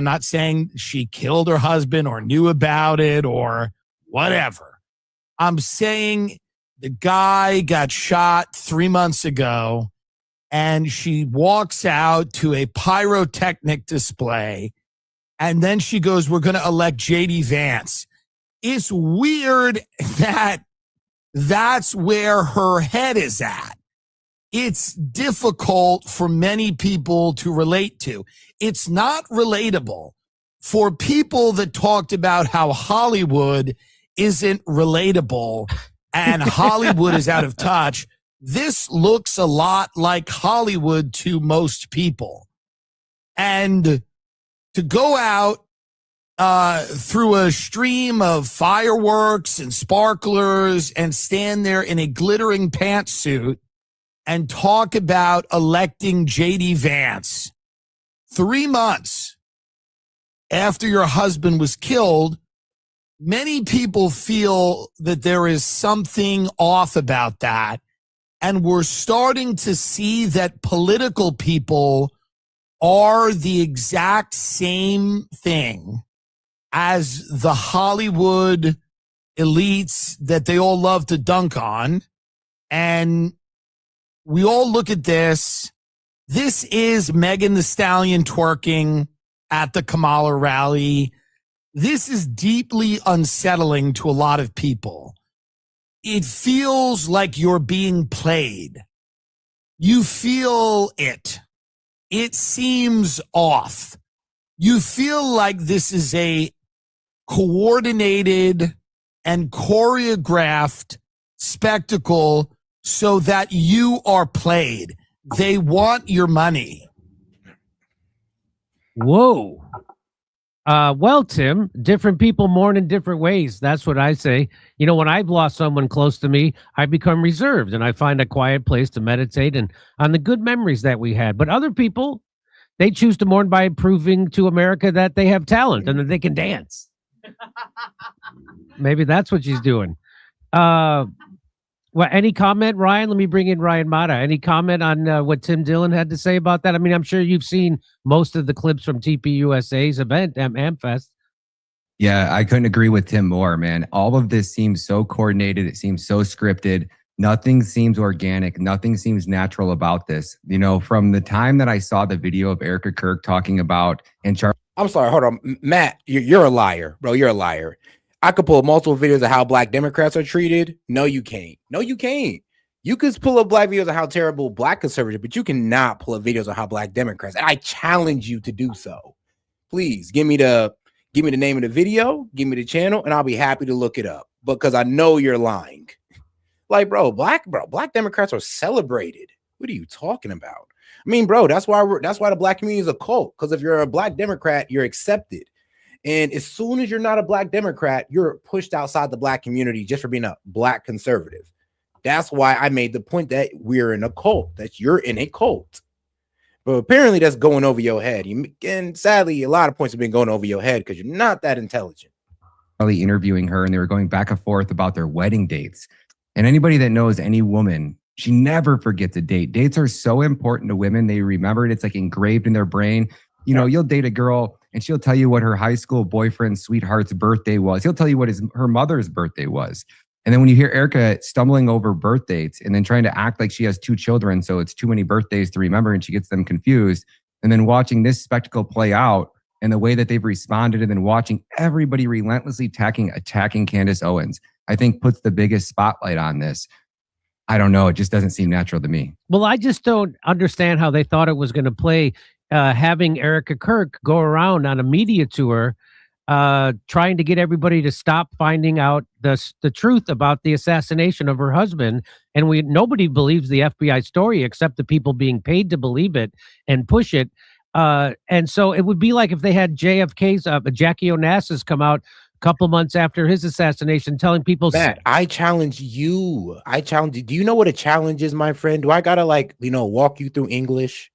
not saying she killed her husband or knew about it or whatever. I'm saying the guy got shot 3 months ago, and she walks out to a pyrotechnic display, and then she goes, we're going to elect J.D. Vance. It's weird that that's where her head is at. it's difficult for many people to relate to. It's not relatable for people that talked about how Hollywood isn't relatable and Hollywood is out of touch. This looks a lot like Hollywood to most people. And to go out through a stream of fireworks and sparklers and stand there in a glittering pantsuit and talk about electing J.D. Vance 3 months after your husband was killed, many people feel that there is something off about that. And we're starting to see that political people are the exact same thing as the Hollywood elites that they all love to dunk on. And we all look at this. This is Megan Thee Stallion twerking at the Kamala rally. This is deeply unsettling to a lot of people. It feels like you're being played. You feel it. It seems off. You feel like this is a coordinated and choreographed spectacle so that you are played. They want your money. Whoa. Well, Tim, different people mourn in different ways. That's what I say. You know, when I've lost someone close to me, I become reserved and I find a quiet place to meditate and on the good memories that we had. But other people, they choose to mourn by proving to America that they have talent and that they can dance. Maybe that's what she's doing. Well, any comment, Ryan? Let me bring in Ryan Mata. Any comment on what Tim Dillon had to say about that? I mean, I'm sure you've seen most of the clips from TPUSA's event, AmFest. Yeah, I couldn't agree with Tim more, man. All of this seems so coordinated. It seems so scripted. Nothing seems organic. Nothing seems natural about this. You know, from the time that I saw the video of Erica Kirk talking about and I'm sorry, hold on. Matt, you're a liar, bro. You're a liar. I could pull multiple videos of how black Democrats are treated. No, you can't. No, you can't. You could pull up black videos of how terrible black conservatives, but you cannot pull up videos of how black Democrats. And I challenge you to do so. Please give me the name of the video, give me the channel, and I'll be happy to look it up because I know you're lying. Like, bro, black Democrats are celebrated. What are you talking about? I mean, bro, that's why the black community is a cult. Because if you're a black Democrat, you're accepted. And as soon as you're not a black Democrat, you're pushed outside the black community just for being a black conservative. That's why I made the point that we're in a cult, that you're in a cult. But apparently that's going over your head. And sadly, a lot of points have been going over your head because you're not that intelligent. Interviewing her, and they were going back and forth about their wedding dates. And anybody that knows any woman, she never forgets a date. Dates are so important to women. They remember it. It's like engraved in their brain. You know, you'll date a girl and she'll tell you what her high school boyfriend's sweetheart's birthday was. He'll tell you what her mother's birthday was. And then when you hear Erica stumbling over birth dates and then trying to act like she has 2 children, so it's too many birthdays to remember, and she gets them confused, and then watching this spectacle play out and the way that they've responded, and then watching everybody relentlessly attacking Candace Owens, I think puts the biggest spotlight on this. I don't know. It just doesn't seem natural to me. Well, I just don't understand how they thought it was going to play having Erica Kirk go around on a media tour trying to get everybody to stop finding out the truth about the assassination of her husband. And nobody believes the FBI story except the people being paid to believe it and push it. And so it would be like if they had JFK's Jackie Onassis come out a couple months after his assassination telling people. Matt, I challenge you. Do you know what a challenge is, my friend? Do I gotta walk you through English?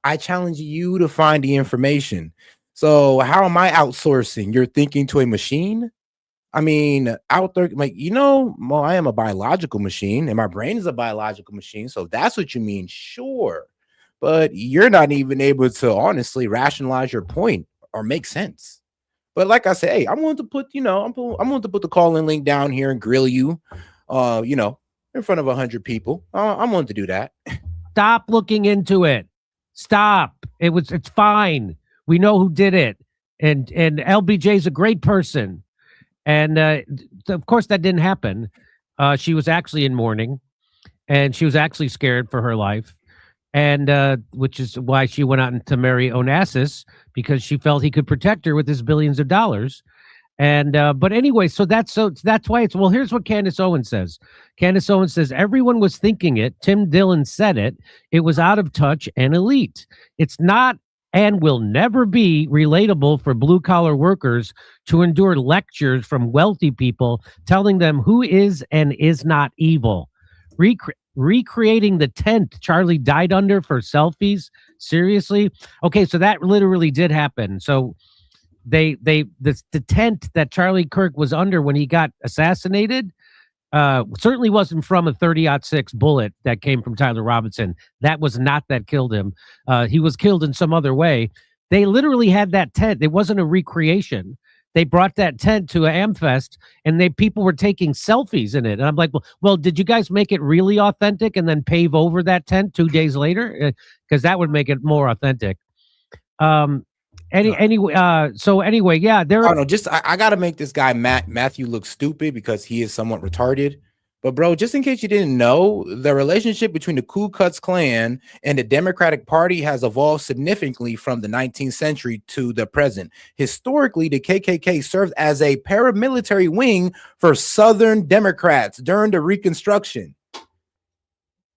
I challenge you to find the information. So how am I outsourcing your thinking to a machine? I mean, out there, well, I am a biological machine and my brain is a biological machine. So if that's what you mean, sure. But you're not even able to honestly rationalize your point or make sense. But like I say, hey, I'm going to put, I'm going to put the call-in link down here and grill you, in front of 100 people. I'm going to do that. Stop looking into it. Stop. It's fine. We know who did it. And LBJ is a great person. And of course that didn't happen. She was actually in mourning. and she was actually scared for her life, and which is why she went out to marry Onassis, because she felt he could protect her with his billions of dollars. And but anyway, so that's why it's, well, here's what Candace Owens says. Candace Owens says everyone was thinking it. Tim Dillon said it. It was out of touch and elite. It's not and will never be relatable for blue collar workers to endure lectures from wealthy people telling them who is and is not evil. Recreating the tent Charlie died under for selfies. Seriously? Okay, so that literally did happen. So the tent that Charlie Kirk was under when he got assassinated certainly wasn't from a 30-06 bullet that came from Tyler Robinson. That was not that killed him. He was killed in some other way. They literally had that tent. It wasn't a recreation. They brought that tent to Amfest, and people were taking selfies in it. And I'm like, well, did you guys make it really authentic and then pave over that tent 2 days later? Because that would make it more authentic. Anyway, yeah, there. I don't know. Just I gotta make this guy Matthew look stupid because he is somewhat retarded. But bro, just in case you didn't know, the relationship between the Ku Klux Klan and the Democratic Party has evolved significantly from the 19th century to the present. Historically, the KKK served as a paramilitary wing for Southern Democrats during the Reconstruction.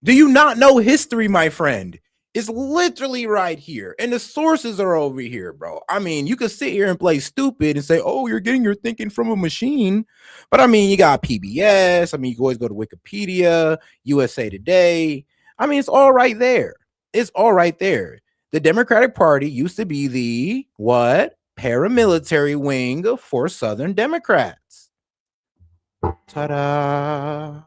Do you not know history, my friend? It's literally right here. And the sources are over here, bro. I mean, you could sit here and play stupid and say, oh, you're getting your thinking from a machine. But I mean, you got PBS. I mean, you can always go to Wikipedia, USA Today. I mean, it's all right there. It's all right there. The Democratic Party used to be the what? Paramilitary wing for Southern Democrats. Ta-da.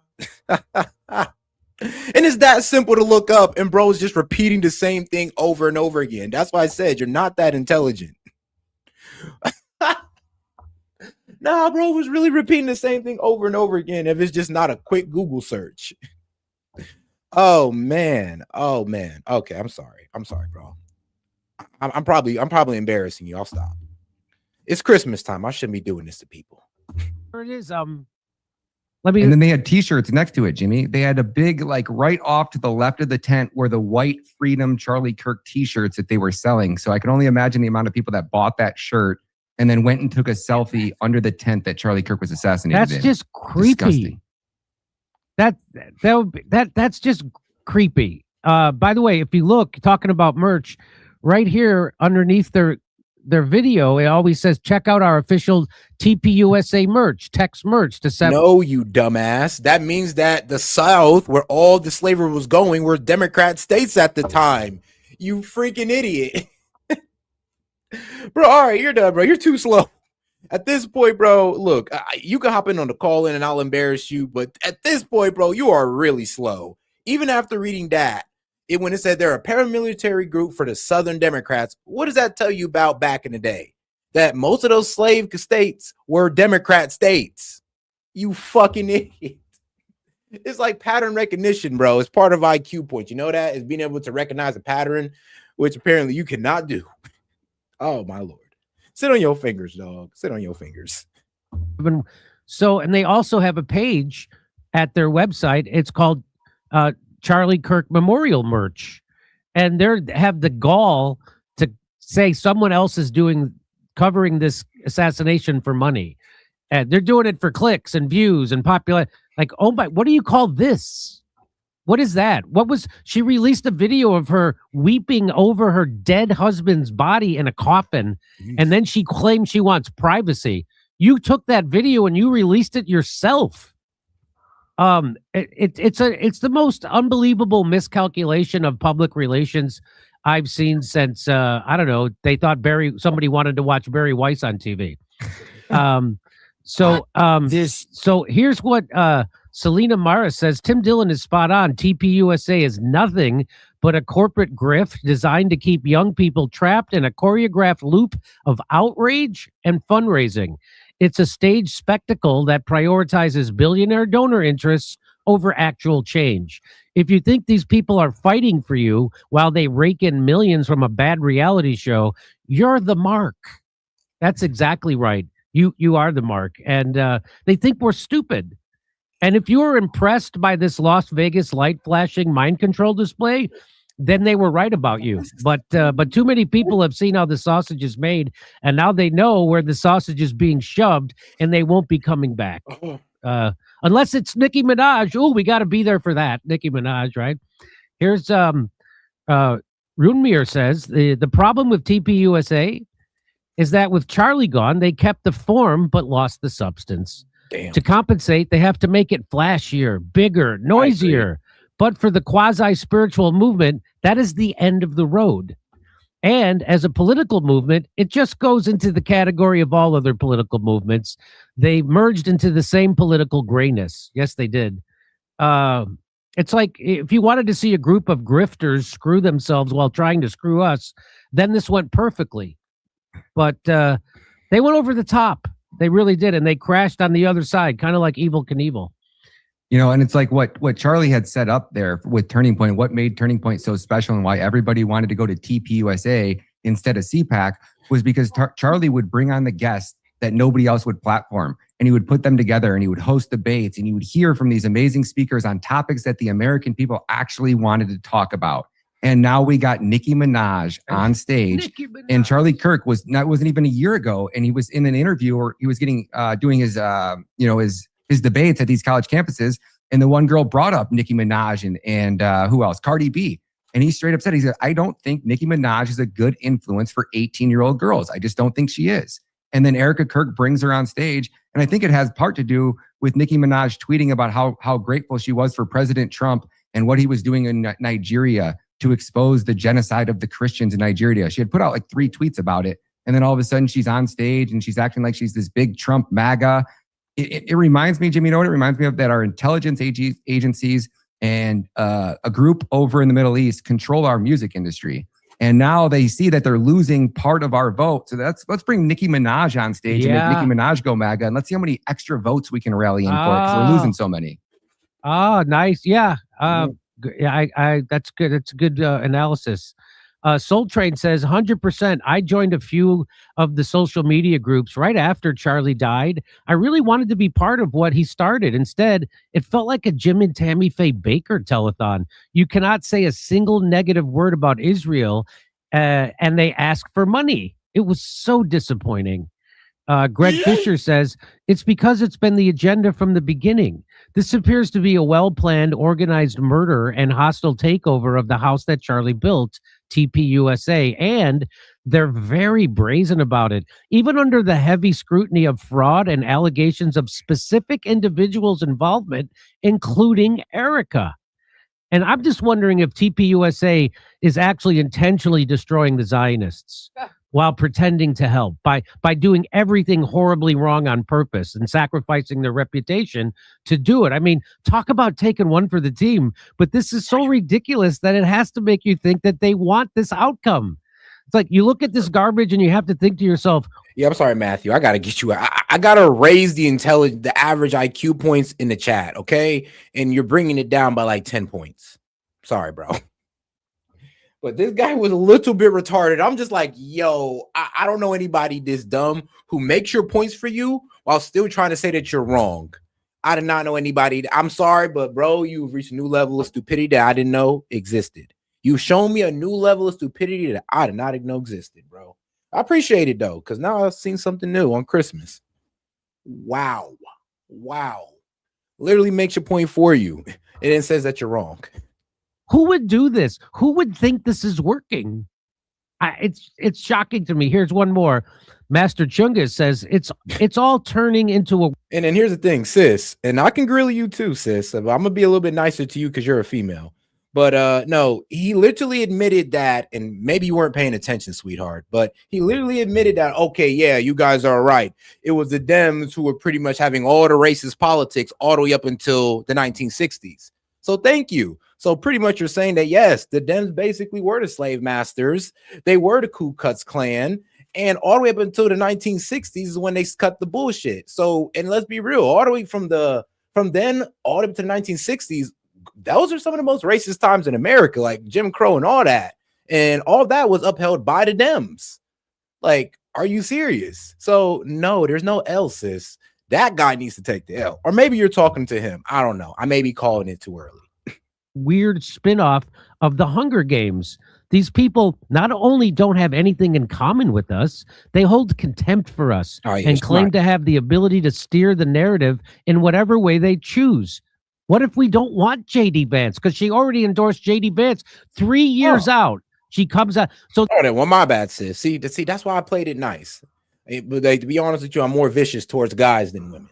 And it's that simple to look up, and bro is just repeating the same thing over and over again. That's why I said you're not that intelligent. Nah, bro was really repeating the same thing over and over again if it's just not a quick Google search. Oh man. Okay, I'm sorry, bro. I'm probably embarrassing you. I'll stop. It's Christmas time. I shouldn't be doing this to people. There it is. And then they had T-shirts next to it, Jimmy. They had a big, like, right off to the left of the tent were the white Freedom Charlie Kirk T-shirts that they were selling. So I can only imagine the amount of people that bought that shirt and then went and took a selfie under the tent that Charlie Kirk was assassinated in. That's just creepy. Disgusting. That's just creepy. By the way, if you look, talking about merch, right here underneath their video, it always says, check out our official TPUSA merch, text merch to 7. No, you dumbass. That means that the South, where all the slavery was going, were Democrat states at the time. You freaking idiot. Bro, all right, you're done, bro. You're too slow. At this point, bro, look, you can hop in on the call in and I'll embarrass you, but at this point, bro, you are really slow. Even after reading that, when it said they're a paramilitary group for the Southern Democrats, what does that tell you about back in the day? That most of those slave states were Democrat states. You fucking idiot. It's like pattern recognition, bro. It's part of IQ points. You know that? Is being able to recognize a pattern, which apparently you cannot do. Oh, my Lord. Sit on your fingers, dog. Sit on your fingers. So, and they also have a page at their website. It's called Charlie Kirk Memorial Merch. And they have the gall to say someone else is covering this assassination for money. And they're doing it for clicks and views and popular. Like, oh my, what do you call this? What is that? She released a video of her weeping over her dead husband's body in a coffin. And then she claimed she wants privacy. You took that video and you released it yourself. It's the most unbelievable miscalculation of public relations I've seen since I don't know. They thought somebody wanted to watch Barry Weiss on TV. So here's what Selena Mara says. Tim Dillon is spot on. TPUSA is nothing but a corporate grift designed to keep young people trapped in a choreographed loop of outrage and fundraising. It's a staged spectacle that prioritizes billionaire donor interests over actual change. If you think these people are fighting for you while they rake in millions from a bad reality show, you're the mark. That's exactly right. You are the mark. And they think we're stupid. And if you were impressed by this Las Vegas light flashing mind control display, then they were right about you. But too many people have seen how the sausage is made, and now they know where the sausage is being shoved, and they won't be coming back. Unless it's Nicki Minaj. Oh, we got to be there for that. Nicki Minaj, right? Here's Runmir says the problem with TPUSA is that with Charlie gone, they kept the form but lost the substance. Damn. To compensate, they have to make it flashier, bigger, noisier. But for the quasi-spiritual movement, that is the end of the road. And as a political movement, it just goes into the category of all other political movements. They merged into the same political grayness. Yes, they did. It's like if you wanted to see a group of grifters screw themselves while trying to screw us, then this went perfectly. But they went over the top. They really did. And they crashed on the other side, kind of like Evel Knievel. You know, and it's like what Charlie had set up there with Turning Point, what made Turning Point so special and why everybody wanted to go to TPUSA instead of CPAC was because Charlie would bring on the guests that nobody else would platform. And he would put them together and he would host debates and you would hear from these amazing speakers on topics that the American people actually wanted to talk about. And now we got Nicki Minaj on stage. And Charlie Kirk wasn't even a year ago. And he was in an interview or he was getting doing his his debates at these college campuses. And the one girl brought up Nicki Minaj and who else? Cardi B. And he straight up said, he said, I don't think Nicki Minaj is a good influence for 18-year-old girls. I just don't think she is. And then Erica Kirk brings her on stage. And I think it has part to do with Nicki Minaj tweeting about how grateful she was for President Trump and what he was doing in Nigeria to expose the genocide of the Christians in Nigeria. She had put out like 3 tweets about it. And then all of a sudden she's on stage and she's acting like she's this big Trump MAGA. It reminds me, Jimmy, you know what it reminds me of? That our intelligence agencies and a group over in the Middle East control our music industry. And now they see that they're losing part of our vote. So let's bring Nicki Minaj on stage and make Nicki Minaj go MAGA. And let's see how many extra votes we can rally in for it because we're losing so many. Oh, nice. Yeah. I that's good. It's a good analysis. Soul Train says 100%. I joined a few of the social media groups right after Charlie died. I really wanted to be part of what he started. Instead, it felt like a Jim and Tammy Faye Baker telethon. You cannot say a single negative word about Israel, and they ask for money. It was so disappointing. Greg Fisher says, it's because it's been the agenda from the beginning. This appears to be a well-planned, organized murder and hostile takeover of the house that Charlie built, TPUSA, and they're very brazen about it. Even under the heavy scrutiny of fraud and allegations of specific individuals' involvement, including Erica. And I'm just wondering if TPUSA is actually intentionally destroying the Zionists while pretending to help by doing everything horribly wrong on purpose and sacrificing their reputation to do it. I mean, talk about taking one for the team, but this is so ridiculous that it has to make you think that they want this outcome. It's like you look at this garbage and you have to think to yourself, yeah, I'm sorry, Matthew. I got to get you. I got to raise the average IQ points in the chat. Okay. And you're bringing it down by like 10 points. Sorry, bro. But this guy was a little bit retarded. I'm just like, yo, I don't know anybody this dumb who makes your points for you while still trying to say that you're wrong. I did not know anybody. I'm sorry, but bro, you've reached a new level of stupidity that I didn't know existed. You've shown me a new level of stupidity that I did not know existed, bro. I appreciate it though, because now I've seen something new on Christmas. Wow. Literally makes your point for you. And then says that you're wrong. Who would do this? Who would think this is working? It's shocking to me. Here's one more. Master Chungus says it's all turning into a. And then here's the thing, sis, and I can grill you too, sis. I'm gonna be a little bit nicer to you because you're a female. But no, he literally admitted that, and maybe you weren't paying attention, sweetheart, but he literally admitted that, okay, yeah, you guys are right. It was the Dems who were pretty much having all the racist politics all the way up until the 1960s. So thank you. So pretty much you're saying that, yes, the Dems basically were the slave masters. They were the Ku Klux Klan. And all the way up until the 1960s is when they cut the bullshit. So, and let's be real, all the way from then all the way up to the 1960s, those are some of the most racist times in America, like Jim Crow and all that. And all that was upheld by the Dems. Like, are you serious? So no, there's no L, sis. That guy needs to take the L. Or maybe you're talking to him. I don't know. I may be calling it too early. Weird spin-off of the Hunger Games. These people not only don't have anything in common with us, they hold contempt for us and claim to have the ability to steer the narrative in whatever way they choose. What if we don't want J.D. Vance? Because she already endorsed J.D. Vance 3 years out. She comes out. So well, my bad, sis. See, that's why I played it nice. But to be honest with you, I'm more vicious towards guys than women.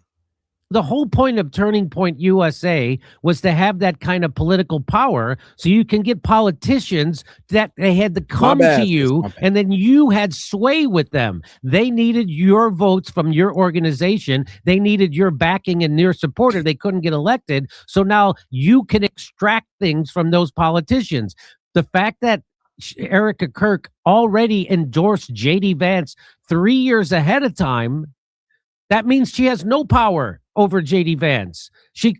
The whole point of Turning Point USA was to have that kind of political power so you can get politicians that they had to come to you and then you had sway with them. They needed your votes from your organization. They needed your backing and your support, or they couldn't get elected. So now you can extract things from those politicians. The fact that Erica Kirk already endorsed J.D. Vance 3 years ahead of time, that means she has no power over J.D. Vance.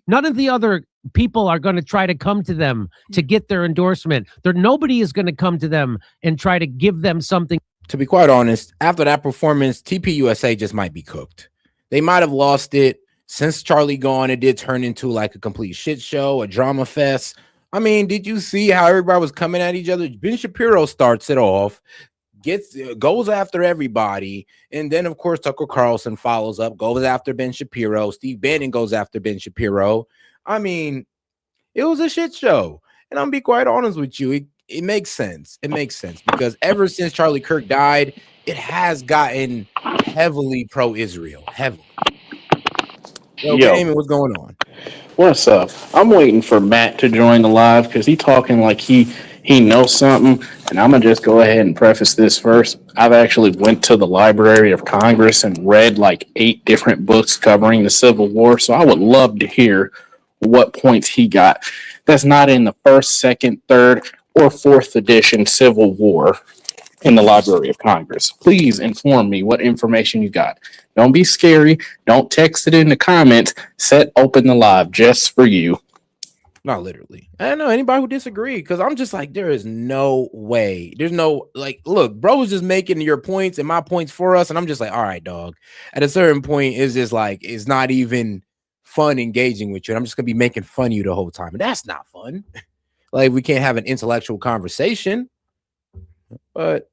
None of the other people are going to try to come to them to get their endorsement. Nobody is going to come to them and try to give them something. To be quite honest, after that performance, TPUSA just might be cooked. They might have lost it. Since Charlie gone, it did turn into like a complete shit show, a drama fest. I mean, did you see how everybody was coming at each other? Ben Shapiro starts it off, goes after everybody, and then of course Tucker Carlson follows up, goes after Ben Shapiro. Steve Bannon goes after Ben Shapiro. I mean, it was a shit show, and I'm gonna be quite honest with you. It makes sense. It makes sense because ever since Charlie Kirk died, it has gotten heavily pro-Israel. Heavily. Yo, Damon, what's going on? What's up? I'm waiting for Matt to join the live because he's talking like he knows something, and I'm gonna just go ahead and preface this first. I've actually went to the Library of Congress and read like 8 different books covering the Civil War, so I would love to hear what points he got that's not in the 1st, 2nd, 3rd, or 4th edition Civil War in the Library of Congress. Please inform me what information you got. Don't be scary. Don't text it in the comments. Set open the live just for you. Not literally. I don't know anybody who disagree because I'm just like, there is no way. There's no, like, look, bro was just making your points and my points for us. And I'm just like, all right, dog. At a certain point, it's just like, it's not even fun engaging with you. And I'm just going to be making fun of you the whole time. And that's not fun. Like, we can't have an intellectual conversation. But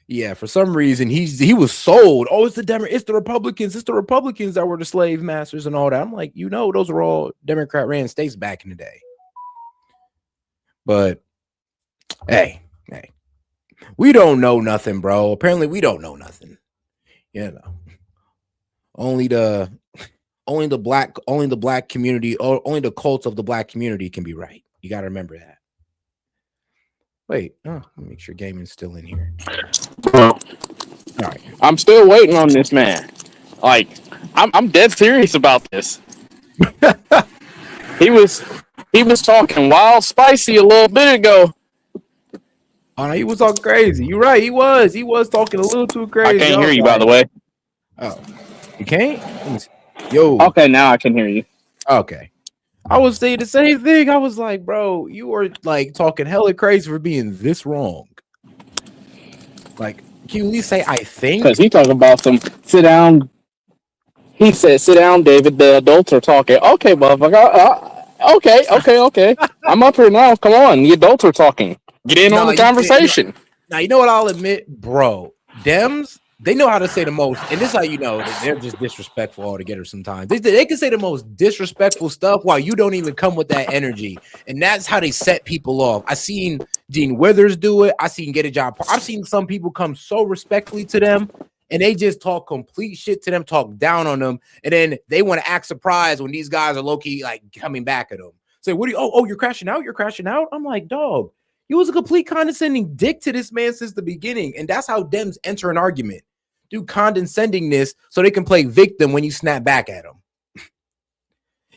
yeah, for some reason he was sold. Oh, it's the Republicans. It's the Republicans that were the slave masters and all that. I'm like, those were all Democrat ran states back in the day. But hey, we don't know nothing, bro. Apparently, we don't know nothing. Only the black community, or only the cult of the black community can be right. You got to remember that. Wait, let me make sure Gaming's still in here. All right, I'm still waiting on this man. Like, I'm dead serious about this. He was talking wild spicy a little bit ago. Oh, no, he was talking crazy. You're right. He was talking a little too crazy. I can't hear you, by the way. Oh, you can't? Yo. Okay, now I can hear you. Okay. I was saying the same thing. I was like, bro, you were like talking hella crazy for being this wrong. Like, can you at least say I think? Because he talking about some sit down. He said, sit down, David. The adults are talking. Okay, motherfucker. Okay. I'm up here now. Come on. The adults are talking. Get in on the conversation. Now, you know what I'll admit, bro? Dems, they know how to say the most, and this is how you know that they're just disrespectful altogether sometimes. They can say the most disrespectful stuff while you don't even come with that energy, and that's how they set people off. I seen Dean Withers do it. I seen Get a Job. I've seen some people come so respectfully to them, and they just talk complete shit to them, talk down on them, and then they want to act surprised when these guys are low-key like coming back at them. Say, what do you? Oh, you're crashing out. You're crashing out. I'm like, dog. You was a complete condescending dick to this man since the beginning. And that's how Dems enter an argument. Do condescendingness so they can play victim when you snap back at them.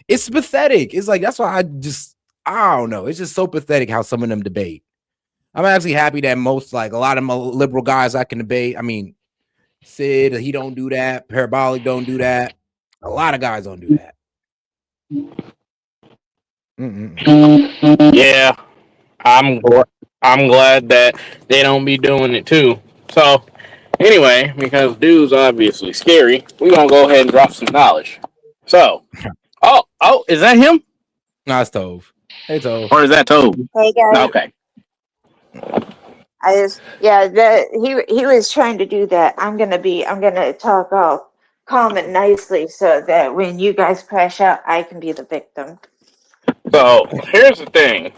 It's pathetic. It's like, that's why I don't know. It's just so pathetic how some of them debate. I'm actually happy that a lot of liberal guys I can debate. I mean, Sid, he don't do that. Parabolic don't do that. A lot of guys don't do that. Yeah. I'm glad that they don't be doing it too. So Anyway, because dude's obviously scary, we're gonna go ahead and drop some knowledge. So, oh, is that him? No, it's Tove. Hey, Tove. Or is that Toad? Hey guys, Okay. I just he was trying to do that. I'm gonna talk all calm and nicely so that when you guys crash out, I can be the victim. So here's the thing,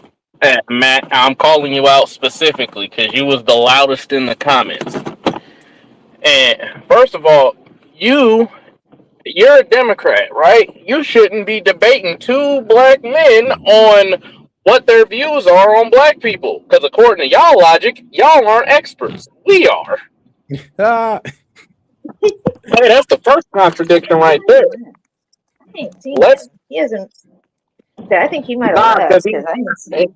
Matt. I'm calling you out specifically because you was the loudest in the comments. And first of all, you're a Democrat, right? You shouldn't be debating two black men on what their views are on black people. Because according to y'all logic, y'all aren't experts. We are. Hey, that's the first contradiction right there. I ain't seen Let's him. He hasn't. I think he might have because left because I didn't see him.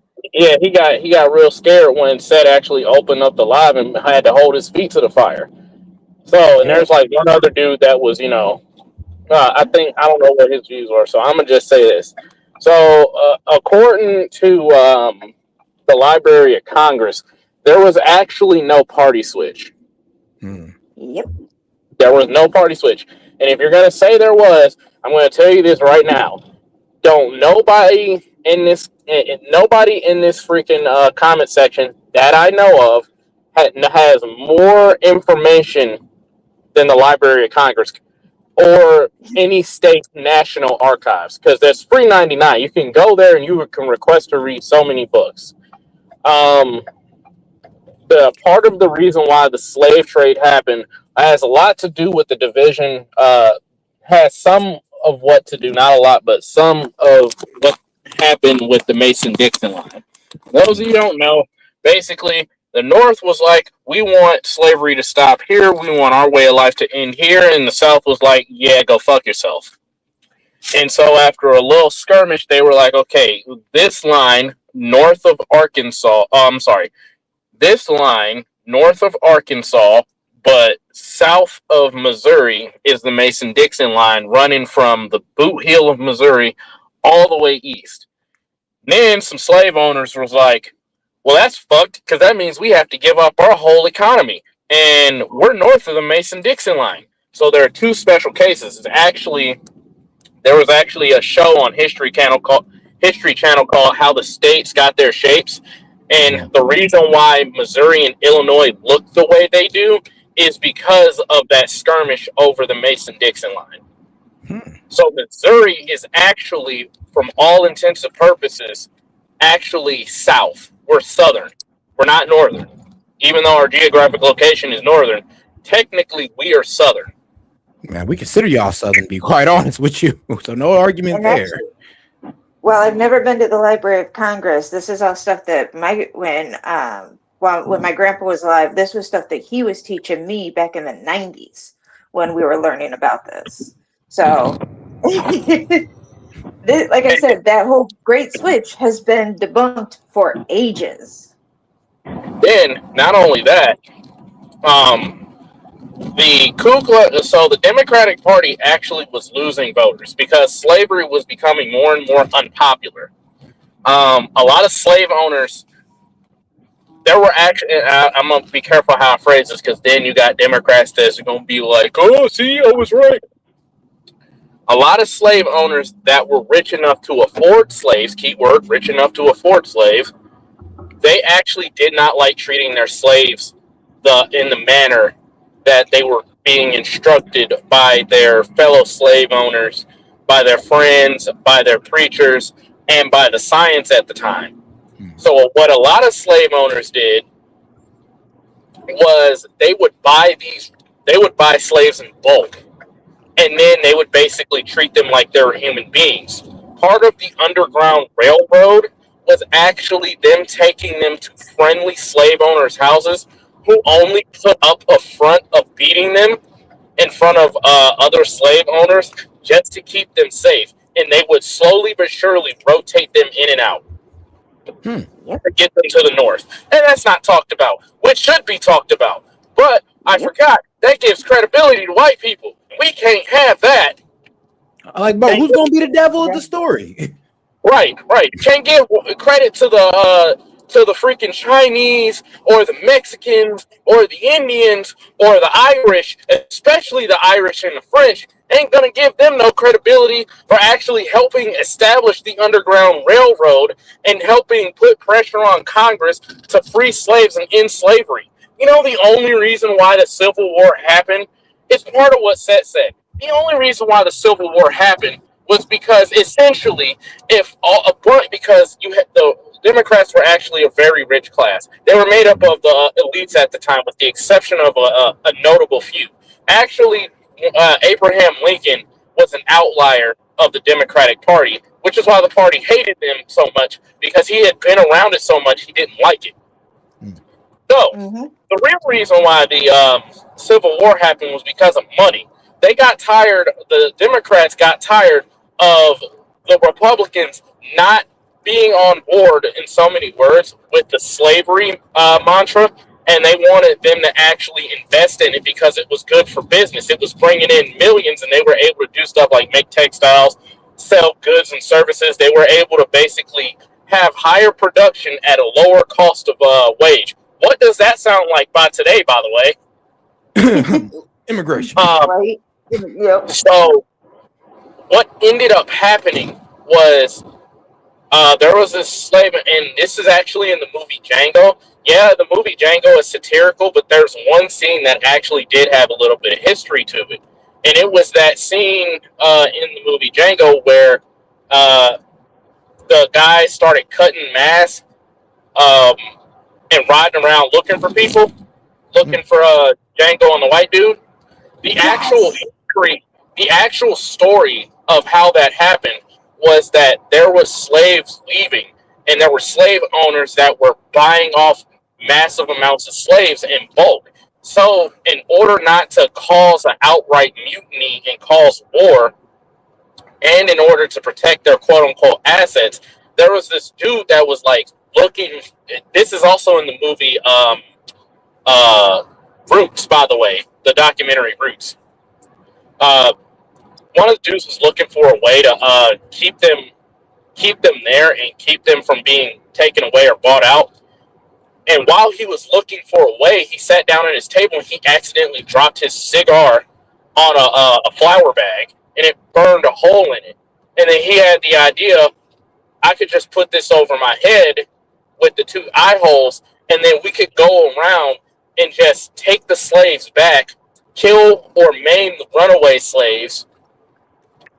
he got real scared when Seth actually opened up the live and had to hold his feet to the fire. So, and there's like one other dude that was, I don't know what his views were. So I'm gonna just say this. So, according to the Library of Congress, there was actually no party switch. Yep. There was no party switch. And if you're gonna say there was, I'm gonna tell you this right now. Don't nobody in this freaking comment section that I know of has more information than the Library of Congress or any state national archives, because there's free 99. You can go there and you can request to read so many books. The part of the reason why the slave trade happened has a lot to do with the division. Has some of what to do, not a lot, but some of what happened with the Mason-Dixon line. Those of you who don't know, basically, the North was like, we want slavery to stop here. We want our way of life to end here. And the South was like, yeah, go fuck yourself. And so after a little skirmish, they were like, okay, this line north of Arkansas, this line north of Arkansas, but south of Missouri is the Mason-Dixon line running from the boot heel of Missouri all the way east. Then some slave owners was like, well, that's fucked because that means we have to give up our whole economy. And we're north of the Mason-Dixon line. So there are two special cases. There was actually a show on History Channel called How the States Got Their Shapes. And the reason why Missouri and Illinois look the way they do is because of that skirmish over the Mason-Dixon line. So Missouri is actually, from all intents and purposes, actually south. We're southern. We're not northern. Even though our geographic location is northern, technically we are southern. Man, we consider y'all Southern, to be quite honest with you. So no argument And there. actually, well, I've never been to the Library of Congress. This is all stuff that when my grandpa was alive, this was stuff that he was teaching me back in the 90s when we were learning about this. So, like I said, that whole great switch has been debunked for ages. Then, not only that, the Democratic Party actually was losing voters because slavery was becoming more and more unpopular. A lot of slave owners, there were actually, I'm going to be careful how I phrase this because then you got Democrats that's going to be like, oh, see, I was right. A lot of slave owners that were rich enough to afford slaves, keyword, rich enough to afford slaves, they actually did not like treating their slaves in the manner that they were being instructed by their fellow slave owners, by their friends, by their preachers, and by the science at the time. So what a lot of slave owners did was they would buy slaves in bulk, and then they would basically treat them like they were human beings. Part of the Underground Railroad was actually them taking them to friendly slave owners' houses who only put up a front of beating them in front of other slave owners just to keep them safe. And they would slowly but surely rotate them in and out to get them to the north. And that's not talked about, which should be talked about. But I forgot, that gives credibility to white people. We can't have that. Like, bro, who's going to be the devil of the story? Right. Can't give credit to to the freaking Chinese or the Mexicans or the Indians or the Irish, especially the Irish and the French, ain't gonna give them no credibility for actually helping establish the Underground Railroad and helping put pressure on Congress to free slaves and end slavery. You know, the only reason why the Civil War happened is part of what S.E.T said. The only reason why the Civil War happened was because essentially, because you had the Democrats were actually a very rich class. They were made up of the elites at the time, with the exception of a notable few. Actually, Abraham Lincoln was an outlier of the Democratic Party, which is why the party hated them so much, because he had been around it so much he didn't like it. So, the real reason why the Civil War happened was because of money. They got tired, the Democrats got tired of the Republicans not being on board, in so many words, with the slavery mantra, and they wanted them to actually invest in it because it was good for business. It was bringing in millions, and they were able to do stuff like make textiles, sell goods and services. They were able to basically have higher production at a lower cost of wage. What does that sound like by today, by the way? Immigration. Right. Yep. So what ended up happening was there was this slave, and this is actually in the movie Django. Yeah, the movie Django is satirical, but there's one scene that actually did have a little bit of history to it. And it was that scene in the movie Django where the guy started cutting masks and riding around looking for people, looking for Django and the white dude. The actual history, the actual story of how that happened was that there was slaves leaving, and there were slave owners that were buying off massive amounts of slaves in bulk. So, in order not to cause an outright mutiny and cause war, and in order to protect their quote-unquote assets, there was this dude that was like looking. This is also in the movie Roots, by the way, the documentary Roots. One of the dudes was looking for a way to keep them there and keep them from being taken away or bought out. And while he was looking for a way, he sat down at his table and he accidentally dropped his cigar on a flour bag, and it burned a hole in it. And then he had the idea, I could just put this over my head with the two eye holes, and then we could go around and just take the slaves back, kill or maim the runaway slaves,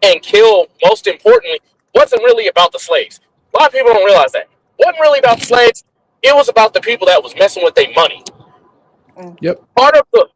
and kill, most importantly, wasn't really about the slaves. A lot of people don't realize that. It wasn't really about the slaves. It was about the people that was messing with their money. Yep. Part of the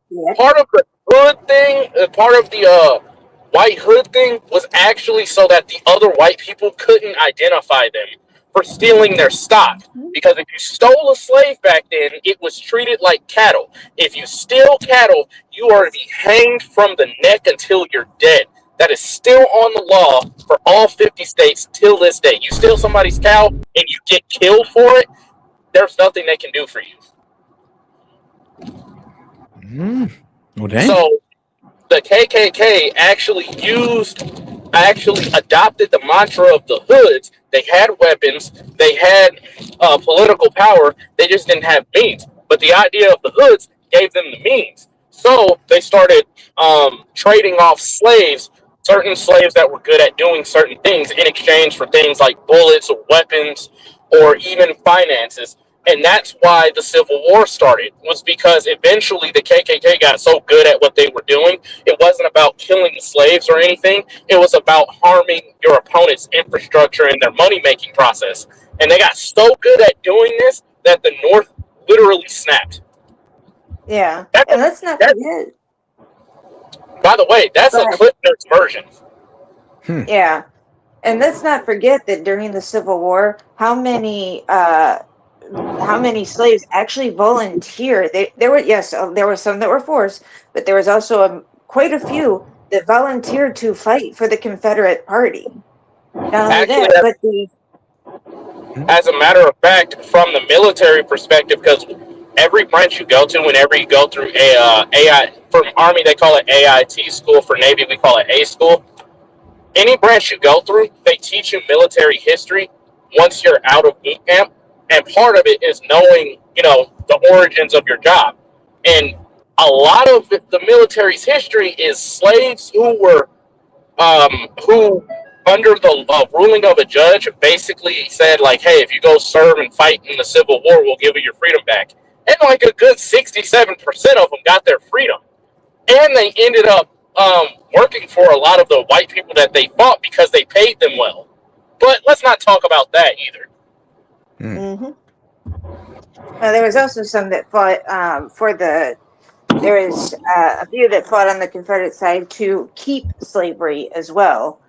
hood thing, part of the white hood thing was actually so that the other white people couldn't identify them for stealing their stock. Because if you stole a slave back then, it was treated like cattle. If you steal cattle, you are to be hanged from the neck until you're dead. That is still on the law for all 50 states till this day. You steal somebody's cow and you get killed for it, there's nothing they can do for you. Well, dang. So the KKK actually adopted the mantra of the hoods. They had weapons, they had political power, they just didn't have means. But the idea of the hoods gave them the means. So they started trading off slaves, certain slaves that were good at doing certain things, in exchange for things like bullets or weapons or even finances. And that's why the Civil War started, was because eventually the KKK got so good at what they were doing, it wasn't about killing the slaves or anything. It was about harming your opponent's infrastructure and their money-making process. And they got so good at doing this that the North literally snapped. Yeah, and let's not forget. By the way, that's a Cliff Notes version. Yeah, and let's not forget that during the Civil War, how many slaves actually volunteered? There were some that were forced, but there was also quite a few that volunteered to fight for the Confederate Party. Not only that, but as a matter of fact, from the military perspective, because every branch you go to, whenever you go through AI, from Army they call it AIT school, for Navy we call it A school. Any branch you go through, they teach you military history once you're out of boot camp, and part of it is knowing, the origins of your job. And a lot of the military's history is slaves who under the ruling of a judge basically said like, hey, if you go serve and fight in the Civil War, we'll give you your freedom back. And like a good 67% of them got their freedom, and they ended up working for a lot of the white people that they fought because they paid them well. But let's not talk about that either. Mm-hmm. There was also some that fought there was a few that fought on the Confederate side to keep slavery as well.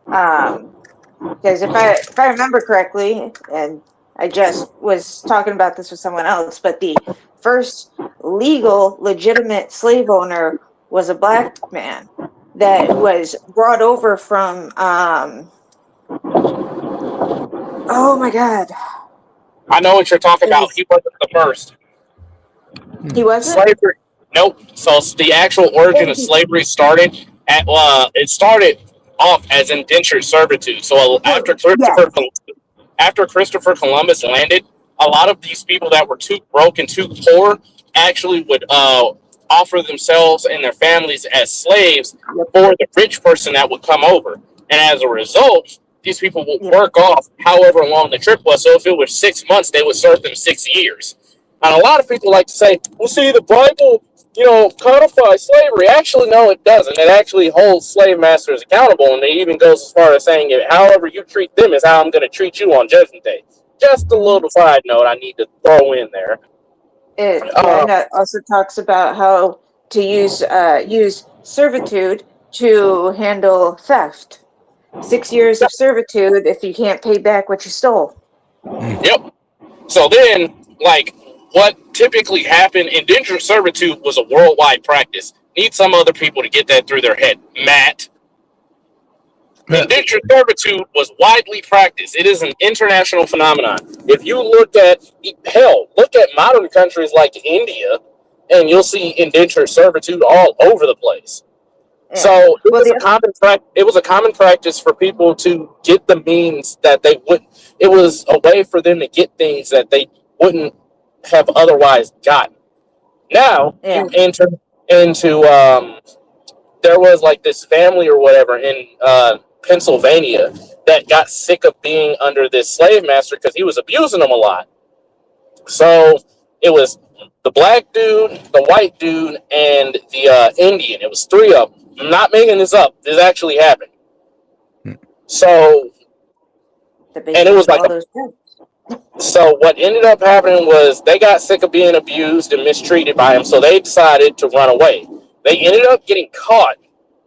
Because if I remember correctly, and I just was talking about this with someone else, but the first legal, legitimate slave owner was a black man that was brought over from, oh my God. I know what you're talking about. He wasn't the first. He wasn't? Slavery. Nope. So the actual origin of slavery started at it started off as indentured servitude. So after Christopher Columbus landed, a lot of these people that were too broke and too poor actually would offer themselves and their families as slaves for the rich person that would come over. And as a result, these people would work off however long the trip was. So if it was 6 months, they would serve them 6 years. And a lot of people like to say, well, see, the Bible, codifies slavery. Actually, no, it doesn't. It actually holds slave masters accountable, and it even goes as far as saying, however you treat them is how I'm going to treat you on Judgment Day. Just a little side note I need to throw in there. And it also talks about how to use servitude to handle theft. 6 years of servitude if you can't pay back what you stole. Yep. So then, what typically happened, indentured servitude was a worldwide practice. Need some other people to get that through their head. Matt. Indentured servitude was widely practiced. It is an international phenomenon. If you look at modern countries like India, and you'll see indentured servitude all over the place. Yeah. So it was a common practice for people to get the means that they wouldn't. It was a way for them to get things that they wouldn't have otherwise gotten. Now you enter into there was like this family or whatever in Pennsylvania that got sick of being under this slave master because he was abusing them a lot. So it was the black dude, the white dude, and the Indian. It was 3 of them. I'm not making this up. This actually happened. So, and it was like so what ended up happening was they got sick of being abused and mistreated by him, so they decided to run away. They ended up getting caught,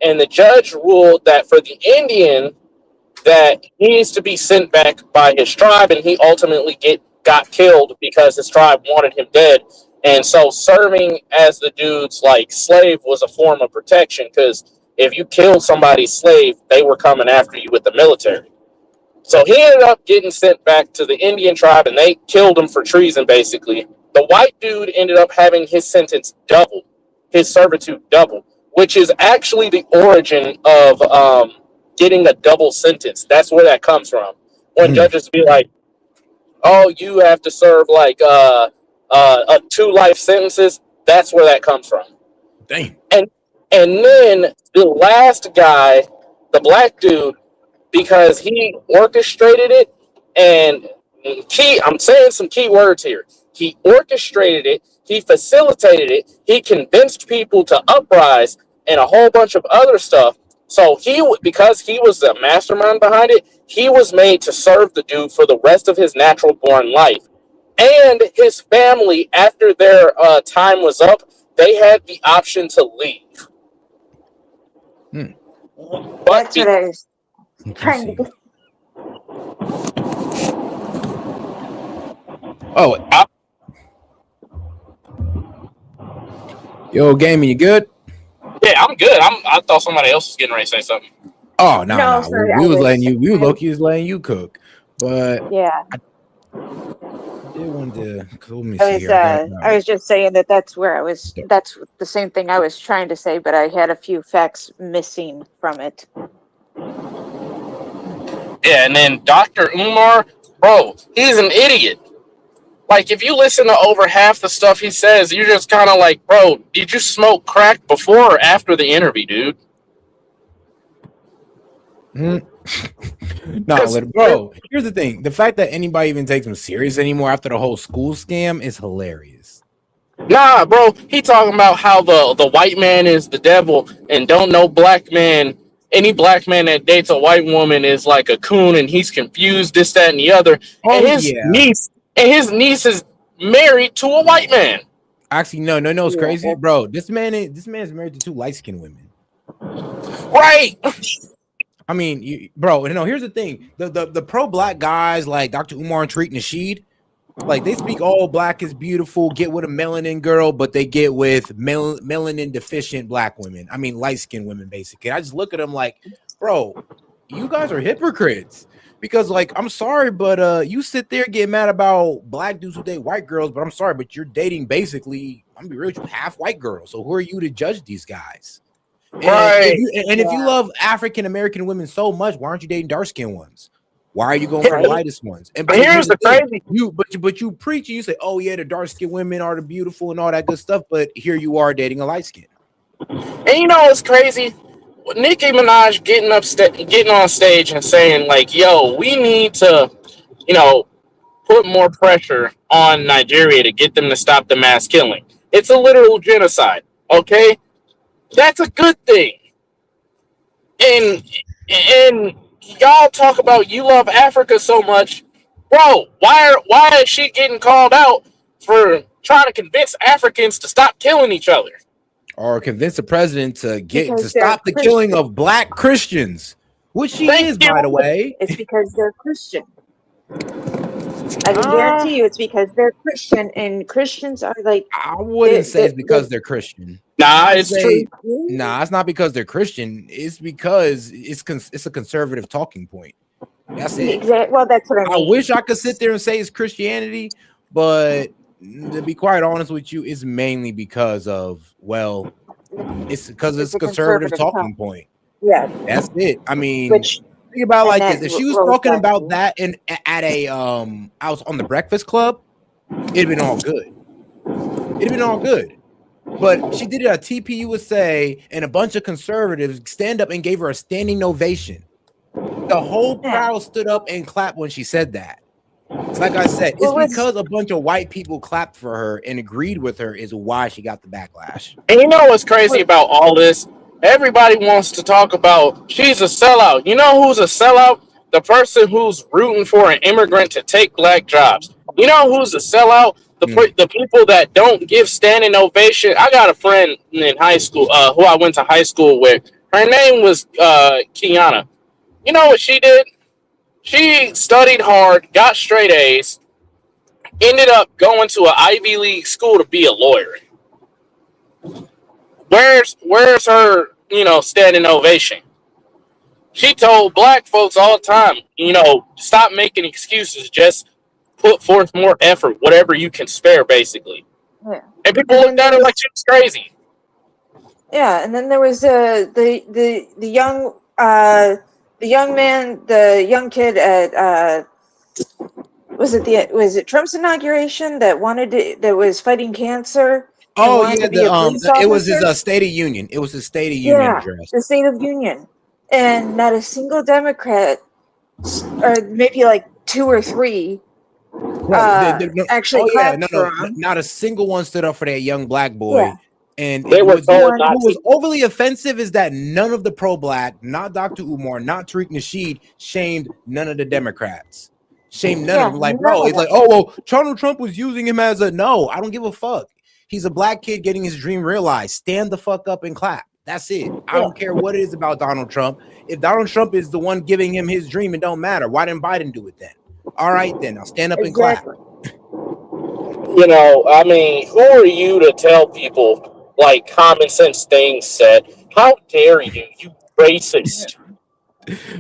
and the judge ruled that for the Indian, that he needs to be sent back by his tribe, and he ultimately got killed because his tribe wanted him dead. And so serving as the dude's slave was a form of protection, because if you killed somebody's slave, they were coming after you with the military. So he ended up getting sent back to the Indian tribe, and they killed him for treason, basically. The white dude ended up having his sentence doubled, his servitude doubled, which is actually the origin of getting a double sentence. That's where that comes from. When judges be like, oh, you have to serve 2 life sentences, that's where that comes from. Dang. And then the last guy, the black dude, because he orchestrated it, and I'm saying some key words here. He orchestrated it, he facilitated it, he convinced people to uprise, and a whole bunch of other stuff. So because he was the mastermind behind it, he was made to serve the dude for the rest of his natural born life. And his family, after their time was up, they had the option to leave. But that's what I was trying to get. Oh, yo, Gaming, you good? Yeah, I'm good. I thought somebody else was getting ready to say something. Oh no, no. Sorry, We was letting you. We were Loki was letting you cook, but yeah. I did want to. Let me see here. I was just saying that's where I was. That's the same thing I was trying to say, but I had a few facts missing from it. Yeah, and then Dr. Umar, bro, he's an idiot. Like, if you listen to over half the stuff he says, you're just kind of like, bro, did you smoke crack before or after the interview, dude? No, bro. Here's the thing: the fact that anybody even takes him serious anymore after the whole school scam is hilarious. Nah, bro, he talking about how the white man is the devil and don't know black man. Any black man that dates a white woman is like a coon and he's confused, this, that, and the other. Oh yeah. And his niece is married to a white man. Actually, no, it's crazy, bro. This man is married to 2 light-skinned women. Right. I mean, bro, here's the thing. The pro-black guys like Dr. Umar and Tariq Nasheed, like, they speak all black is beautiful, get with a melanin girl, but they get with melanin deficient black women. I mean, light-skinned women, basically. I just look at them like, bro, you guys are hypocrites. Because, like, I'm sorry, but you sit there getting mad about black dudes who date white girls, but I'm sorry, but you're dating basically, I'm gonna be real with you, half white girls. So who are you to judge these guys? Right. If you love African American women so much, why aren't you dating dark skinned ones? Why are you going for the lightest ones? And but here's the crazy, but you preach and you say, oh yeah, the dark skinned women are the beautiful and all that good stuff, but here you are dating a light skin. And you know what's crazy? Nicki Minaj getting on stage and saying like, "Yo, we need to, put more pressure on Nigeria to get them to stop the mass killing. It's a literal genocide." Okay, that's a good thing. And y'all talk about you love Africa so much, bro. Why is she getting called out for trying to convince Africans to stop killing each other? Or convince the president to stop the killing of black Christians, which she is, by the way. It's because they're Christian. I can guarantee you, it's because they're Christian, and Christians are like. I wouldn't say it's because they're Christian. Nah, it's true. Nah, it's not because they're Christian. It's because it's a conservative talking point. That's it. Exactly. Well, that's what I mean. I wish I could sit there and say it's Christianity, but to be quite honest with you, it's mainly because of, well, it's because it's a conservative talking point. Yeah, that's it. I mean, think about it like this: if she was talking about that at a I was on the Breakfast Club, it'd been all good. It'd been all good. But she did it at TPUSA, and a bunch of conservatives stand up and gave her a standing ovation. The whole crowd stood up and clapped when she said that. Like I said, it's because a bunch of white people clapped for her and agreed with her is why she got the backlash. And you know what's crazy about all this? Everybody wants to talk about she's a sellout. You know who's a sellout? The person who's rooting for an immigrant to take black jobs. You know who's a sellout? The people that don't give standing ovation. I got a friend in high school who I went to high school with. Her name was Kiana. You know what she did? She studied hard, got straight A's, ended up going to an Ivy League school to be a lawyer. Where's her, standing ovation? She told black folks all the time, stop making excuses, just put forth more effort, whatever you can spare, basically. Yeah. And people looked at her like she was crazy. Yeah, and then there was the young man, the young kid at was it Trump's inauguration that was fighting cancer? Oh yeah, it was his State of Union. It was his State of Union address. The State of Union, and not a single Democrat, or maybe like 2 or 3, actually clapped for him. Not a single one stood up for that young black boy. Yeah. And they what was overly offensive is that none of the pro-black, not Dr. Umar, not Tariq Nasheed, shamed none of the Democrats. Shamed none of them. Like, bro, it's like, oh, well, Donald Trump was using him as no, I don't give a fuck. He's a black kid getting his dream realized. Stand the fuck up and clap. That's it. I don't care what it is about Donald Trump. If Donald Trump is the one giving him his dream, it don't matter. Why didn't Biden do it then? All right, then. I'll stand up and clap. I mean, who are you to tell people, like, common sense things said? How dare you, you racist.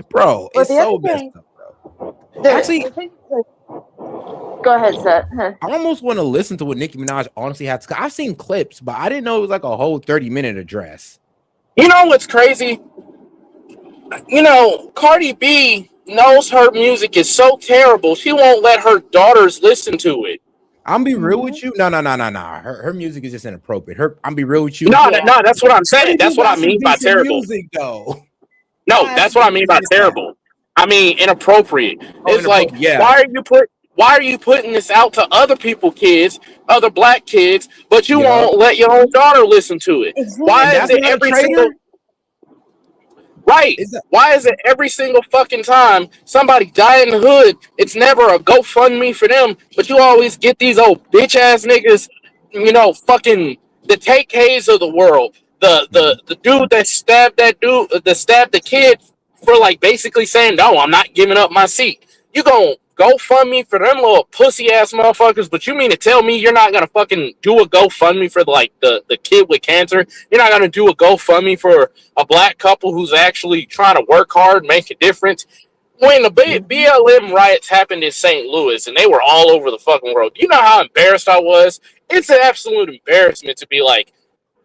Bro, it's so messed up, bro. Actually, go ahead, Seth. I almost want to listen to what Nicki Minaj honestly had to. I've seen clips, but I didn't know it was like a whole 30-minute address. You know what's crazy? Cardi B knows her music is so terrible, she won't let her daughters listen to it. I'm be real with you. No. Her music is just inappropriate. I'm be real with you. No, that's what I'm saying. But That's you what I got some mean by decent terrible. music, though. No, that's what I mean by terrible. I mean inappropriate. It's like, Inappropriate. Yeah. why are you putting this out to other people, kids, other black kids, but you Yup. won't let your own daughter listen to it? And Why is that's it not a every single traitor? right? Why is it every single fucking time somebody die in the hood, it's never a GoFundMe for them, but you always get these old bitch ass niggas, fucking the Take Hays of the world, the dude that stabbed the kid for like basically saying, no, I'm not giving up my seat. You gon' GoFundMe for them little pussy ass motherfuckers, but you mean to tell me you're not gonna fucking do a GoFundMe for like the kid with cancer? You're not gonna do a GoFundMe for a black couple who's actually trying to work hard, make a difference. When the BLM riots happened in St. Louis and they were all over the fucking world, you know how embarrassed I was? It's an absolute embarrassment to be like,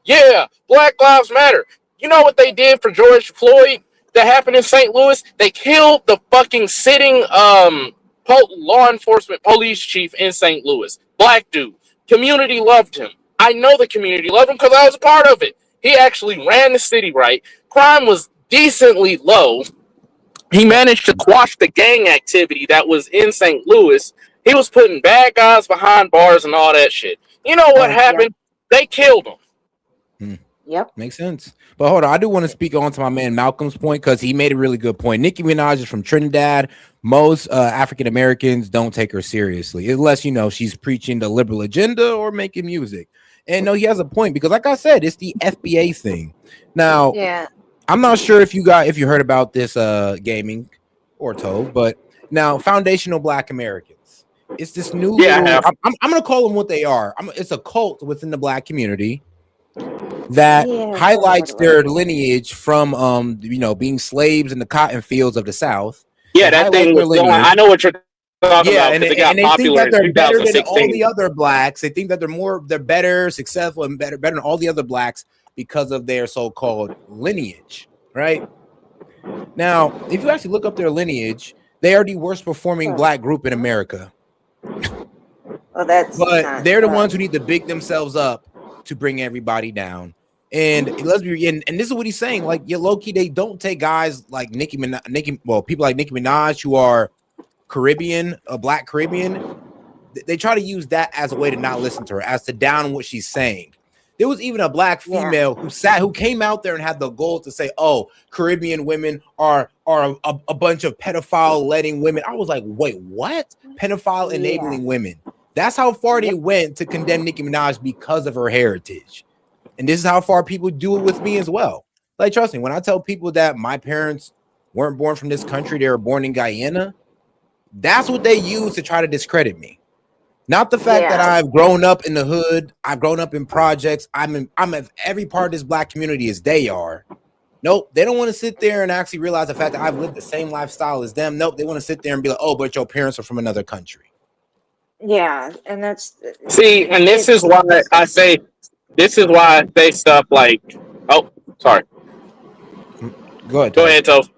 yeah, Black Lives Matter. You know what they did for George Floyd that happened in St. Louis? They killed the fucking sitting law enforcement police chief in St. Louis. Black dude. Community loved him. I know the community loved him because I was a part of it. He actually ran the city right. Crime was decently low. He managed to quash the gang activity that was in St. Louis. He was putting bad guys behind bars and all that shit. You know what happened? They killed him. Yep. Makes sense. But hold on, I do want to speak on to my man Malcolm's point because he made a really good point. Nicki Minaj is from Trinidad. Most African Americans don't take her seriously unless she's preaching the liberal agenda or making music. And no, he has a point because, like I said, it's the FBA thing. Now, Yeah. I'm not sure if you heard about this gaming or Tove, but now foundational Black Americans. It's this new little. I'm gonna call them what they are. It's a cult within the Black community that highlights their lineage from being slaves in the cotton fields of the South. Yeah, that thing was going. I know what you're talking about because it got they think popular that they're in better than 2016. all the other blacks. They think that they're better, successful, and better than all the other blacks because of their so-called lineage, right? Now, if you actually look up their lineage, they are the worst performing Black group in America. Well, but they're the ones who need to big themselves up to bring everybody down. And let's be and this is what he's saying. Like, low-key, they don't take guys like people like Nicki Minaj who are Caribbean, Black Caribbean. They try to use that as a way to not listen to her, as to down what she's saying. There was even a Black female who came out there and had the goal to say, "Oh, Caribbean women are a bunch of pedophile letting women." I was like, "Wait, what? Pedophile enabling women?" That's how far they went to condemn Nicki Minaj because of her heritage. And this is how far people do it with me as well. Like, trust me, when I tell people that my parents weren't born from this country, they were born in Guyana, that's what they use to try to discredit me. Not the fact that I've grown up in the hood, I've grown up in projects, I'm in every part of this Black community as they are. Nope, they don't want to sit there and actually realize the fact that I've lived the same lifestyle as them. Nope, they want to sit there and be like, "Oh, but your parents are from another country." Yeah, and that's and this is why I say stuff like, oh, sorry. Go ahead, Toph.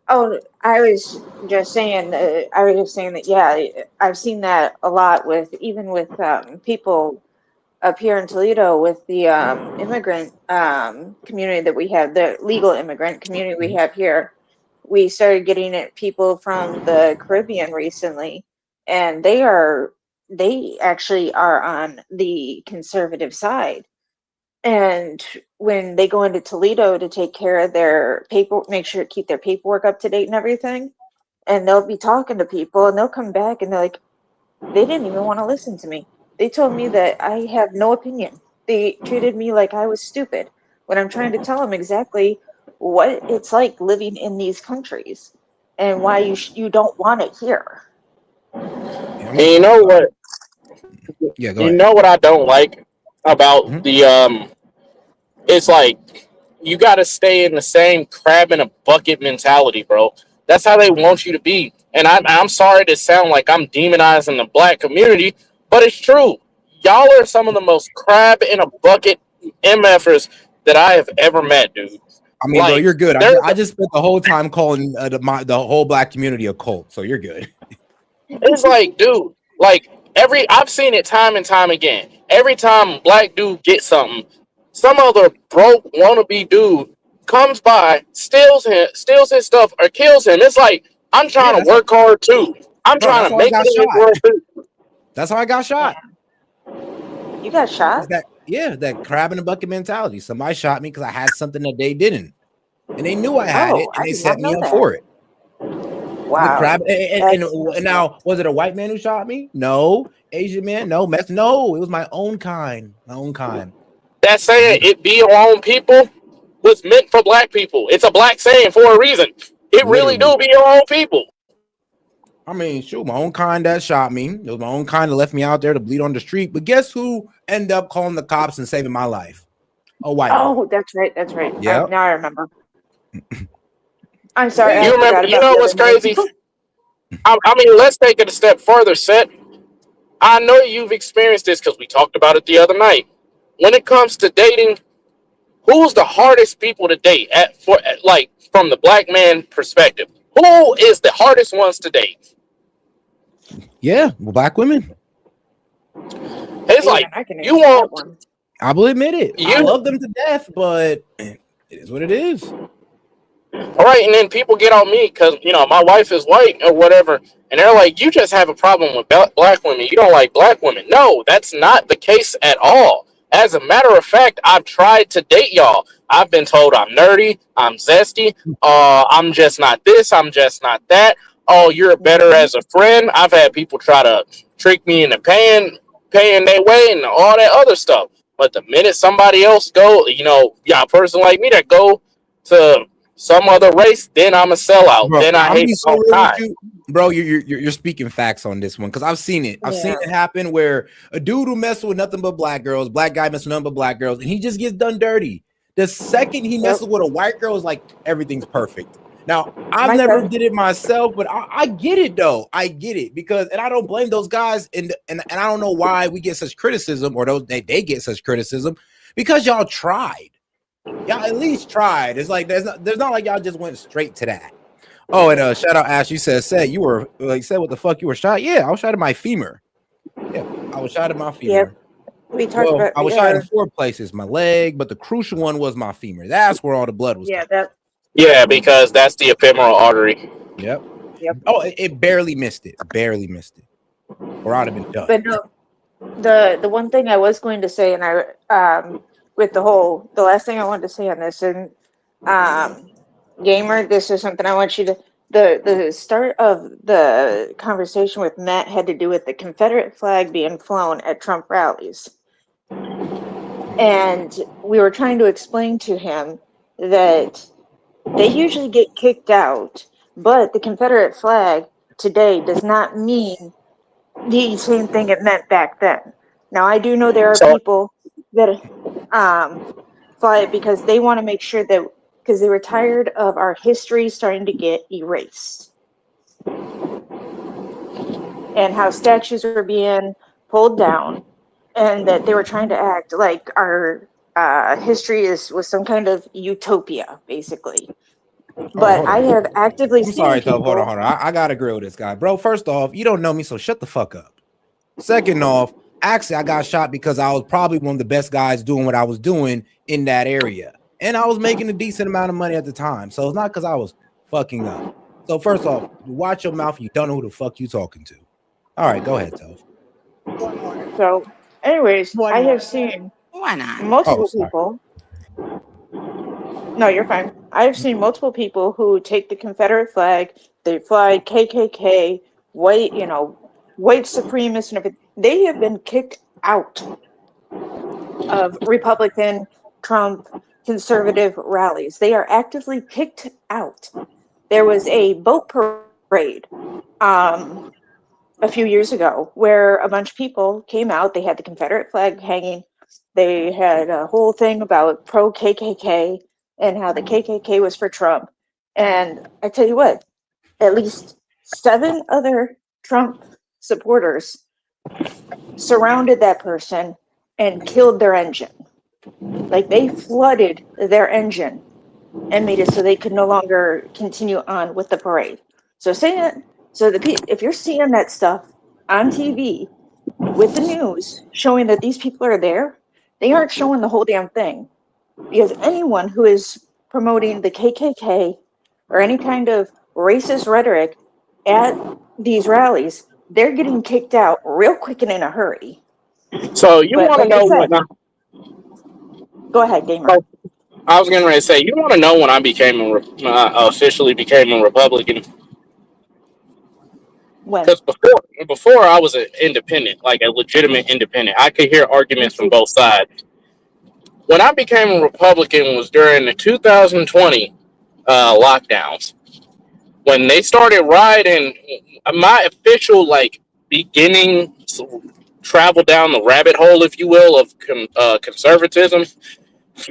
Oh, I was just saying. I was just saying that. Yeah, I've seen that a lot with people up here in Toledo with the immigrant community that we have, the legal immigrant community we have here. We started getting people from the Caribbean recently, and they actually are on the conservative side. And when they go into Toledo to take care of their keep their paperwork up to date and everything, and they'll be talking to people and they'll come back and they're like, they didn't even want to listen to me. They told me that I have no opinion. They treated me like I was stupid when I'm trying to tell them exactly what it's like living in these countries and why you don't want it here. And you know what? Yeah, go you ahead. know what I don't like about the it's like you got to stay in the same crab in a bucket mentality, bro. That's how they want you to be. And I'm sorry to sound like I'm demonizing the Black community, but it's true. Y'all are some of the most crab in a bucket MFers that I have ever met, dude. I mean, bro, you're good. I just spent the whole time calling the whole Black community a cult, so you're good. It's like, dude, like I've seen it time and time again. Every time black dude gets something, some other broke wannabe dude comes by, steals his stuff, or kills him. It's like I'm Yeah, trying to work hard too. I'm bro, trying that's to how I make got it in this shot. world too. That's how I got shot. You got shot? That crab in the bucket mentality. Somebody shot me because I had something that they didn't, and they knew I had it, Oh, and I they did not set me know up that. for it. The Wow. crab, and now was it a white man who shot me? No. Asian man? No. No. It was my own kind. My own kind. That saying, "It be your own people," was meant for black people. It's a black saying for a reason. It really Literally. do be your own people. I mean, shoot, my own kind that shot me. It was my own kind that left me out there to bleed on the street. But guess who ended up calling the cops and saving my life? A white man. Oh, that's right. That's right. Yep. Now I remember. I'm sorry. You I remember? forgot You about know the what's other night. crazy? I mean, let's take it a step further, Seth. I know you've experienced this because we talked about it the other night. When it comes to dating, who's the hardest people to date like from the black man perspective? Who is the hardest ones to date? Yeah, black women. It's Even like I can you answer that want one. I will admit it. I you love them to death, but it is what it is. all right, and then people get on me because my wife is white or whatever, and they're like, "You just have a problem with black women. You don't like black women." No, that's not the case at all. As a matter of fact, I've tried to date y'all. I've been told I'm nerdy, I'm zesty, I'm just not this, I'm just not that. Oh, you're better as a friend. I've had people try to trick me into paying their way and all that other stuff. But the minute somebody else a person like me that go to some other race, then I'm a sellout. Bro, Then I I'm hate be the so whole real with time. you, bro. You're speaking facts on this one because I've seen it. I've seen it happen where a dude who messes with nothing but black girls, black guy messes with nothing but black girls, and he just gets done dirty. The second he messes with a white girl, is like everything's perfect. Now I've never did it myself, but I get it though. I get it because, and I don't blame those guys, and I don't know why we get such criticism, or they get such criticism because y'all tried. Y'all at least tried. It's like there's not like y'all just went straight to that. Oh, and shout out Ash. You said you were said what the fuck you were shot? Yeah, I was shot at my femur. Yeah, I was shot at my femur. Yep. We talked about. I was shot in 4 places. My leg, but the crucial one was my femur. That's where all the blood was. Yeah, because that's the ephemeral artery. Yep. Yep. Oh, it barely missed it. Barely missed it. Or I'd have been done. But no, the one thing I was going to say, and with the last thing I wanted to say on this, and Gamer, this is something I want you to. The start of the conversation with Matt had to do with the Confederate flag being flown at Trump rallies. And we were trying to explain to him that they usually get kicked out, but the Confederate flag today does not mean the same thing it meant back then. Now, I do know there are people that fly it because they want to make sure that, because they were tired of our history starting to get erased. And how statues were being pulled down, and that they were trying to act like our history was some kind of utopia, basically. But I have actively I'm seen sorry, people. Hold on. I gotta grill this guy, bro. First off, you don't know me, so shut the fuck up. Second off, actually, I got shot because I was probably one of the best guys doing what I was doing in that area, and I was making a decent amount of money at the time. So it's not because I was fucking up. So first off, watch your mouth. You don't know who the fuck you talking to. All right, go ahead, Toph. So, anyways, I have seen multiple people. No, you're fine. I've seen multiple people who take the Confederate flag, they fly KKK, white supremacists and everything. They have been kicked out of Republican, Trump, conservative rallies. They are actively kicked out. There was a boat parade a few years ago where a bunch of people came out. They had the Confederate flag hanging. They had a whole thing about pro KKK and how the KKK was for Trump. And I tell you what, at least 7 other Trump supporters surrounded that person and killed their engine. Like, they flooded their engine and made it so they could no longer continue on with the parade. So if you're seeing that stuff on TV, with the news showing that these people are there, they aren't showing the whole damn thing. Because anyone who is promoting the KKK or any kind of racist rhetoric at these rallies, they're getting kicked out real quick and in a hurry. So you But want to like I know said, what? go ahead, gamer. I was getting ready to say, you want to know when I officially became a Republican? When? Because before I was an independent, like a legitimate independent. I could hear arguments from both sides. When I became a Republican was during the 2020 lockdowns. When they started rioting, my official beginning travel down the rabbit hole, if you will, of conservatism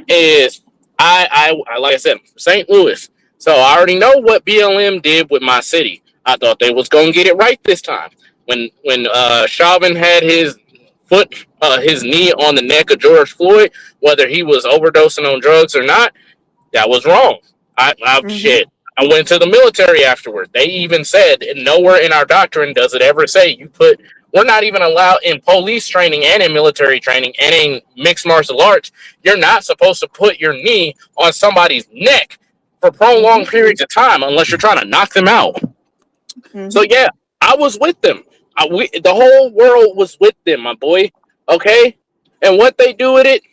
is I like I said, St. Louis. So I already know what BLM did with my city. I thought they was gonna get it right this time. When Chauvin had his his knee on the neck of George Floyd, whether he was overdosing on drugs or not, that was wrong. Shit. I went to the military afterward. They even said nowhere in our doctrine does it ever say we're not even allowed in police training and in military training and in mixed martial arts. You're not supposed to put your knee on somebody's neck for prolonged periods of time unless you're trying to knock them out. So yeah, I was with them. The whole world was with them, my boy. Okay, and what they do with it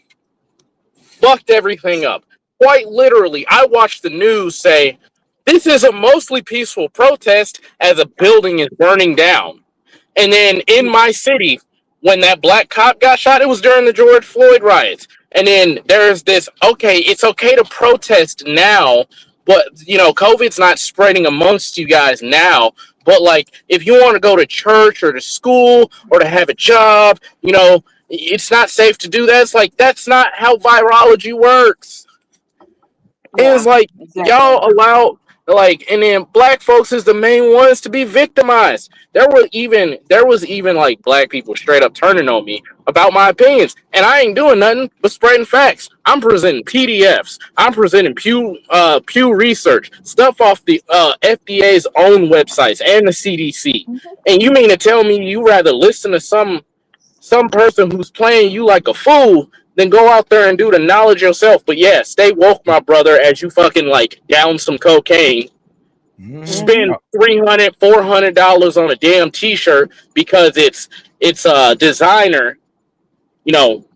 fucked everything up. Quite literally, I watched the news say this is a mostly peaceful protest as a building is burning down. And then in my city, when that black cop got shot, it was during the George Floyd riots. And then there's this, okay, it's okay to protest now, but COVID's not spreading amongst you guys now. But like, if you want to go to church or to school or to have a job, it's not safe to do that. It's like, that's not how virology works. It's like y'all allow and then black folks is the main ones to be victimized. There was even like black people straight up turning on me about my opinions, and I ain't doing nothing but spreading facts. I'm presenting PDFs. I'm presenting Pew Research stuff off the FDA's own websites and the CDC. And you mean to tell me you rather listen to some person who's playing you like a fool, then go out there and do the knowledge yourself? But yeah, stay woke, my brother, as you fucking down some cocaine. Spend $300-$400 on a damn t-shirt because it's a designer,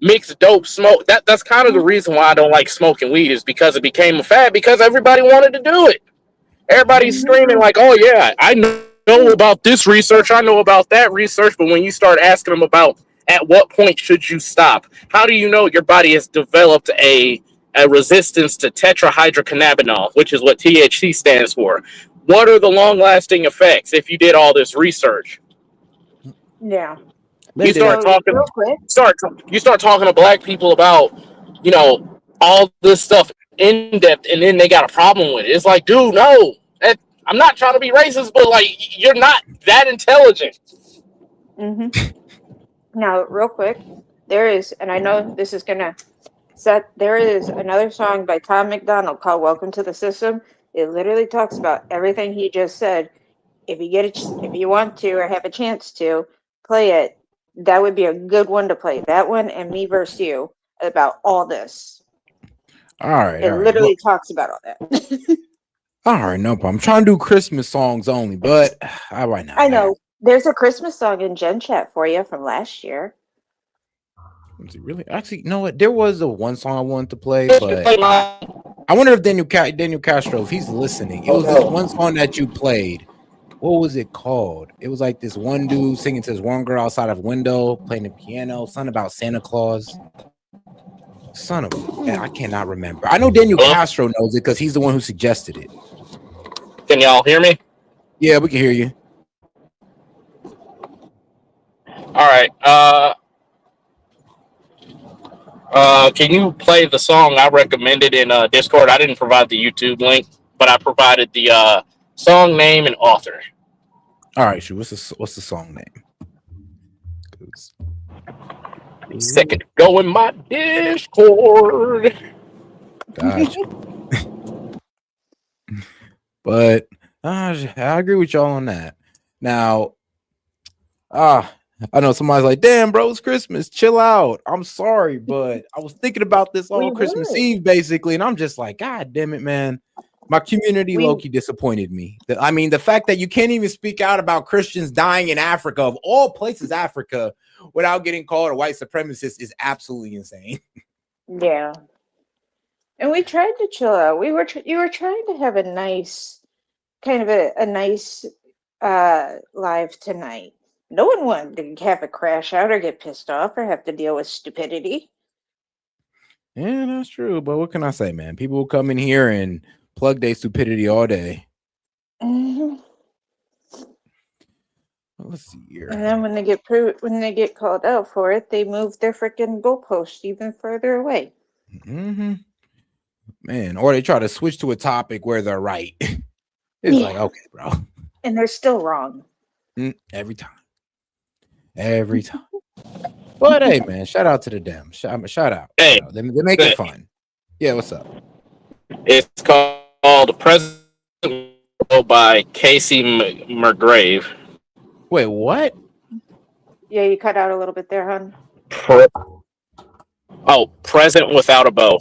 mixed dope smoke. That's kind of the reason why I don't like smoking weed, is because it became a fad because everybody wanted to do it. Everybody's screaming like, oh yeah, I know about this research, I know about that research, but when you start asking them about at what point should you stop, how do you know your body has developed a resistance to tetrahydrocannabinol, which is what THC stands for? What are the long-lasting effects if you did all this research? Yeah. You start So, talking, real quick. you start talking to black people about, all this stuff in depth, and then they got a problem with it. It's like, dude, no, I'm not trying to be racist, but like, you're not that intelligent. Now, real quick, there is, and I know this is gonna there is another song by Tom McDonald called "Welcome to the System." It literally talks about everything he just said. If you want to or have a chance to play it, that would be a good one to play. That one and Me Versus You about all this. All right. It literally talks about all that. All right, no problem. I'm trying to do Christmas songs only, but all right now. I know. There's a Christmas song in Gen Chat for you from last year. Was it really? Actually, you know what? There was one song I wanted to play, but I wonder if Daniel Castro, if he's listening. It was this one song that you played. What was it called? It was like this one dude singing to this one girl outside of a window, playing the piano, something about Santa Claus. Son of a, I cannot remember. I know Daniel Castro knows it because he's the one who suggested it. Can y'all hear me? Yeah, we can hear you. All right. Can you play the song I recommended in Discord? I didn't provide the YouTube link, but I provided the song name and author. All right, sure. What's the song name? Second, go in my Discord. Gotcha. But I agree with y'all on that. Now, I know somebody's like, damn, bro, it's Christmas. Chill out. I'm sorry, but I was thinking about this We all Christmas would. Eve, basically. And I'm just like, God damn it, man. My community We low-key disappointed me. I mean, the fact that you can't even speak out about Christians dying in Africa, of all places, Africa, without getting called a white supremacist is absolutely insane. yeah. And we tried to chill out. You were trying to have a nice kind of a nice live tonight. No one wanted to have a crash out or get pissed off or have to deal with stupidity. Yeah, that's true. But what can I say, man? People will come in here and plug their stupidity all day. hmm Let's see here. And then when they get called out for it, they move their freaking goalpost even further away. Mm-hmm. Man, or they try to switch to a topic where they're right. It's like, okay, bro. And they're still wrong. Every time. Every time. But hey, man, shout out to the Dems. Shout out. Hey, shout out. They make it fun. Yeah, what's up? It's called President by Casey McGrave. Wait, what? Yeah, you cut out a little bit there, hon. Present Without a Bow.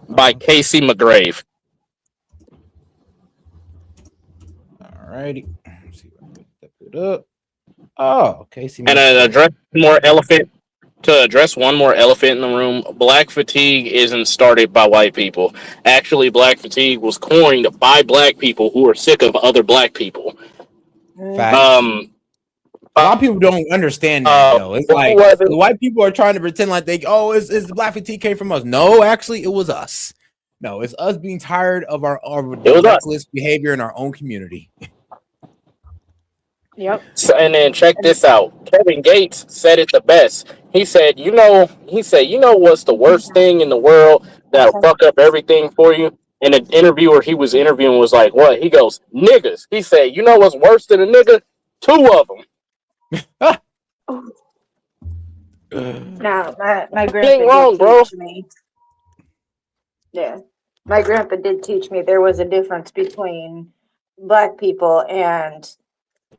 By Casey McGrave. All righty. Let's see if I can put it up. Oh, Casey. And to address one more elephant in the room, black fatigue isn't started by white people. Actually, black fatigue was coined by black people who are sick of other black people. Facts. A lot of people don't understand that though. It's like the white people are trying to pretend like it's the black fatigue came from us. No, actually, it was us. No, it's us being tired of our reckless behavior in our own community. Yep. And then check this out. Kevin Gates said it the best. He said, you know what's the worst thing in the world that'll fuck up everything for you? And the interviewer he was interviewing was like, what? He goes, niggas. He said, you know what's worse than a nigga? 2 of them. Now, my grandpa did teach me. Yeah, my grandpa did teach me there was a difference between black people and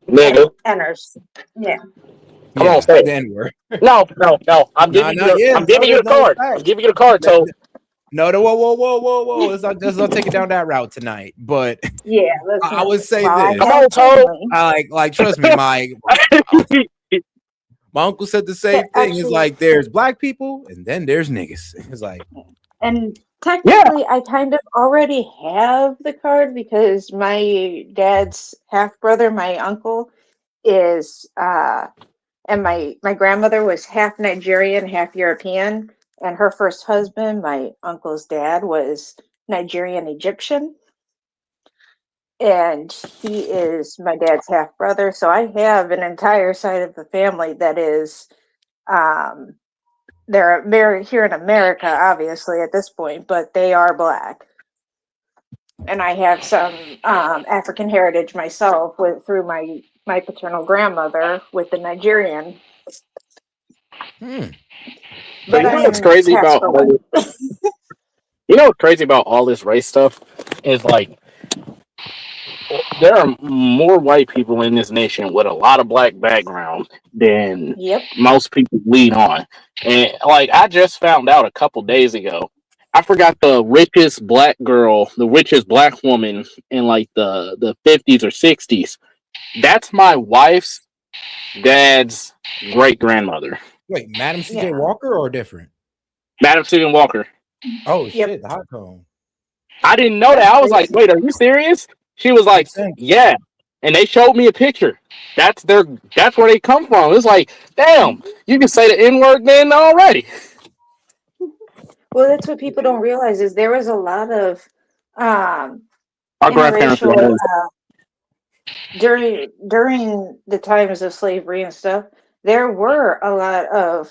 Enners. Yeah. Come on, say it. No. I'm giving you the card. I'm giving you the card. So no, whoa. Let's not take it down that route tonight. But yeah, I would say this. Come on, Toto. Like, trust me, my uncle said the same thing. It's like there's black people and then there's niggas. It's like, and technically, I kind of already have the card because my dad's half brother, my uncle, is and my grandmother was half Nigerian, half European, and her first husband, my uncle's dad, was Nigerian Egyptian, and he is my dad's half brother. So I have an entire side of the family that is they're married here in America, obviously at this point, but they are black. And I have some African heritage myself through my paternal grandmother with the Nigerian. But you know what's crazy about all this race stuff is like there are more white people in this nation with a lot of black background than most people lead on. And like I just found out a couple days ago, I forgot the richest black woman in like the 50s or 60s. That's my wife's dad's great grandmother. Wait, Madam C.J. Walker or different? Madam Susan Walker. Oh shit, the hot cone. I didn't know that. I was like, wait, are you serious? She was like, yeah. And they showed me a picture. That's where they come from. It's like, damn, you can say the N-word then already. Well, that's what people don't realize is there was a lot of our grandparents interracial during the times of slavery and stuff. There were a lot of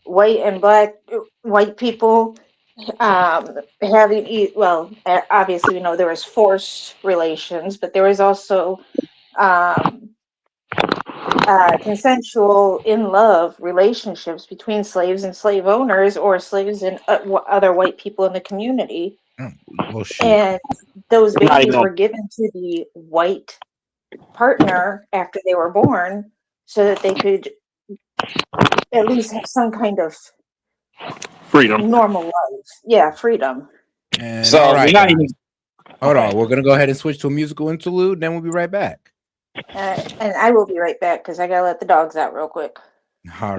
white people having obviously we know there was forced relations, but there was also consensual in love relationships between slaves and slave owners or slaves and other white people in the community. Well, shoot. And those I'm not even babies were gonna- given to the white partner after they were born so that they could at least have some kind of freedom. normal life. Yeah, freedom. And So all we're right, not guys. even. Hold Okay. on. We're gonna go ahead and switch to a musical interlude. Then we'll be right back. And I will be right back because I gotta let the dogs out real quick. All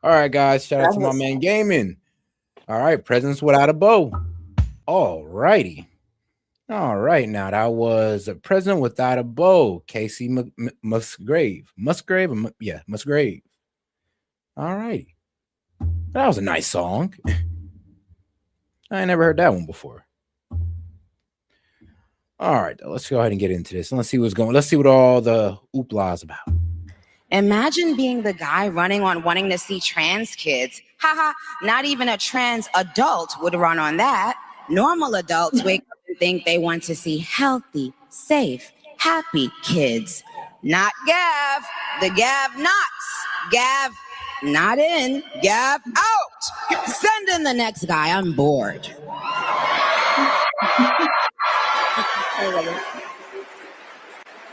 right, guys. Shout out to my man Gaming. All right, Presidents Without a Bow. All righty. All right, now that was a President Without a Bow, Casey Musgrave. Musgrave? Yeah, Musgrave. All righty. That was a nice song. I ain't never heard that one before. All right, let's go ahead and get into this. Let's see what's going. Let's see what all the hoopla is about. Imagine being the guy running on wanting to see trans kids. Haha, not even a trans adult would run on that. Normal adults wake up and think they want to see healthy, safe, happy kids. Not Gav, the Gav nots. Gav, not in, Gav out. Send in the next guy, I'm bored.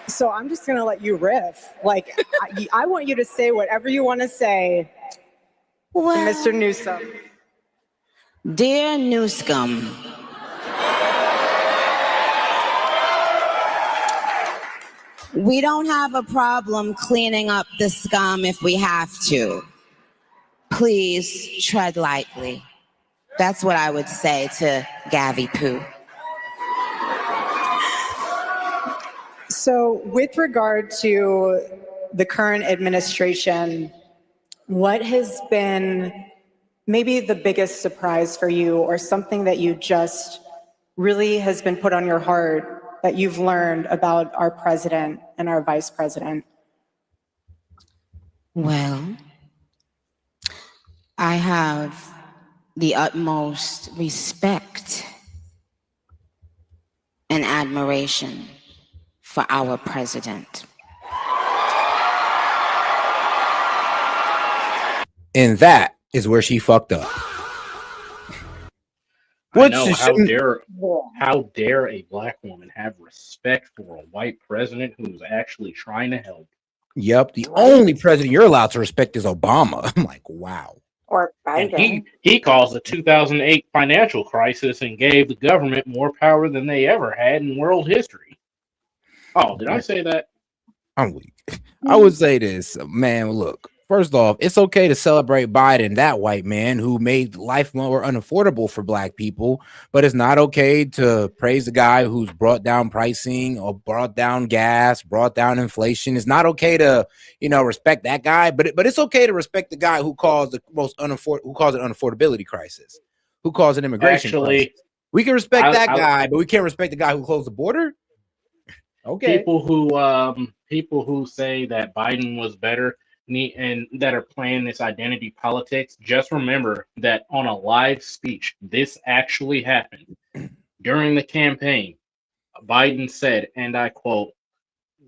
So I'm just going to let you riff. Like, I want you to say whatever you want to say to Mr. Newsom. Dear Newscom, we don't have a problem cleaning up the scum if we have to. Please tread lightly. That's what I would say to Gavi Poo. So, with regard to the current administration, what has been maybe the biggest surprise for you, or something that you just really has been put on your heart that you've learned about our president and our vice president? Well, I have the utmost respect and admiration for our president. And that is where she fucked up. I know, how dare a black woman have respect for a white president who's actually trying to help? Yep, the only president you're allowed to respect is Obama. I'm like, wow. Or And Biden. he caused the 2008 financial crisis and gave the government more power than they ever had in world history. Oh, did I say that? I'm weak. I would say this, man. Look, first off, it's okay to celebrate Biden, that white man who made life more unaffordable for black people, but it's not okay to praise the guy who's brought down pricing or brought down gas, brought down inflation. It's not okay to, respect that guy, but it's okay to respect the guy who caused the who caused an unaffordability crisis, who caused an immigration crisis. We can respect that guy, but we can't respect the guy who closed the border. Okay. People who say that Biden was better and that are playing this identity politics, just remember that on a live speech, this actually happened. During the campaign, Biden said, and I quote,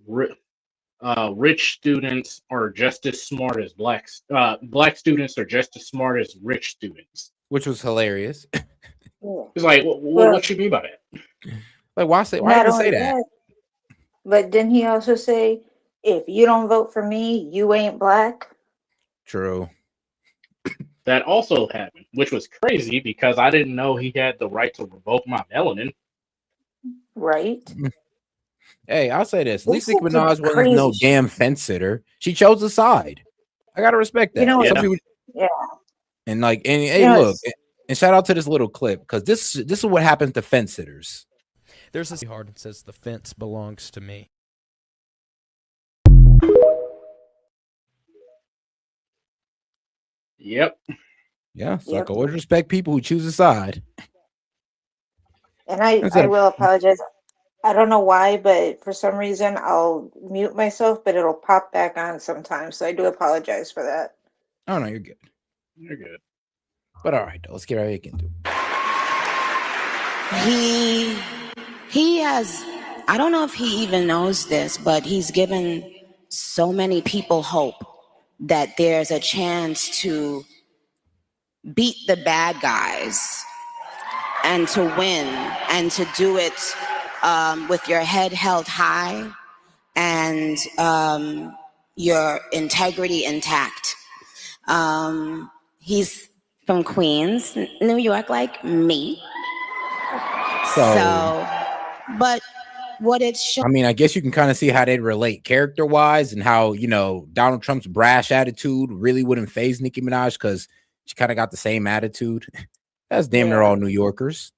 rich students are just as smart as black students are just as smart as rich students. Which was hilarious. It's like, what you mean by that? Like, why even say that? But didn't he also say, if you don't vote for me, you ain't black? True. That also happened, which was crazy because I didn't know he had the right to revoke my melanin. Right. Hey, I'll say this. At least Nicki Minaj wasn't no damn fence sitter. She chose a side. I gotta respect that. Some people, and hey, look, and shout out to this little clip, because this is what happens to fence sitters. There's this hard that says the fence belongs to me. Yep. Yeah, so I can always respect people who choose a side. And I will apologize. I don't know why, but for some reason I'll mute myself, but it'll pop back on sometimes. So I do apologize for that. Oh no, you're good. You're good. But all right, let's get right into it. He has, I don't know if he even knows this, but he's given so many people hope that there's a chance to beat the bad guys and to win and to do it with your head held high and your integrity intact. He's from Queens, New York, like me. So, but what it shows. I mean, I guess you can kind of see how they relate character wise and how, you know, Donald Trump's brash attitude really wouldn't phase Nicki Minaj because she kind of got the same attitude. That's damn near all New Yorkers.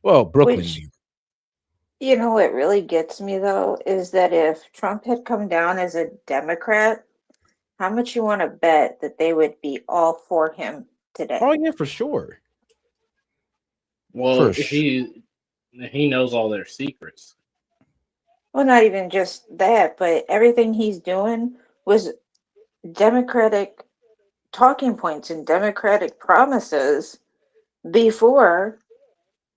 Well, Brooklyn, New Which, York. you know, what really gets me though is that if Trump had come down as a Democrat, how much you want to bet that they would be all for him today? Oh yeah, for sure. Well, he knows all their secrets. Well, not even just that, but everything he's doing was Democratic talking points and Democratic promises before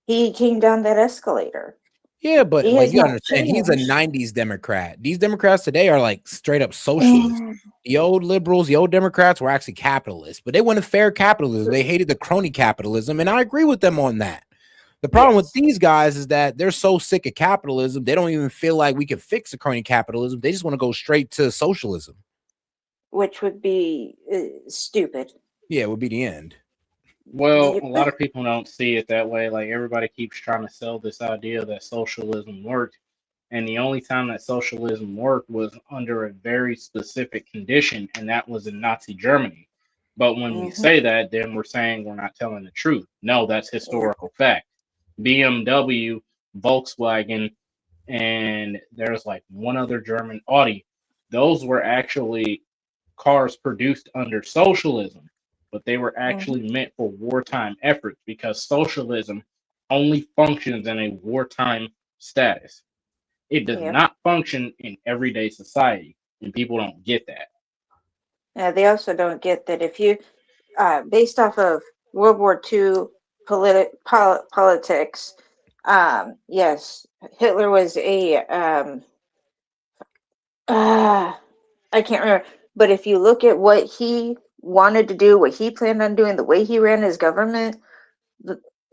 he came down that escalator. Yeah, but He like has you not understand, he's a changed. 90s Democrat. These Democrats today are like straight up socialists. The old liberals, the old Democrats were actually capitalists, but they wanted fair capitalism. They hated the crony capitalism, and I agree with them on that. The problem with these guys is that they're so sick of capitalism, they don't even feel like we can fix the crony capitalism. They just want to go straight to socialism. Which would be stupid. Yeah, it would be the end. Well, a lot of people don't see it that way. Like everybody keeps trying to sell this idea that socialism worked. And the only time that socialism worked was under a very specific condition, and that was in Nazi Germany. But when we say that, then we're saying we're not telling the truth. No, that's historical fact. BMW, Volkswagen, and there's like one other German, Audi. Those were actually cars produced under socialism, but they were actually meant for wartime efforts because socialism only functions in a wartime status. It does not function in everyday society, and people don't get that. Yeah, they also don't get that if you, based off of World War II politics, yes, Hitler was a, I can't remember, but if you look at what he wanted to do, what he planned on doing, the way he ran his government,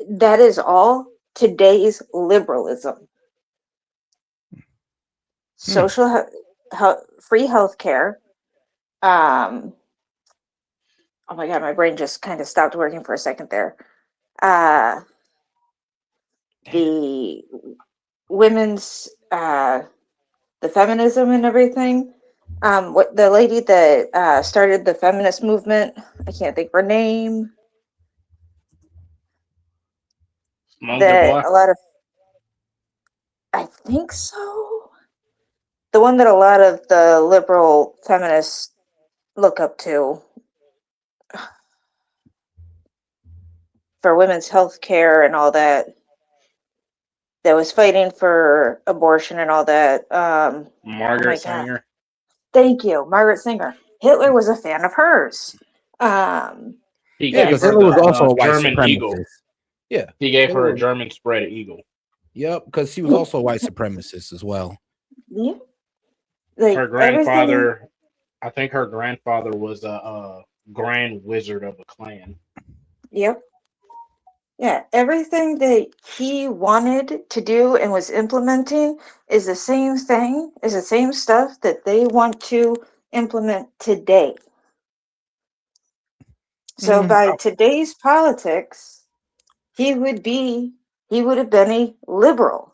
that is all today's liberalism. Social, free healthcare. Oh my God, my brain just kind of stopped working for a second there. The women's, the feminism and everything. What the lady that started the feminist movement, I can't think of her name. That a lot of, I think so. The one that a lot of the liberal feminists look up to for women's health care and all that. That was fighting for abortion and all that. Margaret Sanger. Thank you, Margaret Sanger. Hitler was a fan of hers. He gave her Hitler was also a white German eagle. supremacist. Yeah, he gave her a German spread eagle. Yep, because she was also a white supremacist as well. Yeah, like her grandfather, I think her grandfather was a grand wizard of a clan. Yep. Yeah, everything that he wanted to do and was implementing is the same thing, is the same stuff that they want to implement today. So by today's politics, he would have been a liberal.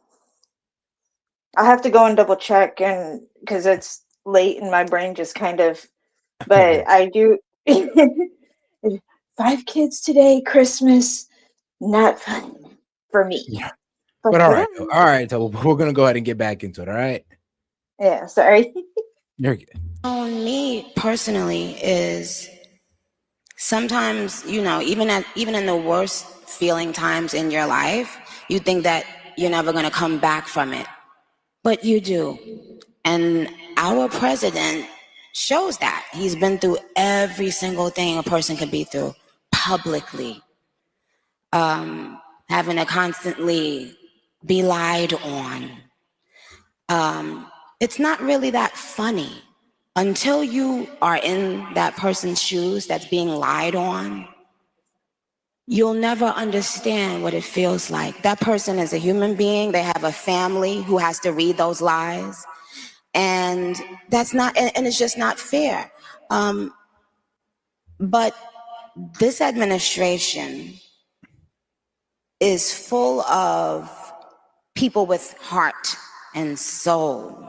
I'll have to go and double check, and because it's late and my brain just kind of, but I do 5 kids today, Christmas, not fun for me. Yeah. But all right, so we're gonna go ahead and get back into it. All right. Yeah, sorry. You're good. Me personally is sometimes, you know, even in the worst feeling times in your life, you think that you're never going to come back from it, but you do. And our president shows that. He's been through every single thing a person could be through publicly. Having to constantly be lied on. It's not really that funny. Until you are in that person's shoes that's being lied on, you'll never understand what it feels like. That person is a human being. They have a family who has to read those lies. And that's not, and it's just not fair. But this administration is full of people with heart and soul.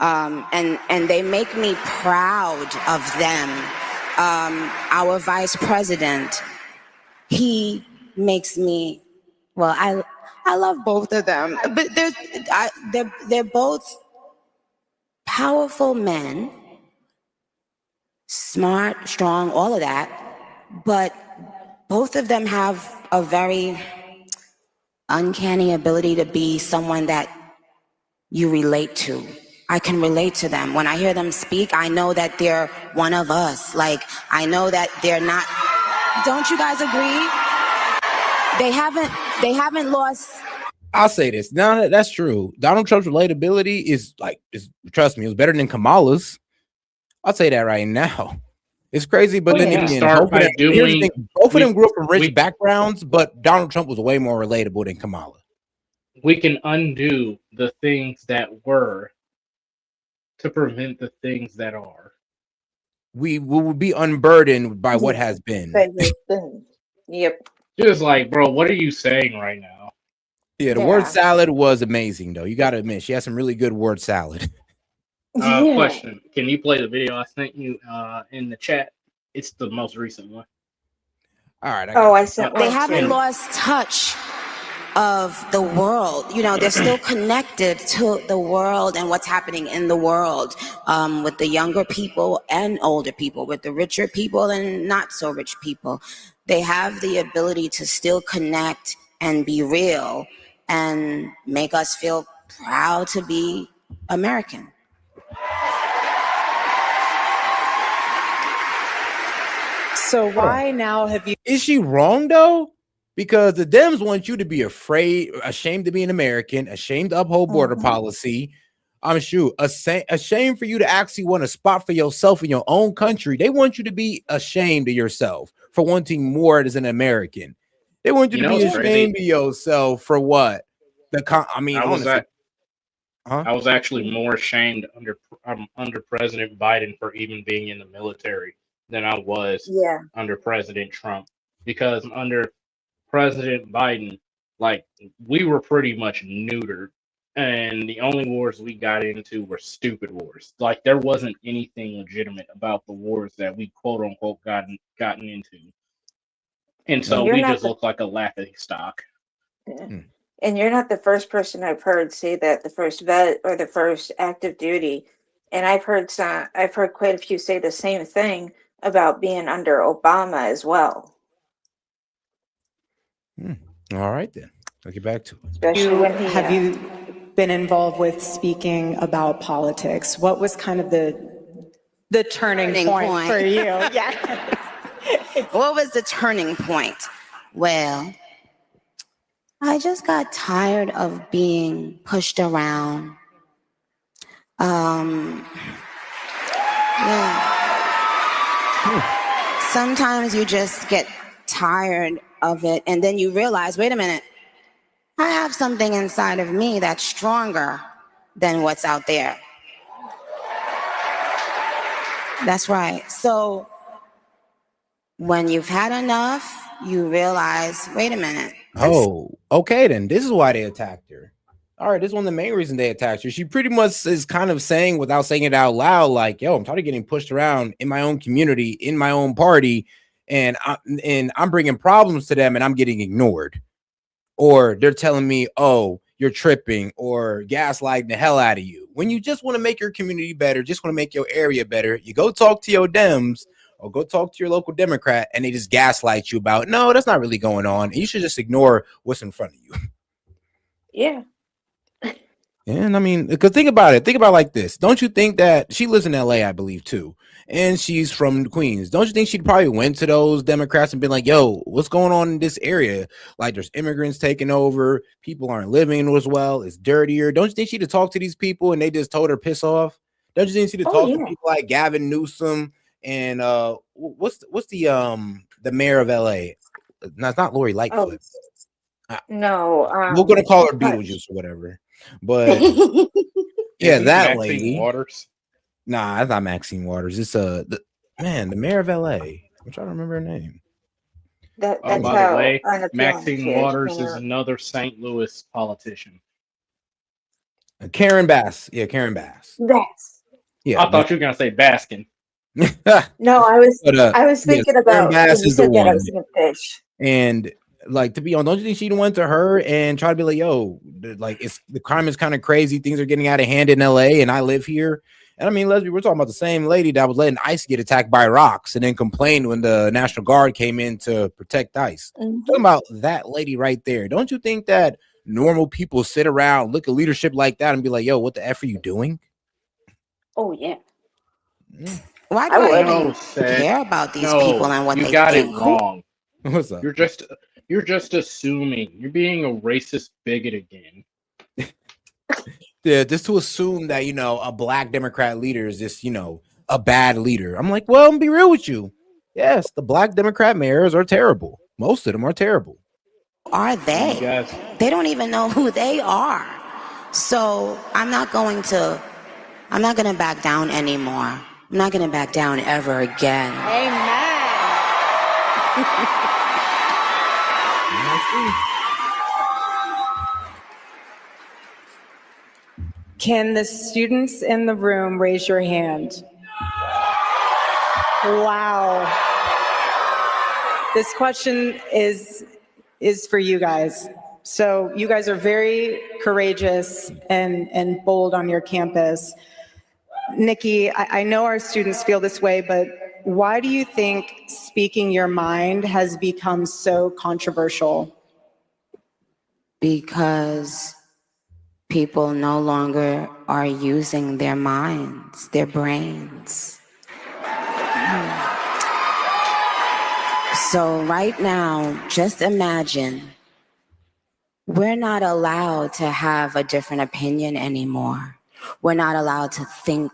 And they make me proud of them. Our vice president, he makes me, well, I love both of them, but they're both powerful men, smart, strong, all of that, but both of them have a very uncanny ability to be someone that you relate to. I can relate to them. When I hear them speak, I know that they're one of us. Like, I know that they're not. Don't you guys agree? They haven't lost. I'll say this. No, that's true. Donald Trump's relatability is trust me, it was better than Kamala's. I'll say that right now. It's crazy, but then again, both of them grew up from rich backgrounds, but Donald Trump was way more relatable than Kamala. We can undo the things that were to prevent the things that are. We will be unburdened by what has been. Yep. Just like, bro, what are you saying right now? Yeah, the word salad was amazing, though. You got to admit, she has some really good word salad. Question: can you play the video I sent you in the chat? It's the most recent one. All right. I sent one. They haven't lost touch of the world. You know, they're still connected to the world and what's happening in the world, with the younger people and older people, with the richer people and not so rich people. They have the ability to still connect and be real and make us feel proud to be American. So why now have you? Is she wrong though? Because the Dems want you to be ashamed to be an American, ashamed to uphold border policy. I'm sure ashamed for you to actually want a spot for yourself in your own country. They want you to be ashamed of yourself for wanting more as an American. They want you to be ashamed of yourself for what? I was actually more ashamed under President Biden for even being in the military than I was under President Trump, because under President Biden, like, we were pretty much neutered, and the only wars we got into were stupid wars. Like, there wasn't anything legitimate about the wars that we quote unquote gotten into, and so we just look like a laughing stock. And you're not the first person I've heard say that, the first vet or the first active duty. And I've heard quite a few say the same thing about being under Obama as well. All right, then. I'll get back to it. Especially when he, have you been involved with speaking about politics? What was kind of the turning point for you? Yeah. What was the turning point? Well, I just got tired of being pushed around. Sometimes you just get tired of it, and then you realize, wait a minute, I have something inside of me that's stronger than what's out there. That's right. So when you've had enough, you realize, wait a minute. Oh, okay, then. This is why they attacked her. All right, this is one of the main reasons they attacked her. She pretty much is kind of saying, without saying it out loud, like, yo, I'm tired of getting pushed around in my own community, in my own party, and I'm bringing problems to them, and I'm getting ignored. Or they're telling me, oh, you're tripping, or gaslighting the hell out of you. When you just want to make your community better, just want to make your area better, you go talk to your Dems, or go talk to your local Democrat, and they just gaslight you about, no, that's not really going on. And you should just ignore what's in front of you. Yeah. And I mean, because think about it like this. Don't you think that she lives in LA, I believe, too, and she's from Queens? Don't you think she probably went to those Democrats and been like, yo, what's going on in this area? Like, there's immigrants taking over. People aren't living as well. It's dirtier. Don't you think she'd have talked to these people and they just told her piss off? Don't you think she'd have talked to people like Gavin Newsom and what's the mayor of LA? No, it's not Lori Oh, Lightfoot. no. We're gonna call her But Beetlejuice or whatever. But yeah, Isn't it that Maxine lady. Waters? Nah, it's not Maxine Waters. It's the mayor of LA. I'm trying to remember her name. that's Oh, by the how way, unappealing she Maxine is. Waters is another St. Louis politician. Karen Bass. Yeah, Karen Bass. Yes. Yeah. I thought you were gonna say Baskin. No, I was But yes, thinking Karen about when Bass you is the said that, I one. was thinking fish. And like, to be honest, don't you think she'd went to her and try to be like, yo, like, it's the crime is kind of crazy, things are getting out of hand in LA, and I live here. And I mean, Leslie, we're talking about the same lady that was letting ICE get attacked by rocks and then complained when the National Guard came in to protect ICE. Talking about that lady right there. Don't you think that normal people sit around, look at leadership like that, and be like, yo, what the F are you doing? Oh yeah. Why do I I would. No, even Seth. care about these No, people and what you they got it think? wrong. What's up? You're just assuming. You're being a racist bigot again. Yeah, just to assume that, a black Democrat leader is just, a bad leader. I'm like, well, I'm be real with you. Yes, the black Democrat mayors are terrible. Most of them are terrible. Are they? Guys, They don't even know who they are. So I'm not going to back down anymore. I'm not going to back down ever again. Can the students in the room raise your hand? Wow. This question is for you guys. So you guys are very courageous and bold on your campus. Nikki, I know our students feel this way, but why do you think speaking your mind has become so controversial? Because people no longer are using their minds, their brains. So right now, just imagine we're not allowed to have a different opinion anymore. We're not allowed to think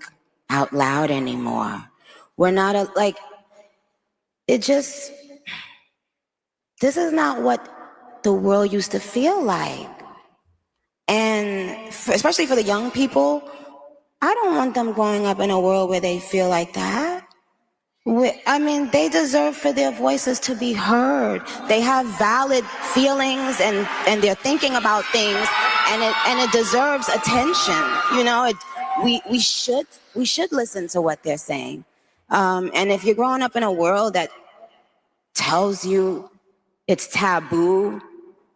out loud anymore. We're not this is not what the world used to feel like. And especially for the young people, I don't want them growing up in a world where they feel like that. They deserve for their voices to be heard. They have valid feelings and they're thinking about things, and it deserves attention. We should listen to what they're saying. And if you're growing up in a world that tells you it's taboo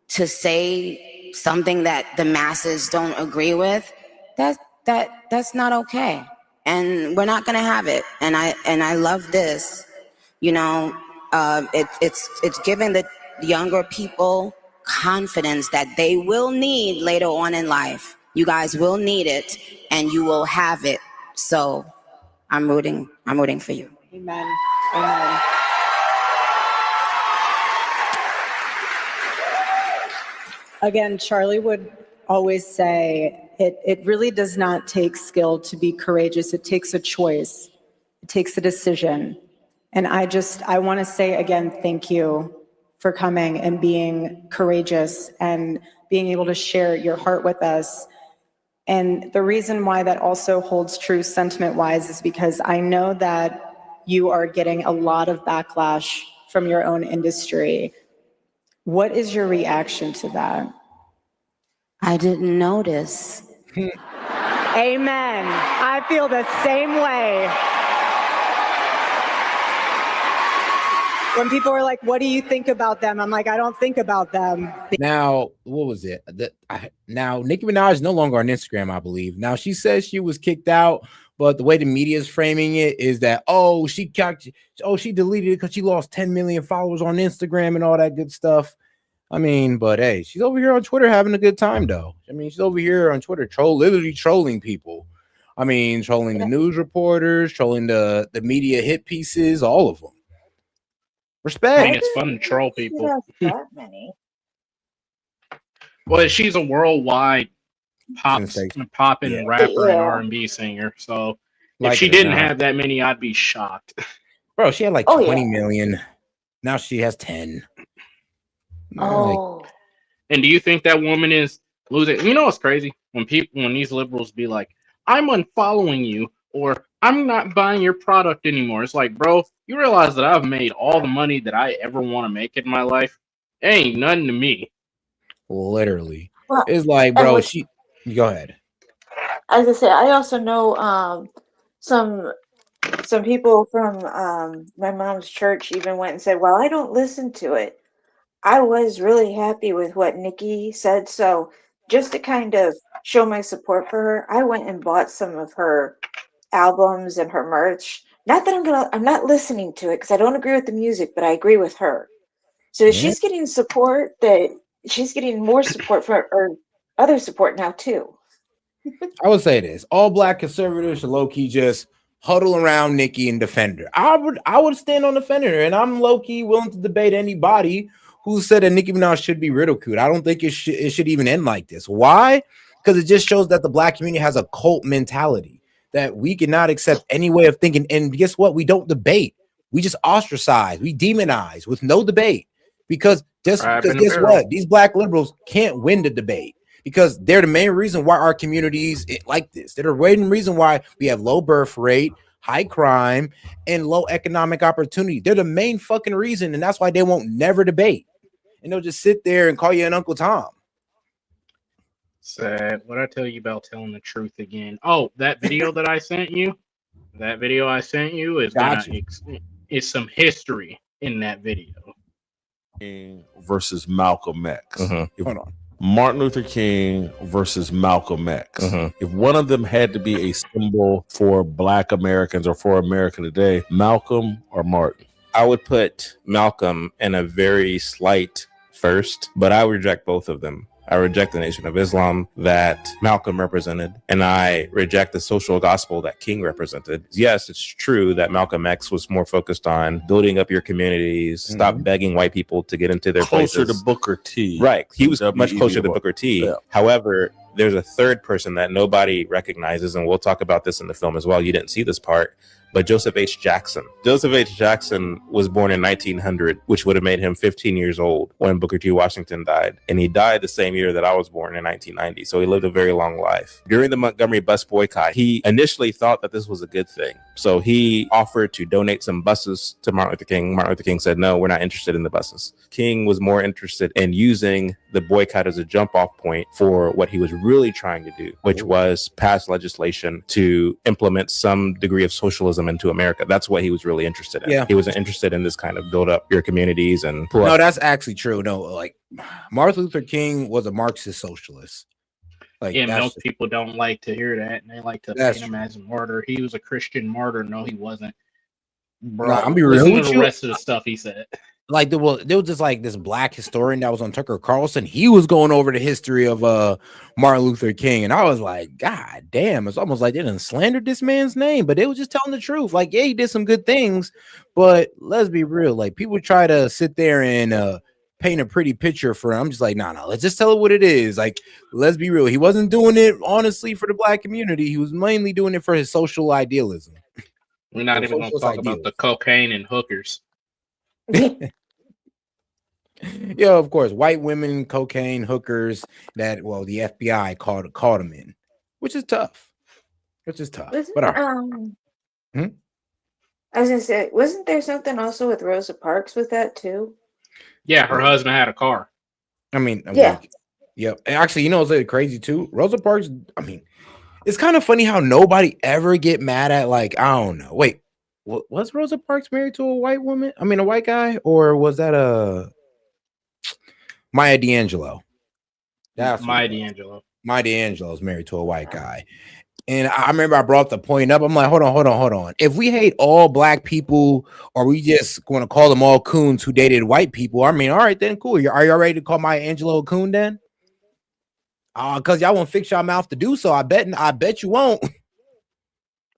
to say something that the masses don't agree with, that's not okay. And we're not gonna have it. And I love this. It's giving the younger people confidence that they will need later on in life. You guys will need it, and you will have it. So I'm rooting for you. Amen. Amen. Again, Charlie would always say, it really does not take skill to be courageous. It takes a choice. It takes a decision. And I want to say again, thank you for coming and being courageous and being able to share your heart with us. And the reason why that also holds true sentiment-wise is because I know that you are getting a lot of backlash from your own industry. What is your reaction to that? I didn't notice. Amen. I feel the same way. When people are like, what do you think about them? I'm like, I don't think about them. Now, what was it? Now, Nicki Minaj is no longer on Instagram, I believe. Now, she says she was kicked out, but the way the media is framing it is that, she deleted it because she lost 10 million followers on Instagram and all that good stuff. But hey, she's over here on Twitter having a good time, though. She's over here on Twitter literally trolling people. Trolling the news reporters, trolling the media hit pieces, all of them. Respect. I think it's fun to troll people. That many. Well, she's a worldwide popping rapper and R&B singer. So if she didn't have that many, I'd be shocked. Bro, she had like 20 million. Now she has 10. Like, Oh, And do you think that woman is losing? You know what's crazy? When these liberals be like, "I'm unfollowing you," or "I'm not buying your product anymore," it's like, bro, you realize that I've made all the money that I ever want to make in my life? It ain't nothing to me. literally. well, It's like, and bro, what she go ahead. as I say, I also know some some people from my mom's church even went and said, "Well, I don't listen to it." I was really happy with what Nikki said, so just to kind of show my support for her, I went and bought some of her albums and her merch. Not that I'm not listening to it because I don't agree with the music, but I agree with her. So Yeah. she's getting support that she's getting more support for or other support now too. I would say this: all black conservatives should low key just huddle around Nikki and defend her. I would stand on defending her, and I'm low key willing to debate anybody who said that Nicki Minaj should be ridiculed. I don't think it should even end like this. Why? Because it just shows that the black community has a cult mentality that we cannot accept any way of thinking. And guess what? We don't debate. We just ostracize. We demonize with no debate. Crab Because in a guess barrel. what? These black liberals can't win the debate because they're the main reason why our communities like this. They're the main reason why we have low birth rate, high crime, and low economic opportunity. They're the main fucking reason, and that's why they won't never debate. And they'll just sit there and call you an Uncle Tom. Sad. What I tell you about telling the truth again? Oh, that video that I sent you. That video I sent you is Got gonna you. it's some history in that video. Versus Malcolm X. If Hold on. Martin Luther King versus Malcolm X. If one of them had to be a symbol for Black Americans or for America today, Malcolm or Martin? I would put Malcolm in a very slight first, but I reject both of them. I reject the Nation of Islam that Malcolm represented, and I reject the social gospel that King represented. Yes, it's true that Malcolm X was more focused on building up your communities, stop begging white people to get into their Closer places. to Booker T. Right. He was much W.E.B. closer to Du Bois. Booker T. Yeah. However, there's a third person that nobody recognizes, and we'll talk about this in the film as well. You didn't see this part, but Joseph H. Jackson. Joseph H. Jackson was born in 1900, which would have made him 15 years old when Booker T. Washington died. And he died the same year that I was born in 1990. So he lived a very long life. During the Montgomery bus boycott, he initially thought that this was a good thing. So he offered to donate some buses to Martin Luther King. Martin Luther King said, no, we're not interested in the buses. King was more interested in using the boycott as a jump off point for what he was really trying to do, which was pass legislation to implement some degree of socialism into America. That's what he was really interested in. Yeah. He wasn't interested in this kind of build up your communities and pull No, up. that's actually true. No, like Martin Luther King was a Marxist socialist. Like, Yeah, that's most people don't like to hear that, and they like to That's paint him as a martyr. He was a Christian martyr. No, he wasn't. Bro, Nah, I'm be real listen with to the you. rest of the stuff he said. Like there was just like this black historian that was on Tucker Carlson. He was going over the history of Martin Luther King, and I was like, God damn, it's almost like they didn't slander this man's name, but they was just telling the truth. Like, yeah, he did some good things, but let's be real. Like, people try to sit there and paint a pretty picture for him. I'm just like, no, let's just tell it what it is. Like, let's be real. He wasn't doing it honestly for the black community. He was mainly doing it for his social idealism. We're not Or even going to socialist talk about ideals. the cocaine and hookers. Yeah, of course, white women, cocaine, hookers. That the FBI called them in, which is tough. Wasn't But I was gonna say, wasn't there something also with Rosa Parks with that too? Yeah, her husband had a car. I mean, Yeah. Yep. Actually, you know what's crazy too? Rosa Parks. I mean, it's kind of funny how nobody ever get mad at, like, I don't know. Wait, was Rosa Parks married to a white woman? I mean, a white guy, or was that Maya D'Angelo? That's Maya D'Angelo. Maya D'Angelo is married to a white guy. And I remember I brought the point up. I'm like, hold on. If we hate all black people, or we just going to call them all coons who dated white people, I mean, all right, then cool. Are y'all ready to call Maya Angelou a coon then? Because y'all won't fix y'all mouth to do so. I bet you won't.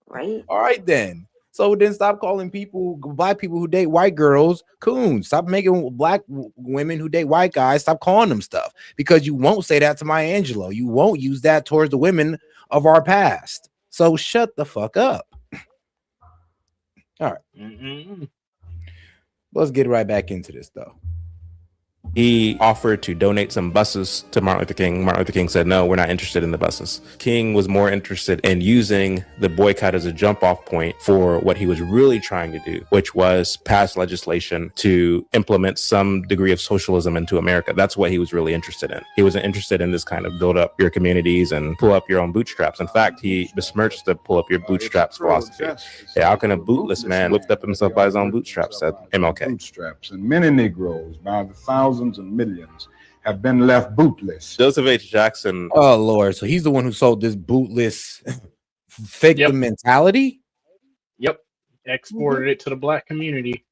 Right. All right, then. So then stop calling black people who date white girls coons. Stop making black women who date white guys, stop calling them stuff, because you won't say that to Maya Angelou. You won't use that towards the women of our past. So shut the fuck up. All right. Let's get right back into this, though. He offered to donate some buses to Martin Luther King. Martin Luther King said, no, we're not interested in the buses. King was more interested in using the boycott as a jump off point for what he was really trying to do, which was pass legislation to implement some degree of socialism into America. That's what he was really interested in. He wasn't interested in this kind of build up your communities and pull up your own bootstraps. In fact, he besmirched the pull up your bootstraps philosophy. Hey, how can a bootless man lift up himself by his own bootstraps, said MLK. Bootstraps, and many Negroes, by the thousands and millions, have been left bootless. Joseph H. Jackson. Oh Lord, so he's the one who sold this bootless fake mentality. Yep, exported it to the black community.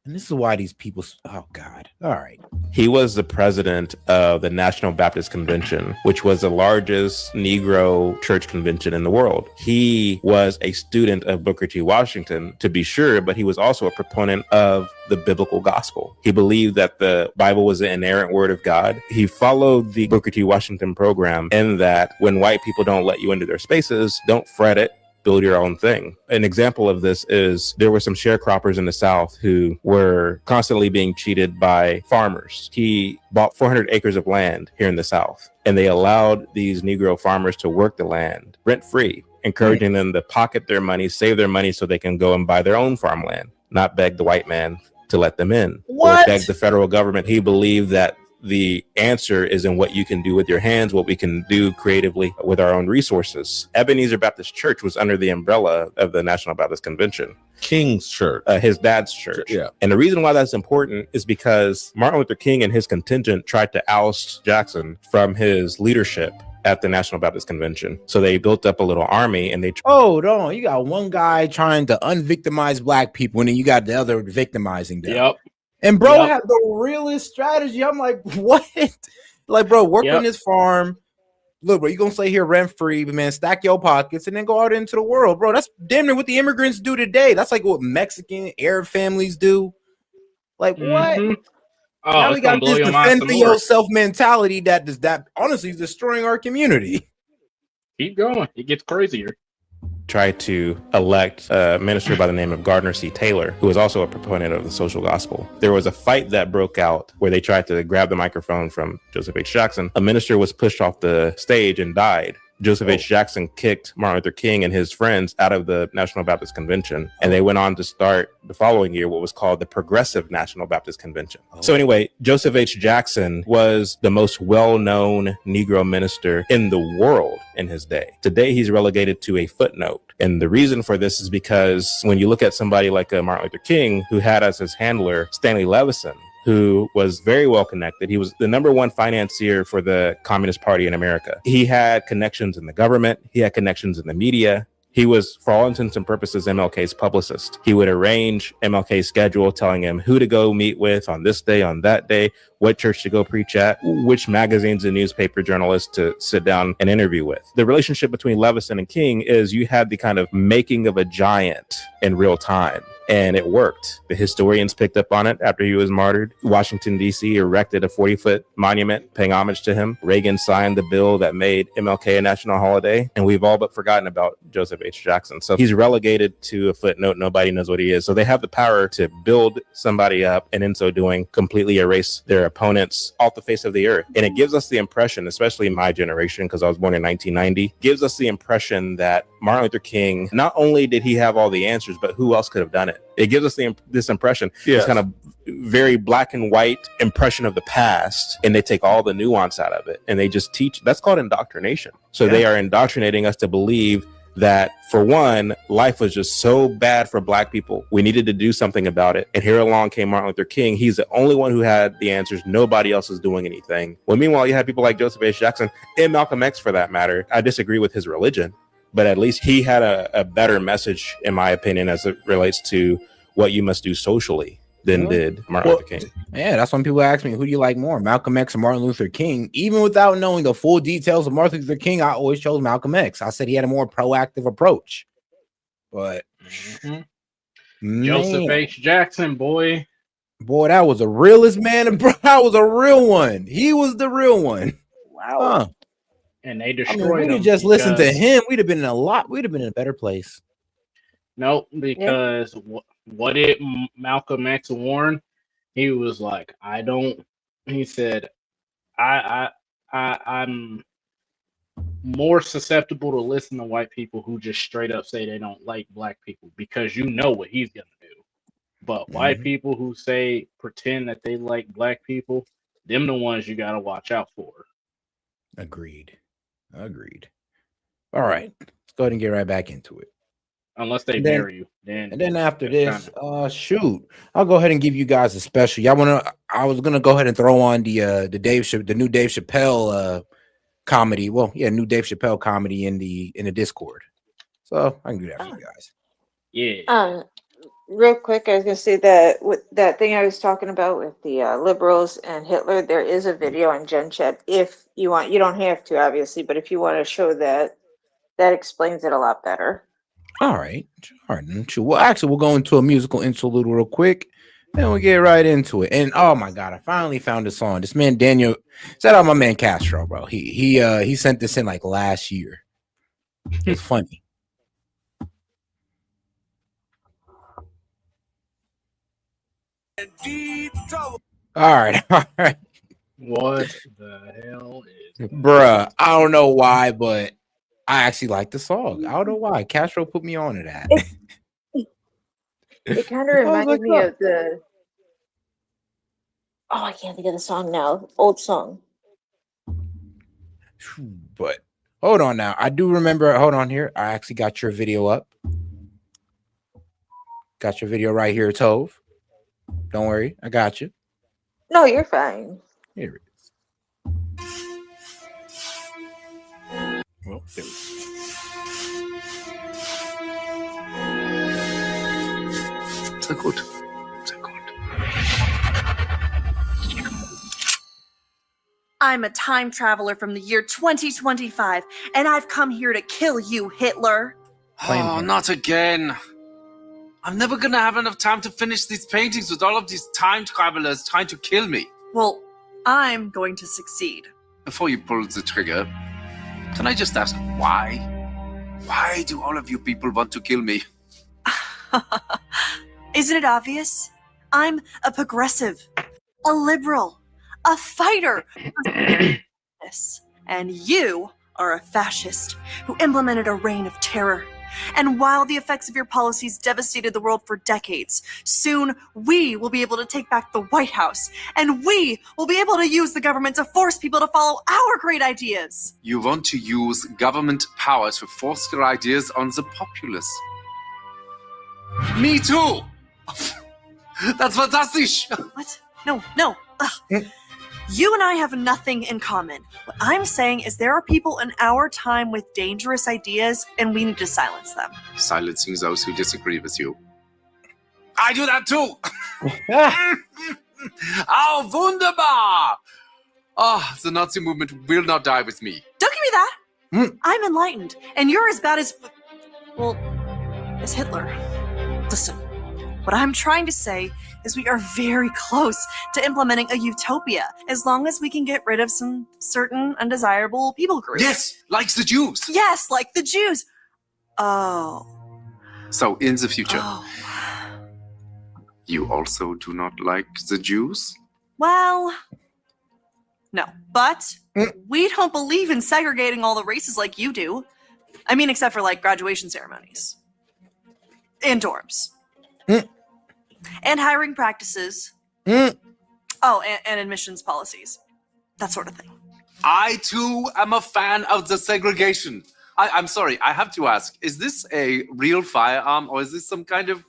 And this is why these people. Oh God! All right. He was the president of the National Baptist Convention, which was the largest Negro church convention in the world. He was a student of Booker T. Washington, to be sure, but he was also a proponent of the biblical gospel. He believed that the Bible was the inerrant word of God. He followed the Booker T. Washington program in that when white people don't let you into their spaces, don't fret it. Build your own thing. An example of this is there were some sharecroppers in the South who were constantly being cheated by farmers. He bought 400 acres of land here in the South, and they allowed these Negro farmers to work the land rent-free, encouraging them to pocket their money, save their money so they can go and buy their own farmland, not beg the white man to let them in. Or beg the federal government. He believed that the answer is in what you can do with your hands, what we can do creatively with our own resources. Ebenezer Baptist Church was under the umbrella of the National Baptist Convention. King's church. His dad's church. Yeah. And the reason why that's important is because Martin Luther King and his contingent tried to oust Jackson from his leadership at the National Baptist Convention. So they built up a little army and they... Oh, no, you got one guy trying to unvictimize black people, and then you got the other victimizing them. Yep. And bro had the realest strategy. I'm like, what? Like, bro, work on this farm. Look, bro, you gonna stay here rent free, but man, stack your pockets and then go out into the world, bro. That's damn near what the immigrants do today. That's like what Mexican Arab families do. Like, what? Oh, now we got this defend for yourself mentality that honestly is destroying our community. Keep going. It gets crazier. Tried to elect a minister by the name of Gardner C. Taylor, who was also a proponent of the social gospel. There was a fight that broke out where they tried to grab the microphone from Joseph H. Jackson. A minister was pushed off the stage and died. Joseph H. Jackson kicked Martin Luther King and his friends out of the National Baptist Convention, and they went on to start the following year what was called the Progressive National Baptist Convention. So anyway, Joseph H. Jackson was the most well-known Negro minister in the world in his day. Today, he's relegated to a footnote. And the reason for this is because when you look at somebody like Martin Luther King, who had as his handler Stanley Levison, who was very well connected. He was the #1 financier for the Communist Party in America. He had connections in the government. He had connections in the media. He was, for all intents and purposes, MLK's publicist. He would arrange MLK's schedule, telling him who to go meet with on this day, on that day, what church to go preach at, which magazines and newspaper journalists to sit down and interview with. The relationship between Levison and King is you had the kind of making of a giant in real time. And it worked. The historians picked up on it after he was martyred. Washington, D.C. erected a 40-foot monument paying homage to him. Reagan signed the bill that made MLK a national holiday. And we've all but forgotten about Joseph H. Jackson. So he's relegated to a footnote. Nobody knows what he is. So they have the power to build somebody up and in so doing completely erase their opponents off the face of the earth. And it gives us the impression, especially my generation, because I was born in 1990, gives us the impression that Martin Luther King, not only did he have all the answers, but who else could have done it? It gives us this impression, this kind of very black and white impression of the past, and they take all the nuance out of it and they just teach. That's called indoctrination. So they are indoctrinating us to believe that, for one, life was just so bad for black people. We needed to do something about it. And here along came Martin Luther King. He's the only one who had the answers. Nobody else is doing anything. Well, meanwhile, you had people like Joseph H. Jackson and Malcolm X, for that matter. I disagree with his religion, but at least he had a better message, in my opinion, as it relates to what you must do socially than did Martin Luther King. Yeah, that's when people ask me, who do you like more, Malcolm X or Martin Luther King? Even without knowing the full details of Martin Luther King, I always chose Malcolm X. I said he had a more proactive approach. But Joseph H. Jackson, boy, that was the realest man. Bro, that was a real one. He was the real one. Wow. Huh. And they destroyed him. We just listened to him. We'd have been in a better place. Nope, because what did Malcolm X warn? He was like, I don't He said, I'm more susceptible to listen to white people who just straight up say they don't like black people because you know what he's gonna do. But white people who say pretend that they like black people, them the ones you gotta watch out for. Agreed. All right, let's go ahead and get right back into it. Unless they And then- marry you, then And then after that's this, shoot, I'll go ahead and give you guys a special. Y'all wanna? I was gonna go ahead and throw on the new Dave Chappelle comedy. Well, yeah, new Dave Chappelle comedy in the Discord. So I can do that for you guys. Yeah. Real quick, I was gonna say that with that thing I was talking about with the liberals and Hitler, there is a video on Gen Chat. If you want, you don't have to, obviously, but if you want to show that, that explains it a lot better. All right. Then, sure. Well, actually, we'll go into a musical interlude real quick, and we'll get right into it. And oh my god, I finally found a song. This man Daniel, shout out my man Castro, bro. He sent this in like last year. It's funny. All right. What the hell is Bruh, I don't know why, but I actually like the song. I don't know why. Castro put me on to that. It kind of reminded me of the. Oh, I can't think of the song now. Old song. But hold on now. I do remember. Hold on here. I actually got your video up. Got your video right here, Tove. Don't worry. I got you. No, you're fine. Here it is. Well, there we go. Sehr gut. I'm a time traveler from the year 2025, and I've come here to kill you, Hitler. Oh, not again. I'm never gonna have enough time to finish these paintings with all of these time travelers trying to kill me. Well, I'm going to succeed. Before you pull the trigger, can I just ask why? Why do all of you people want to kill me? Isn't it obvious? I'm a progressive, a liberal, a fighter. And you are a fascist who implemented a reign of terror. And while the effects of your policies devastated the world for decades, soon we will be able to take back the White House, and we will be able to use the government to force people to follow our great ideas. You want to use government power to force your ideas on the populace. Me too! That's fantastic! What? No. Ugh. You and I have nothing in common. What I'm saying is there are people in our time with dangerous ideas, and we need to silence them. Silencing those who disagree with you. I do that too! Oh, wunderbar! Oh, the Nazi movement will not die with me. Don't give me that! I'm enlightened, and you're as bad as... well, as Hitler. Listen, what I'm trying to say is we are very close to implementing a utopia, as long as we can get rid of some certain undesirable people groups. Yes, like the Jews. Yes, like the Jews. Oh. So in the future, you also do not like the Jews? Well, no. But we don't believe in segregating all the races like you do. I mean, except for like graduation ceremonies. And dorms. And hiring practices. Oh, and admissions policies. That sort of thing. I too am a fan of the segregation. I'm sorry, I have to ask, is this a real firearm or is this some kind of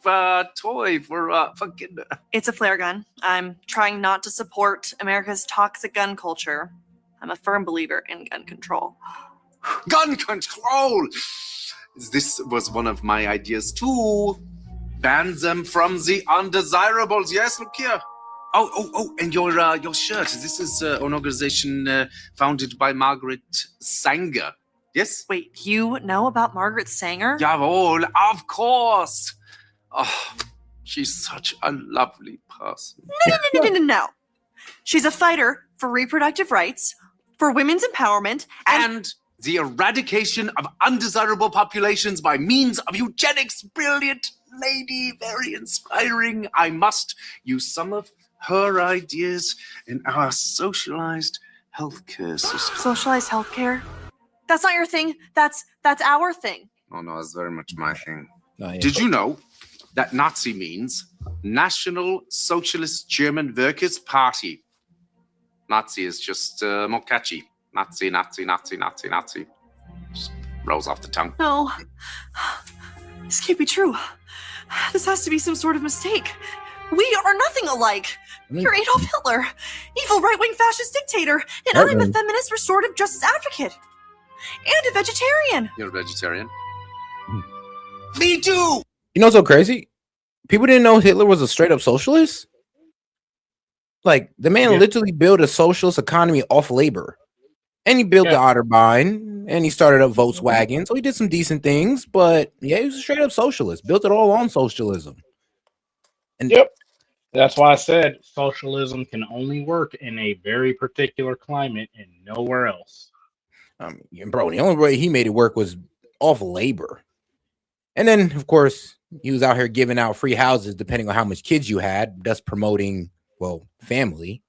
toy for kids? It's a flare gun. I'm trying not to support America's toxic gun culture. I'm a firm believer in gun control. Gun control! This was one of my ideas too. Ban them from the undesirables. Yes, look here. Oh, and your shirt. This is an organization founded by Margaret Sanger. Yes? Wait, you know about Margaret Sanger? Jawohl, of course. Oh, she's such a lovely person. No. She's a fighter for reproductive rights, for women's empowerment, and the eradication of undesirable populations by means of eugenics. Brilliant lady, very inspiring. I must use some of her ideas in our socialized healthcare system. Socialized healthcare? That's not your thing. That's our thing. Oh no, it's very much my thing. No, yeah. Did you know that Nazi means National Socialist German Workers' Party? Nazi is just more catchy. Nazi, Nazi, Nazi, Nazi, Nazi. Just rolls off the tongue. No. This can't be true. This has to be some sort of mistake. We are nothing alike. You're Adolf Hitler, evil right-wing fascist dictator, and I'm a feminist restorative justice advocate. And a vegetarian. You're a vegetarian? Me too! You know what's so crazy? People didn't know Hitler was a straight up socialist. Like the man literally built a socialist economy off labor. And he built the Autobahn and he started up Volkswagen. So he did some decent things, but yeah, he was a straight up socialist. Built it all on socialism. And That's why I said socialism can only work in a very particular climate and nowhere else. Bro, the only way he made it work was off labor. And then, of course, he was out here giving out free houses depending on how much kids you had, thus promoting, well, family.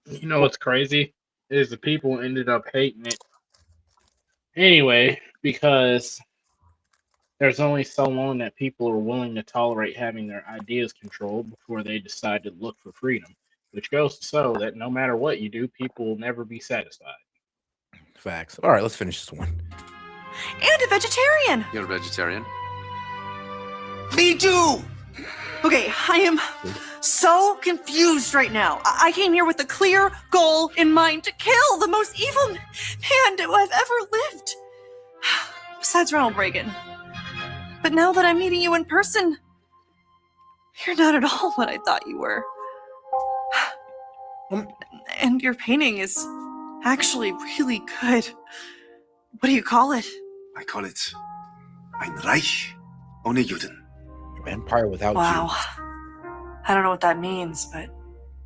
You know what's crazy? Is the people ended up hating it anyway, because there's only so long that people are willing to tolerate having their ideas controlled before they decide to look for freedom, which goes to show that no matter what you do, people will never be satisfied. Facts. All right, let's finish this one. And a vegetarian. You're a vegetarian? Me too! Okay, I am so confused right now. I came here with a clear goal in mind to kill the most evil man who I've ever lived. Besides Ronald Reagan. But now that I'm meeting you in person, you're not at all what I thought you were. And your painting is actually really good. What do you call it? I call it Ein Reich ohne Juden. Empire without Wow. Jews. I don't know what that means, but it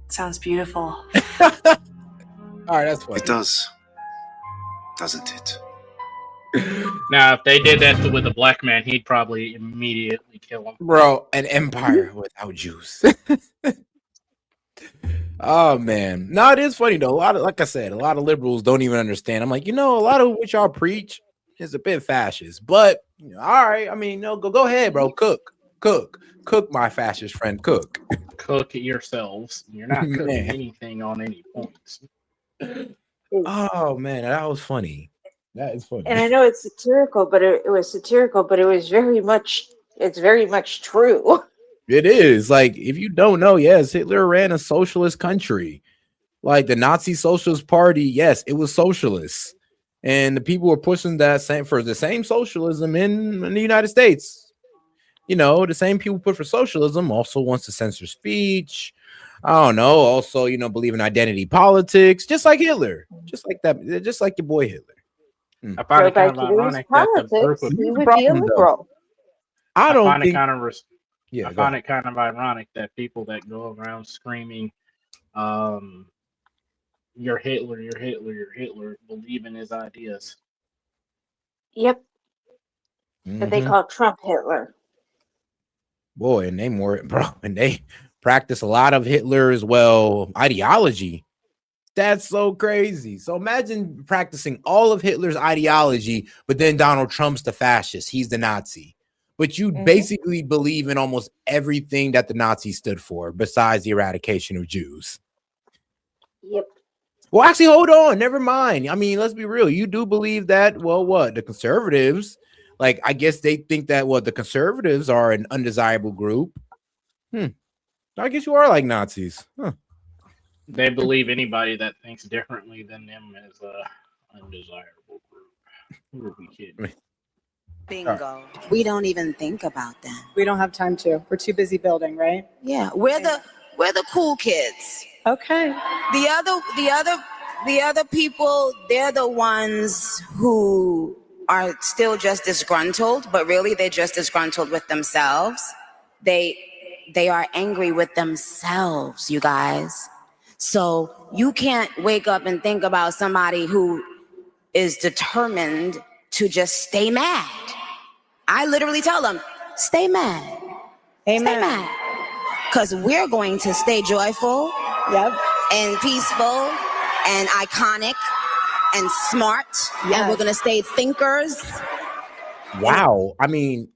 sounds beautiful. All right, that's funny. It does, doesn't it? Now, if they did that with a black man, he'd probably immediately kill him. Bro, an empire without Jews. Oh man. No, it is funny though. Like I said, a lot of liberals don't even understand. I'm like, a lot of what y'all preach is a bit fascist. But all right, I mean, go ahead, bro. Cook, my fascist friend, cook. Cook it yourselves. You're not cooking anything on any points. Oh man, that was funny. That is funny. And I know it's satirical, but it was satirical, but it was it's very much true. It is. Like, if you don't know, yes, Hitler ran a socialist country. Like the Nazi Socialist Party, yes, it was socialist. And the people were pushing that for the same socialism in the United States. The same people put for socialism also wants to censor speech. I don't know. Also, believe in identity politics, just like Hitler, just like that, just like your boy Hitler. I find it kind of ironic that the group of he would be a liberal. I find it kind of Yeah, I find it kind of ironic that people that go around screaming, "You're Hitler, you're Hitler, you're Hitler," believe in his ideas. Yep. That they call Trump Hitler. Boy, and they practice a lot of Hitler as well ideology. That's so crazy. So imagine practicing all of Hitler's ideology, but then Donald Trump's the fascist. He's the Nazi. But you basically believe in almost everything that the Nazis stood for, besides the eradication of Jews. Yep. Well, actually, hold on. Never mind. I mean, let's be real. You do believe that, well, what? The conservatives, like, I guess they think that, the conservatives are an undesirable group. I guess you are like Nazis. Huh. They believe anybody that thinks differently than them is a undesirable group. Who are we kidding? Bingo. We don't even think about them. We don't have time to. We're too busy building, right? Yeah, we're the cool kids. Okay. The other people, they're the ones who are still just disgruntled, but really they're just disgruntled with themselves. They are angry with themselves, you guys. So you can't wake up and think about somebody who is determined to just stay mad. I literally tell them, stay mad. Amen. Stay mad. because we're going to stay joyful, and peaceful, and iconic, and smart, and we're going to stay thinkers. Wow. I mean,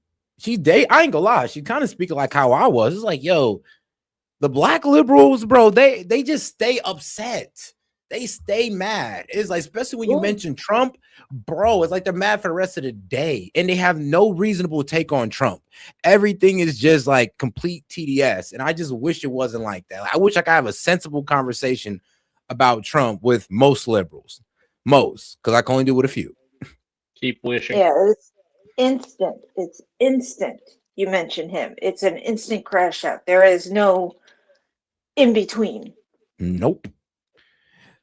I ain't gonna lie, she kind of speaking like how I was. It's like, yo, the black liberals, bro, they just stay upset. They stay mad. It's like, especially when you mention Trump, bro, it's like they're mad for the rest of the day. And they have no reasonable take on Trump. Everything is just like complete TDS. And I just wish it wasn't like that. I wish I could have a sensible conversation about Trump with most liberals. Most, because I can only do with a few. Keep wishing. Yeah, it's instant. It's instant. You mention him. It's an instant crash out. There is no in between. Nope.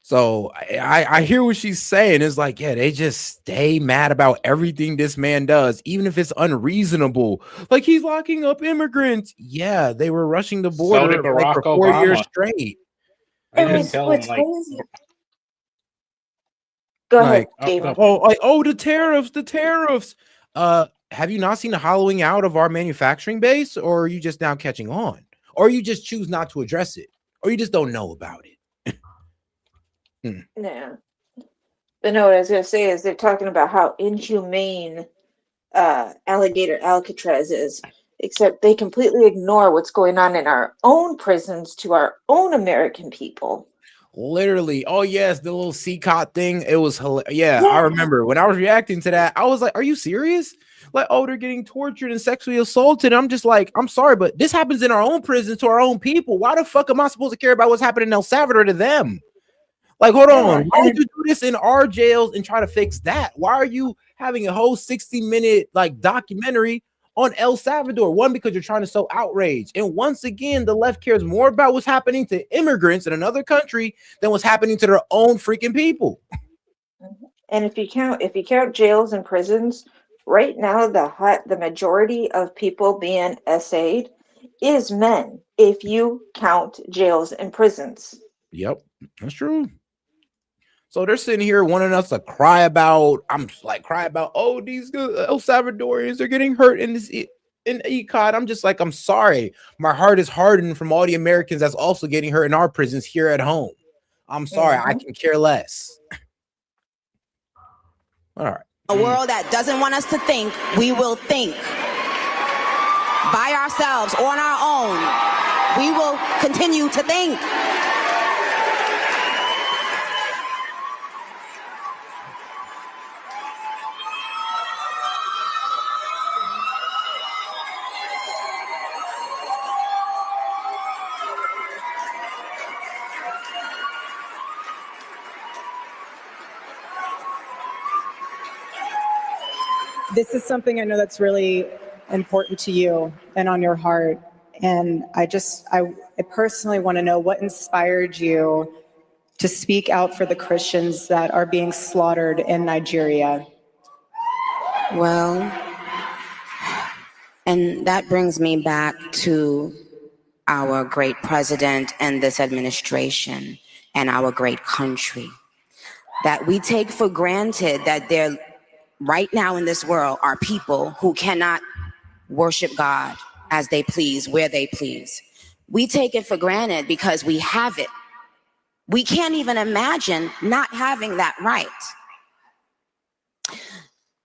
So I hear what she's saying. It's like, yeah, they just stay mad about everything this man does, even if it's unreasonable. Like, he's locking up immigrants. Yeah, they were rushing the So did border like for Barack 4 years Obama. straight. I And just tell him, like, crazy. Go ahead, David. The tariffs. Have you not seen the hollowing out of our manufacturing base, or are you just now catching on, or you just choose not to address it, or you just don't know about it? Yeah. But no, what I was going to say is they're talking about how inhumane alligator Alcatraz is, except they completely ignore what's going on in our own prisons to our own American people. Literally. Oh yes, the little C-Cot thing. It was hilarious. Yeah, I remember when I was reacting to that. I was like, "Are you serious?" Like, oh, they're getting tortured and sexually assaulted. I'm just like, I'm sorry, but this happens in our own prisons to our own people. Why the fuck am I supposed to care about what's happening in El Salvador to them? Like, hold on. Why would you do this in our jails and try to fix that? Why are you having a whole 60-minute like documentary on El Salvador? One, because you're trying to sow outrage. And once again, the left cares more about what's happening to immigrants in another country than what's happening to their own freaking people. And if you count jails and prisons, right now the majority of people being SA'd is men. If you count jails and prisons. Yep, that's true. So they're sitting here wanting us to cry about. Oh, these El Salvadorians, they're getting hurt in this in ECOT. I'm just like, I'm sorry. My heart is hardened from all the Americans that's also getting hurt in our prisons here at home. I'm sorry. I can care less. All right. A world that doesn't want us to think, we will think. By ourselves, on our own, we will continue to think. This is something I know that's really important to you and on your heart. And I personally want to know what inspired you to speak out for the Christians that are being slaughtered in Nigeria. Well, and that brings me back to our great president and this administration and our great country. That we take for granted that there right now in this world are people who cannot worship God as they please, where they please. We take it for granted because we have it. We can't even imagine not having that right.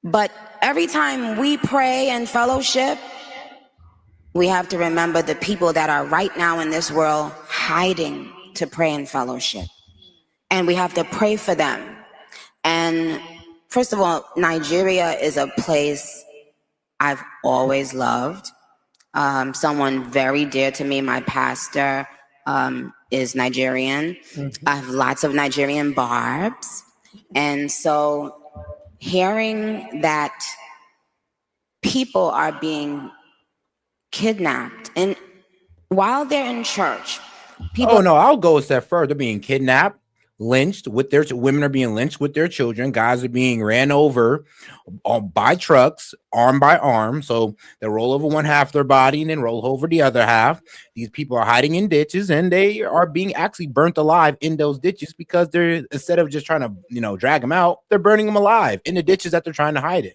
But every time we pray and fellowship, we have to remember the people that are right now in this world hiding to pray and fellowship. And we have to pray for them. And first of all, Nigeria is a place I've always loved. Someone very dear to me, my pastor, is Nigerian. I have lots of Nigerian barbs. And so hearing that people are being kidnapped and while they're in church, people... Oh no, I'll go a step further. They're being kidnapped, lynched with their women are being lynched with their children. Guys are being ran over by trucks, arm by arm. So they roll over one half of their body and then roll over the other half. These people are hiding in ditches and they are being actually burnt alive in those ditches because they're, instead of just trying to, drag them out, they're burning them alive in the ditches that they're trying to hide in.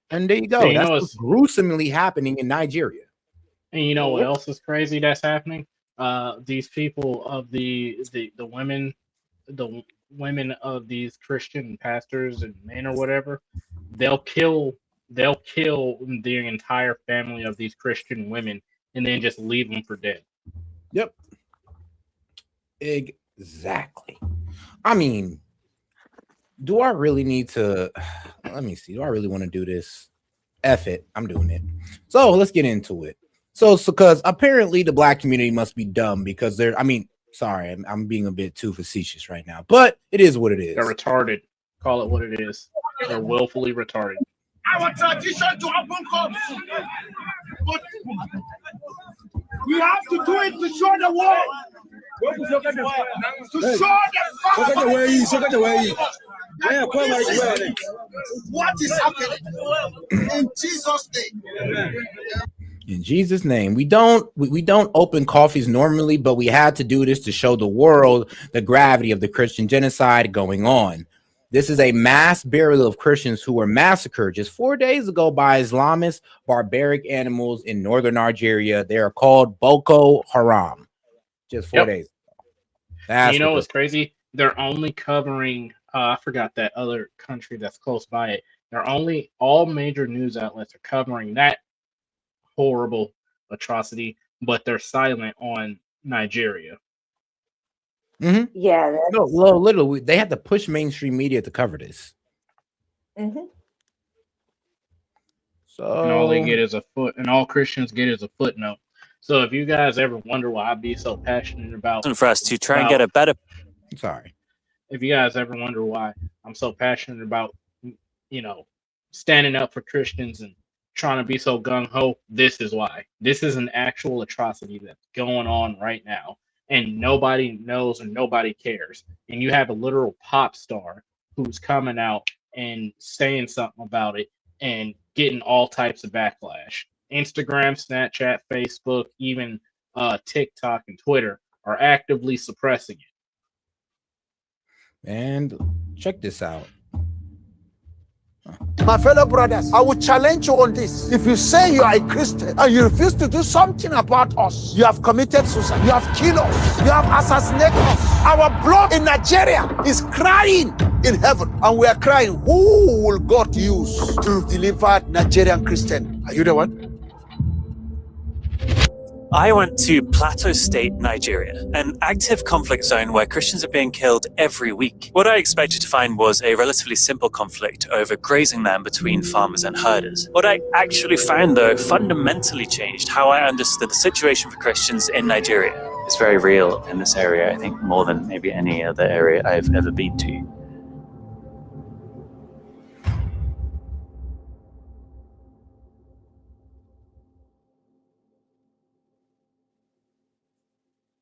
And there you go. So, that's what's gruesomely happening in Nigeria. And you know what else is crazy that's happening? These people of the women of these Christian pastors and men or whatever, they'll kill the entire family of these Christian women and then just leave them for dead. Yep. Exactly. I mean, do I really need to? Let me see. Do I really want to do this? F it. I'm doing it. So let's get into it. So because apparently the black community must be dumb because they're, I mean, sorry, I'm being a bit too facetious right now, but it is what it is. They're retarded. Call it what it is. They're willfully retarded. Our tradition to open court. But we have to do it to show the world. To show the what is happening in Jesus' name. In Jesus' name, we don't open coffees normally, but we had to do this to show the world the gravity of the Christian genocide going on. This is a mass burial of Christians who were massacred just 4 days ago by Islamist barbaric animals in northern Nigeria. They are called Boko Haram. Just 4 days ago. You know what's crazy? They're only covering, I forgot that other country that's close by it. All major news outlets are covering that horrible atrocity, but they're silent on Nigeria. Mm-hmm. Yeah. No, literally, they had to push mainstream media to cover this. Mm-hmm. So, and all they get is and all Christians get is a footnote. So if you guys ever wonder why I be so passionate about, for us to try and get a better. Sorry. If you guys ever wonder why I'm so passionate about, standing up for Christians and trying to be so gung-ho, this is why. This is an actual atrocity that's going on right now, and nobody knows and nobody cares. And you have a literal pop star who's coming out and saying something about it and getting all types of backlash. Instagram, Snapchat, Facebook, even TikTok and Twitter are actively suppressing it. And check this out. My fellow brothers, I will challenge you on this. If you say you are a Christian and you refuse to do something about us, you have committed suicide, you have killed us, you have assassinated us. Our blood in Nigeria is crying in heaven, and we are crying, who will God use to deliver Nigerian Christian? Are you the one? I went to Plateau State, Nigeria, an active conflict zone where Christians are being killed every week. What I expected to find was a relatively simple conflict over grazing land between farmers and herders. What I actually found, though, fundamentally changed how I understood the situation for Christians in Nigeria. It's very real in this area, I think, more than maybe any other area I've ever been to.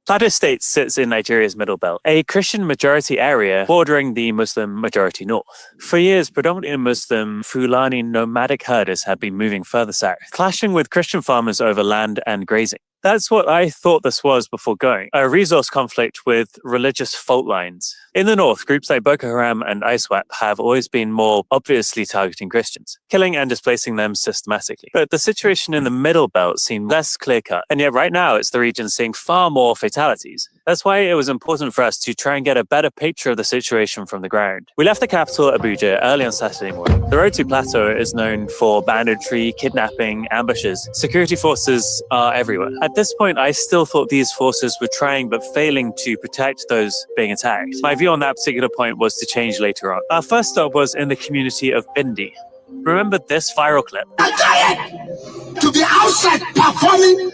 Plateau State sits in Nigeria's Middle Belt, a Christian majority area bordering the Muslim majority north. For years, predominantly Muslim Fulani nomadic herders have been moving further south, clashing with Christian farmers over land and grazing. That's what I thought this was before going, a resource conflict with religious fault lines. In the north, groups like Boko Haram and ISWAP have always been more obviously targeting Christians, killing and displacing them systematically. But the situation in the Middle Belt seemed less clear-cut, and yet right now it's the region seeing far more fatalities. That's why it was important for us to try and get a better picture of the situation from the ground. We left the capital, Abuja, early on Saturday morning. The road to Plateau is known for banditry, kidnapping, ambushes. Security forces are everywhere. At this point, I still thought these forces were trying but failing to protect those being attacked. My view on that particular point was to change later on. Our first stop was in the community of Bindi. Remember this viral clip? I'm tired to be outside performing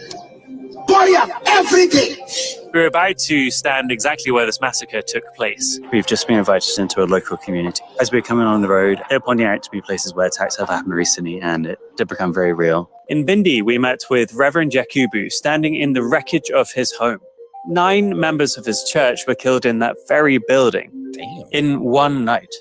prayer every day. We were about to stand exactly where this massacre took place. We've just been invited into a local community. As we're coming on the road, they're pointing out to me places where attacks have happened recently, and it did become very real. In Bindi, we met with Reverend Yakubu standing in the wreckage of his home. 9 members of his church were killed in that very building. Damn. In one night.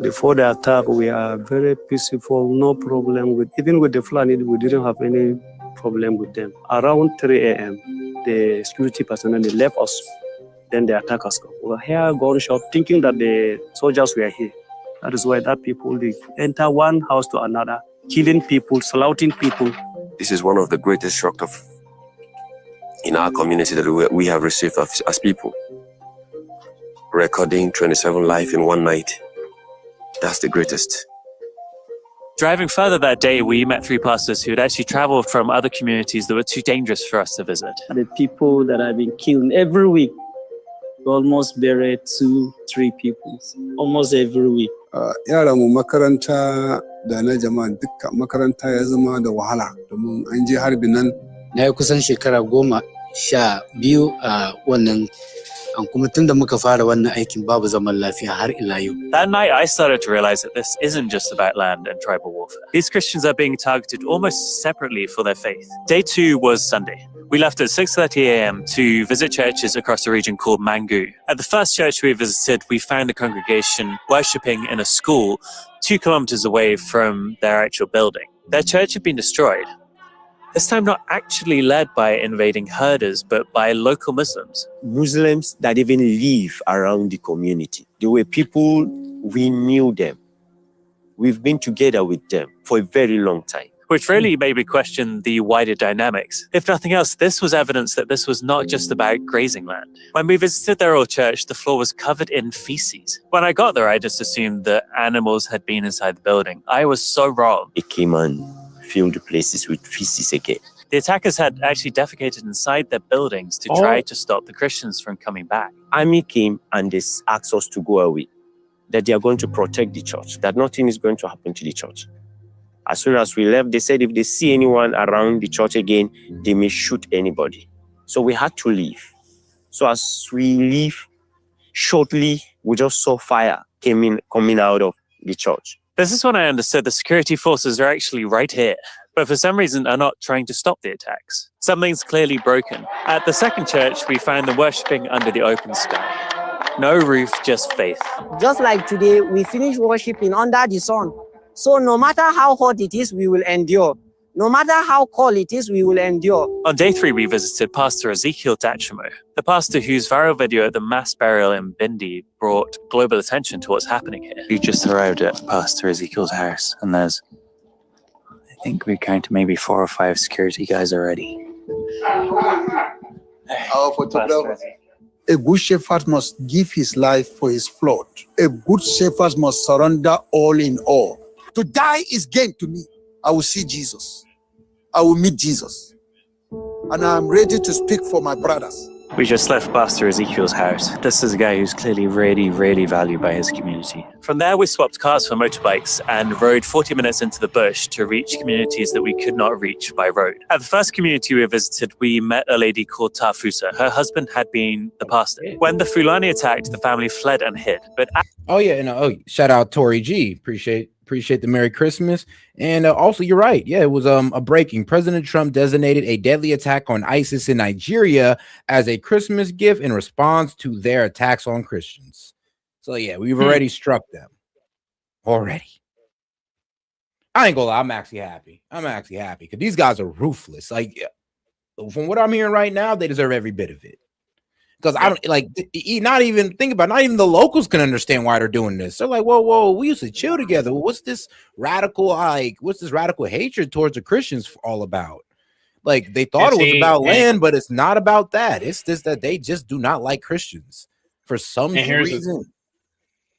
Before the attack, we are very peaceful, no problem with, even with the Fulani, we didn't have any problem with them. Around 3 a.m., the security personnel, they left us. Then the attackers come. We were here, gunshot, thinking that the soldiers were here. That is why that people, they enter one house to another, killing people, slaughtering people. This is one of the greatest shocks of in our community that we have received as people. Recording 27 lives in one night. That's the greatest. Driving further that day, we met 3 pastors who had actually traveled from other communities that were too dangerous for us to visit. The people that have been killed every week, we almost bury 2-3 people, almost every week. Yaran mu makaranta da na jama'a dukkan makaranta ya zama da wahala domin an je harbin nan. Na yi kusan shekara 12 a wannan kuma tun da muka fara wannan aikin babu zaman lafiya har ila yau. That night, I started to realize that this isn't just about land and tribal warfare. These Christians are being targeted almost separately for their faith. Day 2 was Sunday. We left at 6:30 a.m. to visit churches across a region called Mangu. At the first church we visited, we found the congregation worshipping in a school 2 kilometers away from their actual building. Their church had been destroyed. This time not actually led by invading herders, but by local Muslims. Muslims that even live around the community. They were people, we knew them. We've been together with them for a very long time. Which really made me question the wider dynamics. If nothing else, this was evidence that this was not just about grazing land. When we visited their old church, the floor was covered in feces. When I got there, I just assumed that animals had been inside the building. I was so wrong. They came and filled the places with feces again. The attackers had actually defecated inside their buildings to try to stop the Christians from coming back. Army came and they asked us to go away, that they are going to protect the church, that nothing is going to happen to the church. As soon as we left, they said if they see anyone around the church again, they may shoot anybody. So we had to leave. So as we leave, shortly, we just saw fire coming out of the church. This is when I understood the security forces are actually right here, but for some reason are not trying to stop the attacks. Something's clearly broken. At the second church, we found them worshipping under the open sky. No roof, just faith. Just like today, we finished worshiping under the sun. So no matter how hot it is, we will endure. No matter how cold it is, we will endure. On day 3, we visited Pastor Ezekiel Dachimo, the pastor whose viral video at the mass burial in Bindi brought global attention to what's happening here. We just arrived at Pastor Ezekiel's house, and I think we're counting maybe 4 or 5 security guys already. Our photographer. A good shepherd must give his life for his flock. A good shepherd must surrender all in all. To die is gain to me. I will see Jesus. I will meet Jesus. And I'm ready to speak for my brothers. We just left Pastor Ezekiel's house. This is a guy who's clearly really valued by his community. From there, we swapped cars for motorbikes and rode 40 minutes into the bush to reach communities that we could not reach by road. At the first community we visited, we met a lady called Tafusa. Her husband had been the pastor. When the Fulani attacked, the family fled and hid. But shout out Tori G. Appreciate the Merry Christmas. And also, you're right. Yeah, it was a breaking. President Trump designated a deadly attack on ISIS in Nigeria as a Christmas gift in response to their attacks on Christians. So yeah, we've already struck them. Already. I ain't gonna lie, I'm actually happy because these guys are ruthless. Like, from what I'm hearing right now, they deserve every bit of it. Because I don't not even the locals can understand why they're doing this. They're like, whoa, we used to chill together. What's this radical hatred towards the Christians all about? Like, they thought it was about land, but it's not about that. It's just that they just do not like Christians for some reason.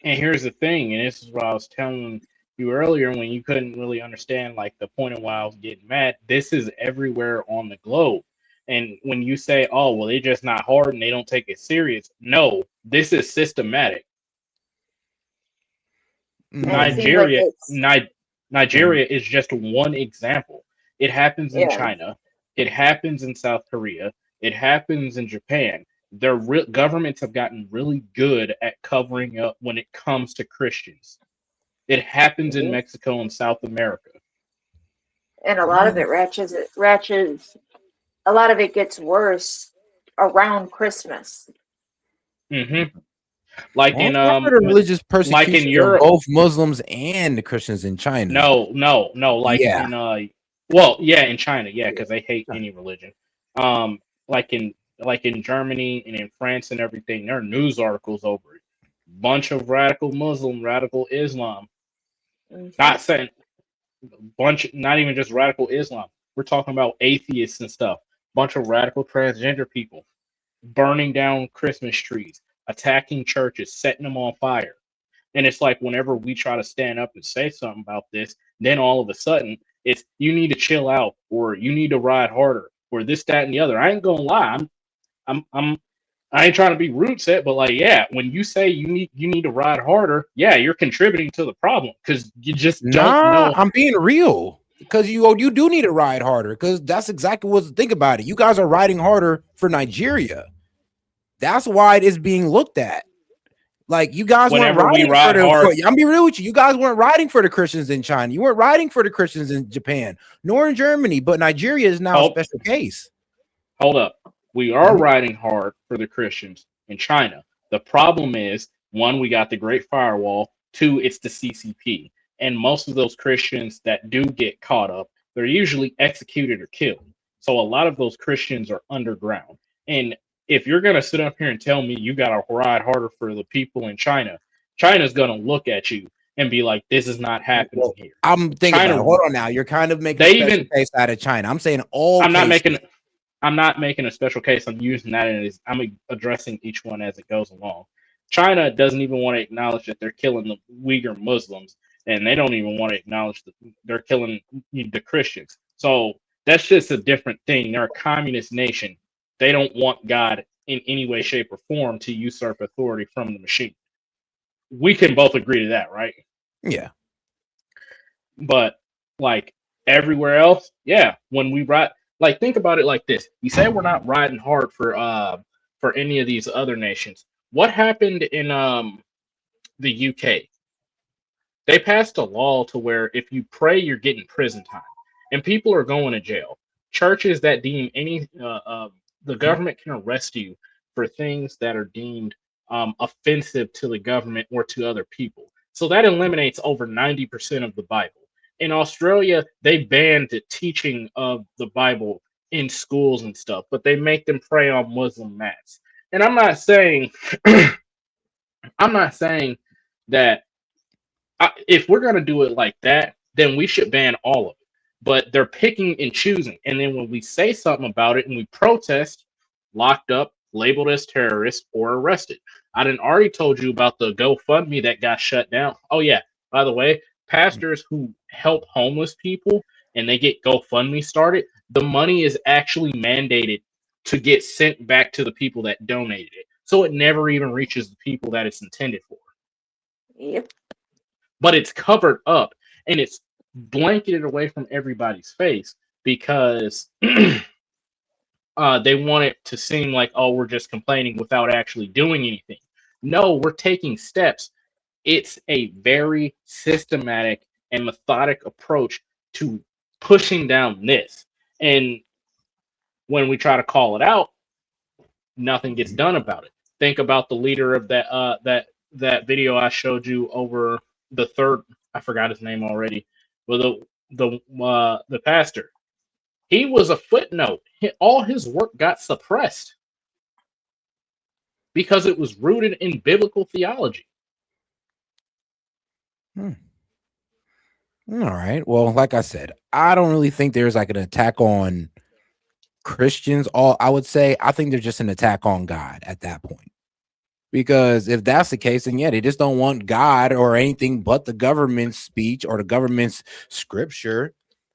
And here's the thing, and this is what I was telling you earlier when you couldn't really understand like the point of why I was getting mad. This is everywhere on the globe. And when you say, oh, well, they're just not hard and they don't take it serious. No, this is systematic. Nigeria is just one example. It happens in China. It happens in South Korea. It happens in Japan. Their governments have gotten really good at covering up when it comes to Christians. It happens in Mexico and South America. And a lot of it ratchets. A lot of it gets worse around Christmas. Mm-hmm. Like in religious persecution, like in Europe, both Muslims and the Christians in China. No. Like in in China, because they hate any religion. Like in Germany and in France and everything, there are news articles over it. Bunch of radical Muslim, radical Islam. Not saying not even just radical Islam. We're talking about atheists and stuff. bunch of radical transgender people burning down Christmas trees, attacking churches, setting them on fire. And it's like whenever we try to stand up and say something about this, then all of a sudden it's you need to chill out or you need to ride harder or this, that, and the other. I ain't gonna lie, I ain't trying to be rude set, but like, yeah, when you say you need to ride harder, yeah, you're contributing to the problem because you just don't know. I'm being real because you do need to ride harder because that's exactly what. Think about it. You guys are riding harder for Nigeria. That's why it is being looked at. Like you guys weren't riding for the. I'm being real with you. You guys weren't riding for the Christians in China. You weren't riding for the Christians in Japan, nor in Germany. But Nigeria is now a special case. Hold up. We are riding hard for the Christians in China. The problem is, one, we got the Great Firewall. Two, it's the CCP. And most of those Christians that do get caught up, they're usually executed or killed. So a lot of those Christians are underground. And if you're going to sit up here and tell me you got to ride harder for the people in China, China's going to look at you and be like, this is not happening here. I'm thinking about it. Hold on now. You're kind of making a special case out of China. I'm saying all cases. I'm not making a special case. I'm using that as I'm addressing each one as it goes along. China doesn't even want to acknowledge that they're killing the Uyghur Muslims, and they don't even want to acknowledge that they're killing the Christians. So that's just a different thing. They're a communist nation. They don't want God in any way, shape, or form to usurp authority from the machine. We can both agree to that, right? Yeah. But like everywhere else, yeah, when we ride. Like, think about it like this. You say we're not riding hard for any of these other nations. What happened in the UK? They passed a law to where if you pray, you're getting prison time. And people are going to jail. Churches that deem the government can arrest you for things that are deemed offensive to the government or to other people. So that eliminates over 90% of the Bible. In Australia, they banned the teaching of the Bible in schools and stuff, but they make them pray on Muslim mats. And I'm not saying that if we're going to do it like that, then we should ban all of it. But they're picking and choosing. And then when we say something about it and we protest, locked up, labeled as terrorists, or arrested. I done already told you about the GoFundMe that got shut down. Oh, yeah. By the way, pastors who help homeless people and they get GoFundMe started, the money is actually mandated to get sent back to the people that donated it. So it never even reaches the people that it's intended for. Yep. But it's covered up and it's blanketed away from everybody's face because they want it to seem like, oh, we're just complaining without actually doing anything. No, we're taking steps. It's a very systematic and methodic approach to pushing down this. And when we try to call it out, nothing gets done about it. Think about the leader of that video I showed you over the third. I forgot his name already. But the pastor, he was a footnote. All his work got suppressed because it was rooted in biblical theology. All right. Well, like I said, I don't really think there's like an attack on Christians. I would say I think there's just an attack on God at that point. Because if that's the case, then yeah, they just don't want God or anything but the government's speech or the government's scripture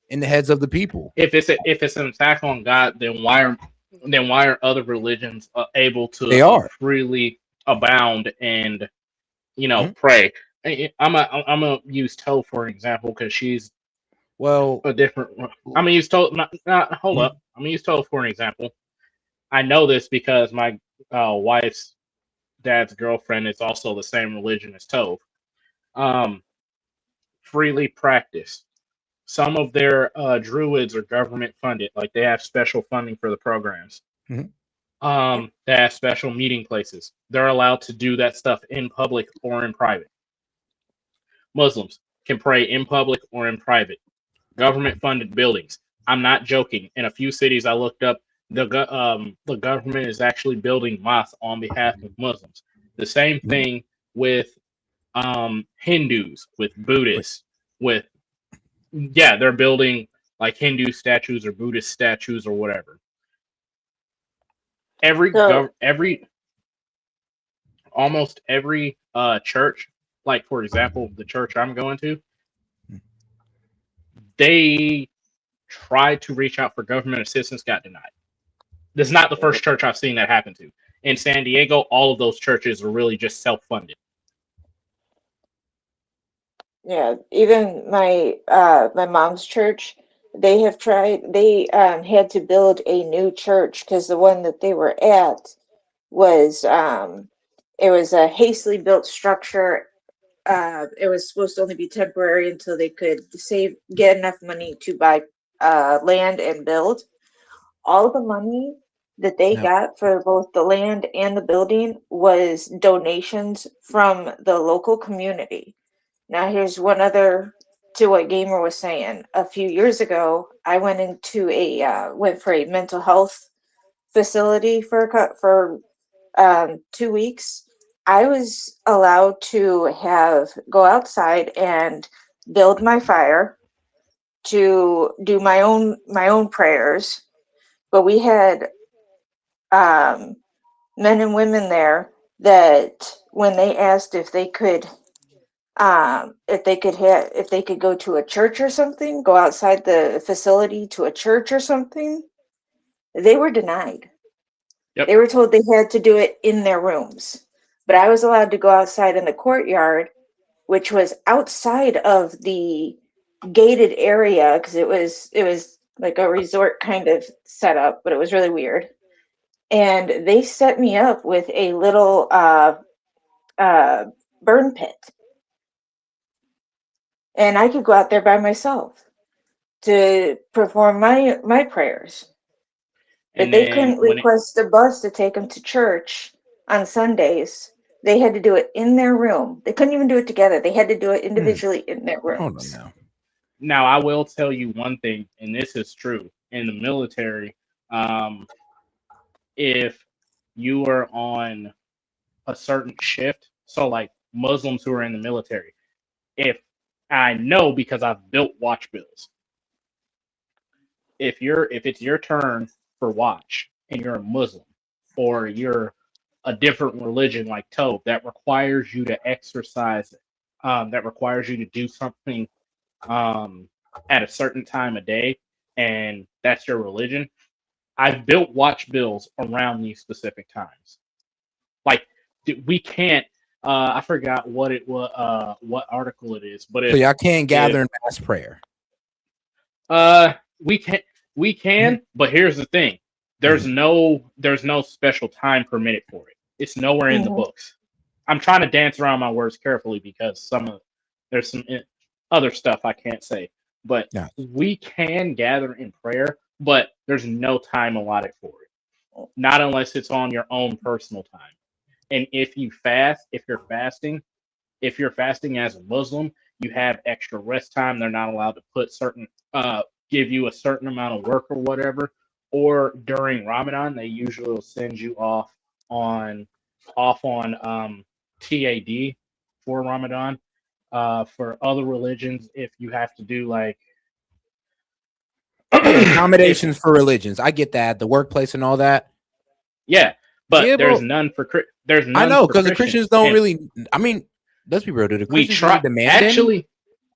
in the heads of the people. If it's an attack on God, then why are other religions able to freely abound and pray? I'm gonna use Toe for an example because she's a different. I'm gonna use Toe. Hold up. I'm gonna use Toe for an example. I know this because my wife's dad's girlfriend is also the same religion as Tove. Freely practice. Some of their druids are government funded, like they have special funding for the programs. They have special meeting places. They're allowed to do that stuff in public or in private. Muslims can pray in public or in private. Government funded buildings. I'm not joking. In a few cities I looked up, the government is actually building mosques on behalf of Muslims. The same thing with Hindus, with Buddhists, they're building like Hindu statues or Buddhist statues or whatever. almost every church, like for example, the church I'm going to, they tried to reach out for government assistance, got denied. This is not the first church I've seen that happen to. In San Diego, all of those churches were really just self-funded. Yeah, even my my mom's church, they have tried. They had to build a new church because the one that they were at was it was a hastily built structure. It was supposed to only be temporary until they could get enough money to buy land and build. All the money that they got for both the land and the building was donations from the local community. Now, here's one other to what Gamer was saying. A few years ago, I went into went for a mental health facility for 2 weeks. I was allowed to go outside and build my fire, to do my own prayers, but we had men and women there that when they asked if they could go to a church or something, go outside the facility to a church or something, they were denied. Yep. They were told they had to do it in their rooms. But I was allowed to go outside in the courtyard, which was outside of the gated area because it was like a resort kind of setup, but it was really weird. And they set me up with a little burn pit. And I could go out there by myself to perform my prayers. But And they then couldn't request a bus to take them to church on Sundays. They had to do it in their room. They couldn't even do it together. They had to do it individually in their rooms. Now, I will tell you one thing, and this is true. In the military, if you are on a certain shift, so like Muslims who are in the military, if I know because I've built watch bills, if it's your turn for watch and you're a Muslim or you're a different religion like Tobe that requires you to exercise, that requires you to do something at a certain time of day, and that's your religion, I've built watch bills around these specific times. Like we can't. I forgot what it was. What article it is, but So y'all can't gather in mass prayer. We can, but here's the thing: there's no special time permitted for it. It's nowhere in the books. I'm trying to dance around my words carefully because there's some other stuff I can't say. But we can gather in prayer, but there's no time allotted for it. Not unless it's on your own personal time. And if you're fasting as a Muslim, you have extra rest time. They're not allowed to give you a certain amount of work or whatever. Or during Ramadan, they usually will send you off on TAD for Ramadan. For other religions, if you have to do like accommodations for religions, I get that, the workplace and all that. Yeah, but there's none for I know because the Christians don't really. I mean, let's be real. Do the Christians really demand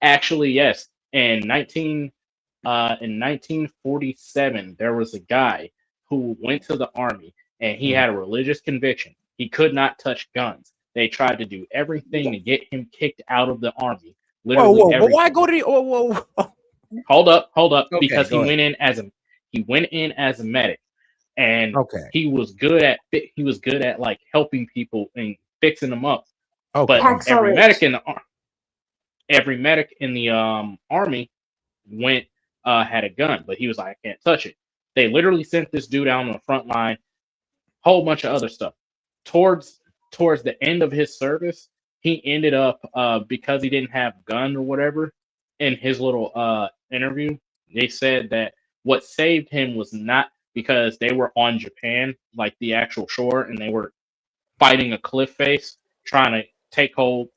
Actually, yes. In 1947, there was a guy who went to the army and he had a religious conviction. He could not touch guns. They tried to do everything to get him kicked out of the army. Literally whoa, everything. but why go to the? Whoa. Hold up, Okay, because he went in as a medic, and he was good at like helping people and fixing them up. Okay. But every medic in the army went had a gun, but he was like, I can't touch it. They literally sent this dude out on the front line, whole bunch of other stuff. Towards the end of his service, he ended up because he didn't have a gun or whatever. In his little interview, they said that what saved him was not because they were on Japan, like the actual shore, and they were fighting a cliff face, trying to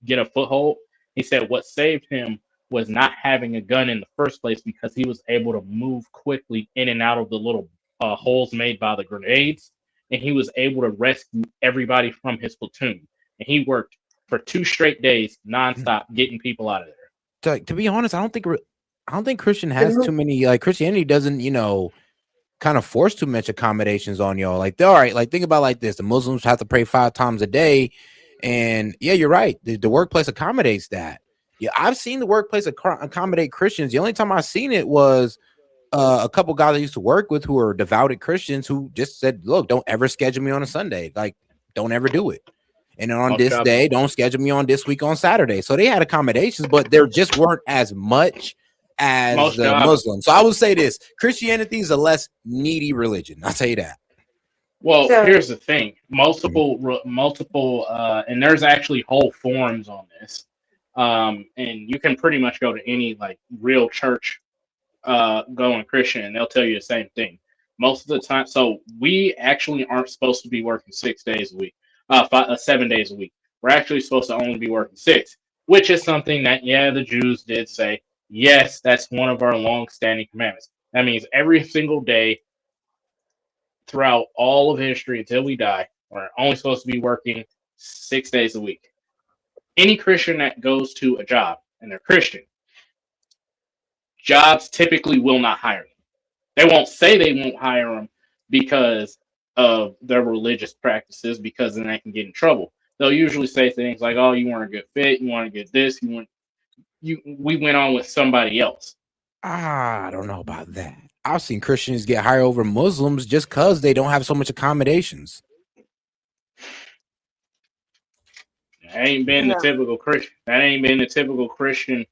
get a foothold. He said what saved him was not having a gun in the first place because he was able to move quickly in and out of the little holes made by the grenades and he was able to rescue everybody from his platoon. And he worked for 2 straight days nonstop getting people out of there. To be honest, I don't think Christian has too many, like, Christianity doesn't, kind of force too much accommodations on y'all. Like, all right, like, think about it like this: the Muslims have to pray 5 times a day, and yeah, you're right. The workplace accommodates that. Yeah, I've seen the workplace accommodate Christians. The only time I've seen it was a couple guys I used to work with who are devoted Christians who just said, "Look, don't ever schedule me on a Sunday. Like, don't ever do it. And on this day, don't schedule me on this week on Saturday." So they had accommodations, but there just weren't as much as the Muslims. So I would say this: Christianity is a less needy religion. I'll tell you that. Well, here's the thing: multiple, and there's actually whole forums on this, and you can pretty much go to any like real church, going Christian, and they'll tell you the same thing. Most of the time, so we actually aren't supposed to be working 6 days a week, 7 days a week. We're actually supposed to only be working 6, which is something that the Jews did say. Yes, that's one of our long-standing commandments. That means every single day throughout all of history until we die, we're only supposed to be working 6 days a week. Any Christian that goes to a job and they're Christian, jobs typically will not hire them. They won't say they won't hire them because of their religious practices, because then they can get in trouble. They'll usually say things like, "Oh, you weren't a good fit. You want to get this. We went on with somebody else." I don't know about that. I've seen Christians get hired over Muslims just because they don't have so much accommodations. That ain't been the typical Christian. That ain't been the typical Christian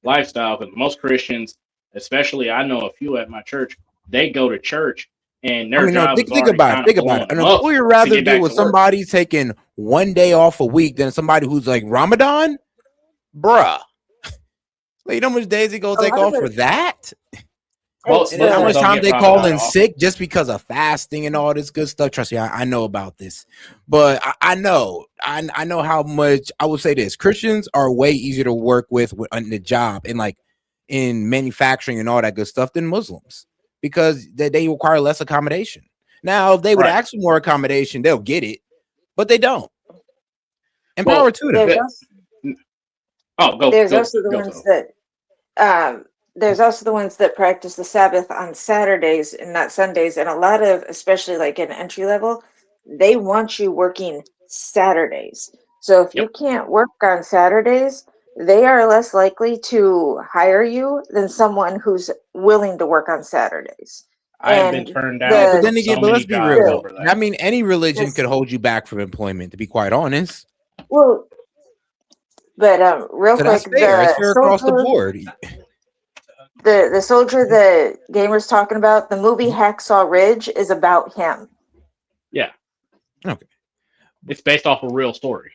lifestyle. Because most Christians, especially I know a few at my church, they go to church and their job is think already about kind it. Think of about it. blowing An them up employer to rather get deal back with to work. somebody taking 1 day off a week than somebody who's like Ramadan, bruh. Like, you know how much days he gonna take off for that? And how much time they call in sick just because of fasting and all this good stuff. Trust me, I know about this, but I know how much. I would say this: Christians are way easier to work with on the job and like in manufacturing and all that good stuff than Muslims, because they require less accommodation. Now, if they would ask for more accommodation, they'll get it, but they don't. And power to them. There's also the ones that there's also the ones that practice the Sabbath on Saturdays and not Sundays. And a lot of, especially like in entry level, they want you working Saturdays. So if you can't work on Saturdays, they are less likely to hire you than someone who's willing to work on Saturdays. I have been turned down. But then again, but let's be real though. I mean, any religion could hold you back from employment, to be quite honest. Well, but real So quick, that's fair. It's fair across the board. The soldier that Gamer's talking about, the movie Hacksaw Ridge is about him. Yeah. Okay. It's based off a real story.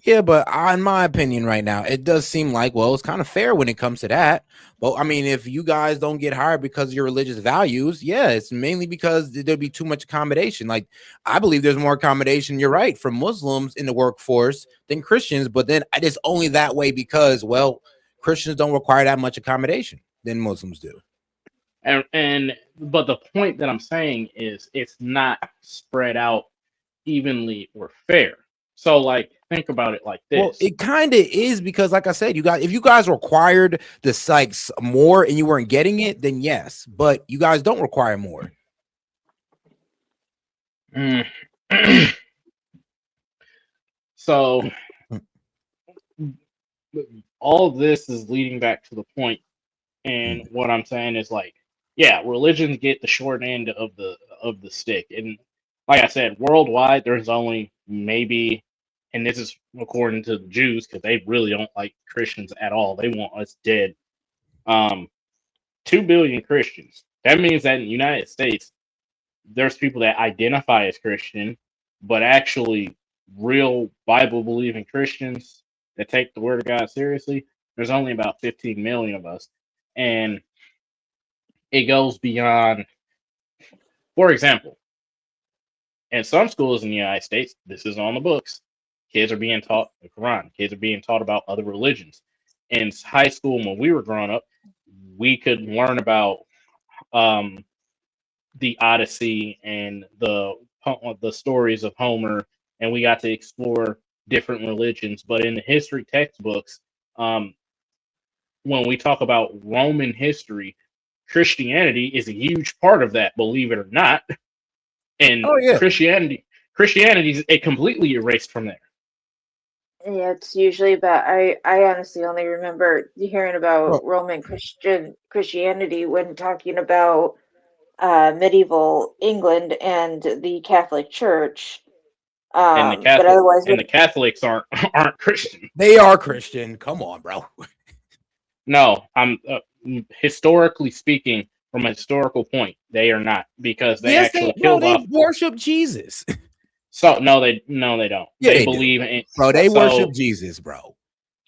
Yeah, but in my opinion right now, it does seem like, well, it's kind of fair when it comes to that. Well, I mean, if you guys don't get hired because of your religious values, yeah, it's mainly because there'd be too much accommodation. Like, I believe there's more accommodation, you're right, for Muslims in the workforce than Christians, but then it's only that way because, well, Christians don't require that much accommodation than Muslims do. But the point that I'm saying is it's not spread out evenly or fair. So, like, think about it like this. Well, it kind of is, because, like I said, if you guys required this like more and you weren't getting it, then yes. But you guys don't require more. So, all of this is leading back to the point, and what I'm saying is, like, yeah, religions get the short end of the stick, and like I said, worldwide, there's only maybe. And this is according to the Jews, because they really don't like Christians at all. They want us dead. 2 billion Christians. That means that in the United States, there's people that identify as Christian, but actually real Bible-believing Christians that take the Word of God seriously, there's only about 15 million of us. And it goes beyond, for example, in some schools in the United States, this is on the books. Kids are being taught the Quran. Kids are being taught about other religions. In high school, when we were growing up, we could learn about the Odyssey and the the stories of Homer, and we got to explore different religions. But in the history textbooks, when we talk about Roman history, Christianity is a huge part of that, believe it or not. And Oh yeah. Christianity is completely erased from there. Yeah, it's usually about. I honestly only remember hearing about Bro, Roman Christianity when talking about medieval England and the Catholic Church. And the But otherwise, the Catholics aren't Christian. they are Christian. Come on, bro. No, I'm historically speaking, from a historical point, they are not, because they Yes, they actually bro, killed they off. worship Jesus. So no, they don't. Yeah, They they believe do. in Bro, they worship so Jesus, bro.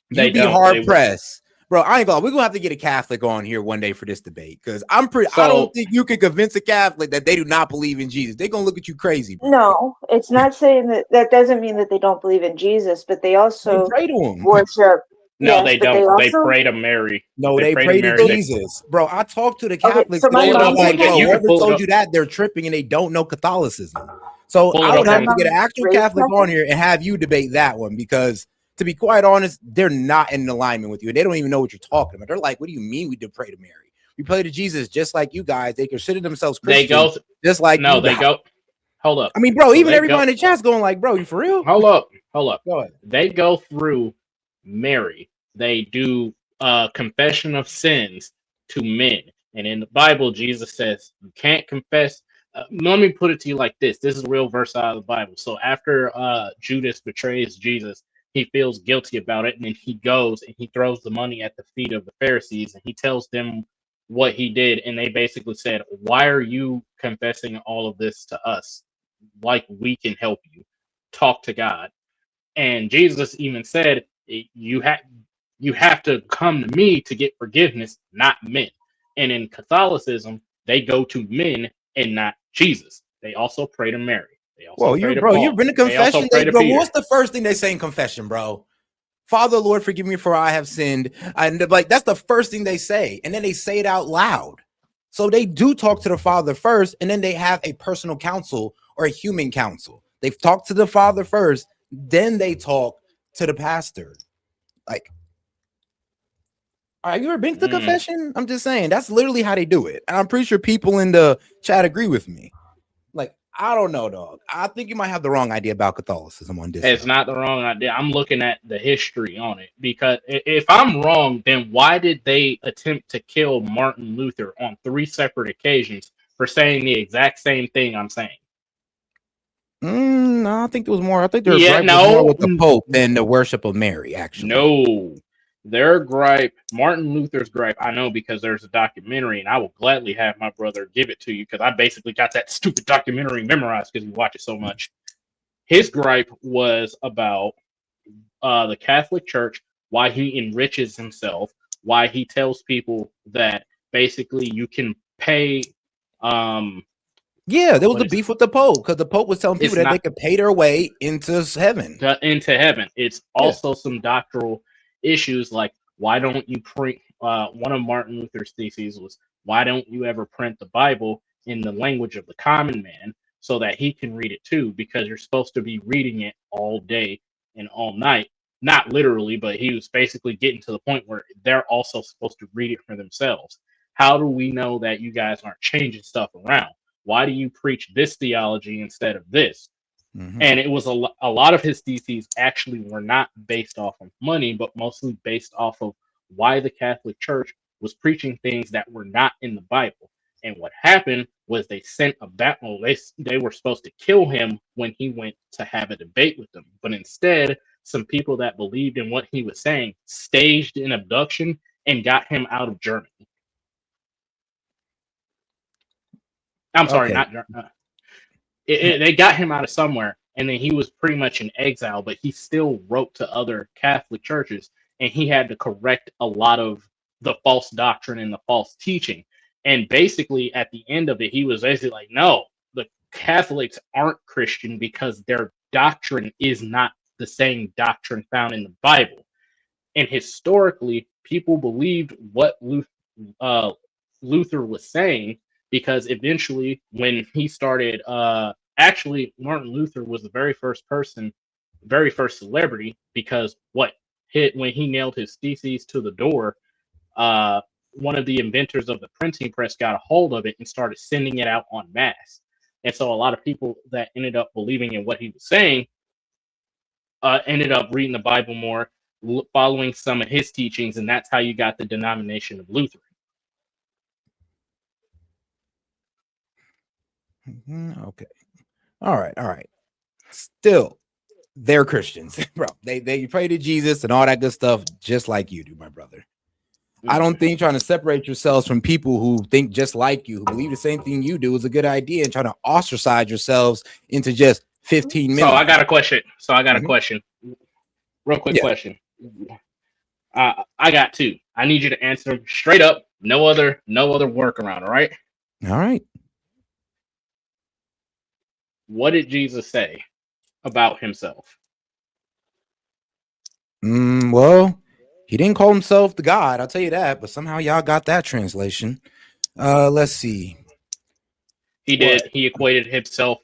they You'd be don't. hard pressed. Bro, I ain't gonna. We're gonna have to get a Catholic on here one day for this debate, because I don't So think you can convince a Catholic that they do not believe in Jesus. They're gonna look at you crazy, bro. no, it's not saying that. That doesn't mean that they don't believe in Jesus, but they They also pray to him. worship. no, Yes, they but they don't. They also. pray to Mary. No, They they pray to pray to Mary. Jesus. Bro, I talked to the Okay, Catholics so and my they Pull it were up mom like, on. bro, You can whoever pull it told up. you that, they're tripping and they don't know Catholicism. So Pull I it would up my have on. to get an mom actual raised Catholic on Catholic. here and have you debate that one, because to be quite honest, they're not in alignment with you. They don't even know what you're talking about. They're like, what do you mean we did pray to Mary? We pray to Jesus just like you guys. They consider themselves They Christian go. just like No, you they guys. go. Hold up. I mean, bro, So even they go. everybody in the chat's going like, bro, you for real? Hold up. Hold up. Go ahead. They go through Mary. They do confession of sins to men. And in the Bible, Jesus says you can't confess. Let me put it to you like this. This is a real verse out of the Bible. So after Judas betrays Jesus, he feels guilty about it. And then he goes and he throws the money at the feet of the Pharisees. And he tells them what he did. And they basically said, why are you confessing all of this to us? Like we can help you. Talk to God. And Jesus even said, you have to come to me to get forgiveness, not men. And in Catholicism, they go to men and not Jesus. They also pray to Mary. They also Well, pray to you've Paul. been to They also confession. pray to Bro, Peter. what's the first thing they say in confession, bro? Father, Lord, forgive me for I have sinned. And like, that's the first thing they say. And then they say it out loud. So they do talk to the Father first, and then they have a personal counsel or a human counsel. They've talked to the Father first, then they talk to the pastor. Like, have you ever been to confession? I'm just saying, that's literally how they do it. And I'm pretty sure people in the chat agree with me. Like, I don't know, dog. I think you might have the wrong idea about Catholicism on this. It's not the wrong idea. I'm looking at the history on it, because if I'm wrong, then why did they attempt to kill Martin Luther on 3 separate occasions for saying the exact same thing I'm saying? No, I think there was more. I think their Yeah, gripe was more no, with the Pope than the worship of Mary, actually. no. Their gripe, Martin Luther's gripe, I know because there's a documentary, and I will gladly have my brother give it to you, because I basically got that stupid documentary memorized because we watch it so much. His gripe was about the Catholic Church, why he enriches himself, why he tells people that basically you can pay. Yeah, there was a beef with the Pope because the Pope was telling people It's that they not could pay their way into heaven. into heaven. It's also some doctrinal issues, like why don't you print? One of Martin Luther's theses was, why don't you ever print the Bible in the language of the common man so that he can read it too? Because you're supposed to be reading it all day and all night. Not literally, but he was basically getting to the point where they're also supposed to read it for themselves. How do we know that you guys aren't changing stuff around? Why do you preach this theology instead of this? And it was a lot of his theses actually were not based off of money, but mostly based off of why the Catholic Church was preaching things that were not in the Bible. And what happened was they sent a battle. They were supposed to kill him when he went to have a debate with them. But instead, some people that believed in what he was saying staged an abduction and got him out of Germany. I'm sorry, Okay. not Germany. They got him out of somewhere, and then he was pretty much in exile, but he still wrote to other Catholic churches, and he had to correct a lot of the false doctrine and the false teaching. And basically, at the end of it, he was basically like, no, the Catholics aren't Christian because their doctrine is not the same doctrine found in the Bible. And historically, people believed what Luther was saying, because eventually, when he started Actually, Martin Luther was the very first celebrity, because when he nailed his theses to the door, one of the inventors of the printing press got a hold of it and started sending it out en masse. And so a lot of people that ended up believing in what he was saying ended up reading the Bible more, following some of his teachings, and that's how you got the denomination of Lutheran. Okay. All right. Still, they're Christians, bro. They pray to Jesus and all that good stuff, just like you do, my brother. I don't think trying to separate yourselves from people who think just like you, who believe the same thing you do, is a good idea, and trying to ostracize yourselves into just 15 minutes. So I got a question. Real quick question. I got two. I need you to answer them straight up. No other workaround. All right. All right. What did Jesus say about himself? Well, he didn't call himself the God, I'll tell you that, but somehow y'all got that translation. Let's see. He did. He equated himself.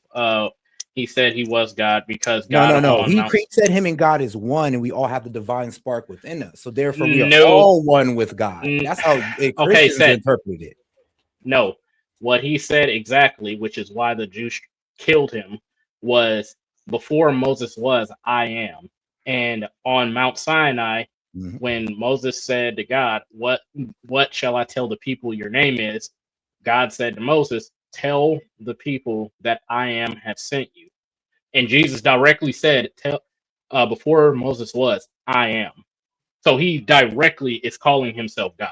He said he was God because God. No. He said him and God is one, and we all have the divine spark within us. So therefore, we are all one with God. That's how Christians interpret it. No, what he said exactly, which is why the Jews killed him, was before Moses was, I am. And on Mount Sinai, when Moses said to God, what shall I tell the people your name is? God said to Moses, tell the people that I am have sent you. And Jesus directly said, before Moses was, I am. So he directly is calling himself God.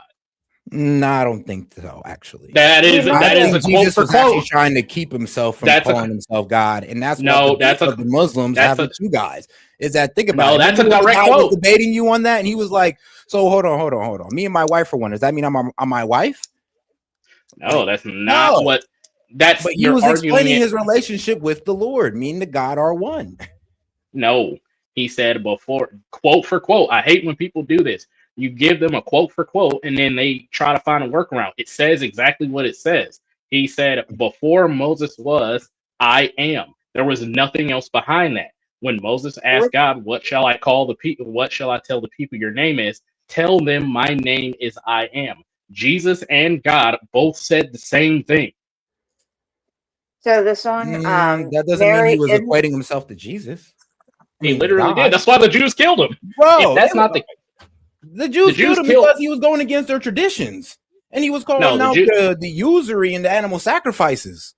No, I don't think so. Actually, that is a quote for quote. Trying to keep himself from calling himself God, and that's what the Muslims have with you guys. Is that think about it? That's a direct quote. Debating you on that, and he was like, "So hold on. Me and my wife are one. Does that mean I'm my wife?" No, that's not what. That's but he was explaining his relationship with the Lord, meaning the God are one. No, he said before, quote for quote. I hate when people do this. You give them a quote for quote, and then they try to find a workaround. It says exactly what it says. He said, before Moses was, I am. There was nothing else behind that. When Moses asked God, what shall I call the people? What shall I tell the people your name is? Tell them my name is I am. Jesus and God both said the same thing. So the song, that doesn't mean he was equating himself to Jesus. He literally did. That's why the Jews killed him. Bro, if that's not the Jews killed him because he was going against their traditions, and he was calling out the usury and the animal sacrifices.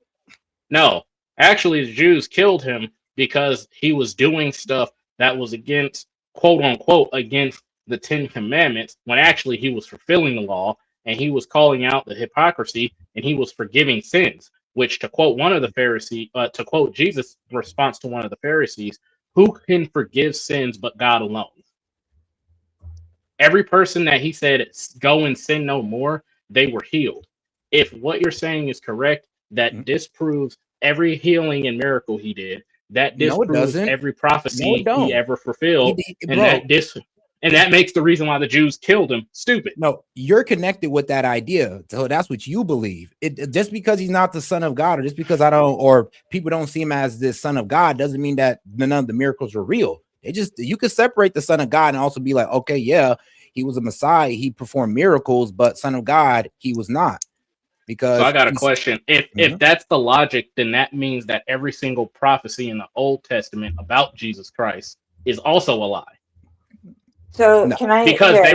No, actually, the Jews killed him because he was doing stuff that was against, quote unquote, against the 10 Commandments, when actually he was fulfilling the law, and he was calling out the hypocrisy, and he was forgiving sins. Which, to quote one of the Pharisees, to quote Jesus' response to one of the Pharisees, who can forgive sins but God alone? Every person that he said, go and sin no more, they were healed. If what you're saying is correct, that disproves every healing and miracle he did. That disproves every prophecy he ever fulfilled. And that makes the reason why the Jews killed him stupid. No, you're connected with that idea. So that's what you believe. It just because he's not the son of God, or just because people don't see him as this son of God, doesn't mean that none of the miracles are real. You could separate the son of God and also be like, okay, yeah, he was a Messiah, he performed miracles, but son of God, he was not. Because so I got a question. If that's the logic, then that means that every single prophecy in the Old Testament about Jesus Christ is also a lie. So can I? Because they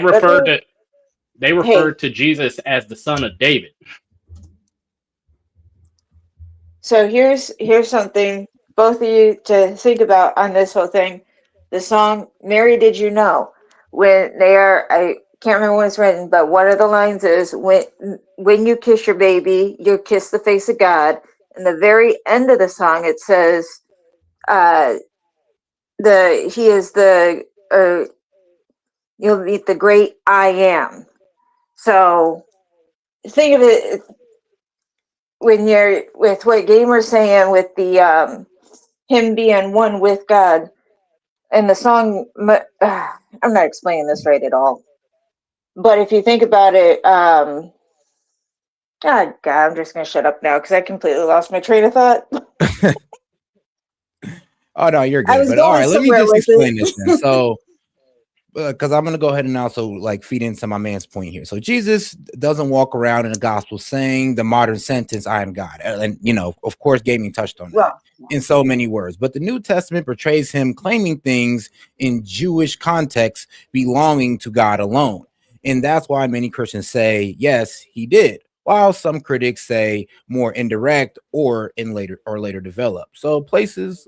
referred to Jesus as the son of David. So here's something both of you to think about on this whole thing. The song "Mary, Did You Know?" When they are, I can't remember when it's written, but one of the lines is when you kiss your baby, you kiss the face of God. And the very end of the song, it says, he is the you'll meet the great I am. So think of it when you're with what Gamer's saying with the him being one with God, and the song. I'm not explaining this right at all, but if you think about it, oh God, I'm just gonna shut up now because I completely lost my train of thought. Oh no, you're I good. was But all going right, let me somewhere just with explain this it. then. So, because I'm gonna go ahead and also like feed into my man's point here. So Jesus doesn't walk around in the gospel saying the modern sentence "I am God," and of course, Gaming touched on that Well, in so many words. But the New Testament portrays him claiming things in Jewish context belonging to God alone, and that's why many Christians say yes, he did, while some critics say more indirect or later developed. So places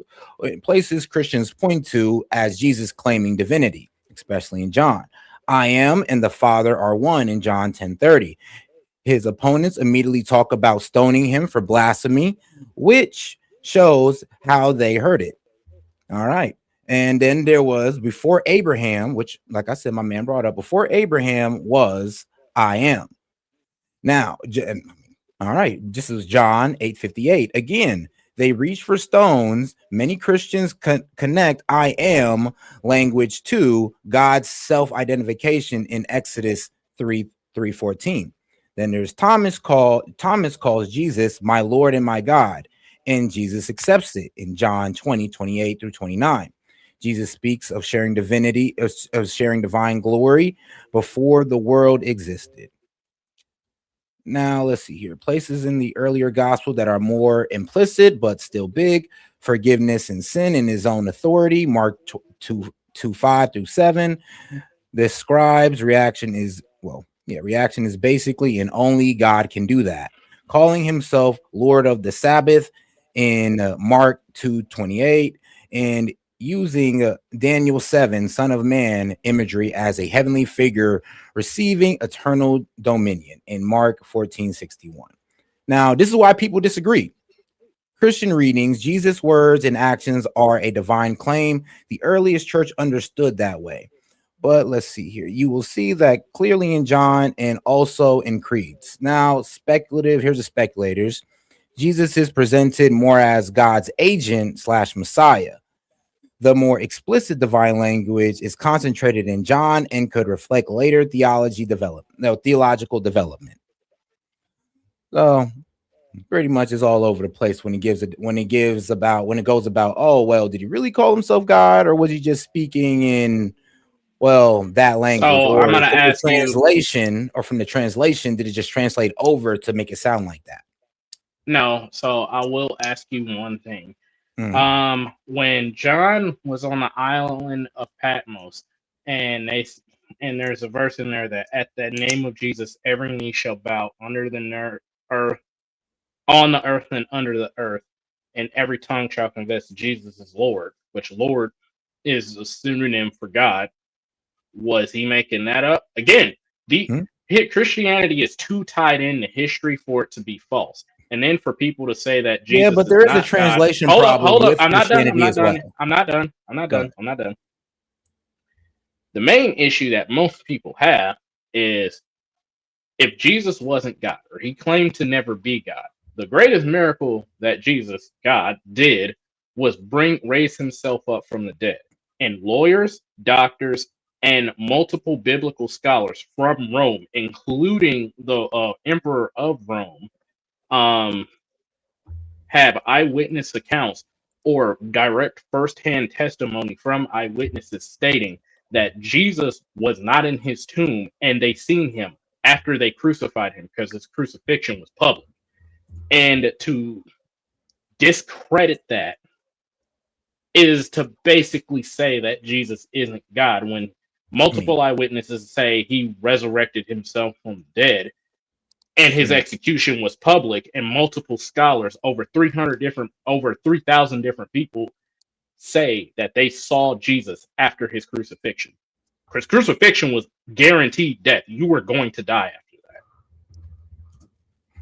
Christians point to as Jesus claiming divinity, especially in John. I am and the Father are one in John 10:30. His opponents immediately talk about stoning him for blasphemy, which shows how they heard it. All right. And then there was before Abraham, which, like I said, my man brought up, before Abraham was I am. Now, all right, this is John 8:58. Again, they reach for stones. Many Christians connect I am language to God's self-identification in Exodus 3:14. Then there's Thomas calls Jesus my Lord and my God, and Jesus accepts it in John 20:28 through 29. Jesus speaks of sharing divinity, of sharing divine glory before the world existed. Now, let's see here. Places in the earlier gospel that are more implicit but still big: forgiveness and sin in his own authority, Mark 2:5 through 7. The scribe's reaction is basically, and only God can do that. Calling himself Lord of the Sabbath in Mark 2:28, and using Daniel 7, Son of Man imagery as a heavenly figure receiving eternal dominion in Mark 14:61. Now, this is why people disagree. Christian readings, Jesus' words and actions are a divine claim. The earliest church understood that way. But let's see here. You will see that clearly in John and also in creeds. Now, here's the speculators. Jesus is presented more as God's agent / Messiah. The more explicit divine language is concentrated in John and could reflect later theological development. So pretty much is all over the place when it goes about, oh well, did he really call himself God, or was he just speaking in that language, So I'm or gonna ask you. from the translation, did it just translate over to make it sound like that? No, so I will ask you one thing. Mhm. When John was on the island of Patmos, and there's a verse in there that at the name of Jesus, every knee shall bow under the earth, on the earth and under the earth, and every tongue shall confess Jesus is Lord, which Lord is a pseudonym for God. Was he making that up? Again, Christianity is too tied into history for it to be false. And then for people to say that Yeah, Jesus but is there is a not God. translation Hold up, problem hold up. with I'm not done. Christianity as well. I'm not done. The main issue that most people have is if Jesus wasn't God, or he claimed to never be God, the greatest miracle that Jesus, God, did was raise himself up from the dead. And lawyers, doctors, and multiple biblical scholars from Rome, including the Emperor of Rome, have eyewitness accounts or direct firsthand testimony from eyewitnesses stating that Jesus was not in his tomb and they seen him after they crucified him, because his crucifixion was public. And to discredit that is to basically say that Jesus isn't God, when multiple eyewitnesses say he resurrected himself from the dead and his execution was public, and multiple scholars, over 3,000 different people, say that they saw Jesus after his crucifixion. His crucifixion was guaranteed death. You were going to die after that.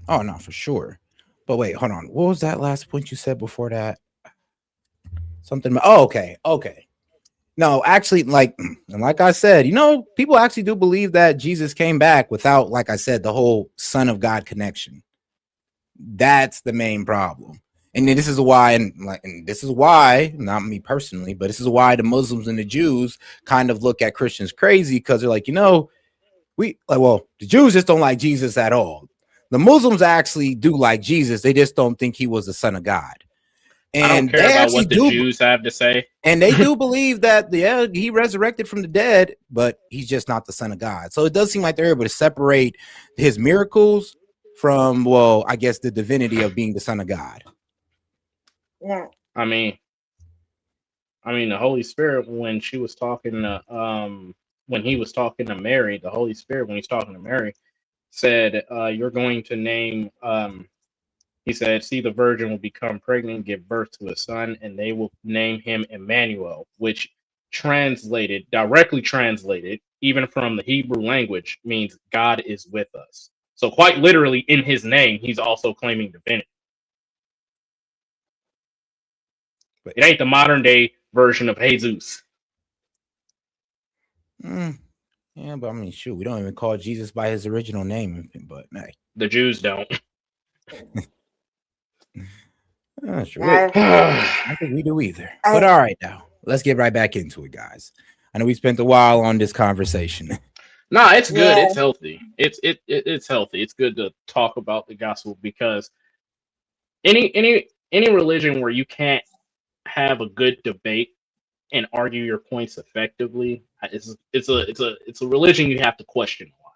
Oh no, for sure. But wait, hold on. What was that last point you said before that? Something about, okay. No, actually, like I said, people actually do believe that Jesus came back without, like I said, the whole Son of God connection. That's the main problem. And this is why, not me personally, but this is why the Muslims and the Jews kind of look at Christians crazy, because they're like, the Jews just don't like Jesus at all. The Muslims actually do like Jesus. They just don't think he was the Son of God. I don't And care they about actually what the do, Jews have to say. and they do believe that he resurrected from the dead, but he's just not the Son of God. So it does seem like they're able to separate his miracles from, well, I guess the divinity of being the Son of God. Yeah. I mean, the Holy Spirit, when she was talking to when he was talking to Mary, the Holy Spirit, when he's talking to Mary, said, you're going to name he said, see, the virgin will become pregnant, give birth to a son, and they will name him Emmanuel, which directly translated, even from the Hebrew language, means God is with us. So quite literally, in his name, he's also claiming divinity. It ain't the modern day version of Jesus. Yeah, but I mean, shoot, we don't even call Jesus by his original name, but hey. The Jews don't. Sure. I don't think we do either. But all right, now let's get right back into it, guys. I know we spent a while on this conversation. Nah, it's good. It's healthy. It's healthy. It's good to talk about the gospel, because any religion where you can't have a good debate and argue your points effectively, it's a religion you have to question a lot.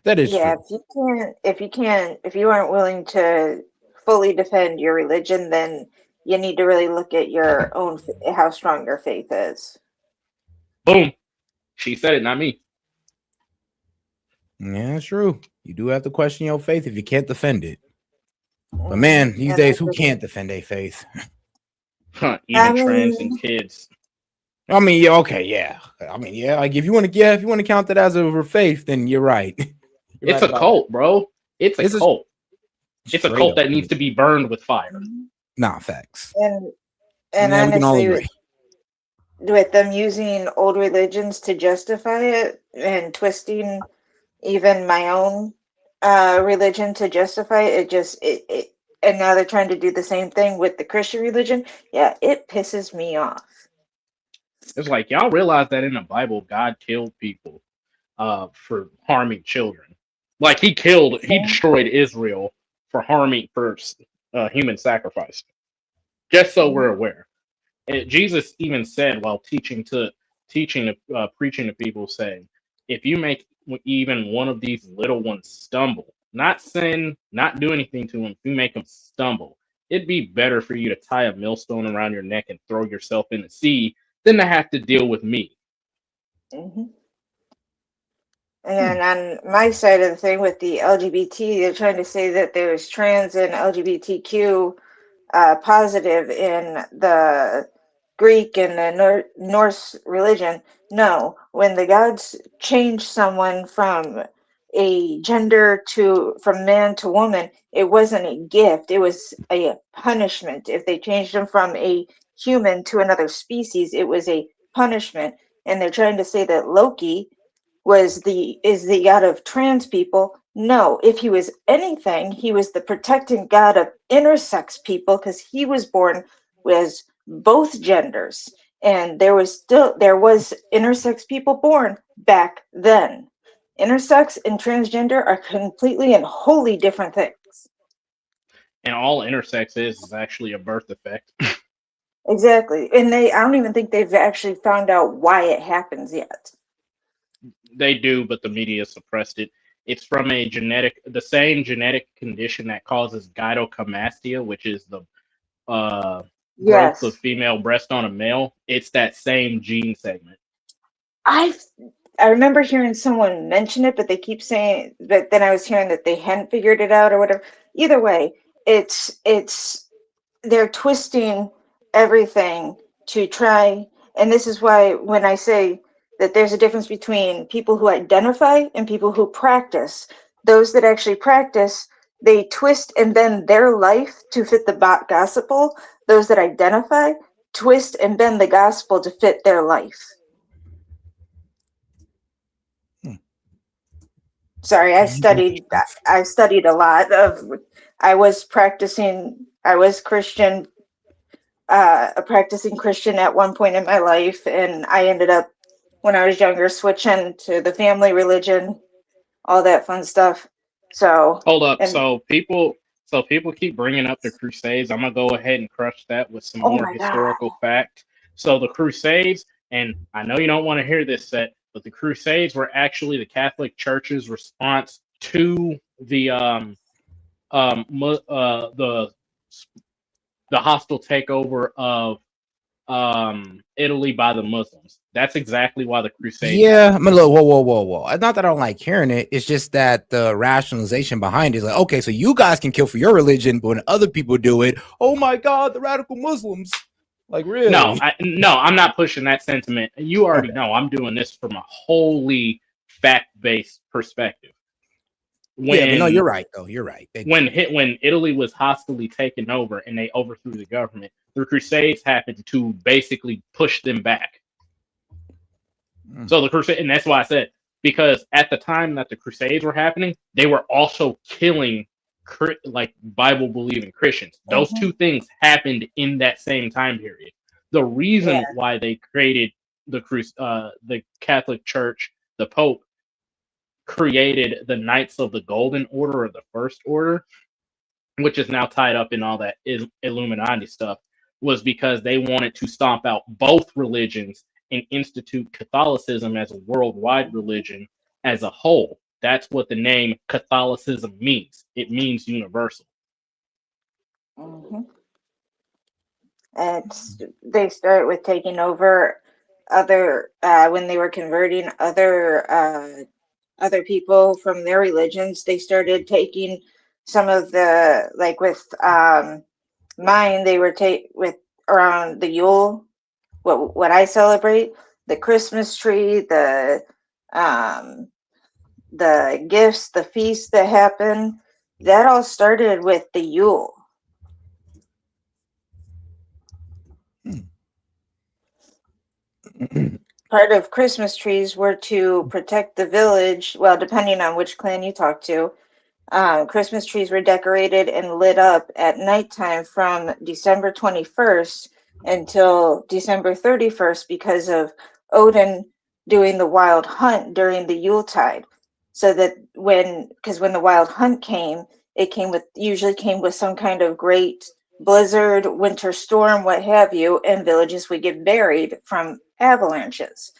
That is yeah, true. if you aren't willing to fully defend your religion, then you need to really look at your own, how strong your faith is. Boom. She said it, not me. Yeah, it's true. You do have to question your faith if you can't defend it. But man, these days, who can't defend their faith? Even trans and kids. I mean, yeah, okay, yeah. I mean, yeah, like if you want to count that as a faith, then you're right. It's a cult, bro. It's a cult. It's a cult that needs to be burned with fire. Nah, facts. And Yeah, we can all honestly, agree. with them using old religions to justify it and twisting even my own religion to justify it, and now they're trying to do the same thing with the Christian religion. Yeah, it pisses me off. It's like, y'all realize that in the Bible, God killed people for harming children. Like he destroyed Israel for human sacrifice. Just so we're aware. And Jesus even said while preaching to people, saying, if you make even one of these little ones stumble, not sin, not do anything to them, if you make them stumble, it'd be better for you to tie a millstone around your neck and throw yourself in the sea than to have to deal with me. Mm-hmm. And on my side of the thing with the LGBT, they're trying to say that there's trans and LGBTQ positive in the Greek and the Norse religion. No, when the gods changed someone from a gender from man to woman, it wasn't a gift, it was a punishment. If they changed them from a human to another species, it was a punishment. And they're trying to say that Loki is the god of trans people. No, if he was anything, he was the protecting god of intersex people, because he was born with both genders, and there was intersex people born back then. Intersex and transgender are completely and wholly different things. And all intersex is actually a birth defect. Exactly. And I don't even think they've actually found out why it happens yet. They do, but the media suppressed it. It's from the same genetic condition that causes gynecomastia, which is the growth of female breast on a male. It's that same gene segment. I remember hearing someone mention it, but they keep saying, but then I was hearing that they hadn't figured it out or whatever. Either way, they're twisting everything to try. And this is why when I say that there's a difference between people who identify and people who practice, those that actually practice, they twist and bend their life to fit the gospel. Those that identify twist and bend the gospel to fit their life. Sorry, I studied a lot I was Christian, a practicing Christian at one point in my life, and I ended up, when I was younger, switching to the family religion, all that fun stuff. So hold up, so So people keep bringing up the Crusades. I'm gonna go ahead and crush that with some Oh more my God. historical fact. So the Crusades, and I know you don't want to hear this, Set, but the Crusades were actually the Catholic Church's response to the hostile takeover of Italy by the Muslims. That's exactly why the Crusades. Yeah, I mean, look, whoa. It's not that I don't like hearing it. It's just that the rationalization behind it is like, okay, so you guys can kill for your religion, but when other people do it, oh my God, the radical Muslims. Like, really? No, I'm not pushing that sentiment. You already know I'm doing this from a wholly fact-based perspective. Yeah, but no, you're right, though. You're right. When Italy was hostily taken over and they overthrew the government, the Crusades happened to basically push them back. So the Crusade, and that's why I said, because at the time that the Crusades were happening, they were also killing like Bible believing Christians. Those two things happened in that same time period. The reason why they created the Catholic Church, the Pope created the Knights of the Golden Order or the First Order, which is now tied up in all that Illuminati stuff, was because they wanted to stomp out both religions and institute Catholicism as a worldwide religion as a whole. That's what the name Catholicism means. It means universal. And they started with taking over other when they were converting other people from their religions. They started taking some of the, like with mine, they were with around the Yule, what I celebrate, the Christmas tree, the gifts, the feasts that happen. That all started with the Yule. Part of Christmas trees were to protect the village. Well, depending on which clan you talk to, Christmas trees were decorated and lit up at nighttime from December 21st until December 31st because of Odin doing the wild hunt during the Yuletide. So that when the wild hunt came, it usually came with some kind of great blizzard, winter storm, what have you, and villages would get buried from avalanches.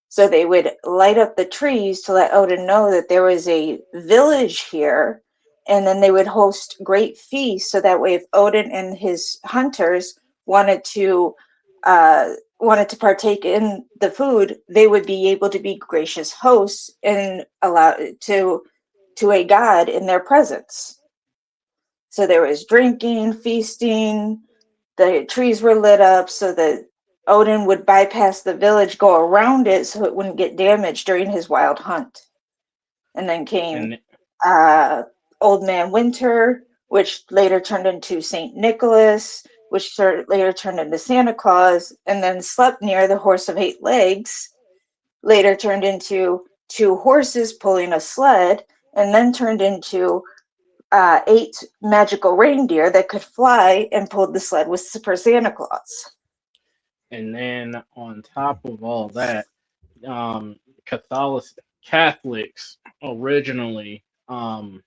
So they would light up the trees to let Odin know that there was a village here, and then they would host great feasts. So that way, if Odin and his hunters wanted to partake in the food, they would be able to be gracious hosts and allow to a god in their presence. So there was drinking, feasting. The trees were lit up so that Odin would bypass the village, go around it so it wouldn't get damaged during his wild hunt. And then came Old Man Winter, which later turned into St. Nicholas, which later turned into Santa Claus, and then Sleipnir, the horse of 8 legs, later turned into 2 horses pulling a sled, and then turned into 8 magical reindeer that could fly and pulled the sled for Santa Claus. And then on top of all that, Catholics originally, I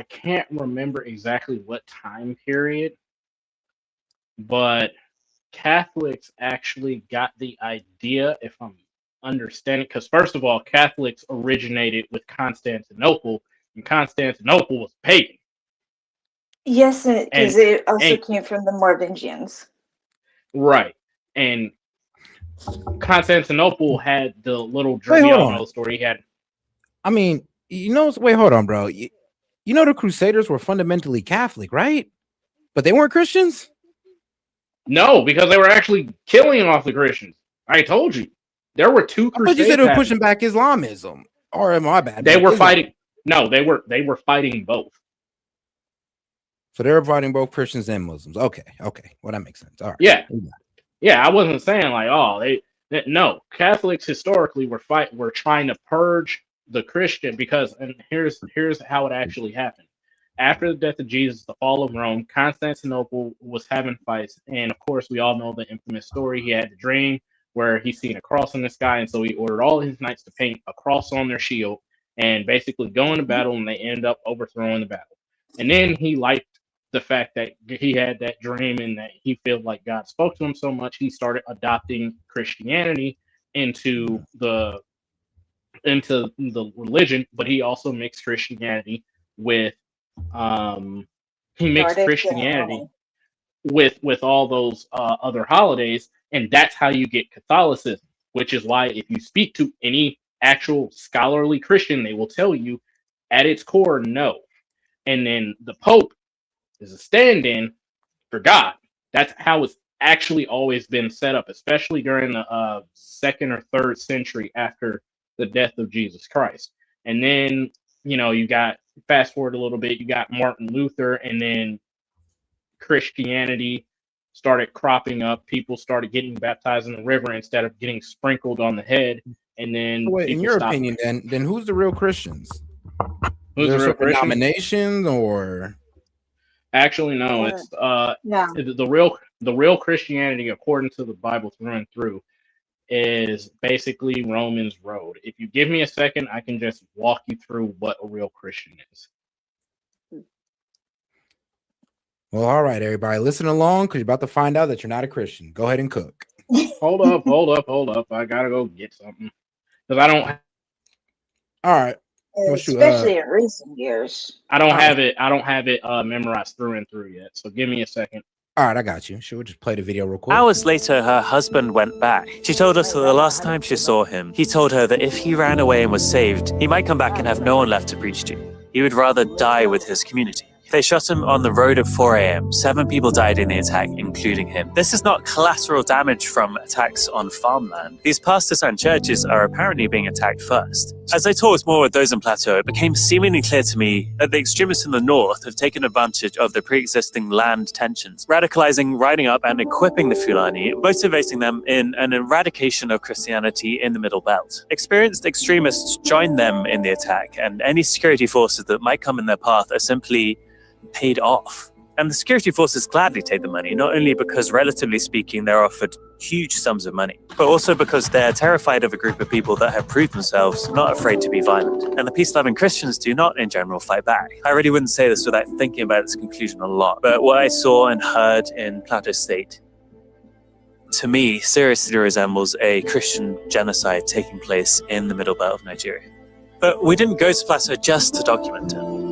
can't remember exactly what time period, but Catholics actually got the idea, if I'm understanding, because first of all, Catholics originated with Constantinople, and Constantinople was pagan. Yes, because it also came from the Merovingians. Right. And Constantinople had the little dream. We all know the story. He had. I mean, wait, hold on, bro. You know the Crusaders were fundamentally Catholic, right? But they weren't Christians? No, because they were actually killing off the Christians. I told you. There were 2 Crusades. But you said they were pushing back Islamism. Or am I bad? They were fighting. No, they were fighting both. So they were fighting both Christians and Muslims. Okay. Well, that makes sense. All right. Yeah. Yeah, I wasn't saying like, no. Catholics historically were trying to purge the Christian because, and here's how it actually happened. After the death of Jesus, the fall of Rome, Constantinople was having fights, and of course, we all know the infamous story. He had the dream where he seen a cross in the sky, and so he ordered all his knights to paint a cross on their shield, and basically go into battle, and they end up overthrowing the battle. And then he liked the fact that he had that dream and that he felt like God spoke to him so much, he started adopting Christianity into the religion, but he also mixed Christianity with Christianity with all those other holidays, and that's how you get Catholicism. Which is why if you speak to any actual scholarly Christian, they will tell you at its core, no. And then the Pope is a stand-in for God. That's how it's actually always been set up, especially during the 2nd or 3rd century after the death of Jesus Christ. And then, you got, fast forward a little bit, you got Martin Luther, and then Christianity started cropping up. People started getting baptized in the river instead of getting sprinkled on the head. And then, in your opinion, then who's the real Christians? Who's the real Christians? Denominations or? Actually, no. It's the real Christianity, according to the Bible through and through, is basically Romans Road. If you give me a second, I can just walk you through what a real Christian is. Well, all right, everybody, listen along because you're about to find out that you're not a Christian. Go ahead and cook. Hold up. I gotta go get something because I don't. All right. Well, especially in recent years. I don't have it memorized through and through yet. So give me a second. All right, I got you. We'll just play the video real quick. Hours later, her husband went back. She told us that the last time she saw him, he told her that if he ran away and was saved, he might come back and have no one left to preach to. He would rather die with his community. They shot him on the road at 4 a.m. 7 people died in the attack, including him. This is not collateral damage from attacks on farmland. These pastors and churches are apparently being attacked first. As I talked more with those in Plateau, it became seemingly clear to me that the extremists in the north have taken advantage of the pre-existing land tensions, radicalizing, riding up, and equipping the Fulani, motivating them in an eradication of Christianity in the Middle Belt. Experienced extremists join them in the attack, and any security forces that might come in their path are simply paid off. And the security forces gladly take the money, not only because, relatively speaking, they're offered huge sums of money, but also because they're terrified of a group of people that have proved themselves not afraid to be violent. And the peace-loving Christians do not, in general, fight back. I really wouldn't say this without thinking about its conclusion a lot, but what I saw and heard in Plateau State, to me, seriously resembles a Christian genocide taking place in the Middle Belt of Nigeria. But we didn't go to Plateau just to document it.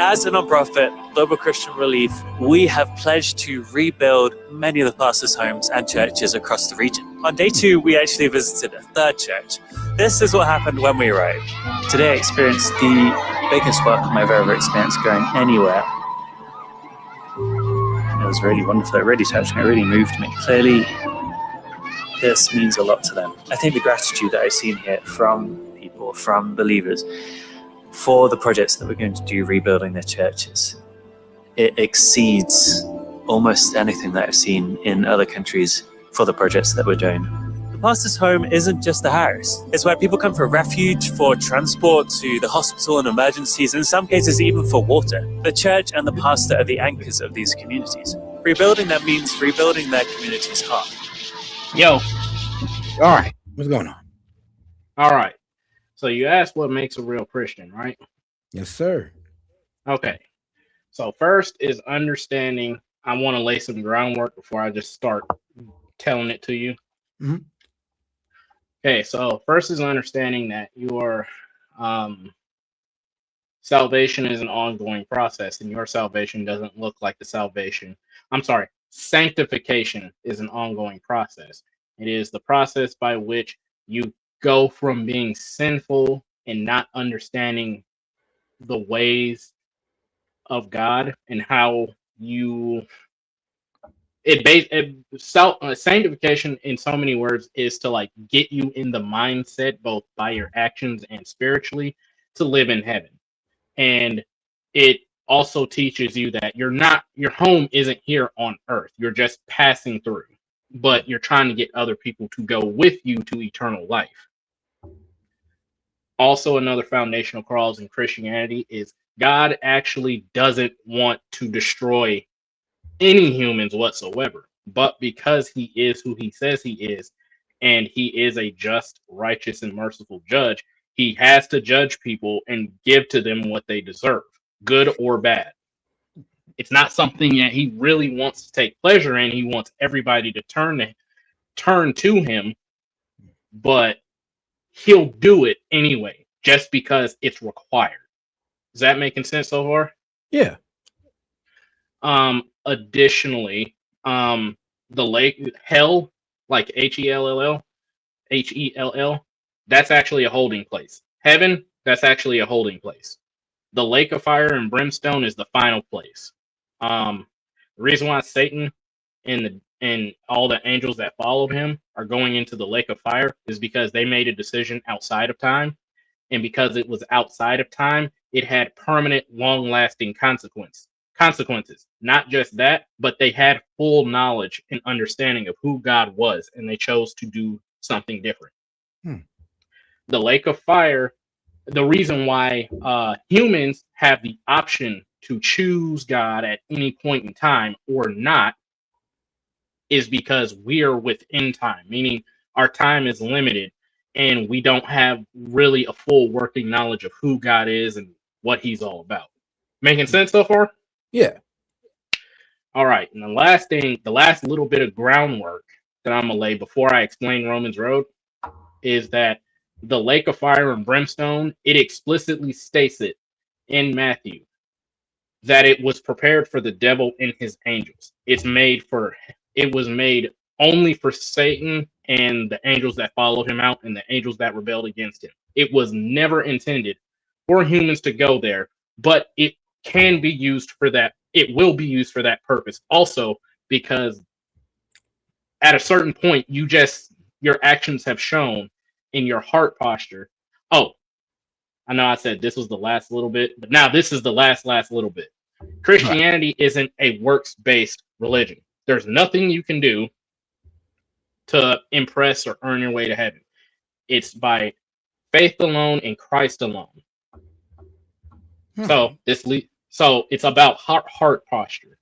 As a nonprofit, Global Christian Relief, we have pledged to rebuild many of the pastors' homes and churches across the region. On day 2, we actually visited a 3rd church. This is what happened when we arrived. Today I experienced the biggest welcome I've ever experienced going anywhere. It was really wonderful. It really touched me. It really moved me. Clearly, this means a lot to them. I think the gratitude that I've seen here from people, from believers, for the projects that we're going to do rebuilding their churches, it exceeds almost anything that I've seen in other countries for the projects that we're doing. The pastor's home isn't just a house. It's where people come for refuge, for transport to the hospital and emergencies, in some cases even for water. The church and the pastor are the anchors of these communities. Rebuilding them means rebuilding their community's heart. Yo. All right. What's going on? All right. So you asked what makes a real Christian, right? Yes, sir. Okay. So first is understanding. I want to lay some groundwork before I just start telling it to you. Mm-hmm. Okay. So first is understanding that your salvation is an ongoing process, and your salvation doesn't look like the salvation. Sanctification is an ongoing process. It is the process by which you go from being sinful and not understanding the ways of God and how you sanctification in so many words is to like get you in the mindset, both by your actions and spiritually, to live in heaven. And it also teaches you that your home isn't here on earth. You're just passing through, but you're trying to get other people to go with you to eternal life. Also, another foundational clause in Christianity is God actually doesn't want to destroy any humans whatsoever, but because he is who he says he is, and he is a just, righteous, and merciful judge, He has to judge people and give to them what they deserve, good or bad. It's not something that he really wants to take pleasure in. He wants everybody to turn to him, but he'll do it anyway, just because it's required. Is that making sense so far? Yeah. Additionally, the lake hell, like Hell, that's actually a holding place. Heaven, that's actually a holding place. The lake of fire and brimstone is the final place. The reason why Satan and all the angels that followed him are going into the lake of fire is because they made a decision outside of time, and because it was outside of time, it had permanent, long-lasting consequences. Not just that, but they had full knowledge and understanding of who God was, and they chose to do something different. The lake of fire, the reason why humans have the option to choose God at any point in time or not is because we are within time, meaning our time is limited and we don't have really a full working knowledge of who God is and what he's all about. Making sense so far? Yeah. All right. And the last little bit of groundwork that I'm going to lay before I explain Romans Road is that the lake of fire and brimstone, it explicitly states it in Matthew that it was prepared for the devil and his angels. It was made only for Satan and the angels that followed him out and the angels that rebelled against him. It was never intended for humans to go there, but it can be used for that. It will be used for that purpose also, because at a certain point, your actions have shown in your heart posture. Oh, I know I said this was the last little bit, but now this is the last little bit. Christianity isn't a works-based religion. There's nothing you can do to impress or earn your way to heaven. It's by faith alone in Christ alone. So it's about heart posture,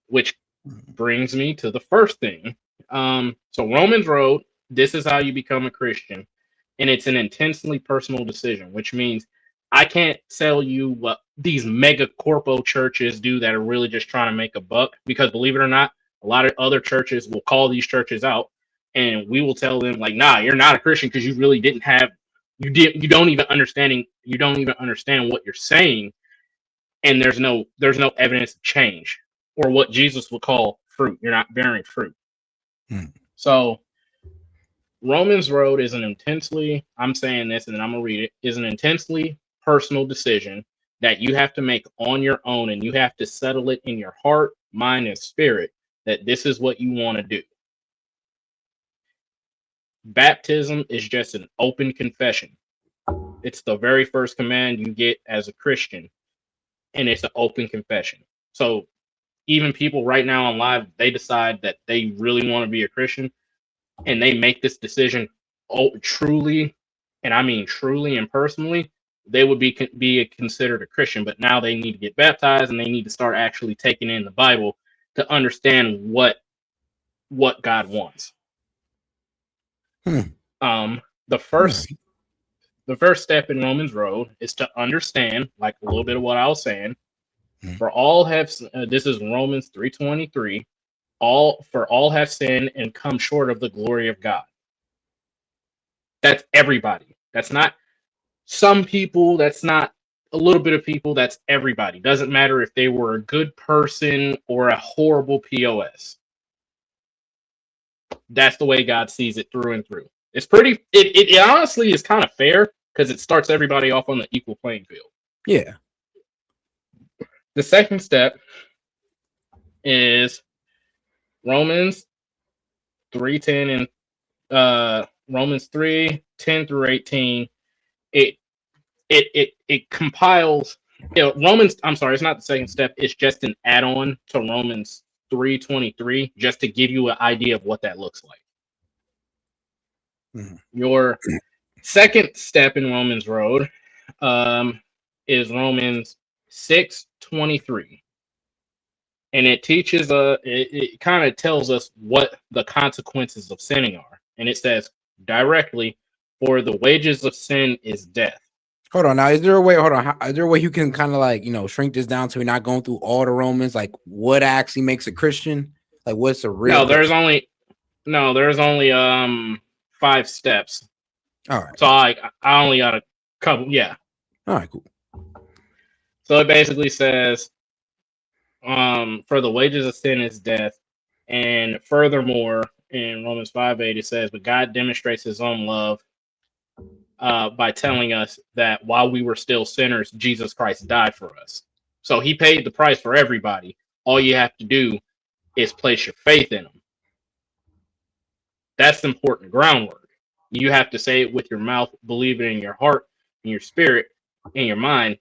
which brings me to the first thing. So Romans Road, this is how you become a Christian, and it's an intensely personal decision, which means I can't tell you what these mega corpo churches do that are really just trying to make a buck, because believe it or not, a lot of other churches will call these churches out, and we will tell them like, nah, you're not a Christian because you really you don't even understand what you're saying, and there's no evidence of change or what Jesus would call fruit. You're not bearing fruit. So Romans Road is I'm saying this and then I'm gonna read it, is an intensely personal decision that you have to make on your own, and you have to settle it in your heart, mind, and spirit that this is what you want to do. Baptism is just an open confession. It's the very first command you get as a Christian, and it's an open confession. So even people right now on live, they decide that they really want to be a Christian, and they make this decision truly, and I mean truly and personally, they would be considered a Christian. But now they need to get baptized, and they need to start actually taking in the Bible to understand what God wants. The first step in Romans Road is to understand, like a little bit of what I was saying. For all have this is Romans 3:23. All have sinned and come short of the glory of God. That's everybody. That's not some people. That's not a little bit of people. That's everybody. Doesn't matter if they were a good person or a horrible POS. That's the way God sees it through and through. It's pretty. It honestly is kind of fair because it starts everybody off on the equal playing field. Yeah. The second step is Romans 3:10 and Romans 3:10 through 18. It compiles Romans. I'm sorry, it's not the second step. It's just an add-on to Romans 3:23, just to give you an idea of what that looks like. Your second step in Romans Road is Romans 6:23. And it teaches it kind of tells us what the consequences of sinning are. And it says, directly, for the wages of sin is death. Hold on. Now, is there a way? Hold on. Is there a way you can kind of like, shrink this down so we're not going through all the Romans? Like, what actually makes a Christian? Like, what's a real? No, there's only 5 steps. All right. So I only got a couple. Yeah. All right. Cool. So it basically says, for the wages of sin is death, and furthermore, in Romans 5:8 it says, but God demonstrates His own love by telling us that while we were still sinners, Jesus Christ died for us. So He paid the price for everybody. All you have to do is place your faith in Him. That's important groundwork. You have to say it with your mouth, believe it in your heart, in your spirit, in your mind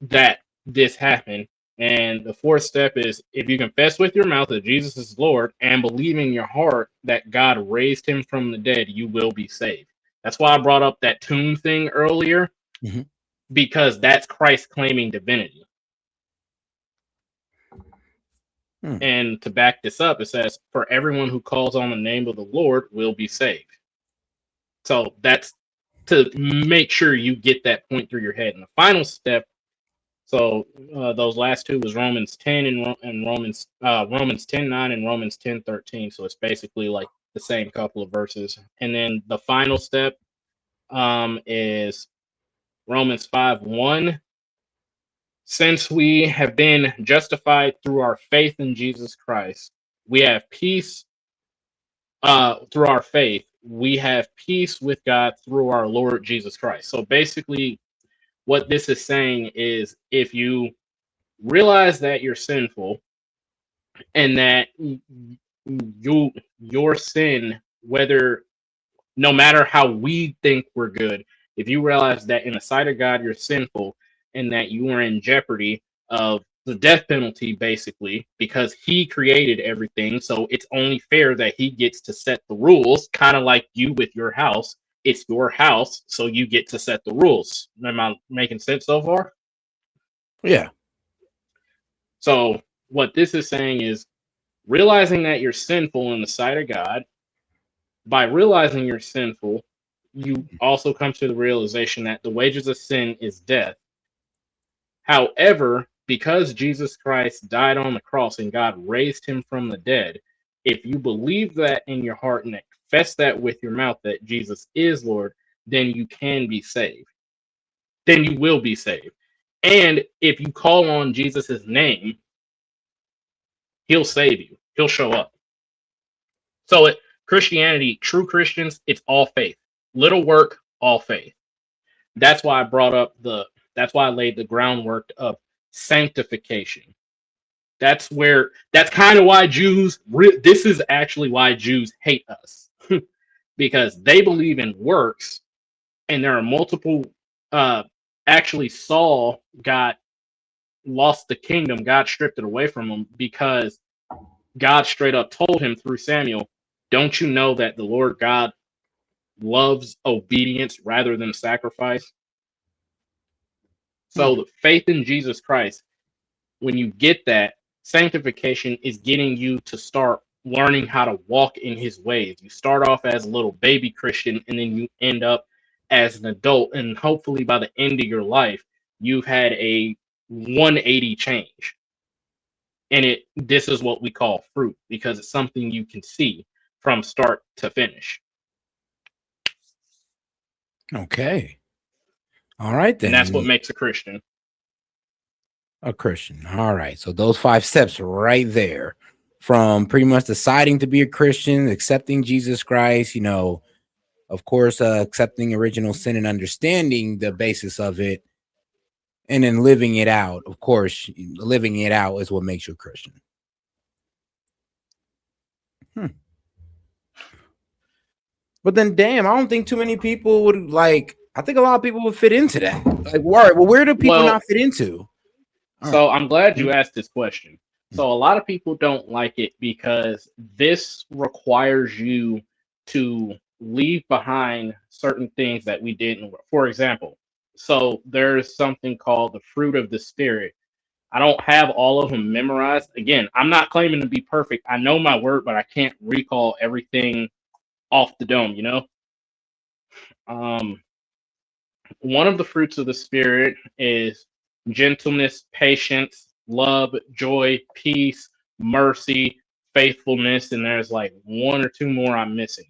that this happened. And the 4th step is, if you confess with your mouth that Jesus is Lord and believe in your heart that God raised Him from the dead, you will be saved. That's why I brought up that tomb thing earlier, because that's Christ claiming divinity. And to back this up, it says, for everyone who calls on the name of the Lord will be saved. So that's to make sure you get that point through your head. And the final step, so those last 2 was Romans 10 and Romans 10:9 and Romans 10:13. So it's basically like the same couple of verses. And then the final step is Romans 5:1. Since we have been justified through our faith in Jesus Christ, we have peace through our faith. We have peace with God through our Lord Jesus Christ. So basically, what this is saying is, if you realize that you're sinful and that your sin, no matter how we think we're good, if you realize that in the sight of God you're sinful and that you are in jeopardy of the death penalty, basically, because He created everything, so it's only fair that He gets to set the rules, kind of like you with your house. It's your house, so you get to set the rules. Am I making sense so far? Yeah. So what this is saying is, realizing that you're sinful in the sight of God. By realizing you're sinful, you also come to the realization that the wages of sin is death. However, because Jesus Christ died on the cross and God raised Him from the dead, if you believe that in your heart and confess that with your mouth that Jesus is Lord, then you can be saved. Then you will be saved. And if you call on Jesus' name, He'll save you. He'll show up. So Christianity, true Christians, it's all faith. Little work, all faith. That's why that's why I laid the groundwork of sanctification. That's kind of why this is actually why Jews hate us. Because they believe in works, and there are multiple, actually Saul lost the kingdom, God stripped it away from him because God straight up told him through Samuel, don't you know that the Lord God loves obedience rather than sacrifice? So the faith in Jesus Christ, when you get that, sanctification is getting you to start learning how to walk in His ways. You start off as a little baby Christian, and then you end up as an adult, and hopefully by the end of your life, you've had a 180 change. And this is what we call fruit, because it's something you can see from start to finish. Okay. All right, then. And that's what makes a Christian. A Christian. All right. So those 5 steps right there, from pretty much deciding to be a Christian, accepting Jesus Christ, of course, accepting original sin and understanding the basis of it, and then living it out. Of course, living it out is what makes you a Christian. But then, damn, I don't think too many people would I think a lot of people would fit into that. Like, where do people not fit into? So I'm glad you asked this question. So a lot of people don't like it because this requires you to leave behind certain things that we didn't. For example, so there's something called the fruit of the Spirit. I don't have all of them memorized. Again, I'm not claiming to be perfect. I know my word, but I can't recall everything off the dome, you know. One of the fruits of the Spirit is gentleness, patience, love, joy, peace, mercy, faithfulness, and there's like one or two more I'm missing.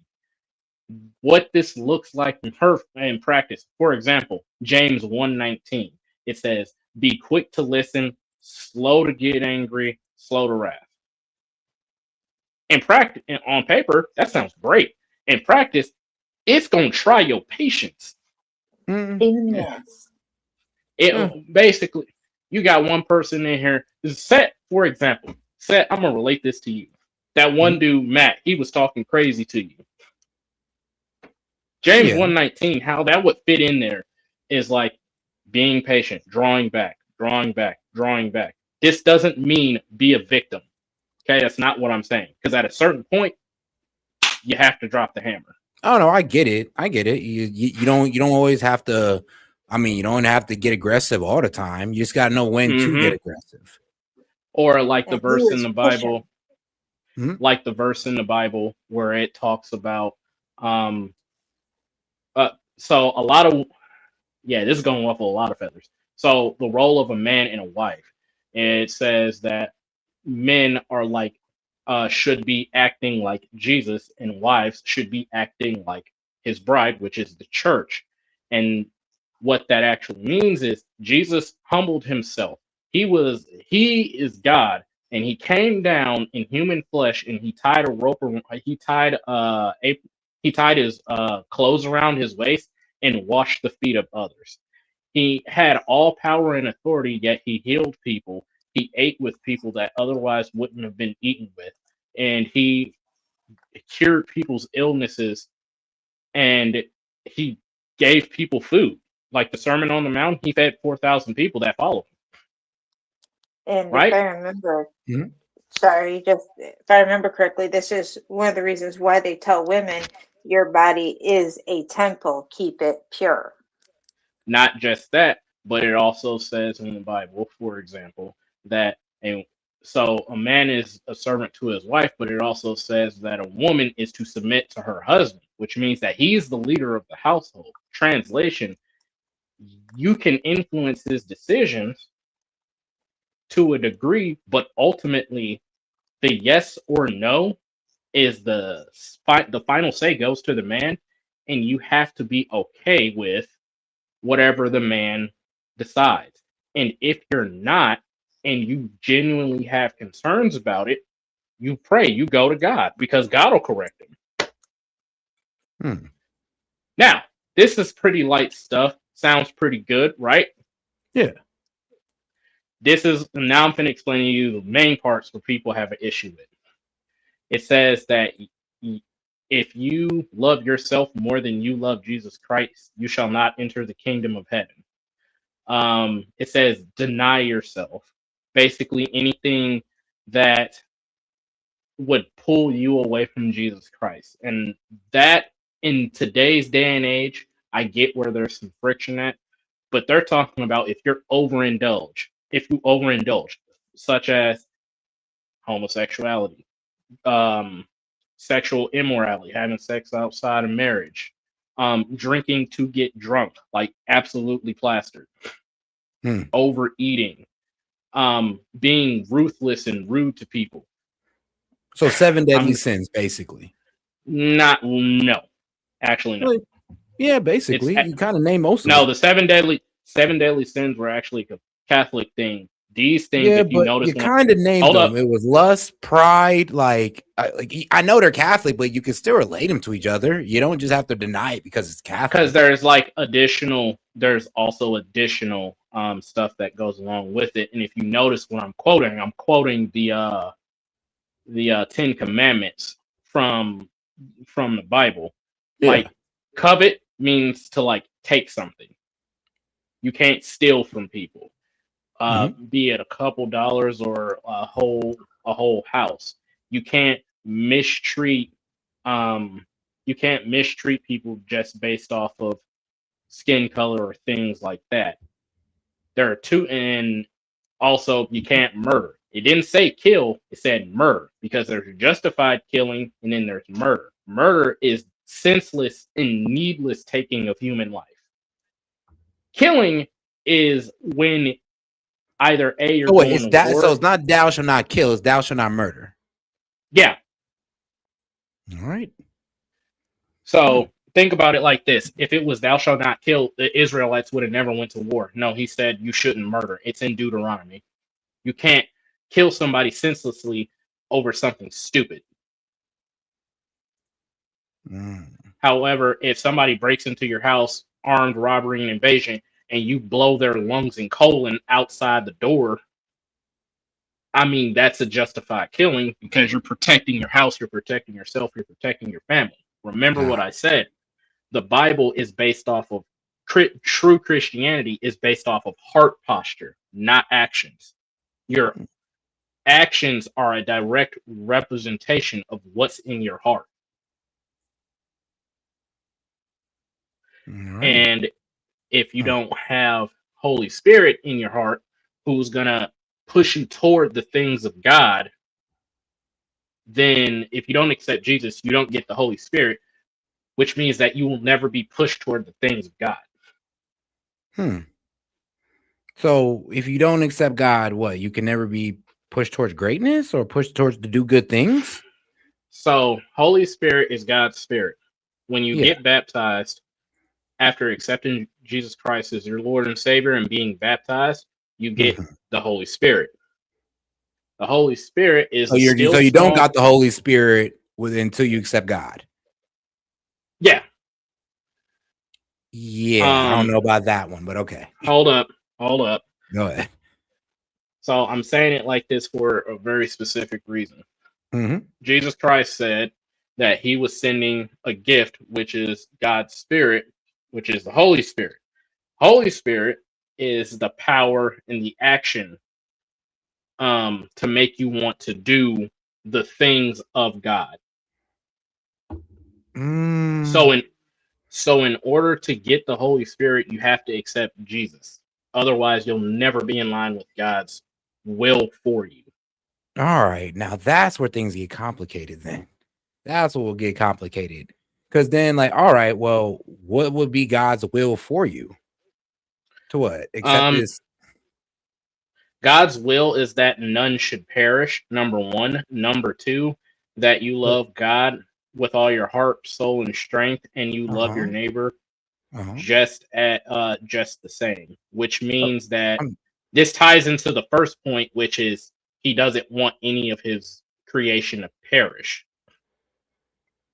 What this looks like in practice. For example, James 1:19. It says, "Be quick to listen, slow to get angry, slow to wrath." In practice, on paper, that sounds great. In practice, it's gonna try your patience. Yes. Basically, you got one person in here. S.E.T, for example. S.E.T, I'm gonna relate this to you. That one dude, Matt, he was talking crazy to you. James 1:19, how that would fit in there is like being patient, drawing back, drawing back, drawing back. This doesn't mean be a victim. Okay, that's not what I'm saying. Because at a certain point, you have to drop the hammer. Oh no, I get it. I get it. You don't always have to. I mean, you don't have to get aggressive all the time. You just got to know when to get aggressive. Or like the And he verse in was the pushing. Bible, like the verse in the Bible where it talks about, so a lot of, this is going off a lot of feathers. So the role of a man and a wife, it says that men are like, should be acting like Jesus, and wives should be acting like his bride, which is the church. And what that actually means is Jesus humbled himself. He is God, and he came down in human flesh, and he tied a rope. He tied his clothes around his waist and washed the feet of others. He had all power and authority, yet he healed people. He ate with people that otherwise wouldn't have been eaten with, and he cured people's illnesses, and he gave people food. Like the Sermon on the Mount, he fed 4,000 people that followed him. And if Right? I remember, if I remember correctly, this is one of the reasons why they tell women your body is a temple, keep it pure. Not just that, but it also says in the Bible, for example, that so a man is a servant to his wife, but it also says that a woman is to submit to her husband, which means that he's the leader of the household. Translation, you can influence his decisions to a degree, but ultimately the yes or no is the final say goes to the man, and you have to be okay with whatever the man decides. And if you're not, and you genuinely have concerns about it, you pray, you go to God, because God will correct him. Now, this is pretty light stuff. Sounds pretty good, right? Yeah. Now I'm going to explain to you the main parts where people have an issue with. It says that if you love yourself more than you love Jesus Christ, you shall not enter the kingdom of heaven. It says deny yourself. Basically anything that would pull you away from Jesus Christ. And that, in today's day and age, I get where there's some friction at, but they're talking about if you overindulge, such as homosexuality, sexual immorality, having sex outside of marriage, drinking to get drunk, like absolutely plastered, overeating, being ruthless and rude to people. So 7 deadly sins, basically. No, actually no. Yeah, basically, you kind of name most of them. No, the seven deadly sins were actually a Catholic thing. These things, yeah, if you but notice, you kind of named them. It was lust, pride. Like I know they're Catholic, but you can still relate them to each other. You don't just have to deny it because it's Catholic. Because there's also additional stuff that goes along with it. And if you notice what I'm quoting the 10 Commandments from the Bible. Yeah. Like covet means to like take something. You can't steal from people. Be it a couple dollars or a whole house. You can't mistreat people just based off of skin color or things like that. There are two, and also you can't murder. It didn't say kill, it said murder, because there's justified killing and then there's murder. Murder is senseless and needless taking of human life. Killing is when either A, you're So wait, going it's to that. war. So it's not thou shall not kill. It's thou shall not murder. Yeah. All right. So think about it like this: if it was "Thou shalt not kill," the Israelites would have never went to war. No, he said you shouldn't murder. It's in Deuteronomy. You can't kill somebody senselessly over something stupid. However, if somebody breaks into your house, armed robbery and invasion, and you blow their lungs and colon outside the door, I mean, that's a justified killing because you're protecting your house, you're protecting yourself, you're protecting your family. Remember what I said. The Bible is based off of true Christianity is based off of heart posture, not actions. Your actions are a direct representation of what's in your heart. And if you don't have Holy Spirit in your heart, who's going to push you toward the things of God, then if you don't accept Jesus, you don't get the Holy Spirit, which means that you will never be pushed toward the things of God. So if you don't accept God, what? You can never be pushed towards greatness or pushed towards to do good things? So Holy Spirit is God's spirit. When you get baptized, after accepting Jesus Christ as your Lord and Savior and being baptized, you get the Holy Spirit. The Holy Spirit is so you don't got the Holy Spirit until you accept God. Yeah. Yeah, I don't know about that one, but okay. Hold up. Go ahead. So I'm saying it like this for a very specific reason. Mm-hmm. Jesus Christ said that he was sending a gift, which is God's Spirit, which is the Holy Spirit. Holy Spirit is the power and the action to make you want to do the things of God. So in order to get the Holy Spirit, you have to accept Jesus. Otherwise, you'll never be in line with God's will for you. All right. Now that's where things get complicated then. That's what will get complicated. Because then, like, all right, well, what would be God's will for you? To what? Accept this. God's will is that none should perish, number one. Number two, that you love God with all your heart, soul, and strength, and you love your neighbor just the same. Which means that this ties into the first point, which is he doesn't want any of his creation to perish.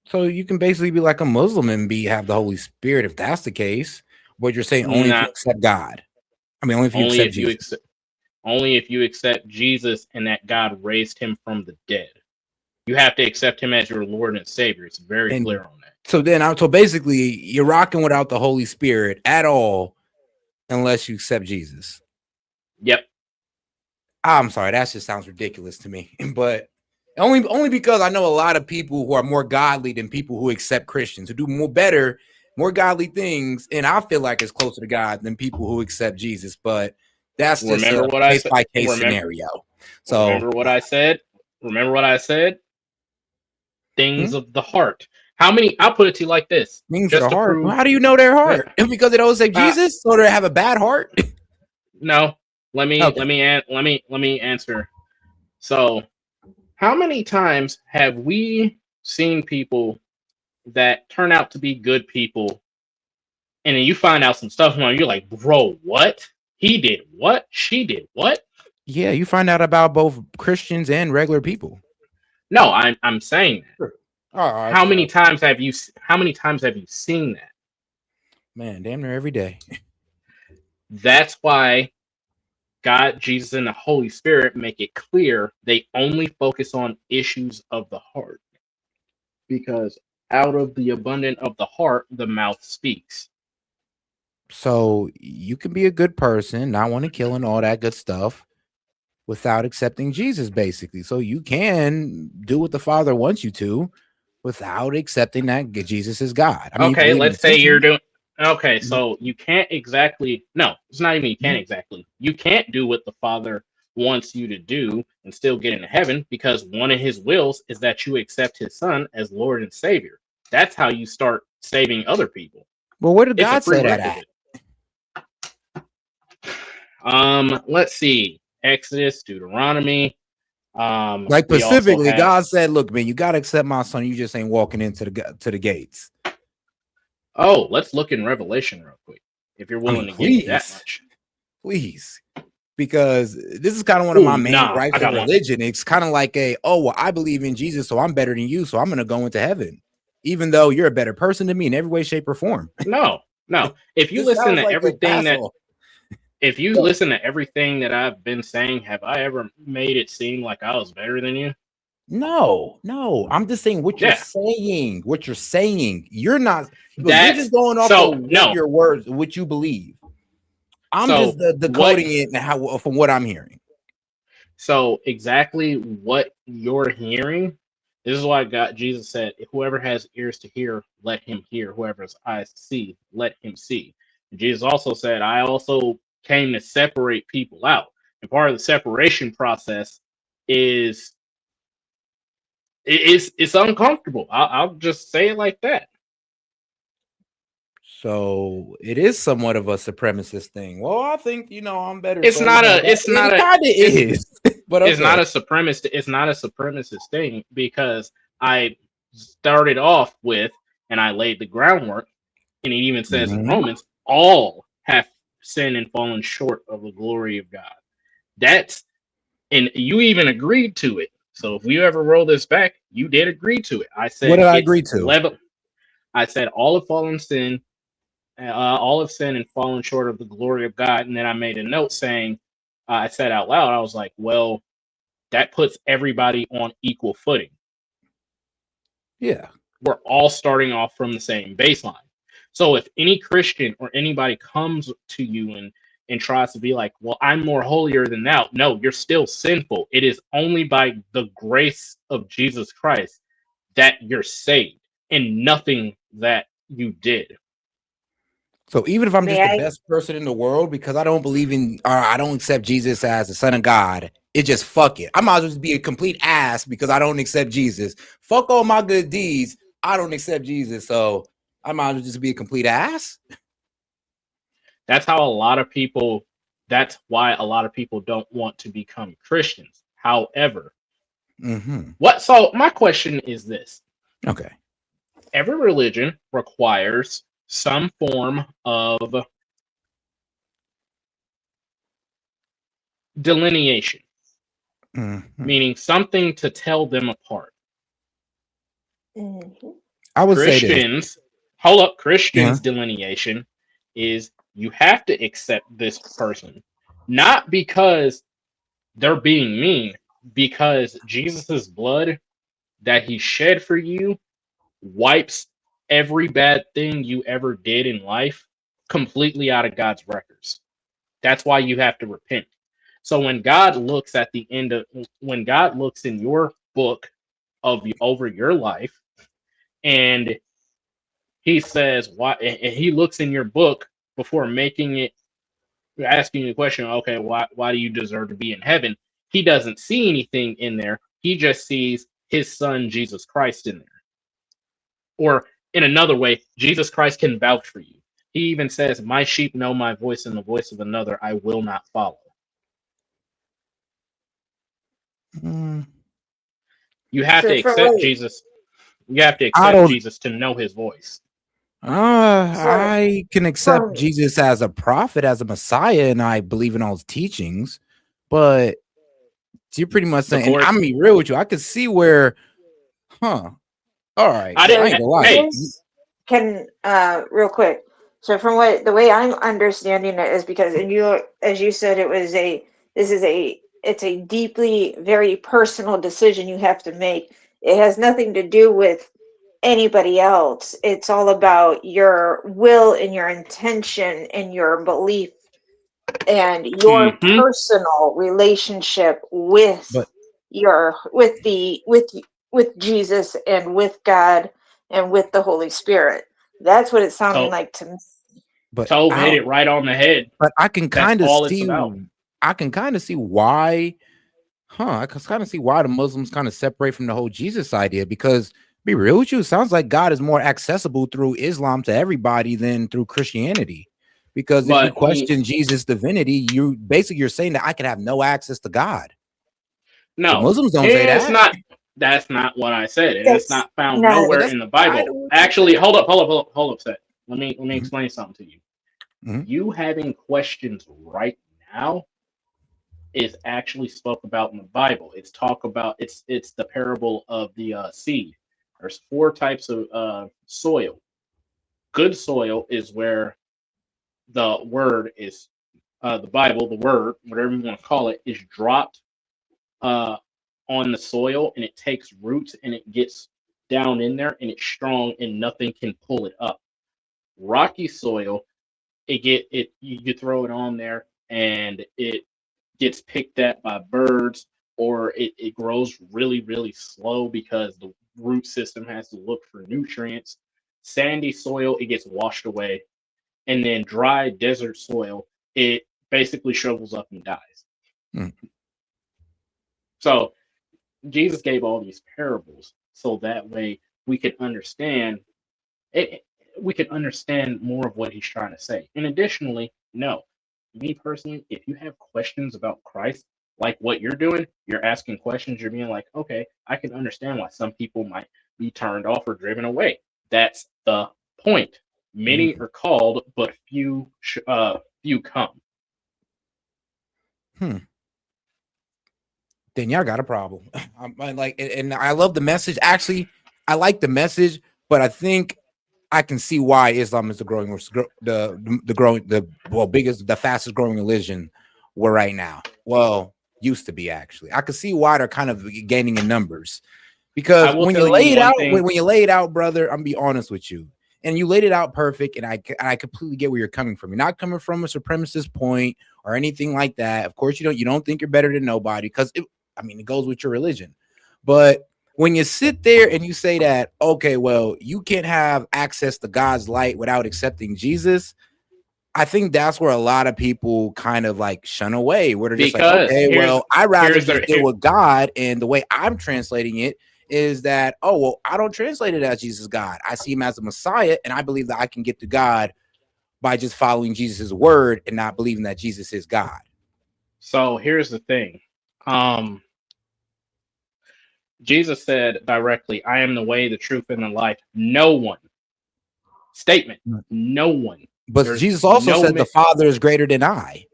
So you can basically be like a Muslim and have the Holy Spirit if that's the case. But you're saying only if you accept God. I mean, only if you accept Jesus. Only if you accept Jesus and that God raised him from the dead. You have to accept him as your Lord and Savior. It's very clear on that. So basically, you're rocking without the Holy Spirit at all, unless you accept Jesus. Yep. I'm sorry, that just sounds ridiculous to me. But only because I know a lot of people who are more godly than people who accept Christians, who do more godly things, and I feel like it's closer to God than people who accept Jesus. But that's just a case by case scenario. So remember what I said. Things of the heart. How many? I'll put it to you like this: things of the heart. Well, how do you know their heart? Because they don't say Jesus, so they have a bad heart. No. Let me answer. So, how many times have we seen people that turn out to be good people, and then you find out some stuff, and you're like, bro, what? He did what? She did what? Yeah, you find out about both Christians and regular people. No, I'm saying that. Sure. All right. How many times have you seen that? Man, damn near every day. That's why God, Jesus, and the Holy Spirit make it clear they only focus on issues of the heart. Because out of the abundance of the heart, the mouth speaks. So you can be a good person, not want to kill and all that good stuff, without accepting Jesus, basically. So you can do what the Father wants you to without accepting that Jesus is God. I mean, okay, let's say you're doing... Okay, so you can't exactly... No, it's not even you can't exactly. You can't do what the Father wants you to do and still get into heaven, because one of his wills is that you accept his Son as Lord and Savior. That's how you start saving other people. Well, where did It's a God say that at? prerequisite. Let's see. Exodus, Deuteronomy. Like We also specifically, have, God said, "Look, man, you gotta accept my son. You just ain't walking into the gates." oh, let's look in Revelation real quick. If you're I willing mean, to give me that please, much. please, because this is kind of one of Ooh, my main nah, gripes I with got one. religion. It's kind of like well, I believe in Jesus, so I'm better than you, so I'm gonna go into heaven, even though you're a better person than me in every way, shape, or form. No. If you This listen sounds to like a everything that castle. if you listen to everything that I've been saying, have I ever made it seem like I was better than you? No, I'm just saying what you're Yeah. saying. What you're saying. You're not. Look, you're That's just going off so of what no. your words, what you believe. I'm So just decoding it and how from what I'm hearing. So exactly what you're hearing, this is why Jesus said, whoever has ears to hear, let him hear. Whoever has eyes to see, let him see. And Jesus also said, I also came to separate people out. And part of the separation process is it's uncomfortable. I'll just say it like that. So it is somewhat of a supremacist thing. Well, I think I'm better. It's So not a. it kind of is, but it's not okay. a supremacist. It's not a supremacist thing because I started off with and I laid the groundwork, and it even says in Romans, all have sinned and fallen short of the glory of God. And you even agreed to it. So if we ever roll this back, you did agree to it. I said, What did I it's agree to? level. I said all have fallen sin, all have sinned and fallen short of the glory of God. And then I made a note saying, I said out loud, I was like, well, that puts everybody on equal footing. Yeah. We're all starting off from the same baseline. So if any Christian or anybody comes to you and tries to be like, well, I'm more holier than thou. No, you're still sinful. It is only by the grace of Jesus Christ that you're saved and nothing that you did. So even if I'm May just the I? best person in the world because I don't believe in or I don't accept Jesus as the Son of God, it just fuck it. I might as well just be a complete ass because I don't accept Jesus. Fuck all my good deeds. I don't accept Jesus, so I might as well just be a complete ass. That's how a lot of people. That's why a lot of people don't want to become Christians. However, So my question is this. Okay. Every religion requires some form of delineation, meaning something to tell them apart. I would say this. Christians, hold up, Christians' delineation is you have to accept this person, not because they're being mean, because Jesus's blood that he shed for you wipes every bad thing you ever did in life completely out of God's records. That's why you have to repent. So when God looks at the end of when God looks in your book of over your life and he says why, and he looks in your book before making it, asking you the question, okay, why do you deserve to be in heaven? He doesn't see anything in there. He just sees his son Jesus Christ in there. Or in another way, Jesus Christ can vouch for you. He even says, my sheep know my voice, and the voice of another I will not follow. You have to accept Jesus. You have to accept Jesus to know his voice. I can accept Jesus as a prophet, as a Messiah, and I believe in all his teachings, but you're pretty much saying, and I'm gonna be real with you, I could see where, all right. I ain't gonna lie. Can real quick. So from the way I'm understanding it is because, and you, as you said, it's a deeply, very personal decision you have to make. It has nothing to do with anybody else. It's all about your will and your intention and your belief and your personal relationship with with Jesus and with God and with the Holy Spirit. That's what it's sounding like to me. But hit it right on the head. But I can kind of see. About. I can kind of see why. I can kind of see why the Muslims kind of separate from the whole Jesus idea, because Be real with you. It sounds like God is more accessible through Islam to everybody than through Christianity. Because if you question Jesus' divinity, you're saying that I can have no access to God. No, the Muslims don't say it's that. not. That's not what I said, and it's not found not- nowhere Well, in the Bible. Actually, hold up, Seth. Let me explain something to you. You having questions right now is actually spoke about in the Bible. It's the parable of the seed. There's 4 types of soil. Good soil is where the word is the Bible, the word, whatever you want to call it, is dropped on the soil, and it takes roots, and it gets down in there, and it's strong, and nothing can pull it up. Rocky soil, you throw it on there, and it gets picked at by birds, or it grows really, really slow because the root system has to look for nutrients. Sandy soil, it gets washed away. And then dry desert soil, it basically shrivels up and dies. So Jesus gave all these parables so that way we could understand it. We could understand more of what he's trying to say. And additionally, no, me personally, if you have questions about Christ, like what you're doing, you're asking questions, you're being like, okay, I can understand why some people might be turned off or driven away. That's the point. Many are called, but few come. Then y'all got a problem. I'm like, and I love the message. Actually, I like the message, but I think I can see why Islam is the fastest growing religion we're right now. Well, used to be actually. I can see why they're kind of gaining in numbers, because when you lay it out, brother, I'm gonna be honest with you, and you laid it out perfect, and I completely get where you're coming from. You're not coming from a supremacist point or anything like that. Of course, you don't think you're better than nobody, because it goes with your religion. But when you sit there and you say that, okay, well, you can't have access to God's light without accepting Jesus, I think that's where a lot of people kind of like shun away, where they're just like, okay, well, I'd rather just deal with God. And the way I'm translating it is that, oh, well, I don't translate it as Jesus God. I see him as a Messiah, and I believe that I can get to God by just following Jesus' word and not believing that Jesus is God. So here's the thing. Jesus said directly, I am the way, the truth, and the life. No one. Statement. No one. But Jesus also said the Father is greater than I.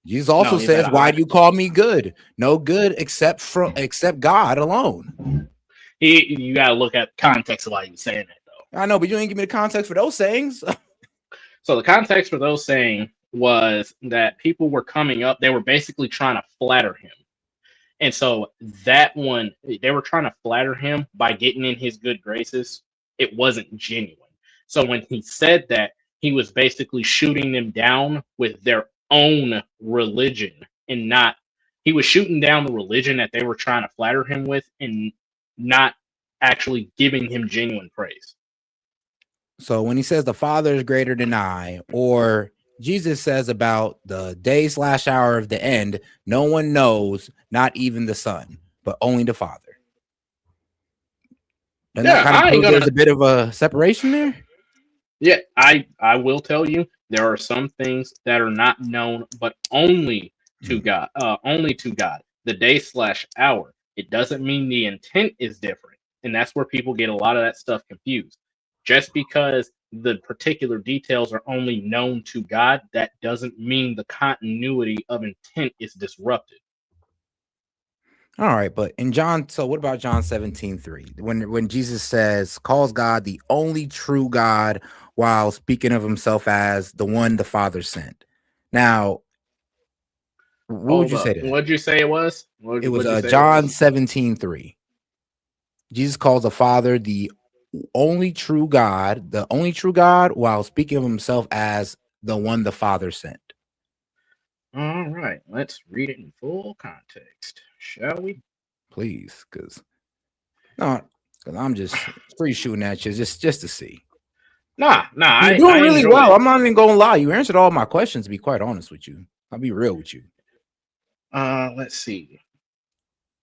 Jesus also says, why do you call me good? No good except God alone. You got to look at context of why he was saying that, though. I know, but you ain't give me the context for those sayings. So the context for those saying was that people were coming up. They were basically trying to flatter him. And so that one, they were trying to flatter him by getting in his good graces. It wasn't genuine. So when he said that, he was basically shooting them down with their own religion, and he was shooting down the religion that they were trying to flatter him with, and not actually giving him genuine praise. So when he says the Father is greater than I, or Jesus says about the day/hour of the end, no one knows, not even the Son, but only the Father. And that kind of proves there's a bit of a separation there. Yeah, I will tell you, there are some things that are not known, but only to God. Only to God. The day/hour. It doesn't mean the intent is different, and that's where people get a lot of that stuff confused. Just because the particular details are only known to God, that doesn't mean the continuity of intent is disrupted. All right, but in John, so what about John 17:3? When Jesus says, calls God the only true God while speaking of himself as the one the Father sent. Now, what would you say to that? What'd you say it was? It was John 17:3. Jesus calls the Father the only true God, while speaking of himself as the one the Father sent. All right, let's read it in full context, shall we? Please, because I'm just free shooting at you just to see. Nah, you're doing really well. I'm not even gonna lie. You answered all my questions, to be quite honest with you. I'll be real with you. Let's see.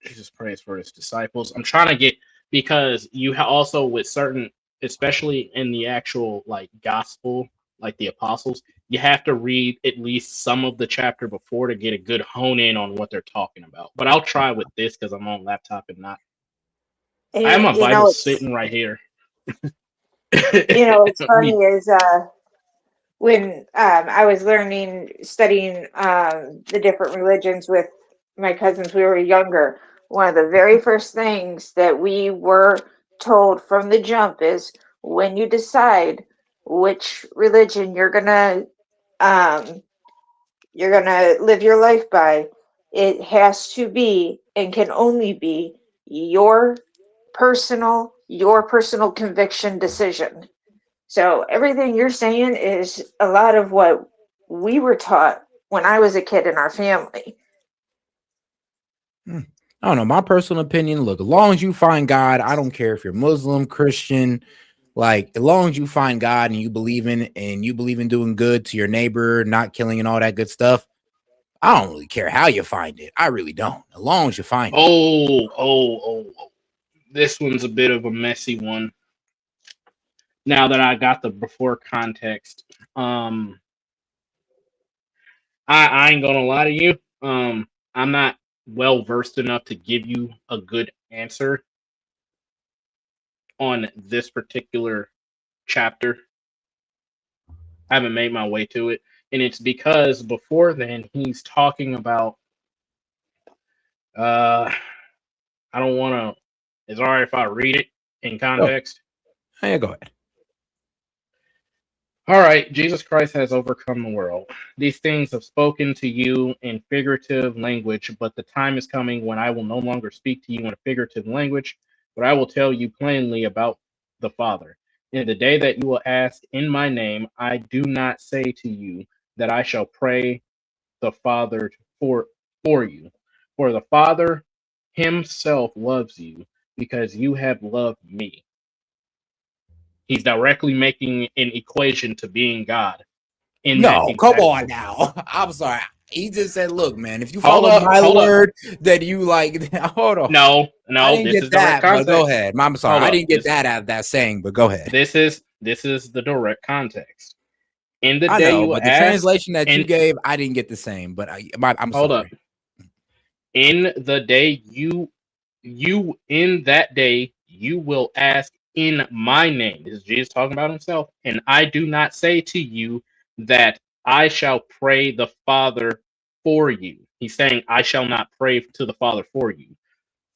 Jesus prays for his disciples. I'm trying to get because you also with certain, especially in the actual like gospel, like the apostles, you have to read at least some of the chapter before to get a good hone in on what they're talking about. But I'll try with this because I'm on laptop and not. I have my You Bible know, it's sitting right here. what's funny Me. is when I was studying the different religions with my cousins, we were younger. One of the very first things that we were told from the jump is when you decide which religion you're gonna live your life by, it has to be and can only be your personal conviction decision. So everything you're saying is a lot of what we were taught when I was a kid in our family. I don't know. My personal opinion, look, as long as you find God, I don't care if you're Muslim, Christian, like as long as you find God and you believe in doing good to your neighbor, not killing and all that good stuff, I don't really care how you find it. I really don't. As long as you find it. Oh. This one's a bit of a messy one. Now that I got the before context, I ain't gonna lie to you. I'm not well versed enough to give you a good answer on this particular chapter. I haven't made my way to it, and it's because before then he's talking about. I don't want to. It's all right if I read it in context. Oh, yeah, go ahead. All right, Jesus Christ has overcome the world. These things have spoken to you in figurative language, but the time is coming when I will no longer speak to you in a figurative language, but I will tell you plainly about the Father. In the day that you will ask in my name, I do not say to you that I shall pray the Father for you. For the Father himself loves you because you have loved me. He's directly making an equation to being God. In that No, come on now. I'm sorry. He just said, look, man, if you follow my word, that you like, hold on. No, I didn't this get is direct that, but go context. ahead. I'm sorry. I didn't get that out of that saying, but go ahead. This is the direct context. In the I day know, you will but the ask, translation that you gave, I didn't get the same, but I'm hold sorry. up. In the day you in that day you will ask in my name. This is Jesus talking about himself. And I do not say to you that I shall pray the Father for you. He's saying I shall not pray to the Father for you.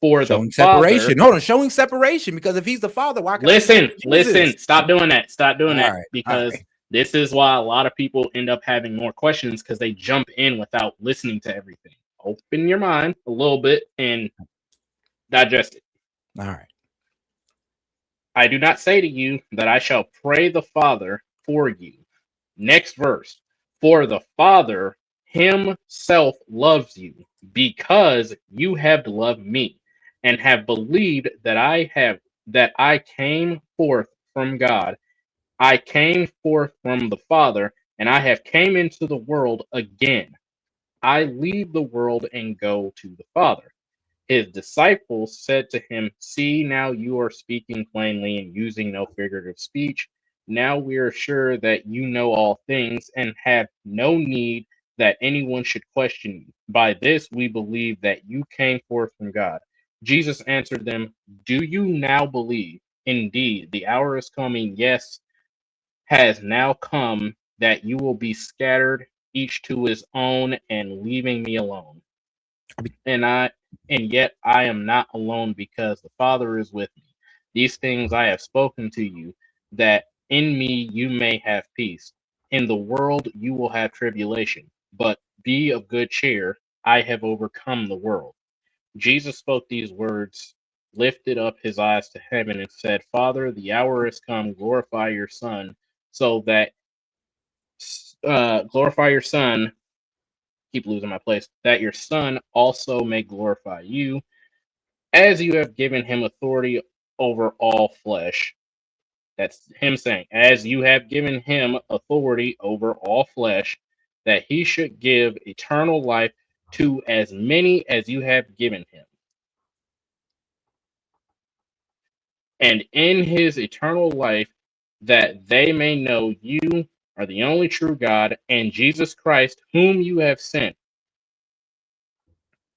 For Showing the Father. separation. Hold on, showing separation, because if he's the Father, why can't Listen, stop doing that. Stop doing that. Right, Because this is why a lot of people end up having more questions because they jump in without listening to everything. Open your mind a little bit and digest it. All right. I do not say to you that I shall pray the Father for you. Next verse. For the Father himself loves you because you have loved me and have believed that I came forth from God. I came forth from the Father, and I have came into the world again. I leave the world and go to the Father. His disciples said to him, see, now you are speaking plainly and using no figurative speech. Now we are sure that you know all things and have no need that anyone should question you. By this we believe that you came forth from God. Jesus answered them, do you now believe? Indeed, the hour is coming, yes, has now come, that you will be scattered, each to his own, and leaving me alone. And yet I am not alone, because the Father is with me. These things I have spoken to you, that in me you may have peace. In the world you will have tribulation, but be of good cheer. I have overcome the world. Jesus spoke these words, lifted up his eyes to heaven, and said, Father, the hour has come. Glorify your Son, so that glorify your Son. Keep losing my place. That your Son also may glorify you, as you have given him authority over all flesh. That's him saying, as you have given him authority over all flesh, that he should give eternal life to as many as you have given him. and in his eternal life, that they may know you are the only true God and Jesus Christ, whom you have sent.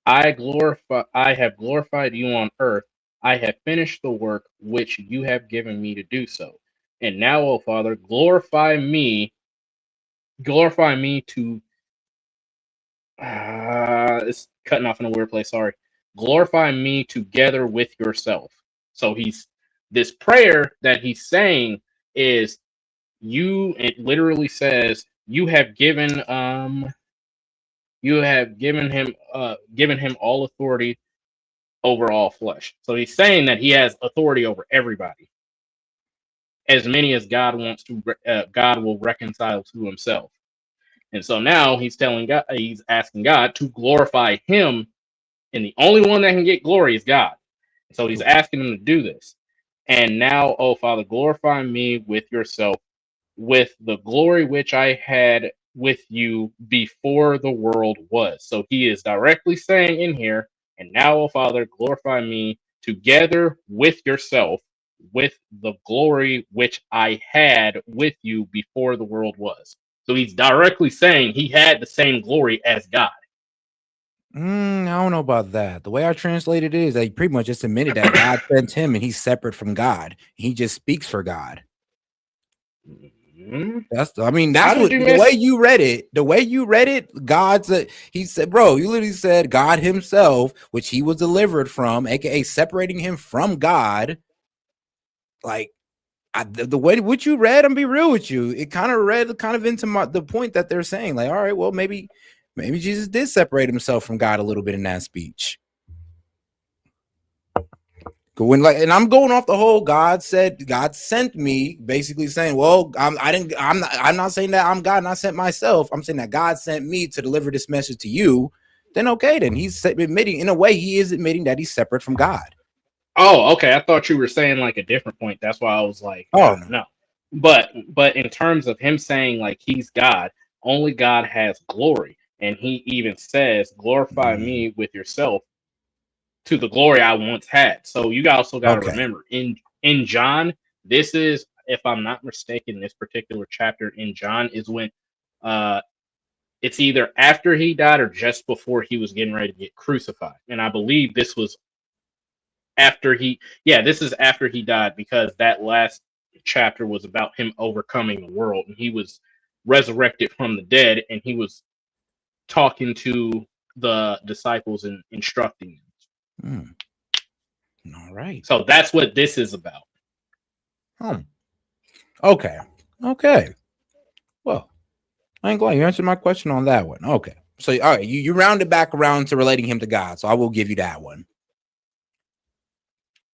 I have glorified you on earth. I have finished the work which you have given me to do so. And now, O Father, glorify me to it's cutting off in a weird place, sorry. Glorify me together with yourself. So this prayer that he's saying is it literally says you have given him all authority over all flesh. So he's saying that he has authority over everybody, as many as God God will reconcile to himself. And so now he's asking God to glorify him, and the only one that can get glory is God. So he's asking him to do this. And now, oh Father, glorify me with yourself, with the glory which I had with you before the world was. So he is directly saying in here, and now, oh Father, glorify me together with yourself, with the glory which I had with you before the world was. So he's directly saying he had the same glory as God. I don't know about that. The way I translated it is that he pretty much just admitted that God sent him and he's separate from God. He just speaks for God. That's what the way you read it. The way you read it, God said, he said, bro, you literally said God himself, which he was delivered from, aka separating him from God. Like the way what you read, I'm be real with you, it kind of read into the point that they're saying, like, all right, well, maybe Jesus did separate himself from God a little bit in that speech. And I'm going off the whole God sent me, basically saying, well, I'm not saying that I'm God and I sent myself. I'm saying that God sent me to deliver this message to you. Then okay, then he's admitting, in a way, he is admitting that he's separate from God. Oh, okay. I thought you were saying like a different point. That's why I was like, no. But in terms of him saying like he's God, only God has glory. And he even says, glorify me with yourself to the glory I once had. So you also got to remember in John, this is, if I'm not mistaken, this particular chapter in John is when it's either after he died or just before he was getting ready to get crucified. And I believe this was this is after he died, because that last chapter was about him overcoming the world, and he was resurrected from the dead, and he was talking to the disciples and instructing them. All right. So that's what this is about. Okay. Well, I ain't glad you answered my question on that one. Okay. So all right, you rounded back around to relating him to God, so I will give you that one.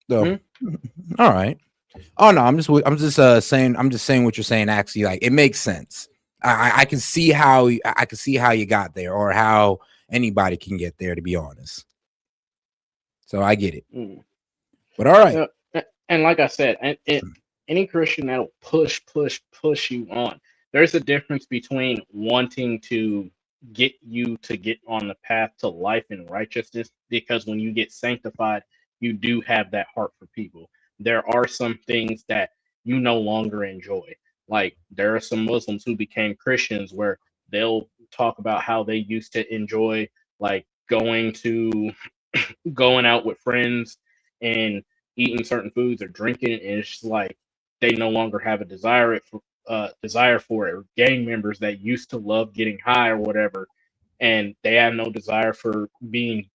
So, all right. Oh no, I'm just saying what you're saying. Actually, like, it makes sense. I can see how you got there, or how anybody can get there, to be honest. So I get it. But all right. And like I said, any Christian that'll push you on. There's a difference between wanting to get you to get on the path to life and righteousness, because when you get sanctified, you do have that heart for people. There are some things that you no longer enjoy. Like, there are some Muslims who became Christians where they'll talk about how they used to enjoy, like, going out with friends and eating certain foods or drinking, and it's just like they no longer have a desire for it. Or gang members that used to love getting high or whatever, and they have no desire for being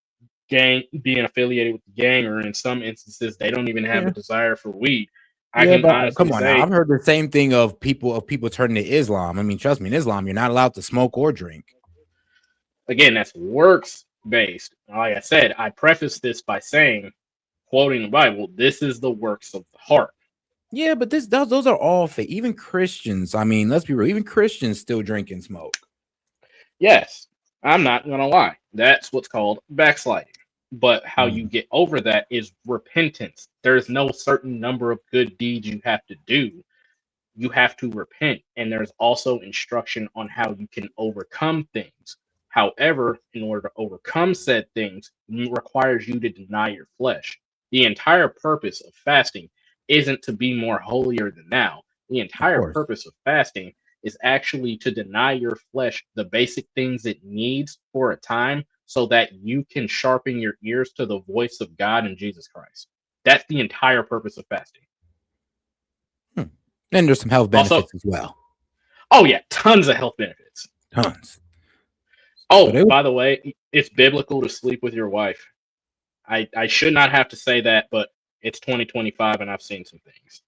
affiliated with the gang, or in some instances they don't even have a desire for weed. I can honestly come on say, now. I've heard the same thing of people turning to Islam. I mean, trust me, in Islam, you're not allowed to smoke or drink. Again, that's works based. Like I said, I preface this by saying, quoting the Bible, this is the works of the heart. Yeah, but those are all fake. Even Christians, I mean, let's be real, even Christians still drink and smoke. Yes, I'm not gonna lie. That's what's called backsliding. But how you get over that is repentance. There's no certain number of good deeds you have to do. You have to repent. And there's also instruction on how you can overcome things. However, in order to overcome said things, it requires you to deny your flesh. The entire purpose of fasting isn't to be more holier than thou. The entire purpose of fasting is actually to deny your flesh the basic things it needs for a time so that you can sharpen your ears to the voice of God and Jesus Christ. That's the entire purpose of fasting. And there's some health benefits as well. Oh yeah, tons of health benefits. Tons. Oh, by the way, it's biblical to sleep with your wife. I should not have to say that, but it's 2025 and I've seen some things.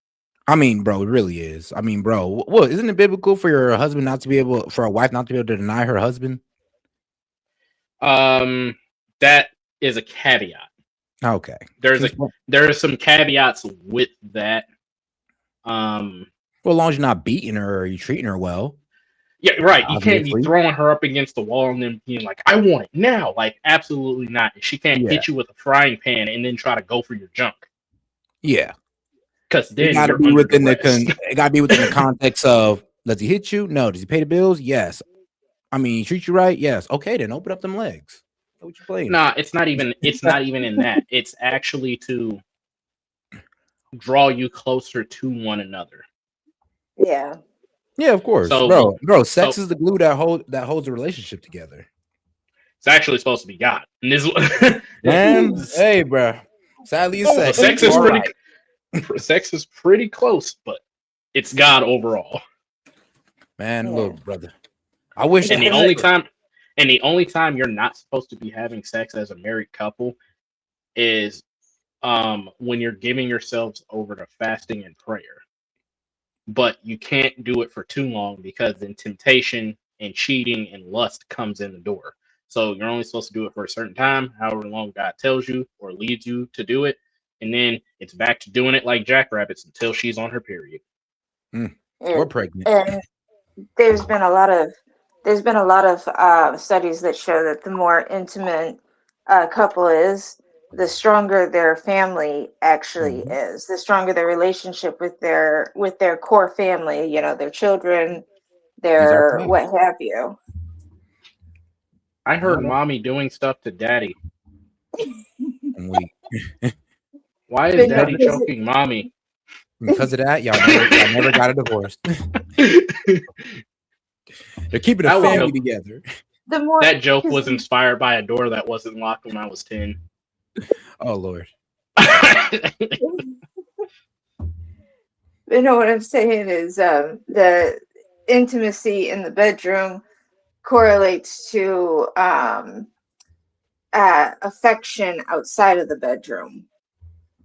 I mean, bro, it really is. I mean, bro, what isn't it biblical for your husband not to be able, for a wife not to be able to deny her husband? That is a caveat. Okay. There are some caveats with that. Well, as long as you're not beating her or you're treating her well. Yeah, right. You can't be throwing her up against the wall and then being like, I want it now. Like, absolutely not. She can't hit you with a frying pan and then try to go for your junk. Yeah. Because then it gotta be within the context of, does he hit you? No. Does he pay the bills? Yes. I mean, he treat you right? Yes. Okay, then open up them legs. What you playing? Nah, it's not even in that. It's actually to draw you closer to one another. Yeah. Yeah, of course. So, bro, sex is the glue that holds a relationship together. It's actually supposed to be God. And this man, hey, bro. Sadly, it's sex is pretty close, but it's God overall. Man, look, brother. I wish. And the only time you're not supposed to be having sex as a married couple is when you're giving yourselves over to fasting and prayer. But you can't do it for too long because then temptation and cheating and lust comes in the door. So you're only supposed to do it for a certain time, however long God tells you or leads you to do it. And then it's back to doing it like jackrabbits until she's on her period. Or pregnant. And there's been a lot of studies that show that the more intimate a couple is, the stronger their family actually is, the stronger their relationship with their core family, their children, their what have you. I heard mommy doing stuff to daddy. Why is daddy choking mommy? Because of that, y'all never got a divorce. They're keeping a family together. That joke was inspired by a door that wasn't locked when I was 10. Oh, Lord. You know what I'm saying is the intimacy in the bedroom correlates to affection outside of the bedroom.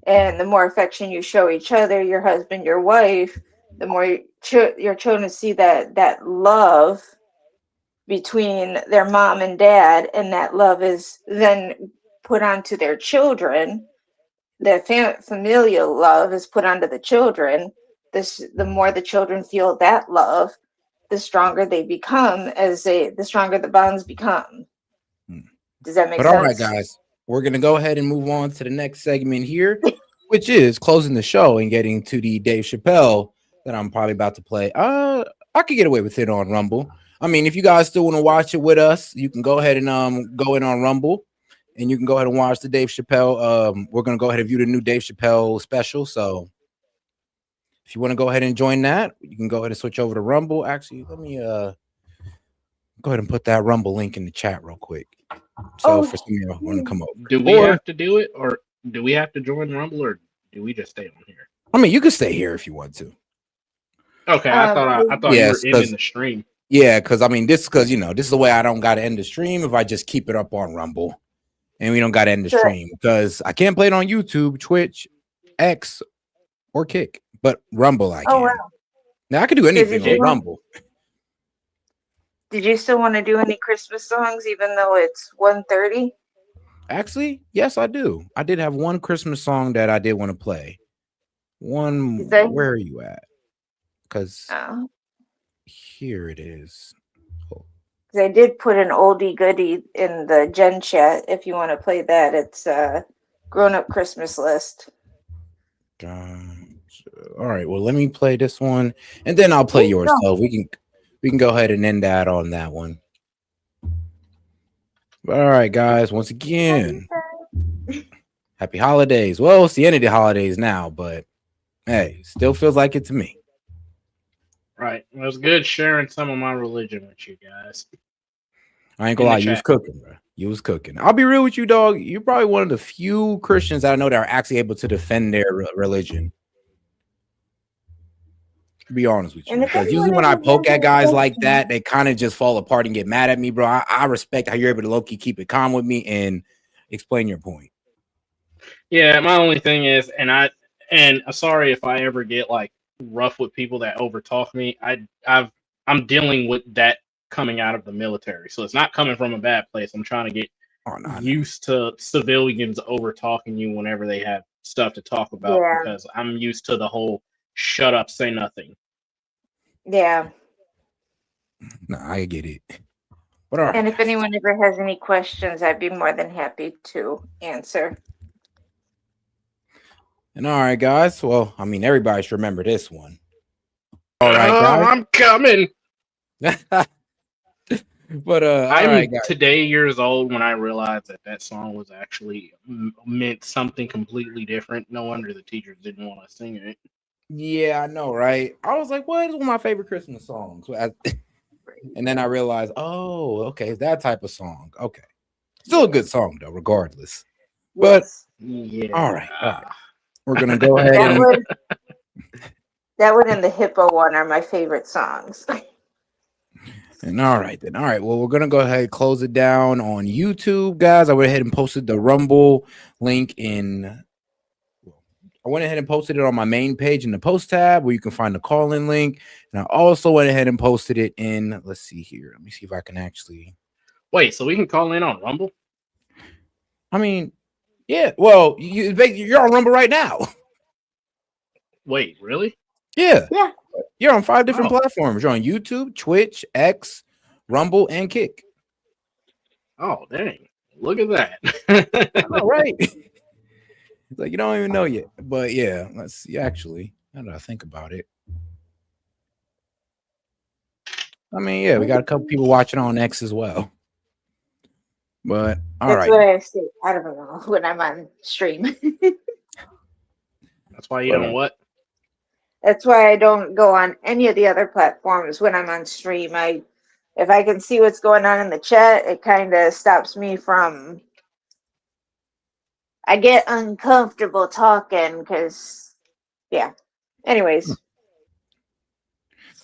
And the more affection you show each other, your husband, your wife, the more your children see that love between their mom and dad, and that love is then put onto their children. The familial love is put onto the children. The more the children feel that love, the stronger they become the stronger the bonds become. Does that make sense? All right, guys, we're going to go ahead and move on to the next segment here, which is closing the show and getting to the Dave Chappelle that I'm probably about to play. I could get away with it on Rumble. I mean, if you guys still want to watch it with us, you can go ahead and go in on Rumble, and you can go ahead and watch the Dave Chappelle. We're going to go ahead and view the new Dave Chappelle special. So if you want to go ahead and join that, you can go ahead and switch over to Rumble. Actually, let me go ahead and put that Rumble link in the chat real quick. So for some of you want to come over. Do we have to do it, or do we have to join Rumble, or do we just stay on here? I mean, you can stay here if you want to. Okay, I thought you were ending the stream. Yeah, because I mean, this is the way I don't got to end the stream if I just keep it up on Rumble, and we don't got to end the stream because I can't play it on YouTube, Twitch, X, or Kick, but Rumble I can. Oh, wow. Now I can do anything on Rumble. Did you still want to do any Christmas songs, even though it's 1:30? Actually, yes, I do. I did have one Christmas song that I did want to play. Where are you at? Because here it is. I did put an oldie goodie in the Gen chat. If you want to play that, it's Grown Up Christmas List. All right. Well, let me play this one, and then I'll play yours. So we can go ahead and end that on that one. All right, guys. Once again, happy holidays. Well, it's the end of the holidays now, but Hey, still feels like it to me. Right. It was good sharing some of my religion with you guys. I ain't gonna lie, you was cooking, bro. You was cooking. I'll be real with you, dog. You're probably one of the few Christians that I know that are actually able to defend their religion. To be honest with you, because usually when I poke at guys like that, they kind of just fall apart and get mad at me, bro. I respect how you're able to low-key keep it calm with me and explain your point. Yeah, my only thing is, and I'm sorry if I ever get like rough with people that overtalk me. I'm dealing with that coming out of the military, so it's not coming from a bad place. I'm trying to get used to civilians over talking you whenever they have stuff to talk about because I'm used to the whole shut up, say nothing. Yeah. No, I get it. But all right. And if anyone ever has any questions, I'd be more than happy to answer. And all right, guys. Well, I mean, everybody should remember this one. All right, guys. I'm coming. But I'm today years old when I realized that song was actually meant something completely different. No wonder the teachers didn't want to sing it. Yeah, I know, right? I was like, what is one of my favorite Christmas songs? And then I realized, oh, okay, it's that type of song. Okay. Still a good song, though, regardless. But all right. We're going to go ahead that one and the Hippo one are my favorite songs. And all right, then. All right. Well, we're going to go ahead and close it down on YouTube, guys. I went ahead and posted the Rumble link I went ahead and posted it on my main page in the post tab where you can find the call-in link. And I also went ahead and posted it in, let's see here. Let me see if I can actually. Wait, so we can call in on Rumble? I mean, yeah. Well, you're on Rumble right now. Wait, really? Yeah. Yeah. You're on 5 different platforms. You're on YouTube, Twitch, X, Rumble, and Kick. Oh, dang. Look at that. All right. It's like you don't even know yet. But yeah, let's see. Actually, now that I think about it. I mean, yeah, we got a couple people watching on X as well. But all right. That's what I say. I don't know when I'm on stream. That's why you don't what? That's why I don't go on any of the other platforms when I'm on stream. If I can see what's going on in the chat, it kind of stops me from. I get uncomfortable talking because, yeah. Anyways.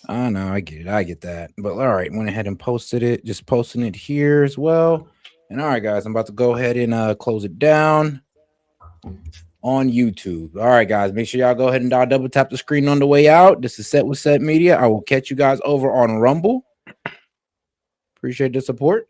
I know, I get it. I get that. But all right, went ahead and posted it. Just posting it here as well. And all right, guys, I'm about to go ahead and close it down on YouTube. All right, guys, make sure y'all go ahead and double tap the screen on the way out. This is Set with Set Media. I will catch you guys over on Rumble. Appreciate the support.